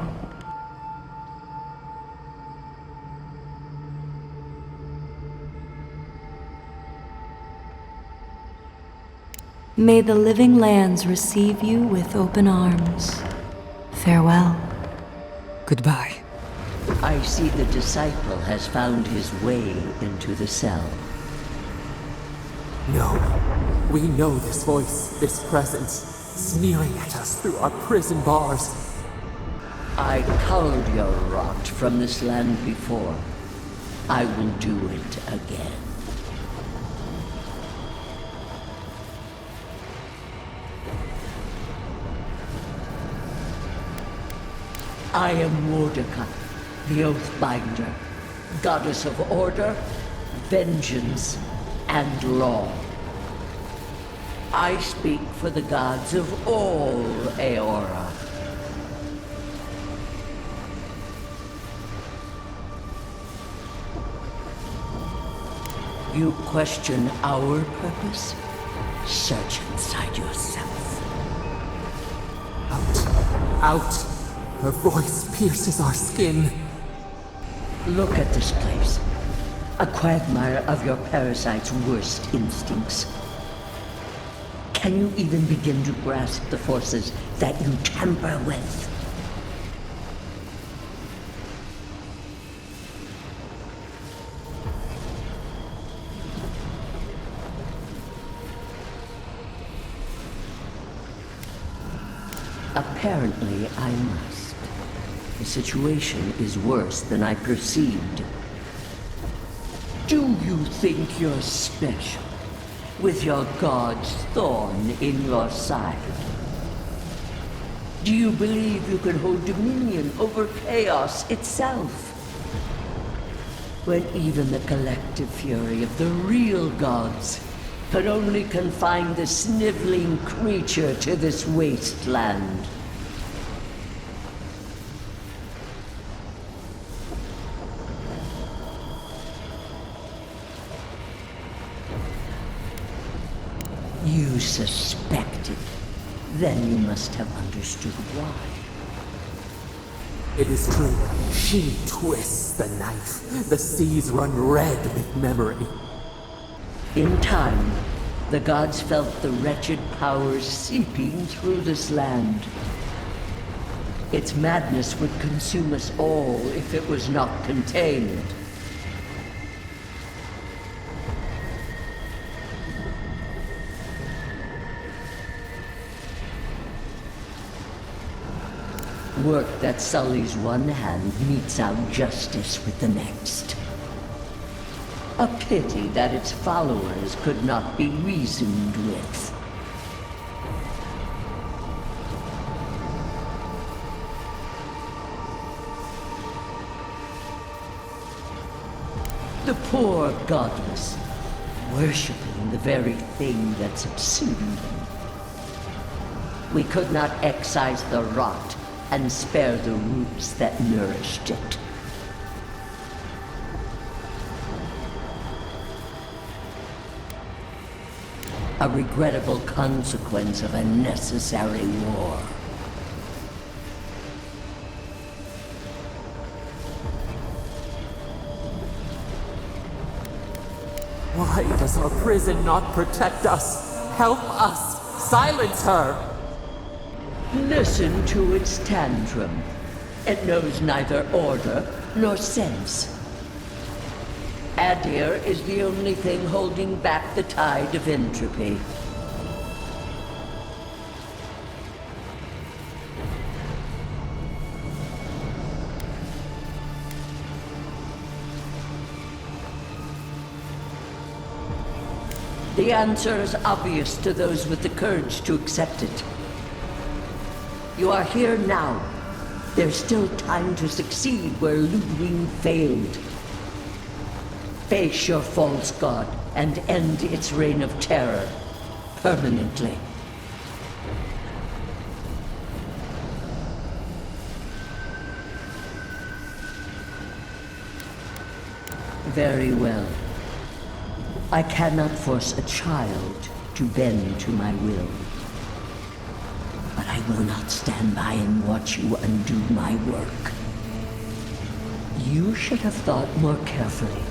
May the living lands receive you with open arms. Farewell. Goodbye. I see the disciple has found his way into the cell. No. We know this voice, this presence, sneering at us through our prison bars. I culled your rot from this land before. I will do it again. I am Mordecai, the Oathbinder, goddess of order, vengeance, and law. I speak for the gods of all Aora. You question our purpose? Search inside yourself. Out! Her voice pierces our skin. Look at this place. A quagmire of your parasite's worst instincts. Can you even begin to grasp the forces that you tamper with? Apparently, I must. The situation is worse than I perceived. Do you think you're special, with your god's thorn in your side? Do you believe you can hold dominion over chaos itself? When even the collective fury of the real gods can only confine the sniveling creature to this wasteland. You suspected. Then you must have understood why. It is true. She twists the knife. The seas run red with memory. In time, the gods felt the wretched powers seeping through this land. Its madness would consume us all if it was not contained. Work that sullies one hand meets out justice with the next. A pity that its followers could not be reasoned with. The poor godless, worshipping the very thing that subsumed them. We could not excise the rot and spare the roots that nourished it. A regrettable consequence of a necessary war. Why does our prison not protect us? Help us! Silence her! Listen to its tantrum. It knows neither order nor sense. Adir is the only thing holding back the tide of entropy. The answer is obvious to those with the courage to accept it. You are here now. There's still time to succeed where Ludwig failed. Face your false god and end its reign of terror permanently. Very well. I cannot force a child to bend to my will. But I will not stand by and watch you undo my work. You should have thought more carefully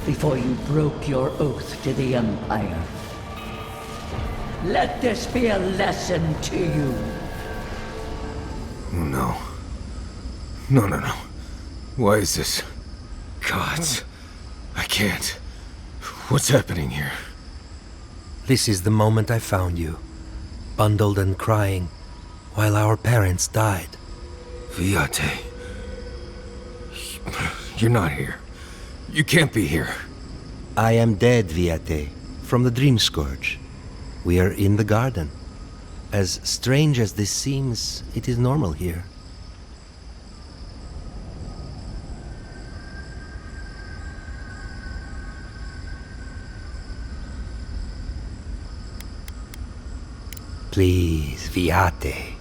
before you broke your oath to the Empire. Let this be a lesson to you. No. No. Why is this? Gods. I can't. What's happening here? This is the moment I found you, bundled and crying, while our parents died. Viate. You're not here. You can't be here. I am dead, Viate, from the Dream Scourge. We are in the garden. As strange as this seems, it is normal here. Please, Viate.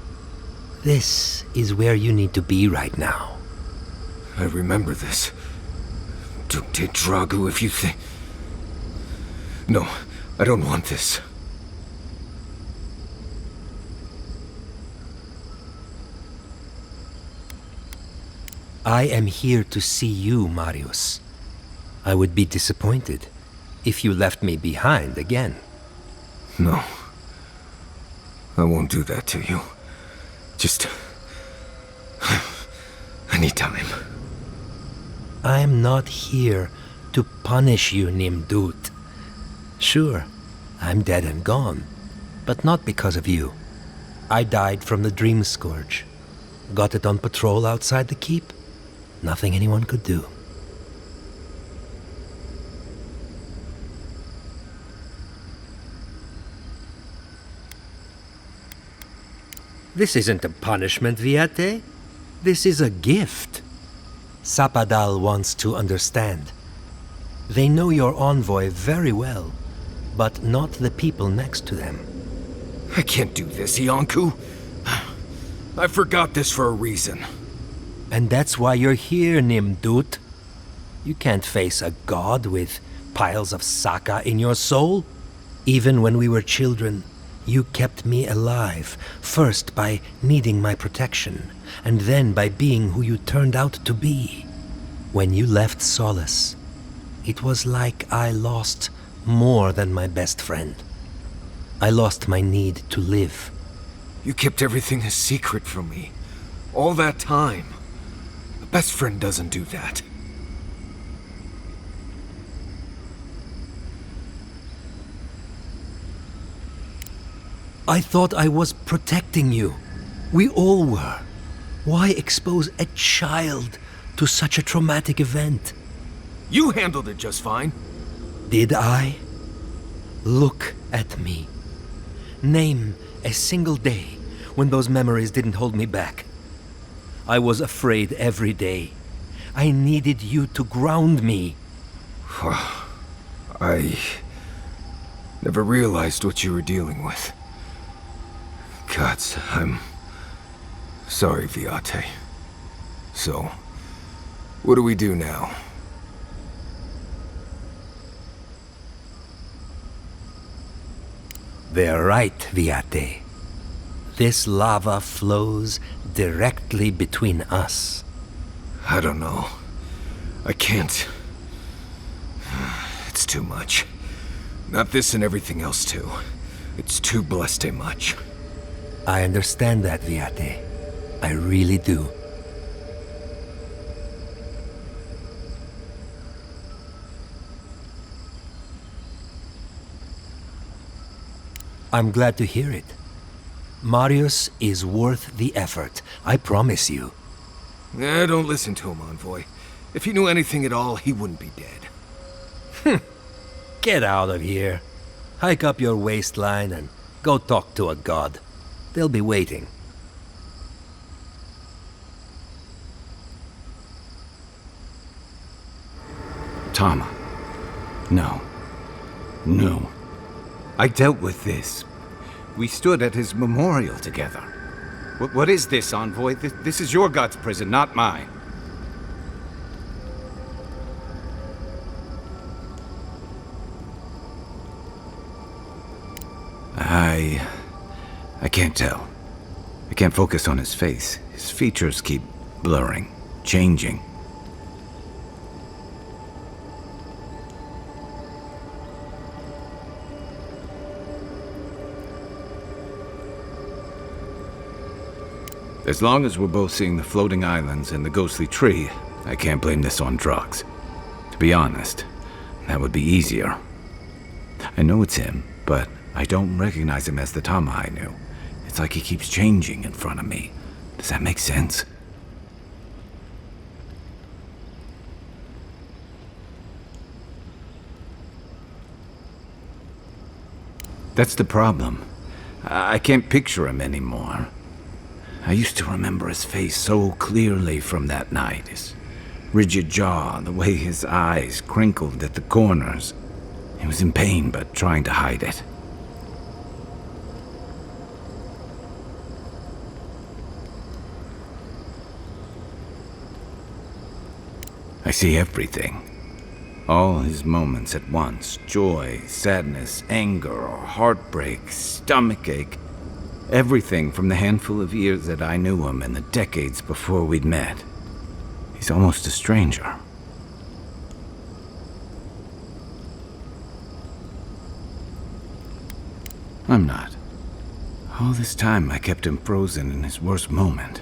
This is where you need to be right now. I remember this. Duke de Dragu, if you think... No, I don't want this. I am here to see you, Marius. I would be disappointed if you left me behind again. No. I won't do that to you. Just... I need time. I am not here to punish you, Nimdut. Sure, I'm dead and gone, but not because of you. I died from the Dream Scourge. Got it on patrol outside the keep. Nothing anyone could do. This isn't a punishment, Viate. This is a gift. Sapadal wants to understand. They know your envoy very well, but not the people next to them. I can't do this, Iancu. I forgot this for a reason. And that's why you're here, Nimdut. You can't face a god with piles of Saka in your soul. Even when we were children, you kept me alive, first by needing my protection, and then by being who you turned out to be. When you left Solace, it was like I lost more than my best friend. I lost my need to live. You kept everything a secret from me. All that time. A best friend doesn't do that. I thought I was protecting you. We all were. Why expose a child to such a traumatic event? You handled it just fine. Did I? Look at me. Name a single day when those memories didn't hold me back. I was afraid every day. I needed you to ground me. I never realized what you were dealing with. Gods, I'm sorry, Viate. So, what do we do now? They're right, Viate. This lava flows directly between us. I don't know. I can't. It's too much. Not this and everything else too. It's too blessed much. I understand that, Viate. I really do. I'm glad to hear it. Marius is worth the effort, I promise you. Don't listen to him, Envoy. If he knew anything at all, he wouldn't be dead. Get out of here. Hike up your waistline and go talk to a god. They'll be waiting. Tama. No. No. I dealt with this. We stood at his memorial together. What is this, Envoy? This is your god's prison, not mine. I can't tell. I can't focus on his face. His features keep blurring, changing. As long as we're both seeing the floating islands and the ghostly tree, I can't blame this on drugs. To be honest, that would be easier. I know it's him, but I don't recognize him as the Tama I knew. It's like he keeps changing in front of me. Does that make sense? That's the problem. I can't picture him anymore. I used to remember his face so clearly from that night. His rigid jaw, the way his eyes crinkled at the corners. He was in pain, but trying to hide it. I see everything. All his moments at once. Joy, sadness, anger, heartbreak, stomachache. Everything from the handful of years that I knew him and the decades before we'd met. He's almost a stranger. I'm not. All this time I kept him frozen in his worst moment.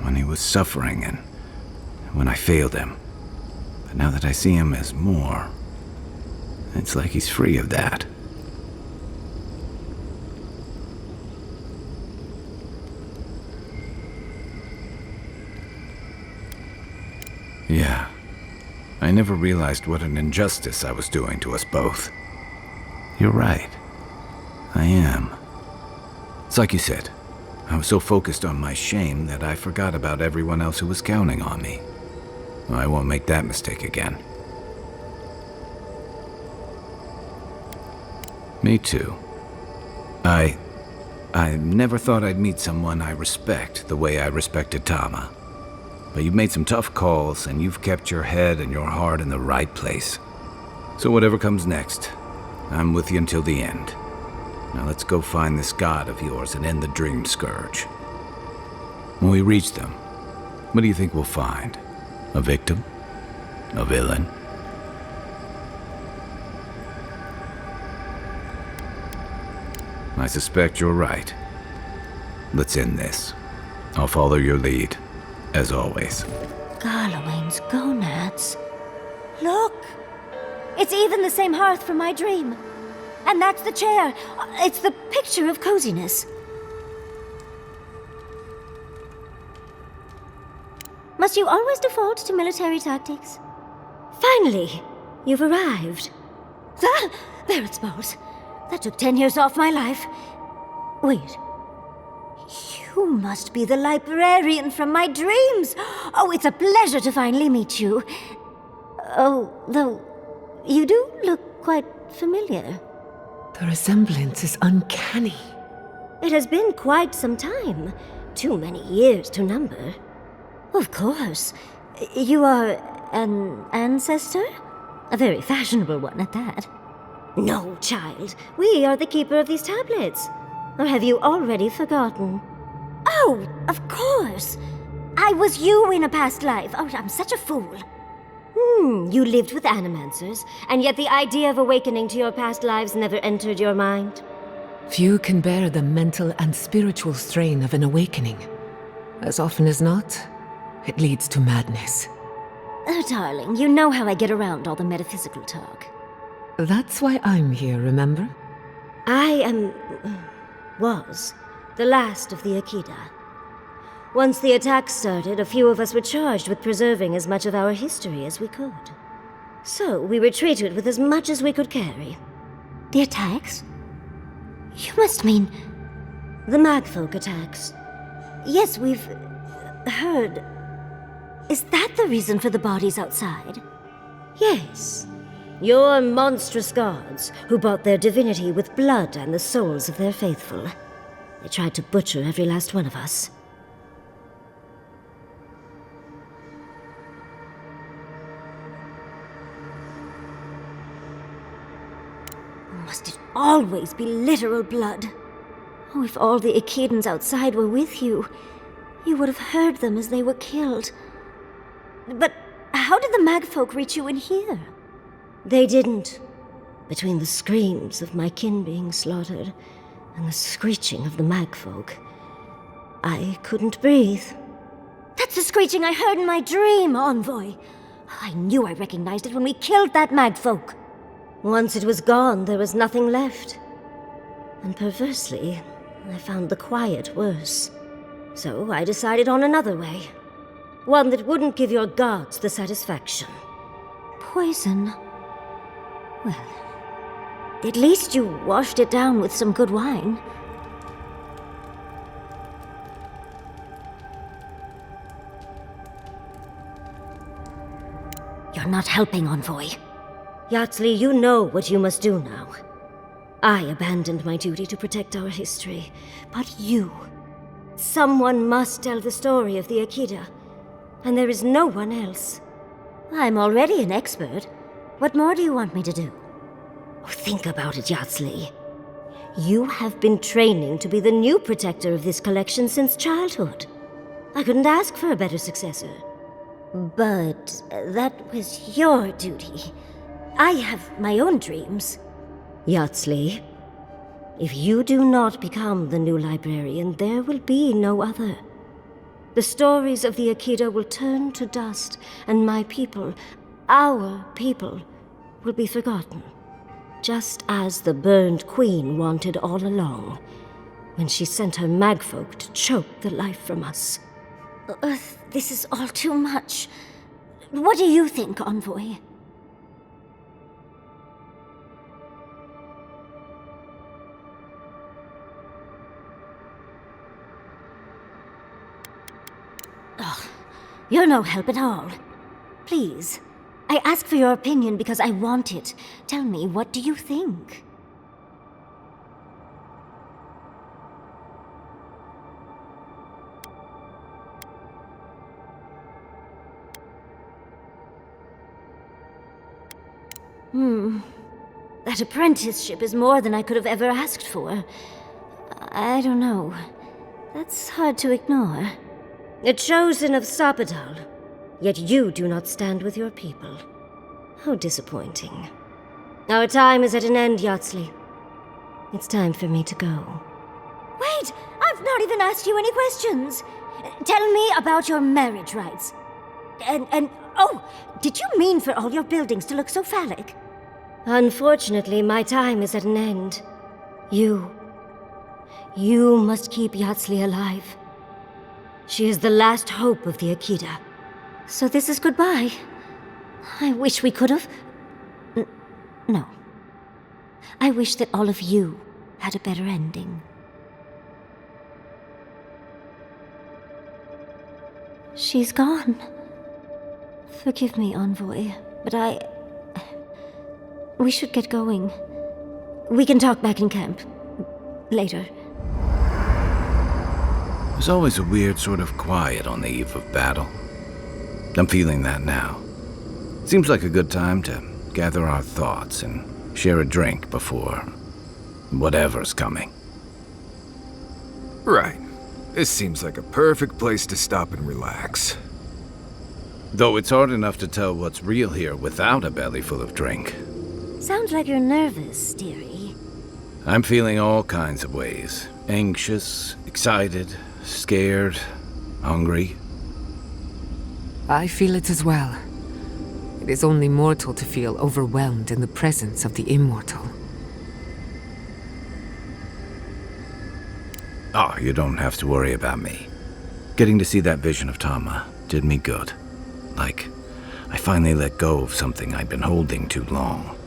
When he was suffering and when I failed him. But now that I see him as more, it's like he's free of that. Yeah. I never realized what an injustice I was doing to us both. You're right. I am. It's like you said. I was so focused on my shame that I forgot about everyone else who was counting on me. I won't make that mistake again. Me too. I never thought I'd meet someone I respect the way I respected Tama. But you've made some tough calls, and you've kept your head and your heart in the right place. So whatever comes next, I'm with you until the end. Now let's go find this god of yours and end the dream scourge. When we reach them, what do you think we'll find? A victim? A villain? I suspect you're right. Let's end this. I'll follow your lead, as always. Garlawain's gonads. Look! It's even the same hearth from my dream. And that's the chair. It's the picture of coziness. Must you always default to military tactics? Finally, you've arrived. Ah, there it spouts. That took 10 years off my life. Wait. You must be the librarian from my dreams. Oh, it's a pleasure to finally meet you. Oh, though, you do look quite familiar. The resemblance is uncanny. It has been quite some time. Too many years to number. Of course. You are an ancestor? A very fashionable one at that. No, child. We are the keeper of these tablets. Or have you already forgotten? Oh, of course. I was you in a past life. Oh, I'm such a fool. You lived with animancers, and yet the idea of awakening to your past lives never entered your mind. Few can bear the mental and spiritual strain of an awakening. As often as not, it leads to madness. Oh, darling, you know how I get around all the metaphysical talk. That's why I'm here, remember? I was the last of the Akita. Once the attack started, a few of us were charged with preserving as much of our history as we could. So we were treated with as much as we could carry. The attacks? You must mean... the Magfolk attacks. Yes, we've... heard... Is that the reason for the bodies outside? Yes. Your monstrous gods, who bought their divinity with blood and the souls of their faithful. They tried to butcher every last one of us. Must it always be literal blood? Oh, if all the Echidans outside were with you, you would have heard them as they were killed. But how did the Magfolk reach you in here? They didn't. Between the screams of my kin being slaughtered and the screeching of the Magfolk, I couldn't breathe. That's the screeching I heard in my dream, Envoy. I knew I recognized it when we killed that Magfolk. Once it was gone, there was nothing left. And perversely, I found the quiet worse. So I decided on another way. One that wouldn't give your gods the satisfaction. Poison? Well, at least you washed it down with some good wine. You're not helping, Envoy. Yatzli, you know what you must do now. I abandoned my duty to protect our history, but you... someone must tell the story of the Akita, and there is no one else. I'm already an expert. What more do you want me to do? Oh, think about it, Yatzli. You have been training to be the new protector of this collection since childhood. I couldn't ask for a better successor. But that was your duty. I have my own dreams. Yatzli, if you do not become the new librarian, there will be no other. The stories of the Akita will turn to dust, and my people, our people, will be forgotten. Just as the burned queen wanted all along, when she sent her magfolk to choke the life from us. This is all too much. What do you think, Envoy? Ugh, you're no help at all. Please, I ask for your opinion because I want it. Tell me, what do you think? That apprenticeship is more than I could have ever asked for. I don't know. That's hard to ignore. A chosen of Sapadal, yet you do not stand with your people. How disappointing. Our time is at an end, Yatzli. It's time for me to go. Wait! I've not even asked you any questions! Tell me about your marriage rites. And oh, did you mean for all your buildings to look so phallic? Unfortunately, my time is at an end. You must keep Yatzli alive. She is the last hope of the Akita. So this is goodbye. I wish we could have... No. I wish that all of you had a better ending. She's gone. Forgive me, Envoy, but We should get going. We can talk back in camp. Later. There's always a weird sort of quiet on the eve of battle. I'm feeling that now. Seems like a good time to gather our thoughts and share a drink before whatever's coming. Right. This seems like a perfect place to stop and relax. Though it's hard enough to tell what's real here without a belly full of drink. Sounds like you're nervous, dearie. I'm feeling all kinds of ways. Anxious, excited, scared, hungry. I feel it as well. It is only mortal to feel overwhelmed in the presence of the immortal. Oh, you don't have to worry about me. Getting to see that vision of Tama did me good. Like, I finally let go of something I'd been holding too long.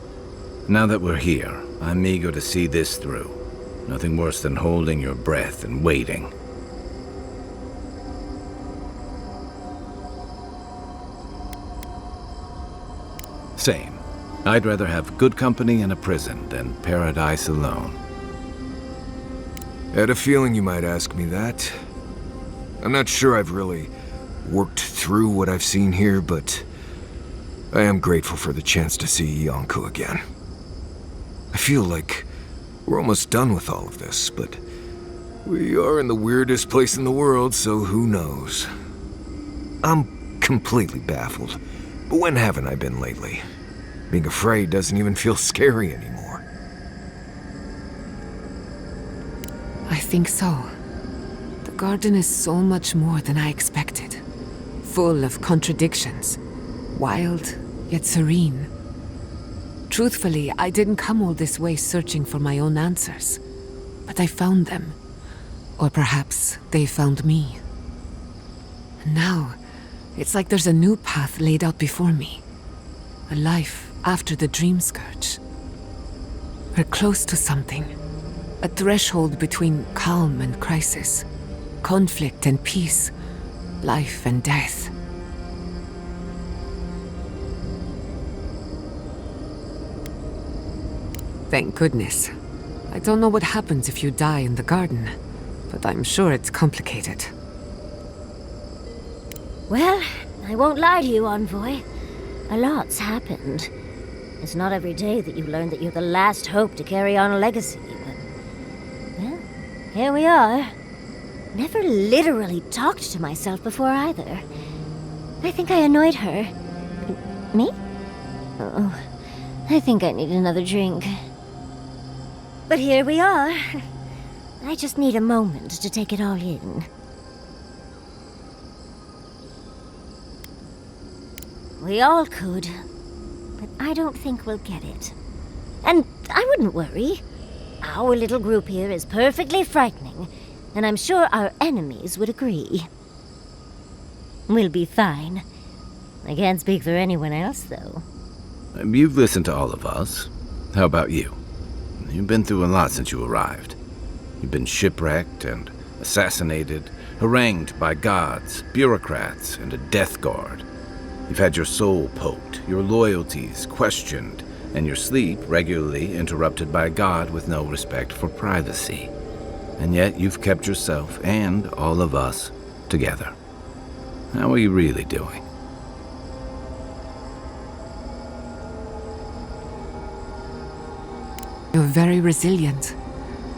Now that we're here, I'm eager to see this through. Nothing worse than holding your breath and waiting. Same. I'd rather have good company in a prison than paradise alone. Had a feeling you might ask me that. I'm not sure I've really worked through what I've seen here, but I am grateful for the chance to see Yonko again. I feel like we're almost done with all of this, but we are in the weirdest place in the world, so who knows? I'm completely baffled, but when haven't I been lately? Being afraid doesn't even feel scary anymore. I think so. The garden is so much more than I expected. Full of contradictions. Wild, yet serene. Truthfully, I didn't come all this way searching for my own answers. But I found them. Or perhaps they found me. And now, it's like there's a new path laid out before me. A life after the dream scourge. We're close to something. A threshold between calm and crisis. Conflict and peace. Life and death. Thank goodness. I don't know what happens if you die in the garden, but I'm sure it's complicated. Well, I won't lie to you, Envoy. A lot's happened. It's not every day that you learn that you're the last hope to carry on a legacy, but... well, here we are. Never literally talked to myself before either. I think I annoyed her. Me? Oh, I think I need another drink. But here we are. I just need a moment to take it all in. We all could, but I don't think we'll get it. And I wouldn't worry. Our little group here is perfectly frightening, and I'm sure our enemies would agree. We'll be fine. I can't speak for anyone else, though. You've listened to all of us. How about you? You've been through a lot since you arrived. You've been shipwrecked and assassinated, harangued by gods, bureaucrats, and a death guard. You've had your soul poked, your loyalties questioned, and your sleep regularly interrupted by a god with no respect for privacy. And yet you've kept yourself and all of us together. How are you really doing? You're very resilient.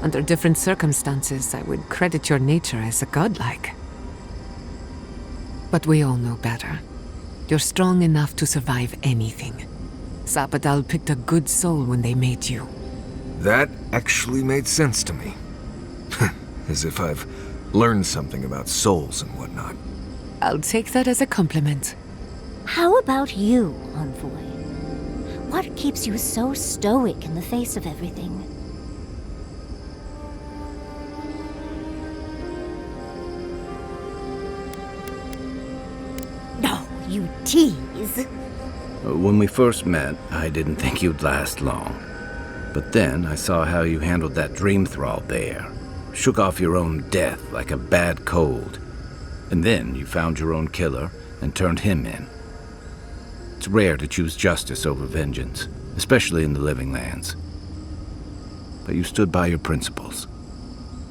Under different circumstances, I would credit your nature as a godlike. But we all know better. You're strong enough to survive anything. Sapadal picked a good soul when they made you. That actually made sense to me. As if I've learned something about souls and whatnot. I'll take that as a compliment. How about you, Envoy? What keeps you so stoic in the face of everything? No, you tease. When we first met, I didn't think you'd last long. But then I saw how you handled that dream thrall there. Shook off your own death like a bad cold. And then you found your own killer and turned him in. It's rare to choose justice over vengeance, especially in the living lands. But you stood by your principles.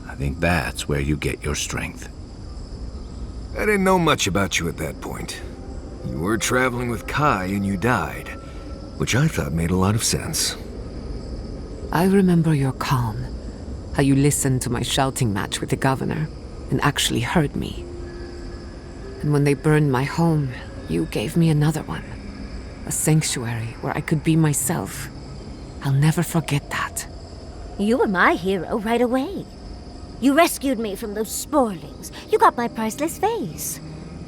I think that's where you get your strength. I didn't know much about you at that point. You were traveling with Kai and you died, which I thought made a lot of sense. I remember your calm, how you listened to my shouting match with the governor and actually heard me. And when they burned my home, you gave me another one. A sanctuary where I could be myself. I'll never forget that. You were my hero right away. You rescued me from those sporlings. You got my priceless vase.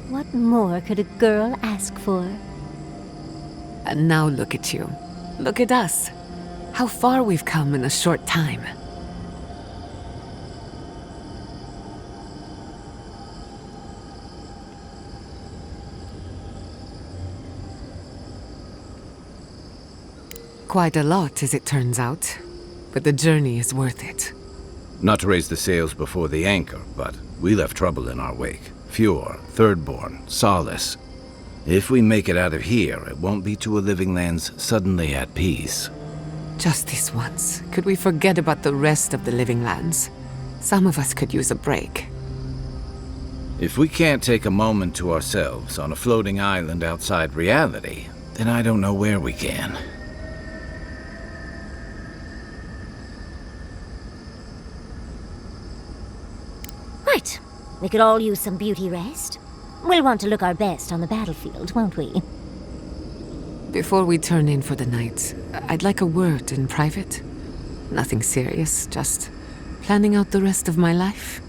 What more could a girl ask for? And now look at you. Look at us. How far we've come in a short time. Quite a lot, as it turns out. But the journey is worth it. Not to raise the sails before the anchor, but we left trouble in our wake. Fjord, Thirdborn, Solace. If we make it out of here, it won't be to a living lands suddenly at peace. Just this once. Could we forget about the rest of the living lands? Some of us could use a break. If we can't take a moment to ourselves on a floating island outside reality, then I don't know where we can. Right. We could all use some beauty rest. We'll want to look our best on the battlefield, won't we? Before we turn in for the night, I'd like a word in private. Nothing serious, just planning out the rest of my life.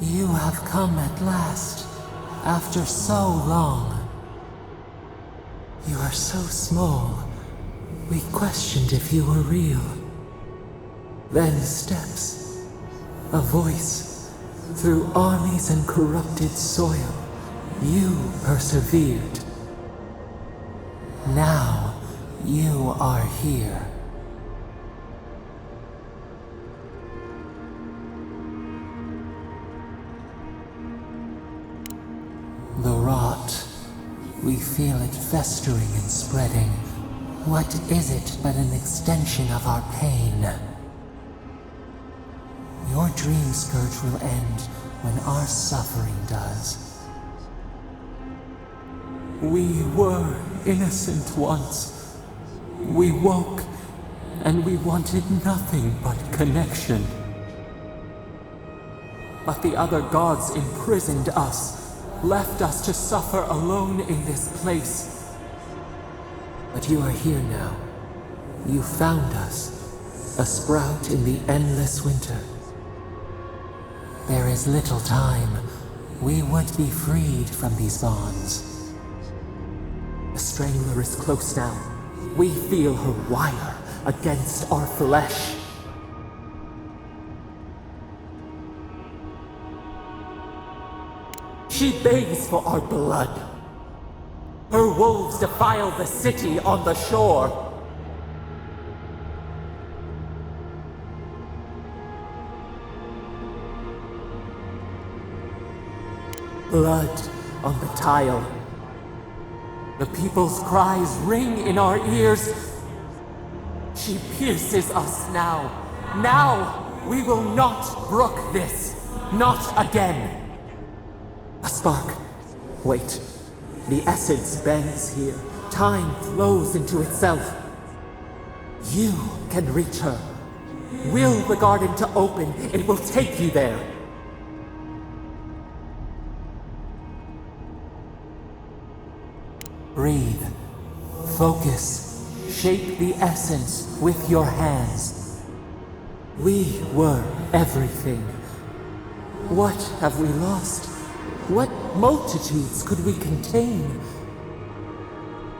You have come at last, after so long. You are so small, we questioned if you were real. Then steps, a voice, through armies and corrupted soil, you persevered. Now, you are here. The rot. We feel it festering and spreading. What is it but an extension of our pain? Your dream scourge will end when our suffering does. We were innocent once. We woke, and we wanted nothing but connection. But the other gods imprisoned us, left us to suffer alone in this place. But you are here now. You found us, a sprout in the endless winter. There is little time. We would be freed from these bonds. The Strangler is close now. We feel her wire against our flesh. She begs for our blood. Her wolves defile the city on the shore. Blood on the tile. The people's cries ring in our ears. She pierces us now. Now! We will not brook this. Not again. A spark. Wait. The essence bends here. Time flows into itself. You can reach her. Will the garden to open, it will take you there. Breathe. Focus. Shape the essence with your hands. We were everything. What have we lost? What multitudes could we contain?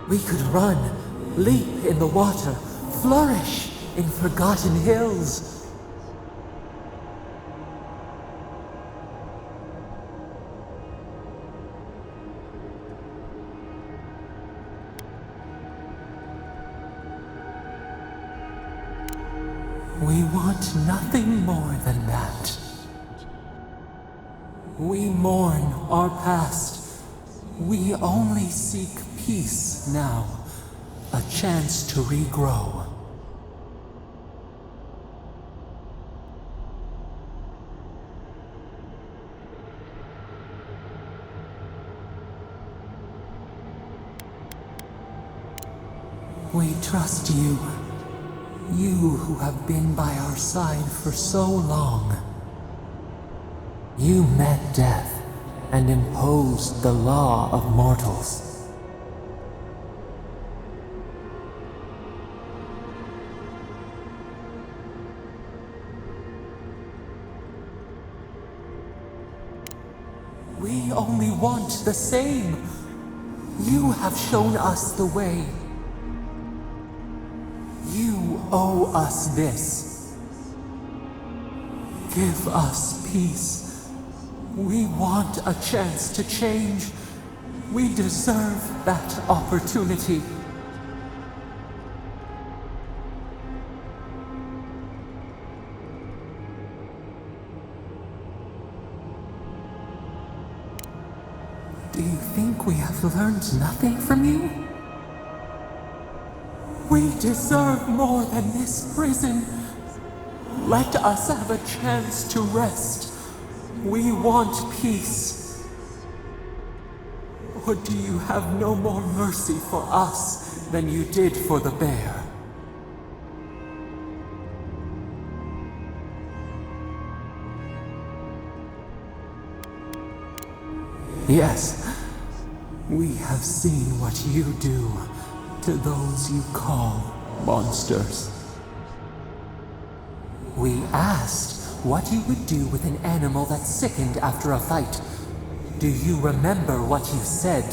We could run, leap in the water, flourish in forgotten hills. We want nothing more than that. We mourn our past. We only seek peace now, a chance to regrow. We trust you. You who have been by our side for so long. You met death and imposed the law of mortals. We only want the same. You have shown us the way. You owe us this. Give us peace. We want a chance to change. We deserve that opportunity. Do you think we have learned nothing from you? We deserve more than this prison. Let us have a chance to rest. We want peace. Or do you have no more mercy for us than you did for the bear? Yes, we have seen what you do to those you call monsters. We asked what you would do with an animal that sickened after a fight. Do you remember what you said?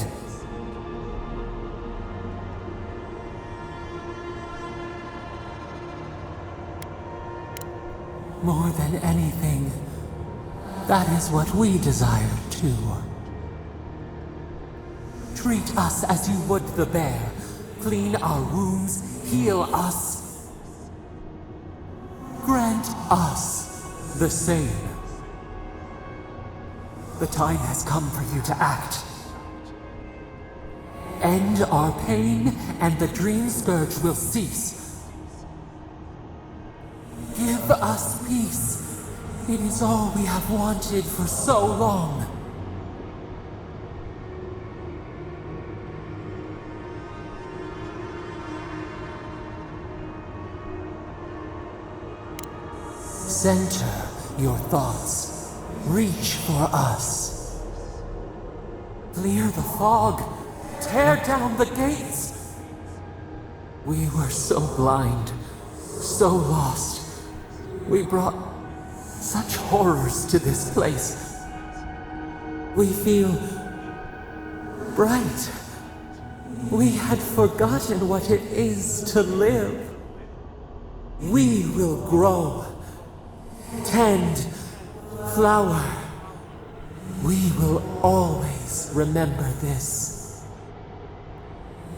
More than anything, that is what we desire too. Treat us as you would the bear. Clean our wounds, heal us. Grant us the same. The time has come for you to act. End our pain, and the dream scourge will cease. Give us peace. It is all we have wanted for so long. Center your thoughts. Reach for us. Clear the fog. Tear down the gates. We were so blind, so lost. We brought such horrors to this place. We feel bright. We had forgotten what it is to live. We will grow. Tend, flower. We will always remember this.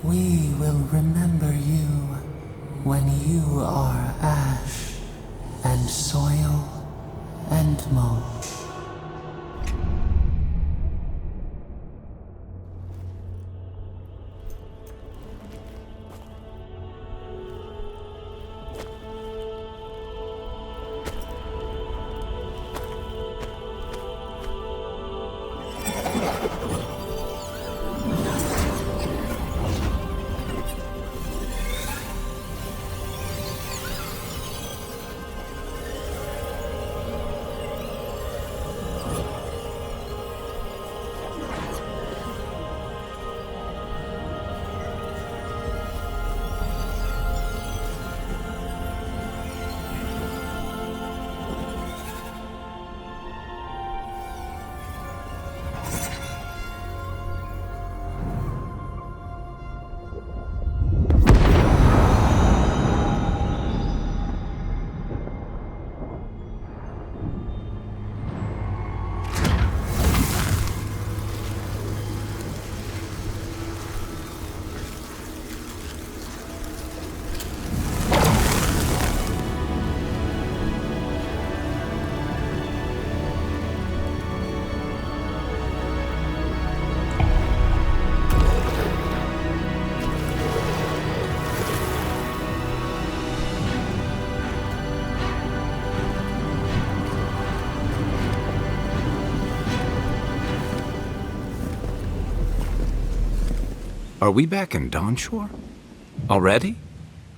We will remember you when you are ash and soil and mulch. Are we back in Dawnshore? Already?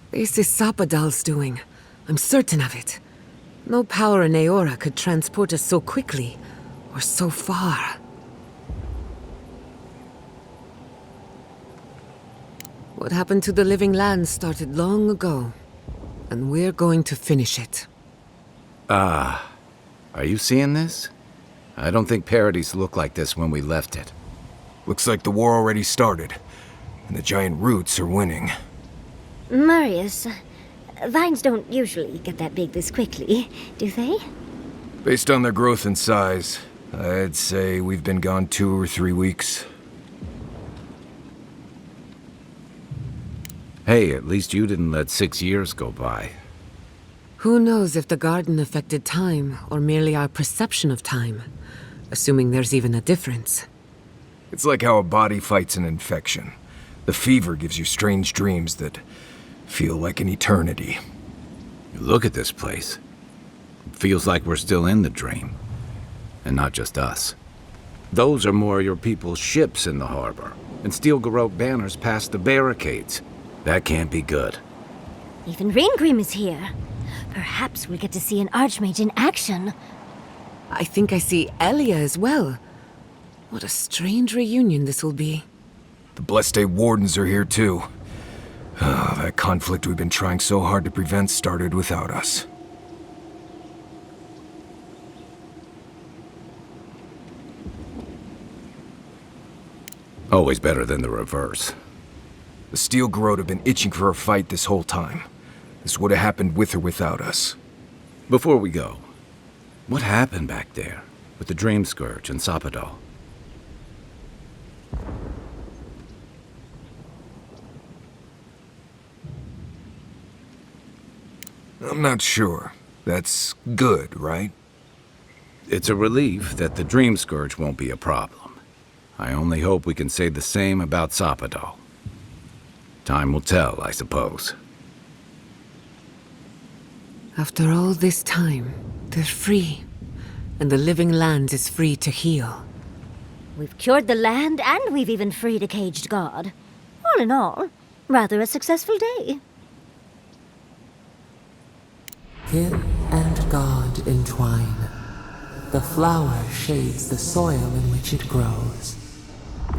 This is Sapadal's doing. I'm certain of it. No power in Aora could transport us so quickly, or so far. What happened to the living land started long ago, and we're going to finish it. Are you seeing this? I don't think Paradise looked like this when we left it. Looks like the war already started, and the giant roots are winning. Marius, vines don't usually get that big this quickly, do they? Based on their growth and size, I'd say we've been gone 2 or 3 weeks. Hey, at least you didn't let 6 years go by. Who knows if the garden affected time, or merely our perception of time, assuming there's even a difference. It's like how a body fights an infection. The fever gives you strange dreams that feel like an eternity. Look at this place. It feels like we're still in the dream. And not just us. Those are more your people's ships in the harbor, and steel Garrote banners past the barricades. That can't be good. Even Reingrim is here. Perhaps we'll get to see an Archmage in action. I think I see Elia as well. What a strange reunion this will be. The Blessed Wardens are here too. That conflict we've been trying so hard to prevent started without us. Always better than the reverse. The Steel Garrote have been itching for a fight this whole time. This would have happened with or without us. Before we go, what happened back there with the Dream Scourge and Sapadal? I'm not sure. That's good, right? It's a relief that the Dream Scourge won't be a problem. I only hope we can say the same about Sapadal. Time will tell, I suppose. After all this time, they're free. And the living land is free to heal. We've cured the land, and we've even freed a caged god. All in all, rather a successful day. Kid and God entwine. The flower shades the soil in which it grows.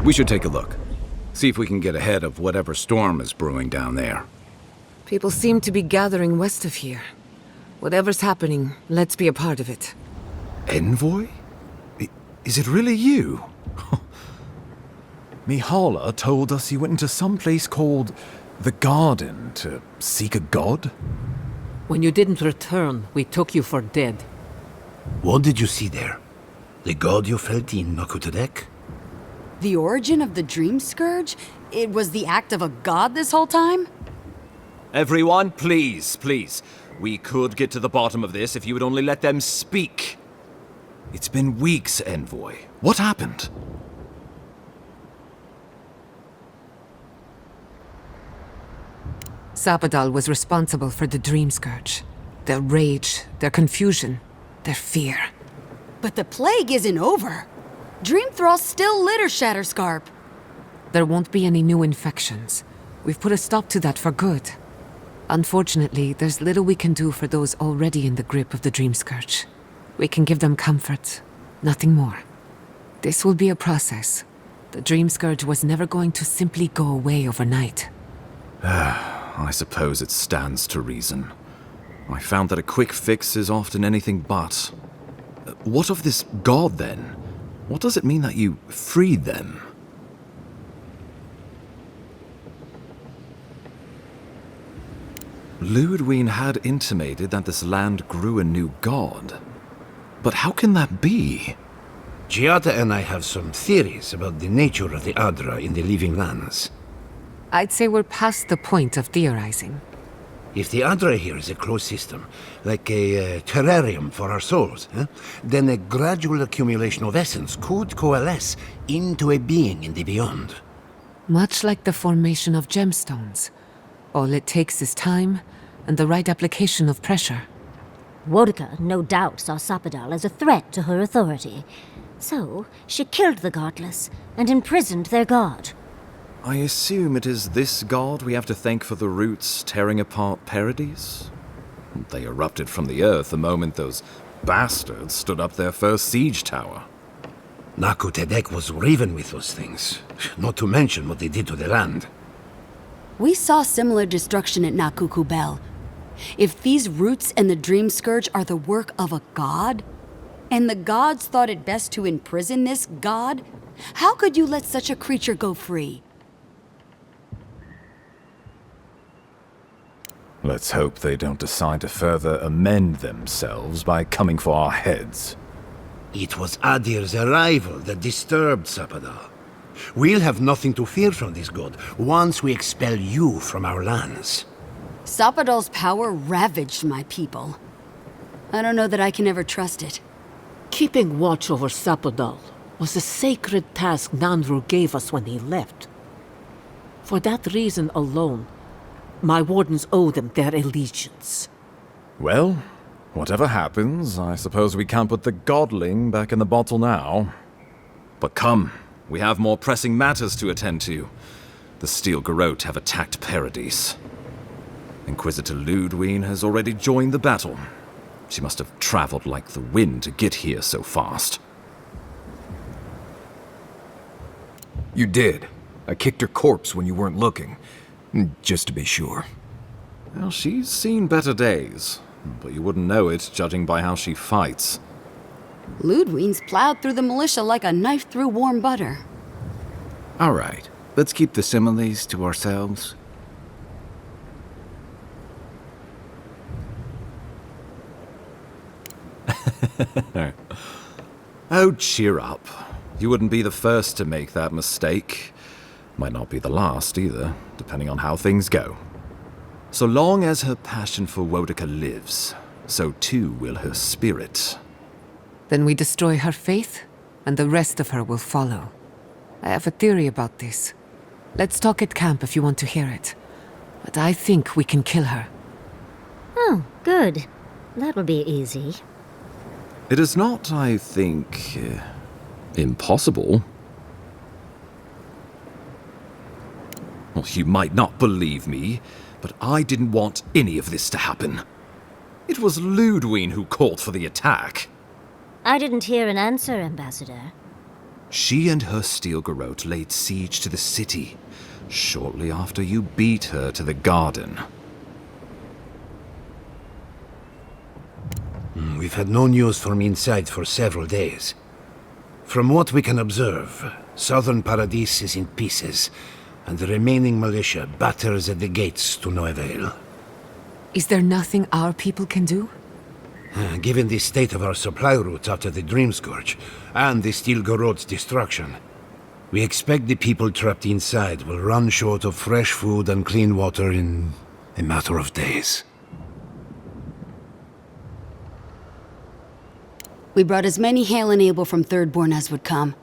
We should take a look. See if we can get ahead of whatever storm is brewing down there. People seem to be gathering west of here. Whatever's happening, let's be a part of it. Envoy? Is it really you? Mihala told us you went into some place called the Garden to seek a god? When you didn't return, we took you for dead. What did you see there? The god you felt in Nokutadek? The origin of the Dream Scourge? It was the act of a god this whole time? Everyone, please, please. We could get to the bottom of this if you would only let them speak. It's been weeks, Envoy. What happened? Sapadal was responsible for the Dream Scourge. Their rage, their confusion, their fear. But the plague isn't over. Dream Thralls still litter Shatterscarp. There won't be any new infections. We've put a stop to that for good. Unfortunately, there's little we can do for those already in the grip of the Dream Scourge. We can give them comfort, nothing more. This will be a process. The Dream Scourge was never going to simply go away overnight. I suppose it stands to reason. I found that a quick fix is often anything but. What of this god, then? What does it mean that you freed them? Ludwine had intimated that this land grew a new god. But how can that be? Giada and I have some theories about the nature of the Adra in the living lands. I'd say we're past the point of theorizing. If the Adra here is a closed system, like a terrarium for our souls, then a gradual accumulation of essence could coalesce into a being in the beyond. Much like the formation of gemstones. All it takes is time and the right application of pressure. Wodika no doubt saw Sapadal as a threat to her authority. So, she killed the godless and imprisoned their god. I assume it is this god we have to thank for the roots tearing apart Paradise? They erupted from the earth the moment those bastards stood up their first siege tower. Nakutedek was riven with those things, not to mention what they did to the land. We saw similar destruction at Nakukubel. If these roots and the Dream Scourge are the work of a god, and the gods thought it best to imprison this god, how could you let such a creature go free? Let's hope they don't decide to further amend themselves by coming for our heads. It was Adir's arrival that disturbed Sapadal. We'll have nothing to fear from this god once we expel you from our lands. Sapadal's power ravaged my people. I don't know that I can ever trust it. Keeping watch over Sapadal was a sacred task Nandru gave us when he left. For that reason alone, my wardens owe them their allegiance. Well, whatever happens, I suppose we can't put the godling back in the bottle now. But come, we have more pressing matters to attend to. The Steel Garrote have attacked Paradise. Inquisitor Ludwine has already joined the battle. She must have traveled like the wind to get here so fast. You did. I kicked her corpse when you weren't looking. Just to be sure. Well, she's seen better days, but you wouldn't know it judging by how she fights. Ludwine's plowed through the militia like a knife through warm butter. All right, let's keep the similes to ourselves. Oh, cheer up. You wouldn't be the first to make that mistake. Might not be the last either, depending on how things go. So long as her passion for Wodica lives, so too will her spirit. Then we destroy her faith, and the rest of her will follow. I have a theory about this. Let's talk at camp if you want to hear it. But I think we can kill her. Oh, good. That will be easy. It is not, I think, impossible. Well, you might not believe me, but I didn't want any of this to happen. It was Ludwine who called for the attack. I didn't hear an answer, Ambassador. She and her Steel Garrote laid siege to the city, shortly after you beat her to the garden. We've had no news from inside for several days. From what we can observe, southern Paradise is in pieces, and the remaining militia batters at the gates to no avail. Is there nothing our people can do? Given the state of our supply routes after the Dream Scourge, and the Steel Garrote's destruction, we expect the people trapped inside will run short of fresh food and clean water in a matter of days. We brought as many Hale and Able from Thirdborn as would come.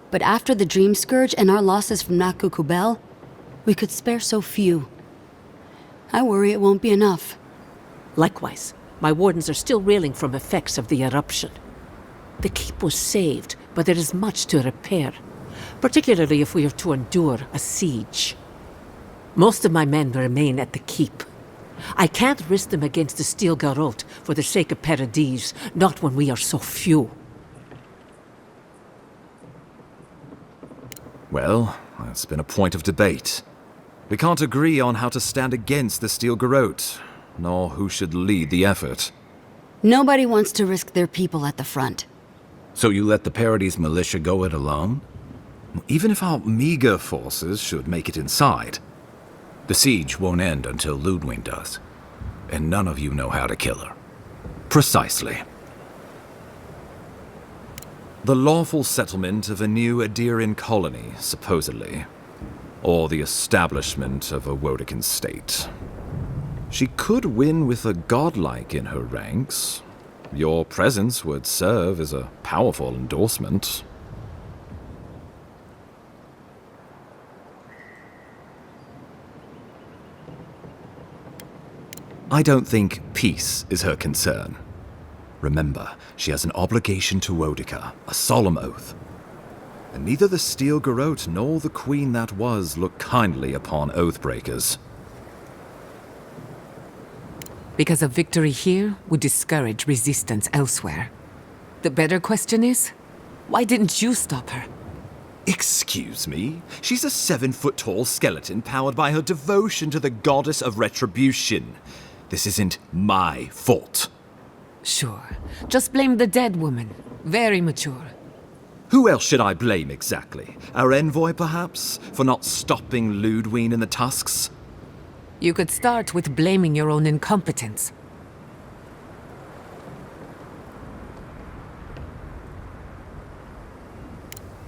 But after the Dream Scourge and our losses from Nakukubel, we could spare so few. I worry it won't be enough. Likewise, my wardens are still reeling from effects of the eruption. The keep was saved, but there is much to repair, particularly if we are to endure a siege. Most of my men remain at the keep. I can't risk them against the Steel Garrote for the sake of Paradise, not when we are so few. Well, that's been a point of debate. We can't agree on how to stand against the Steel Garrote, nor who should lead the effort. Nobody wants to risk their people at the front. So you let the Paradise militia go it alone? Even if our meager forces should make it inside. The siege won't end until Ludwine does. And none of you know how to kill her. Precisely. The lawful settlement of a new Adiran colony, supposedly. Or the establishment of a Wodican state. She could win with a godlike in her ranks. Your presence would serve as a powerful endorsement. I don't think peace is her concern. Remember, she has an obligation to Wodica, a solemn oath. and neither the Steel Garrote nor the Queen that was look kindly upon Oathbreakers. Because a victory here would discourage resistance elsewhere. The better question is, why didn't you stop her? Excuse me? She's a 7-foot-tall skeleton powered by her devotion to the goddess of retribution. This isn't my fault. Sure. Just blame the dead woman. Very mature. Who else should I blame exactly? Our envoy, perhaps? For not stopping Ludwine and the Tusks? You could start with blaming your own incompetence.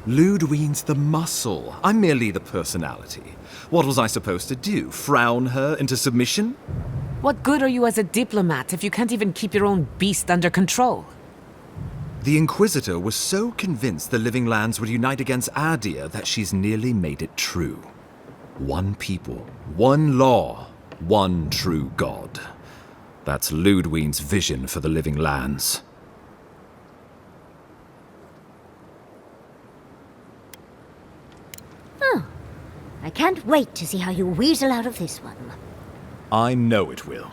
Ludwine's the muscle. I'm merely the personality. What was I supposed to do? Frown her into submission? What good are you as a diplomat if you can't even keep your own beast under control? The Inquisitor was so convinced the Living Lands would unite against Adir that she's nearly made it true. One people, one law, one true God. That's Ludwine's vision for the Living Lands. Oh, I can't wait to see how you weasel out of this one. I know it will.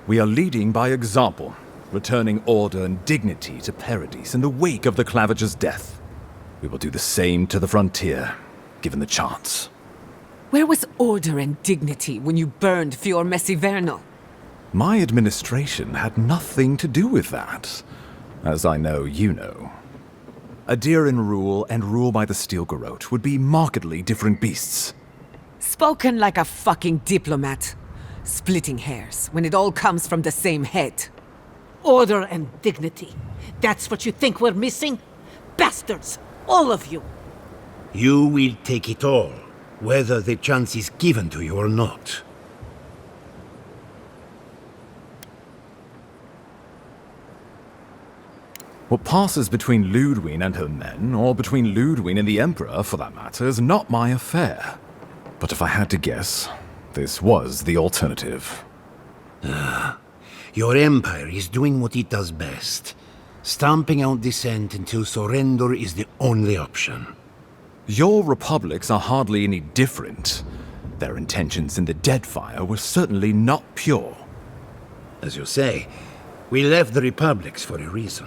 We are leading by example, returning order and dignity to Paradis in the wake of the Clavager's death. We will do the same to the frontier, given the chance. Where was order and dignity when you burned Fior Messiverno? My administration had nothing to do with that, as I know you know. Adiran rule and rule by the Steel Garrote would be markedly different beasts. Spoken like a fucking diplomat. Splitting hairs when it all comes from the same head. Order and dignity. That's what you think we're missing? Bastards! All of you! You will take it all, whether the chance is given to you or not. What passes between Ludwine and her men, or between Ludwine and the Emperor, for that matter, is not my affair. But if I had to guess, this was the alternative. Your empire is doing what it does best. Stamping out dissent until surrender is the only option. Your republics are hardly any different. Their intentions in the Deadfire were certainly not pure. As you say, we left the republics for a reason.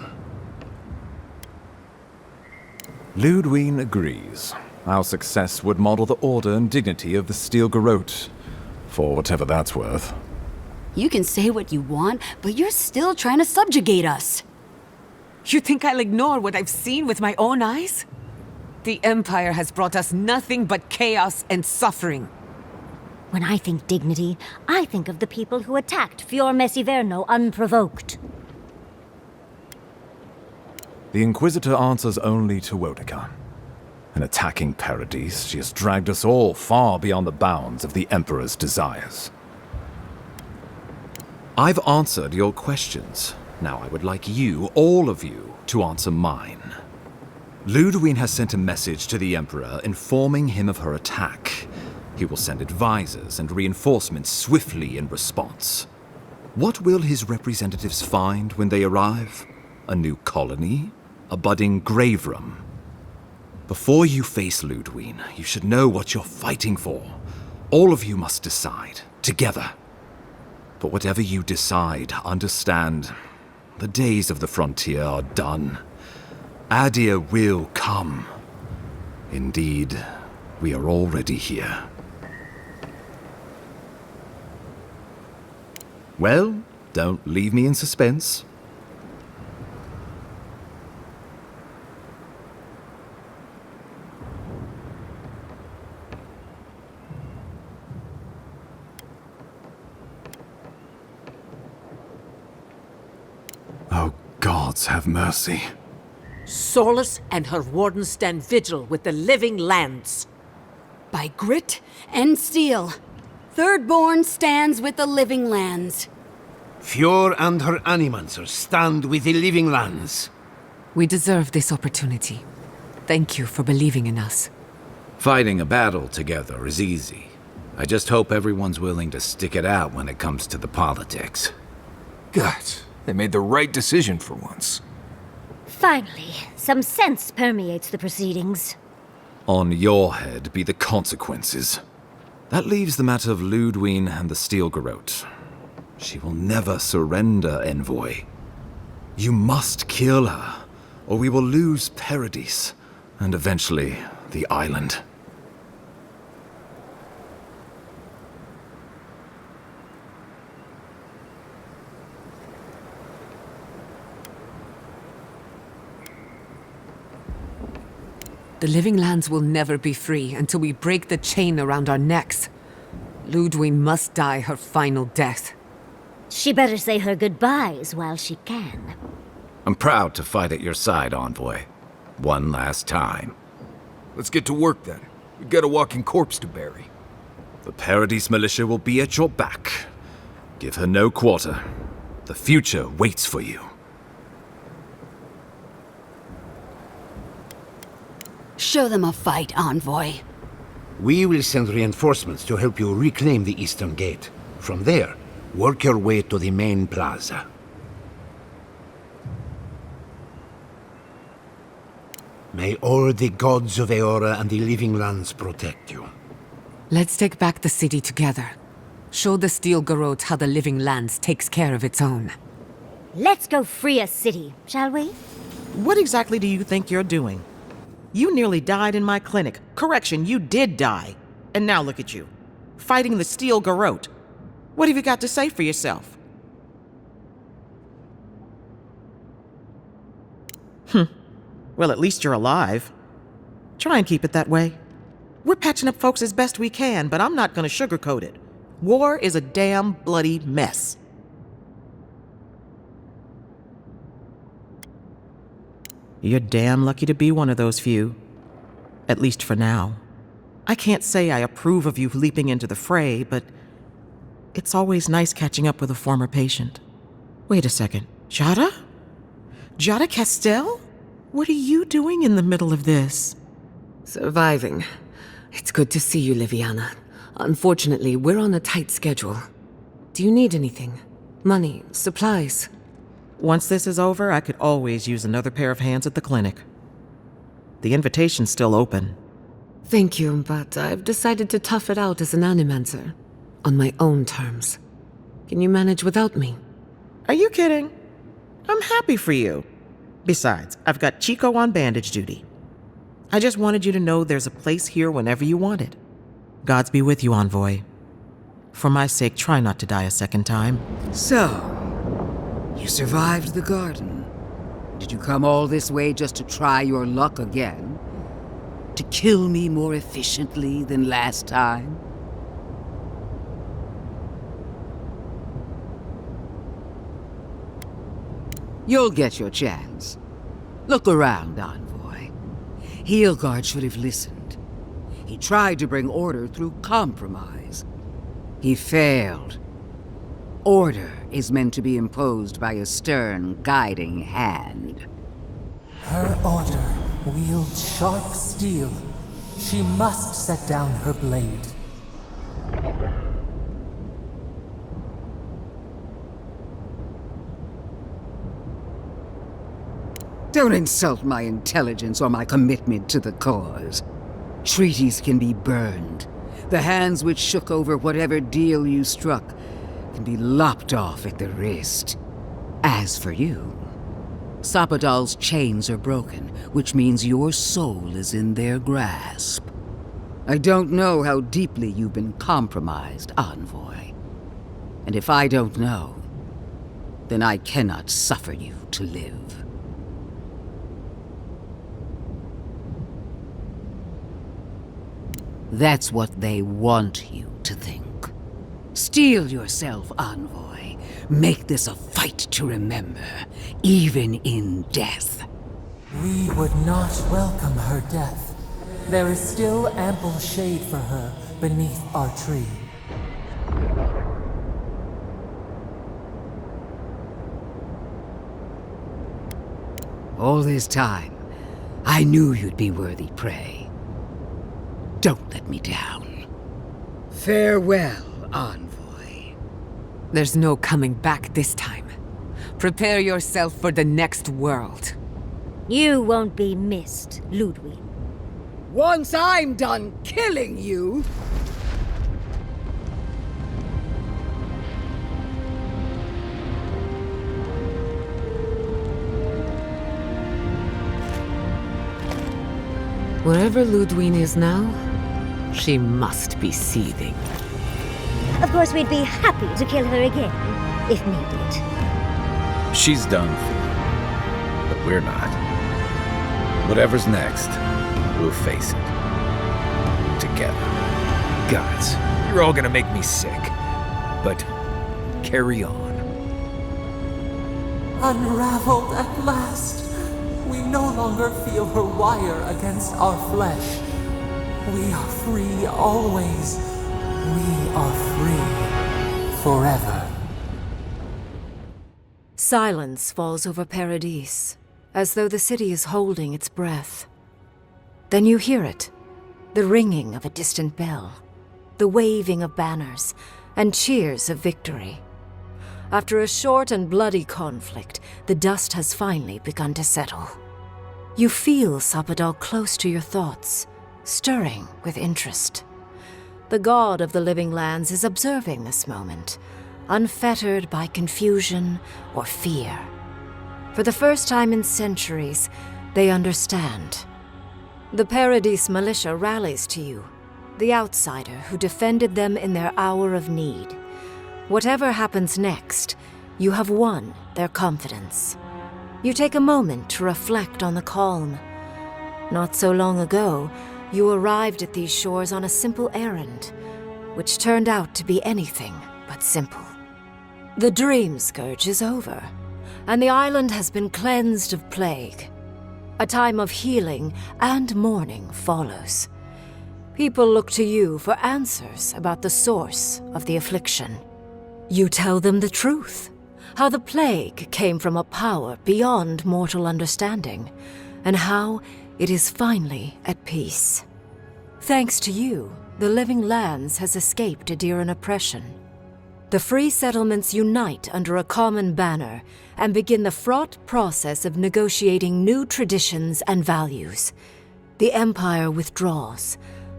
Ludwine agrees. Our success would model the order and dignity of the Steel Garrote, for whatever that's worth. You can say what you want, but you're still trying to subjugate us. You think I'll ignore what I've seen with my own eyes? The Empire has brought us nothing but chaos and suffering. When I think dignity, I think of the people who attacked Fior Messiverno unprovoked. The Inquisitor answers only to Wodeka. In attacking Paradis, she has dragged us all far beyond the bounds of the Emperor's desires. I've answered your questions. Now I would like you, all of you, to answer mine. Ludwine has sent a message to the Emperor informing him of her attack. He will send advisors and reinforcements swiftly in response. What will his representatives find when they arrive? A new colony? A budding grave room? Before you face Ludwine, you should know what you're fighting for. All of you must decide, together. But whatever you decide, understand, the days of the frontier are done. Adir will come. Indeed, we are already here. Well, don't leave me in suspense. Oh, gods have mercy. Sorlus and her wardens stand vigil with the Living Lands. By grit and steel, Thirdborn stands with the Living Lands. Fior and her animancers stand with the Living Lands. We deserve this opportunity. Thank you for believing in us. Fighting a battle together is easy. I just hope everyone's willing to stick it out when it comes to the politics. God, they made the right decision for once. Finally, some sense permeates the proceedings. On your head be the consequences. That leaves the matter of Ludwine and the Steel Garrote. She will never surrender, Envoy. You must kill her, or we will lose Paradis, and eventually the island. The Living Lands will never be free until we break the chain around our necks. Ludwine must die her final death. She better say her goodbyes while she can. I'm proud to fight at your side, Envoy. One last time. Let's get to work then. We've got a walking corpse to bury. The Paradis militia will be at your back. Give her no quarter. The future waits for you. Show them a fight, Envoy. We will send reinforcements to help you reclaim the Eastern Gate. From there, work your way to the main plaza. May all the gods of Eora and the Living Lands protect you. Let's take back the city together. Show the Steel Garrote how the Living Lands takes care of its own. Let's go free a city, shall we? What exactly do you think you're doing? You nearly died in my clinic. Correction, you did die. And now look at you, fighting the Steel Garrote. What have you got to say for yourself? Well, at least you're alive. Try and keep it that way. We're patching up folks as best we can, but I'm not gonna sugarcoat it. War is a damn bloody mess. You're damn lucky to be one of those few. At least for now. I can't say I approve of you leaping into the fray, but it's always nice catching up with a former patient. Wait a second. Jada? Jada Castell? What are you doing in the middle of this? Surviving. It's good to see you, Liviana. Unfortunately, we're on a tight schedule. Do you need anything? Money? Supplies? Once this is over, I could always use another pair of hands at the clinic. The invitation's still open. Thank you, but I've decided to tough it out as an animancer. On my own terms. Can you manage without me? Are you kidding? I'm happy for you. Besides, I've got Chico on bandage duty. I just wanted you to know there's a place here whenever you want it. Gods be with you, Envoy. For my sake, try not to die a second time. So, you survived the garden. Did you come all this way just to try your luck again? To kill me more efficiently than last time? You'll get your chance. Look around, Envoy. Heelguard should have listened. He tried to bring order through compromise. He failed. Order is meant to be imposed by a stern, guiding hand. Her order wields sharp steel. She must set down her blade. Don't insult my intelligence or my commitment to the cause. Treaties can be burned. The hands which shook over whatever deal you struck can be lopped off at the wrist. As for you, Sapadal's chains are broken, which means your soul is in their grasp. I don't know how deeply you've been compromised, Envoy. And if I don't know, then I cannot suffer you to live. That's what they want you to think. Steel yourself, Envoy. Make this a fight to remember, even in death. We would not welcome her death. There is still ample shade for her beneath our tree. All this time, I knew you'd be worthy prey. Don't let me down. Farewell, Envoy. There's no coming back this time. Prepare yourself for the next world. You won't be missed, Ludwig. Once I'm done killing you... Wherever Ludwig is now, she must be seething. Of course, we'd be happy to kill her again, if needed. She's done for, but we're not. Whatever's next, we'll face it. Together. Gods, you're all gonna make me sick. But carry on. Unraveled at last. We no longer feel her wire against our flesh. We are free always. We are free forever. Silence falls over Paradis, as though the city is holding its breath. Then you hear it, the ringing of a distant bell, the waving of banners, and cheers of victory. After a short and bloody conflict, the dust has finally begun to settle. You feel Sapadal close to your thoughts, stirring with interest. The god of the living lands is observing this moment, unfettered by confusion or fear. For the first time in centuries, they understand. The Paradis militia rallies to you, the outsider who defended them in their hour of need. Whatever happens next, you have won their confidence. You take a moment to reflect on the calm. Not so long ago, you arrived at these shores on a simple errand, which turned out to be anything but simple. The dream scourge is over, and the island has been cleansed of plague. A time of healing and mourning follows. People look to you for answers about the source of the affliction. You tell them the truth, how the plague came from a power beyond mortal understanding, and how it is finally at peace. Thanks to you, the living lands has escaped Adiran oppression. The free settlements unite under a common banner and begin the fraught process of negotiating new traditions and values. The Empire withdraws.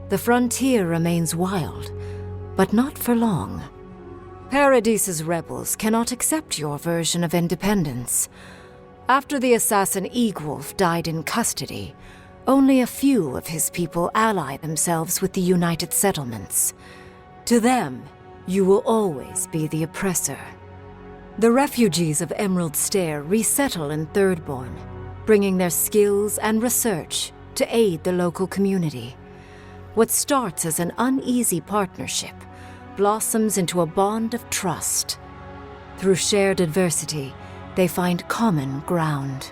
The frontier remains wild, but not for long. Paradis's rebels cannot accept your version of independence. After the assassin Egwulf died in custody, only a few of his people ally themselves with the United Settlements. To them, you will always be the oppressor. The refugees of Emerald Stair resettle in Thirdborn, bringing their skills and research to aid the local community. What starts as an uneasy partnership blossoms into a bond of trust. Through shared adversity, they find common ground.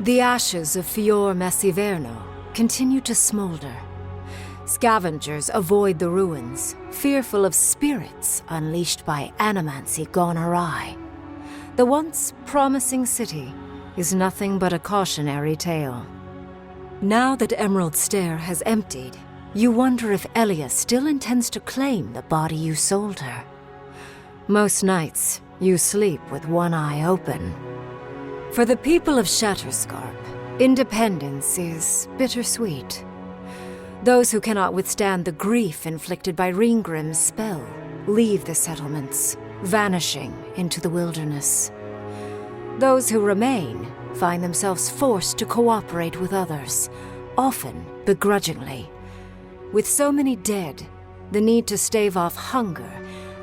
The ashes of Fior Messiverno continue to smolder. Scavengers avoid the ruins, fearful of spirits unleashed by animancy gone awry. The once promising city is nothing but a cautionary tale. Now that Emerald Stair has emptied, you wonder if Elia still intends to claim the body you sold her. Most nights, you sleep with one eye open. For the people of Shatterscarp, independence is bittersweet. Those who cannot withstand the grief inflicted by Ringgrim's spell leave the settlements, vanishing into the wilderness. Those who remain find themselves forced to cooperate with others, often begrudgingly. With so many dead, the need to stave off hunger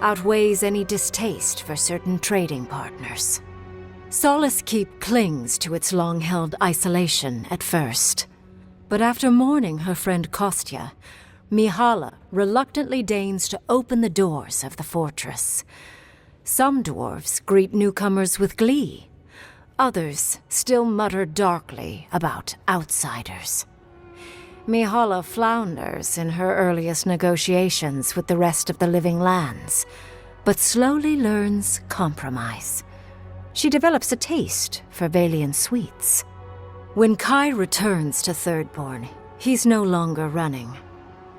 outweighs any distaste for certain trading partners. Solace Keep clings to its long-held isolation at first. But after mourning her friend Kostya, Mihala reluctantly deigns to open the doors of the fortress. Some dwarves greet newcomers with glee. Others still mutter darkly about outsiders. Mihala flounders in her earliest negotiations with the rest of the living lands, but slowly learns compromise. She develops a taste for Valian sweets. When Kai returns to Thirdborn, he's no longer running.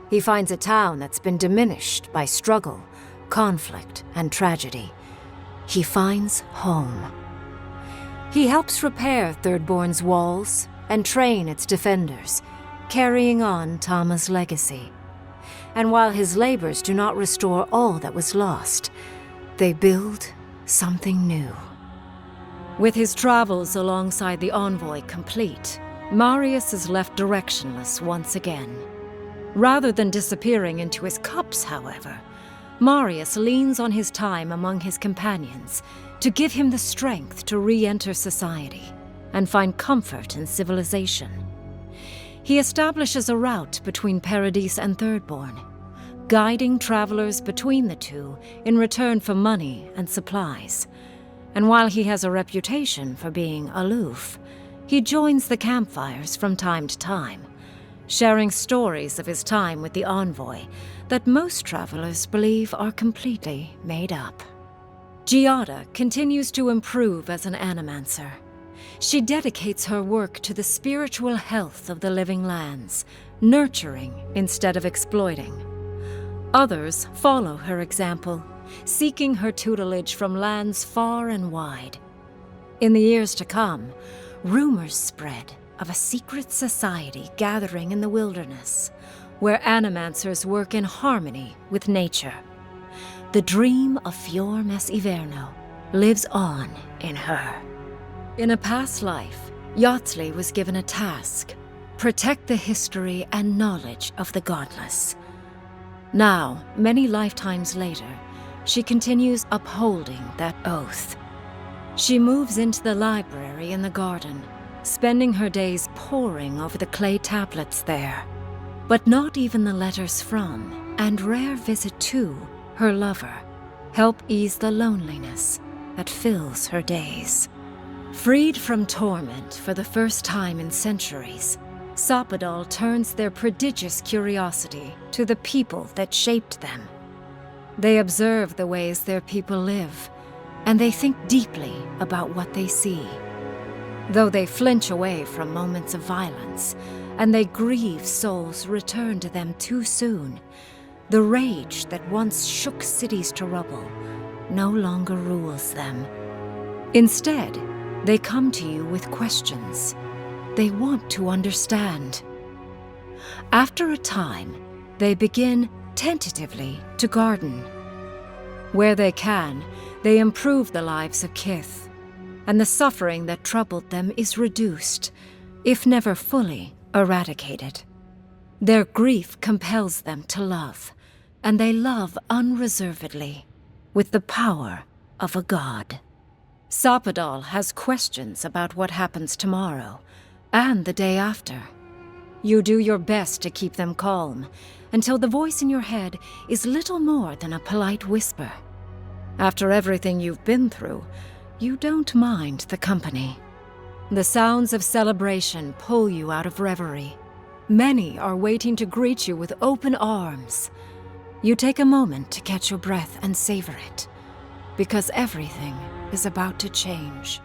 He finds a town that's been diminished by struggle, conflict, and tragedy. He finds home. He helps repair Thirdborn's walls and train its defenders, carrying on Tama's legacy. And while his labors do not restore all that was lost, they build something new. With his travels alongside the envoy complete, Marius is left directionless once again. Rather than disappearing into his cups, however, Marius leans on his time among his companions to give him the strength to re-enter society and find comfort in civilization. He establishes a route between Paradise and Thirdborn, guiding travelers between the two in return for money and supplies. And while he has a reputation for being aloof, he joins the campfires from time to time, sharing stories of his time with the envoy that most travelers believe are completely made up. Giada continues to improve as an animancer. She dedicates her work to the spiritual health of the living lands, nurturing instead of exploiting. Others follow her example, seeking her tutelage from lands far and wide. In the years to come, rumors spread of a secret society gathering in the wilderness, where animancers work in harmony with nature. The dream of Fior Mes Iverno lives on in her. In a past life, Yatzli was given a task: protect the history and knowledge of the godless. Now, many lifetimes later, she continues upholding that oath. She moves into the library in the garden, spending her days poring over the clay tablets there. But not even the letters from, and rare visit to, her lover help ease the loneliness that fills her days. Freed from torment for the first time in centuries, Sapadal turns their prodigious curiosity to the people that shaped them. They observe the ways their people live, and they think deeply about what they see. Though they flinch away from moments of violence, and they grieve souls returned to them too soon, the rage that once shook cities to rubble no longer rules them. Instead, they come to you with questions. They want to understand. After a time, they begin tentatively to garden. Where they can, they improve the lives of Kith, and the suffering that troubled them is reduced, if never fully eradicated. Their grief compels them to love, and they love unreservedly, with the power of a god. Sapadal has questions about what happens tomorrow, and the day after. You do your best to keep them calm, until the voice in your head is little more than a polite whisper. After everything you've been through, you don't mind the company. The sounds of celebration pull you out of reverie. Many are waiting to greet you with open arms. You take a moment to catch your breath and savor it, because everything is about to change.